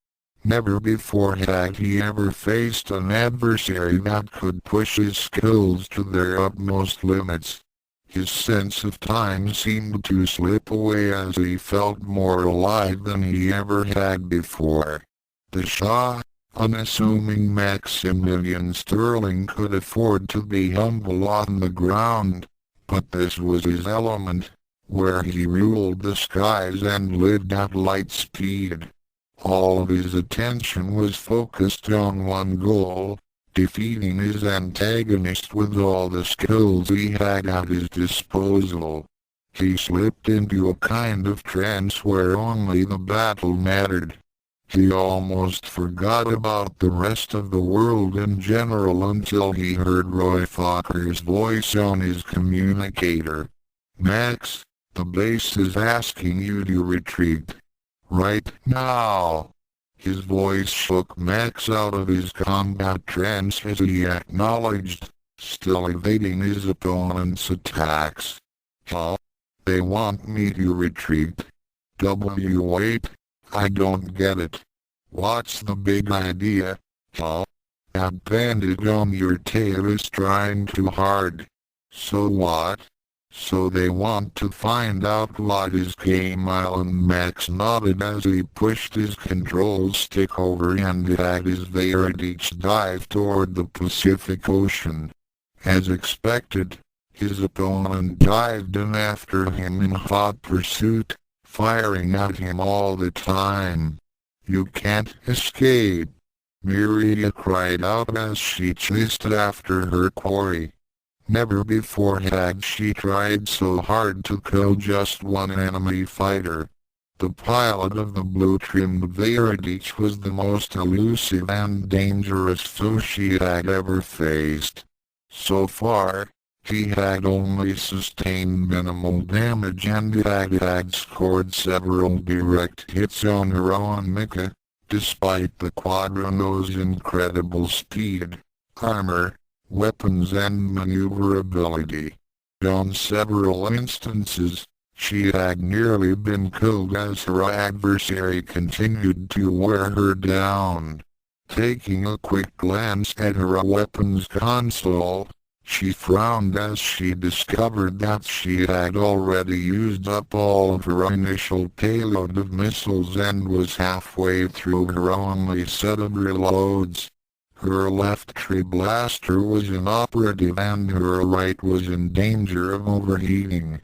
Never before had he ever faced an adversary that could push his skills to their utmost limits. His sense of time seemed to slip away as he felt more alive than he ever had before. The shy, unassuming Maximilian Sterling could afford to be humble on the ground, but this was his element, where he ruled the skies and lived at light speed. All of his attention was focused on one goal, defeating his antagonist with all the skills he had at his disposal. He slipped into a kind of trance where only the battle mattered. He almost forgot about the rest of the world in general until he heard Roy Fokker's voice on his communicator. "Max, the base is asking you to retreat. Right now." His voice shook Max out of his combat trance as he acknowledged, still evading his opponent's attacks. "Huh? They want me to retreat? Wait, I don't get it. What's the big idea, huh? That bandit on your tail is trying too hard. So what? So they want to find out what is Game Island." Max nodded as he pushed his control stick over and had his Veradich dive toward the Pacific Ocean. As expected, his opponent dived in after him in hot pursuit, firing at him all the time. "You can't escape!" Miriya cried out as she chased after her quarry. Never before had she tried so hard to kill just one enemy fighter. The pilot of the blue-trimmed Veradich was the most elusive and dangerous foe she had ever faced. So far, he had only sustained minimal damage and had scored several direct hits on her own mecha, despite the Quadrino's incredible speed, armor, weapons and maneuverability. On several instances, she had nearly been killed as her adversary continued to wear her down. Taking a quick glance at her weapons console, she frowned as she discovered that she had already used up all of her initial payload of missiles and was halfway through her only set of reloads. Her left tree blaster was inoperative and her right was in danger of overheating.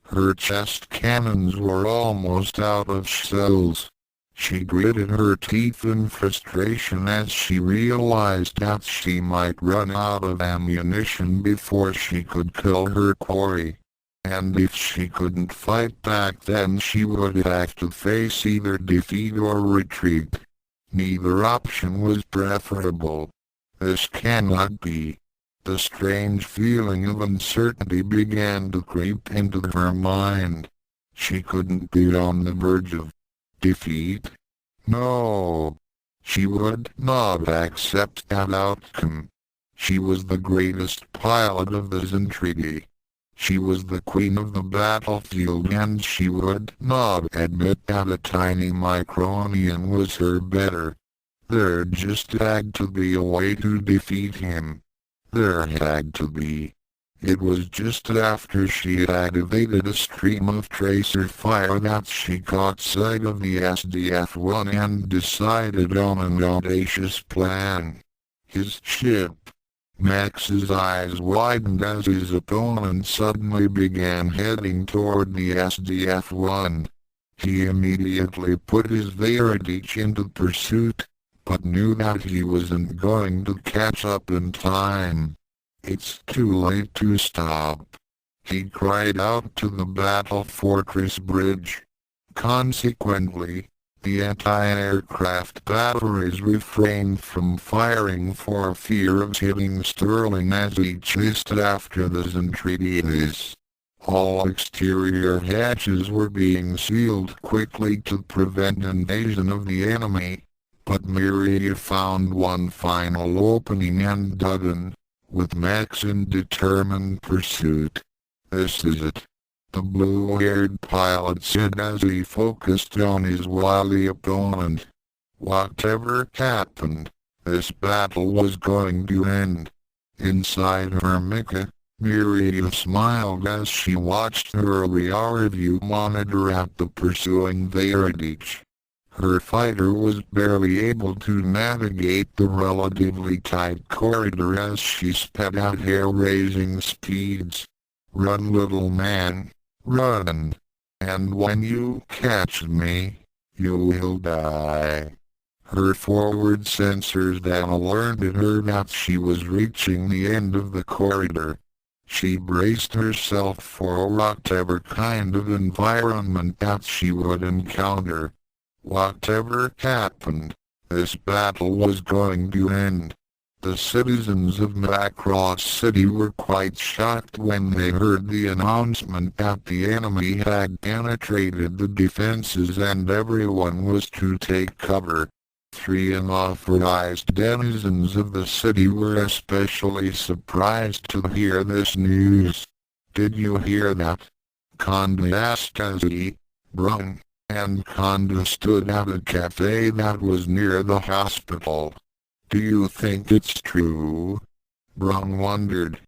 Her chest cannons were almost out of shells. She gritted her teeth in frustration as she realized that she might run out of ammunition before she could kill her quarry. And if she couldn't fight back, then she would have to face either defeat or retreat. Neither option was preferable. This cannot be. The strange feeling of uncertainty began to creep into her mind. She couldn't be on the verge of defeat. No. She would not accept that outcome. She was the greatest pilot of the Zentrigi. She was the queen of the battlefield and she would not admit that a tiny Micronian was her better. There just had to be a way to defeat him. There had to be. It was just after she had evaded a stream of tracer fire that she caught sight of the SDF-1 and decided on an audacious plan. His ship. Max's eyes widened as his opponent suddenly began heading toward the SDF-1. He immediately put his Veradich into pursuit, but knew that he wasn't going to catch up in time. "It's too late to stop," he cried out to the battle fortress bridge. Consequently, the anti-aircraft batteries refrained from firing for fear of hitting Sterling as he chased after the Zentradians. All exterior hatches were being sealed quickly to prevent invasion of the enemy, but Miriya found one final opening and dug in, with Max in determined pursuit. "This is it," the blue-haired pilot said as he focused on his wily opponent. Whatever happened, this battle was going to end. Inside her mecha, Miriya smiled as she watched her rear-view monitor at the pursuing Veridich. Her fighter was barely able to navigate the relatively tight corridor as she sped at hair-raising speeds. "Run, little man, run, and when you catch me, you will die." Her forward sensors then alerted her that she was reaching the end of the corridor. She braced herself for whatever kind of environment that she would encounter. Whatever happened, this battle was going to end. The citizens of Macross City were quite shocked when they heard the announcement that the enemy had penetrated the defenses and everyone was to take cover. 3 unauthorized denizens of the city were especially surprised to hear this news. "Did you hear that?" Conda asked as he, Brung, and Conda stood at a cafe that was near the hospital. "Do you think it's true?" Brung wondered.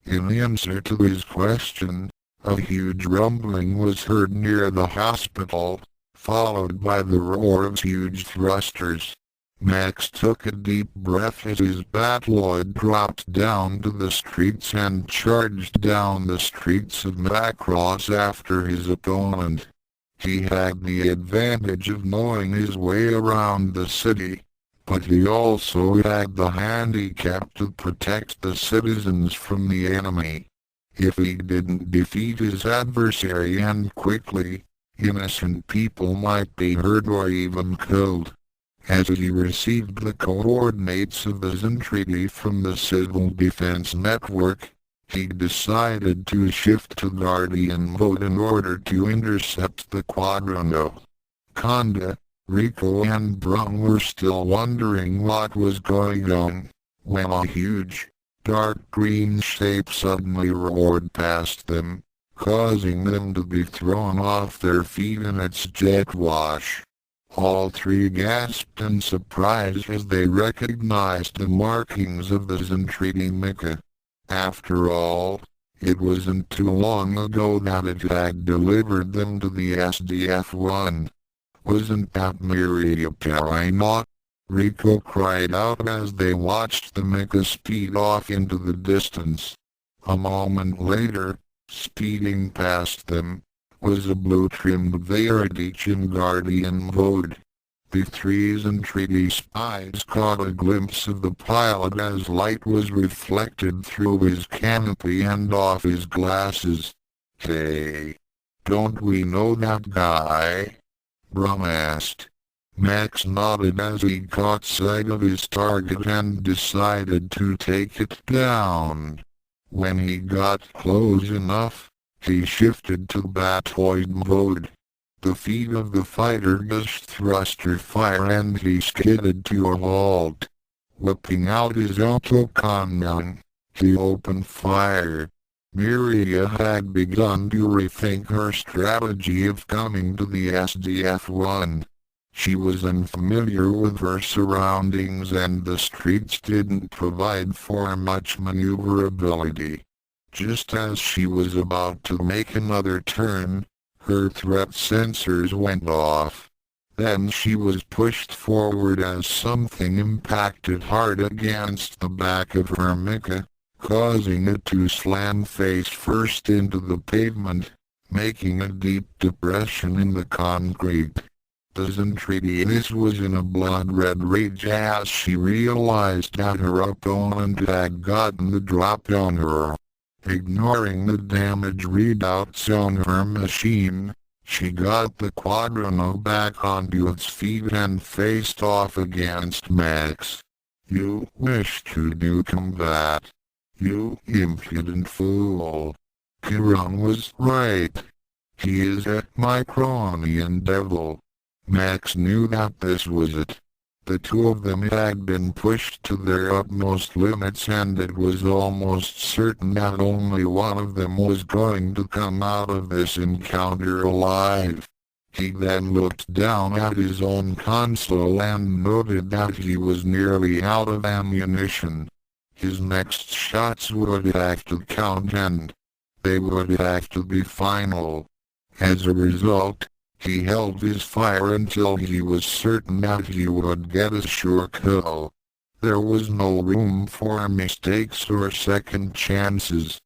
In answer to his question, a huge rumbling was heard near the hospital, followed by the roar of huge thrusters. Max took a deep breath as his Batloid dropped down to the streets and charged down the streets of Macross after his opponent. He had the advantage of knowing his way around the city, but he also had the handicap to protect the citizens from the enemy. If he didn't defeat his adversary and quickly, innocent people might be hurt or even killed. As he received the coordinates of the Zentradi from the Civil Defense Network, he decided to shift to Guardian mode in order to intercept the Quadrando. Conda, Rico and Brung were still wondering what was going on, when a huge, dark green shape suddenly roared past them, causing them to be thrown off their feet in its jet wash. All 3 gasped in surprise as they recognized the markings of the Zentradi mecha. After all, it wasn't too long ago that it had delivered them to the SDF-1. "Wasn't that Miriya Parino?" Rico cried out as they watched the mecha speed off into the distance. A moment later, speeding past them, was a blue-trimmed Veridich in Guardian mode. The 3 Zentradi spies caught a glimpse of the pilot as light was reflected through his canopy and off his glasses. "Hey, don't we know that guy?" Brum asked. Max nodded as he caught sight of his target and decided to take it down. When he got close enough, he shifted to Batoid mode. The feet of the fighter gushed thruster fire and he skidded to a halt. Whipping out his autocannon, he opened fire. Miriya had begun to rethink her strategy of coming to the SDF-1. She was unfamiliar with her surroundings and the streets didn't provide for much maneuverability. Just as she was about to make another turn, her threat sensors went off. Then she was pushed forward as something impacted hard against the back of her mecha, causing it to slam face first into the pavement, making a deep depression in the concrete. The Zentradius was in a blood-red rage as she realized that her opponent had gotten the drop on her. Ignoring the damage readouts on her machine, She got the Quadrano back onto its feet and faced off against Max. "You wish to do combat, you impudent fool." Chiron was right. He is a Micronian devil. Max knew that this was it. The two of them had been pushed to their utmost limits, and it was almost certain that only one of them was going to come out of this encounter alive. He then looked down at his own console and noted that he was nearly out of ammunition. His next shots would have to count, and they would have to be final. As a result, he held his fire until he was certain that he would get a sure kill. There was no room for mistakes or second chances.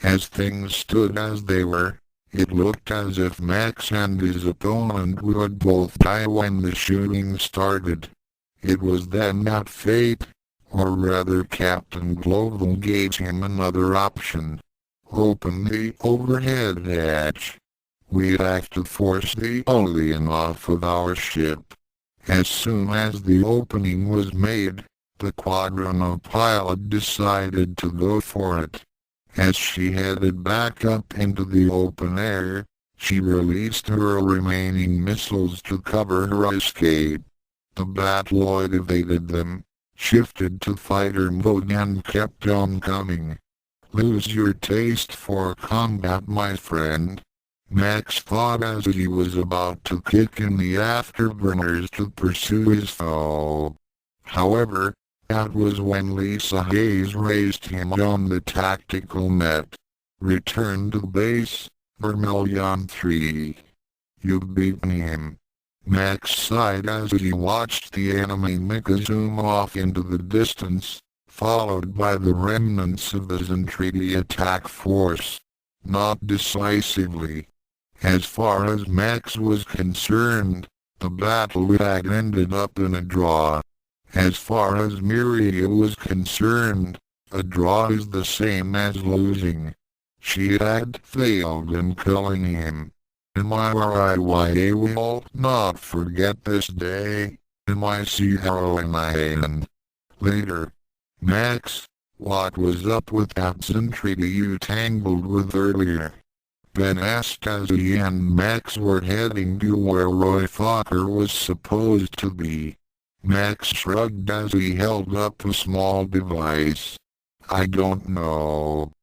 As things stood as they were, it looked as if Max and his opponent would both die when the shooting started. It was then that fate, or rather Captain Global, gave him another option. "Open the overhead hatch. We have to force the alien off of our ship." As soon as the opening was made, the Quadrano pilot decided to go for it. As she headed back up into the open air, she released her remaining missiles to cover her escape. The Batloid evaded them, shifted to fighter mode, and kept on coming. "Lose your taste for combat, my friend," Max thought as he was about to kick in the afterburners to pursue his foe. However, that was when Lisa Hayes raised him on the tactical net. "Return to base, Vermilion 3. You've beaten him." Max sighed as he watched the enemy mecha zoom off into the distance, followed by the remnants of the Zentradi attack force. Not decisively. As far as Max was concerned, the battle had ended up in a draw. As far as Miriya was concerned, a draw is the same as losing. She had failed in killing him. Am I right? Why will not forget this day? Am I see how in my hand? Later. "Max, what was up with that Zentradi you tangled with earlier?" Ben asked as he and Max were heading to where Roy Fokker was supposed to be. Max shrugged as he held up a small device. "I don't know.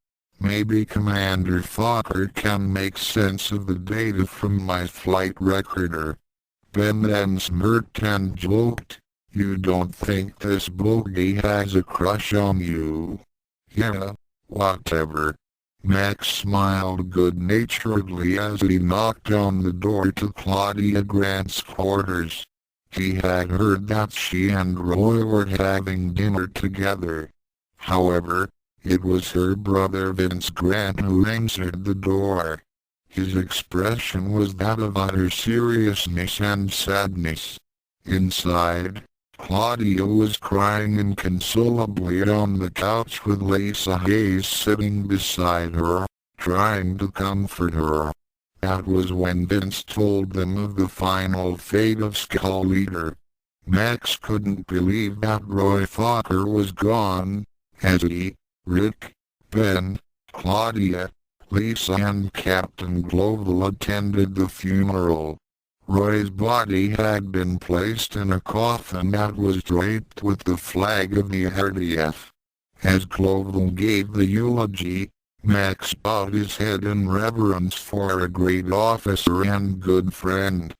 Maybe Commander Fokker can make sense of the data from my flight recorder." Ben then smirked and joked, "You don't think this bogey has a crush on you?" "Yeah, whatever." Max smiled good-naturedly as he knocked on the door to Claudia Grant's quarters. He had heard that she and Roy were having dinner together. However, it was her brother Vince Grant who answered the door. His expression was that of utter seriousness and sadness. Inside, Claudia was crying inconsolably on the couch with Lisa Hayes sitting beside her, trying to comfort her. That was when Vince told them of the final fate of Skull Eater. Max couldn't believe that Roy Fokker was gone, as he, Rick, Ben, Claudia, Lisa and Captain Global attended the funeral. Roy's body had been placed in a coffin that was draped with the flag of the RDF. As Global gave the eulogy, Max bowed his head in reverence for a great officer and good friend.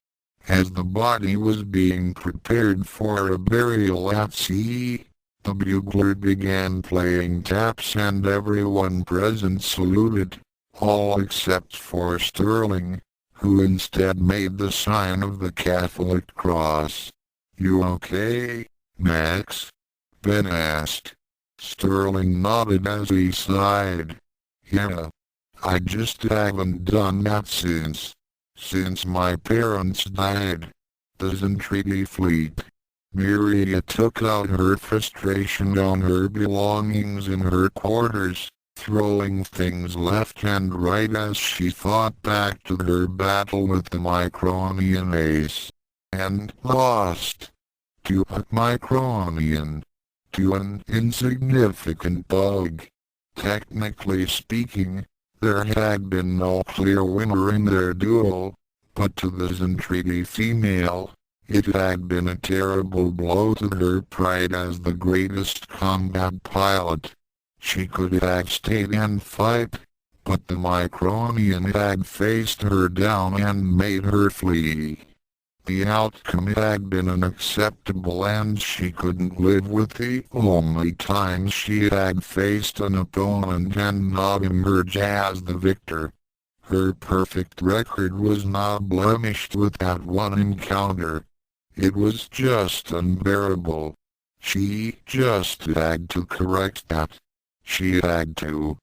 As the body was being prepared for a burial at sea, the bugler began playing taps and everyone present saluted, all except for Sterling, who instead made the sign of the Catholic cross. "You okay, Max?" Ben asked. Sterling nodded as he sighed. "Yeah. I just haven't done that since my parents died." The Zentradi fleet. Miriya took out her frustration on her belongings in her quarters, throwing things left and right as she fought back to her battle with the Micronian ace. And lost. To a Micronian. To an insignificant bug. Technically speaking, there had been no clear winner in their duel, but to the Zentradi female, it had been a terrible blow to her pride as the greatest combat pilot. She could have stayed and fight, but the Micronian had faced her down and made her flee. The outcome had been unacceptable and she couldn't live with the only time she had faced an opponent and not emerge as the victor. Her perfect record was not blemished with that one encounter. It was just unbearable. She just had to correct that. She had to.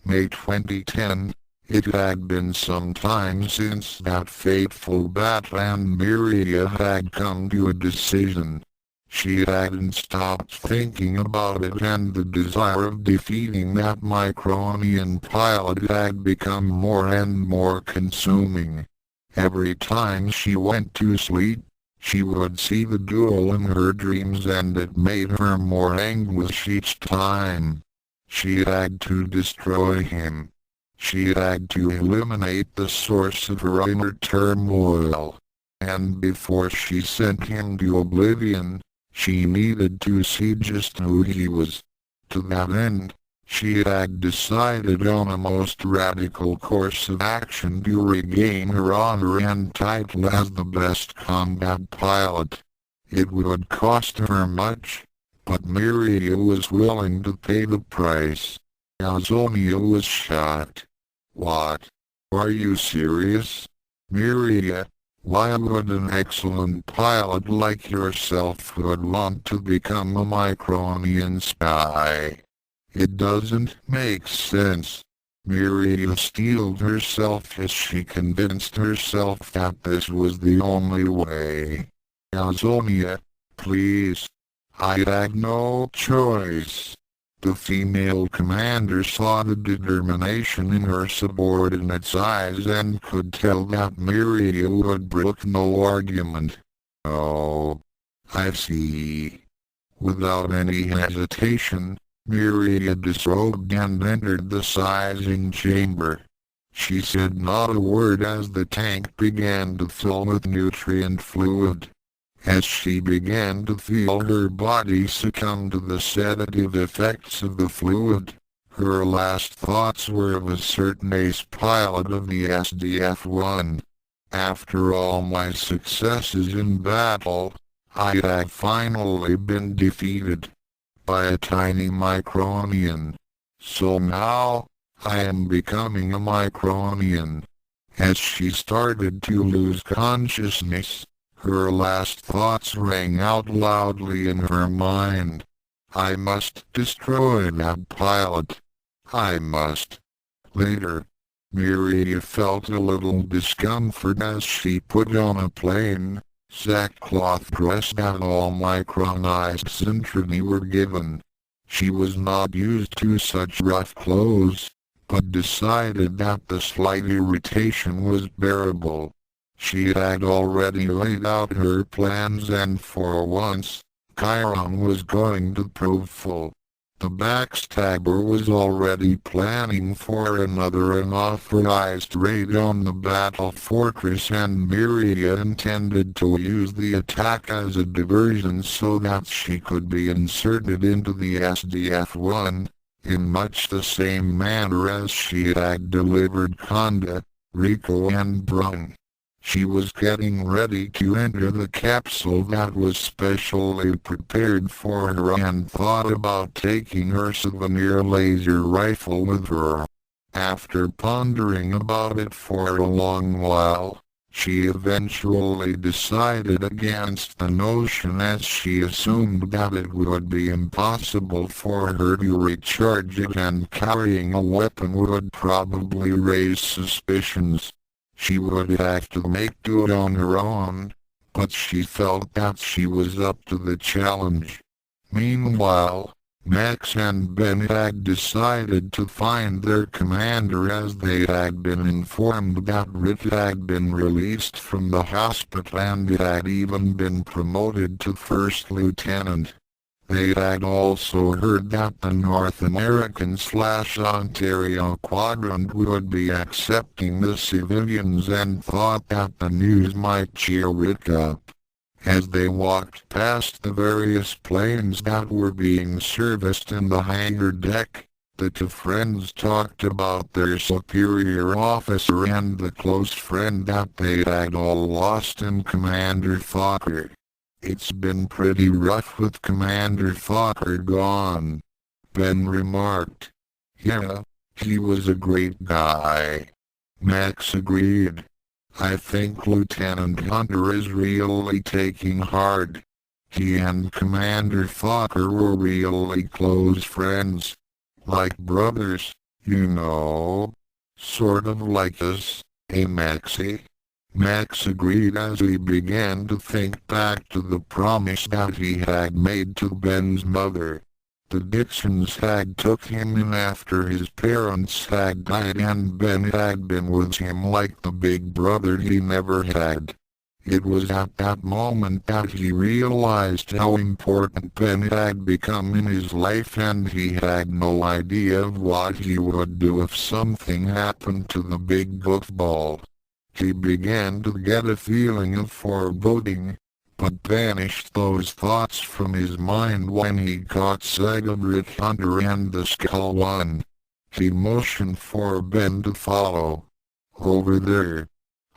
May 2010. It had been some time since that fateful battle and Miriya had come to a decision. She hadn't stopped thinking about it and the desire of defeating that Micronian pilot had become more and more consuming. Every time she went to sleep, she would see the duel in her dreams and it made her more anguish each time. She had to destroy him. She had to eliminate the source of her inner turmoil. And before she sent him to oblivion, she needed to see just who he was. To that end, she had decided on a most radical course of action to regain her honor and title as the best combat pilot. It would cost her much, but Miriya was willing to pay the price. Azonia was shocked. What? Are you serious? Miriya, why would an excellent pilot like yourself would want to become a Micronian spy? It doesn't make sense. Miriya steeled herself as she convinced herself that this was the only way. Azonia, please. I had no choice. The female commander saw the determination in her subordinate's eyes and could tell that Miriya would brook no argument. Oh, I see. Without any hesitation, Miriya disrobed and entered the sizing chamber. She said not a word as the tank began to fill with nutrient fluid. As she began to feel her body succumb to the sedative effects of the fluid, her last thoughts were of a certain ace pilot of the SDF-1. After all my successes in battle, I had finally been defeated by a tiny Micronian. So now, I am becoming a Micronian. As she started to lose consciousness, her last thoughts rang out loudly in her mind. I must destroy that pilot. I must. Later, Miriya felt a little discomfort as she put on a plain, sackcloth dress that all Micronized Zentradi were given. She was not used to such rough clothes, but decided that the slight irritation was bearable. She had already laid out her plans and for once, Chiron was going to prove full. The backstabber was already planning for another unauthorized raid on the battle fortress and Miriya intended to use the attack as a diversion so that she could be inserted into the SDF-1, in much the same manner as she had delivered Conda, Rico and Brun. She was getting ready to enter the capsule that was specially prepared for her and thought about taking her souvenir laser rifle with her. After pondering about it for a long while, she eventually decided against the notion as she assumed that it would be impossible for her to recharge it and carrying a weapon would probably raise suspicions. She would have to make do on her own, but she felt that she was up to the challenge. Meanwhile, Max and Ben had decided to find their commander as they had been informed that Rick had been released from the hospital and had even been promoted to first lieutenant. They had also heard that the North American/Ontario Quadrant would be accepting the civilians and thought that the news might cheer Rick up. As they walked past the various planes that were being serviced in the hangar deck, the two friends talked about their superior officer and the close friend that they had all lost in Commander Fokker. "It's been pretty rough with Commander Fokker gone," Ben remarked. "Yeah, he was a great guy," Max agreed. "I think Lieutenant Hunter is really taking heart. He and Commander Fokker were really close friends. Like brothers, you know. Sort of like us, eh Maxie?" Max agreed as he began to think back to the promise that he had made to Ben's mother. The Dixons had took him in after his parents had died and Ben had been with him like the big brother he never had. It was at that moment that he realized how important Ben had become in his life, and he had no idea of what he would do if something happened to the big goofball. He began to get a feeling of foreboding, but banished those thoughts from his mind when he caught sight of Rick Hunter and the Skull One. He motioned for Ben to follow. "Over there.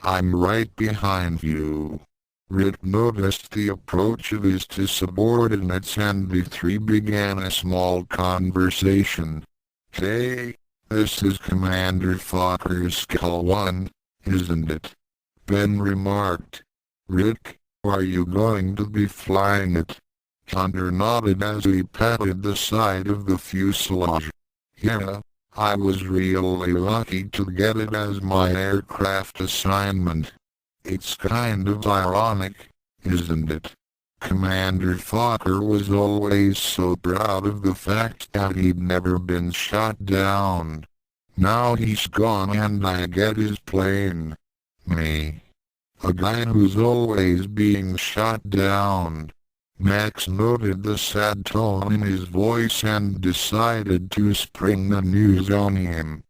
I'm right behind you." Rick noticed the approach of his two subordinates and the three began a small conversation. "Hey, this is Commander Fokker's Skull One, isn't it?" Ben remarked. "Rick, are you going to be flying it?" Hunter nodded as he patted the side of the fuselage. "Yeah, I was really lucky to get it as my aircraft assignment. It's kind of ironic, isn't it? Commander Fokker was always so proud of the fact that he'd never been shot down. Now he's gone and I get his plane. Me. A guy who's always being shot down." Max noted the sad tone in his voice and decided to spring the news on him.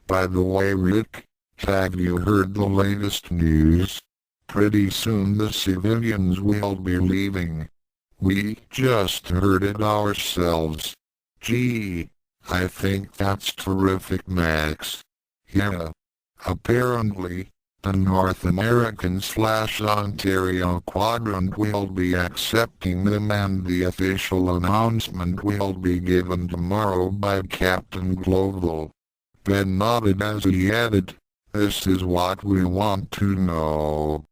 "By the way, Rick, have you heard the latest news? Pretty soon the civilians will be leaving. We just heard it ourselves. Gee, I think that's terrific, Max." "Yeah. Apparently, the North American/Ontario Quadrant will be accepting them and the official announcement will be given tomorrow by Captain Global." Ben nodded as he added, "This is what we want to know."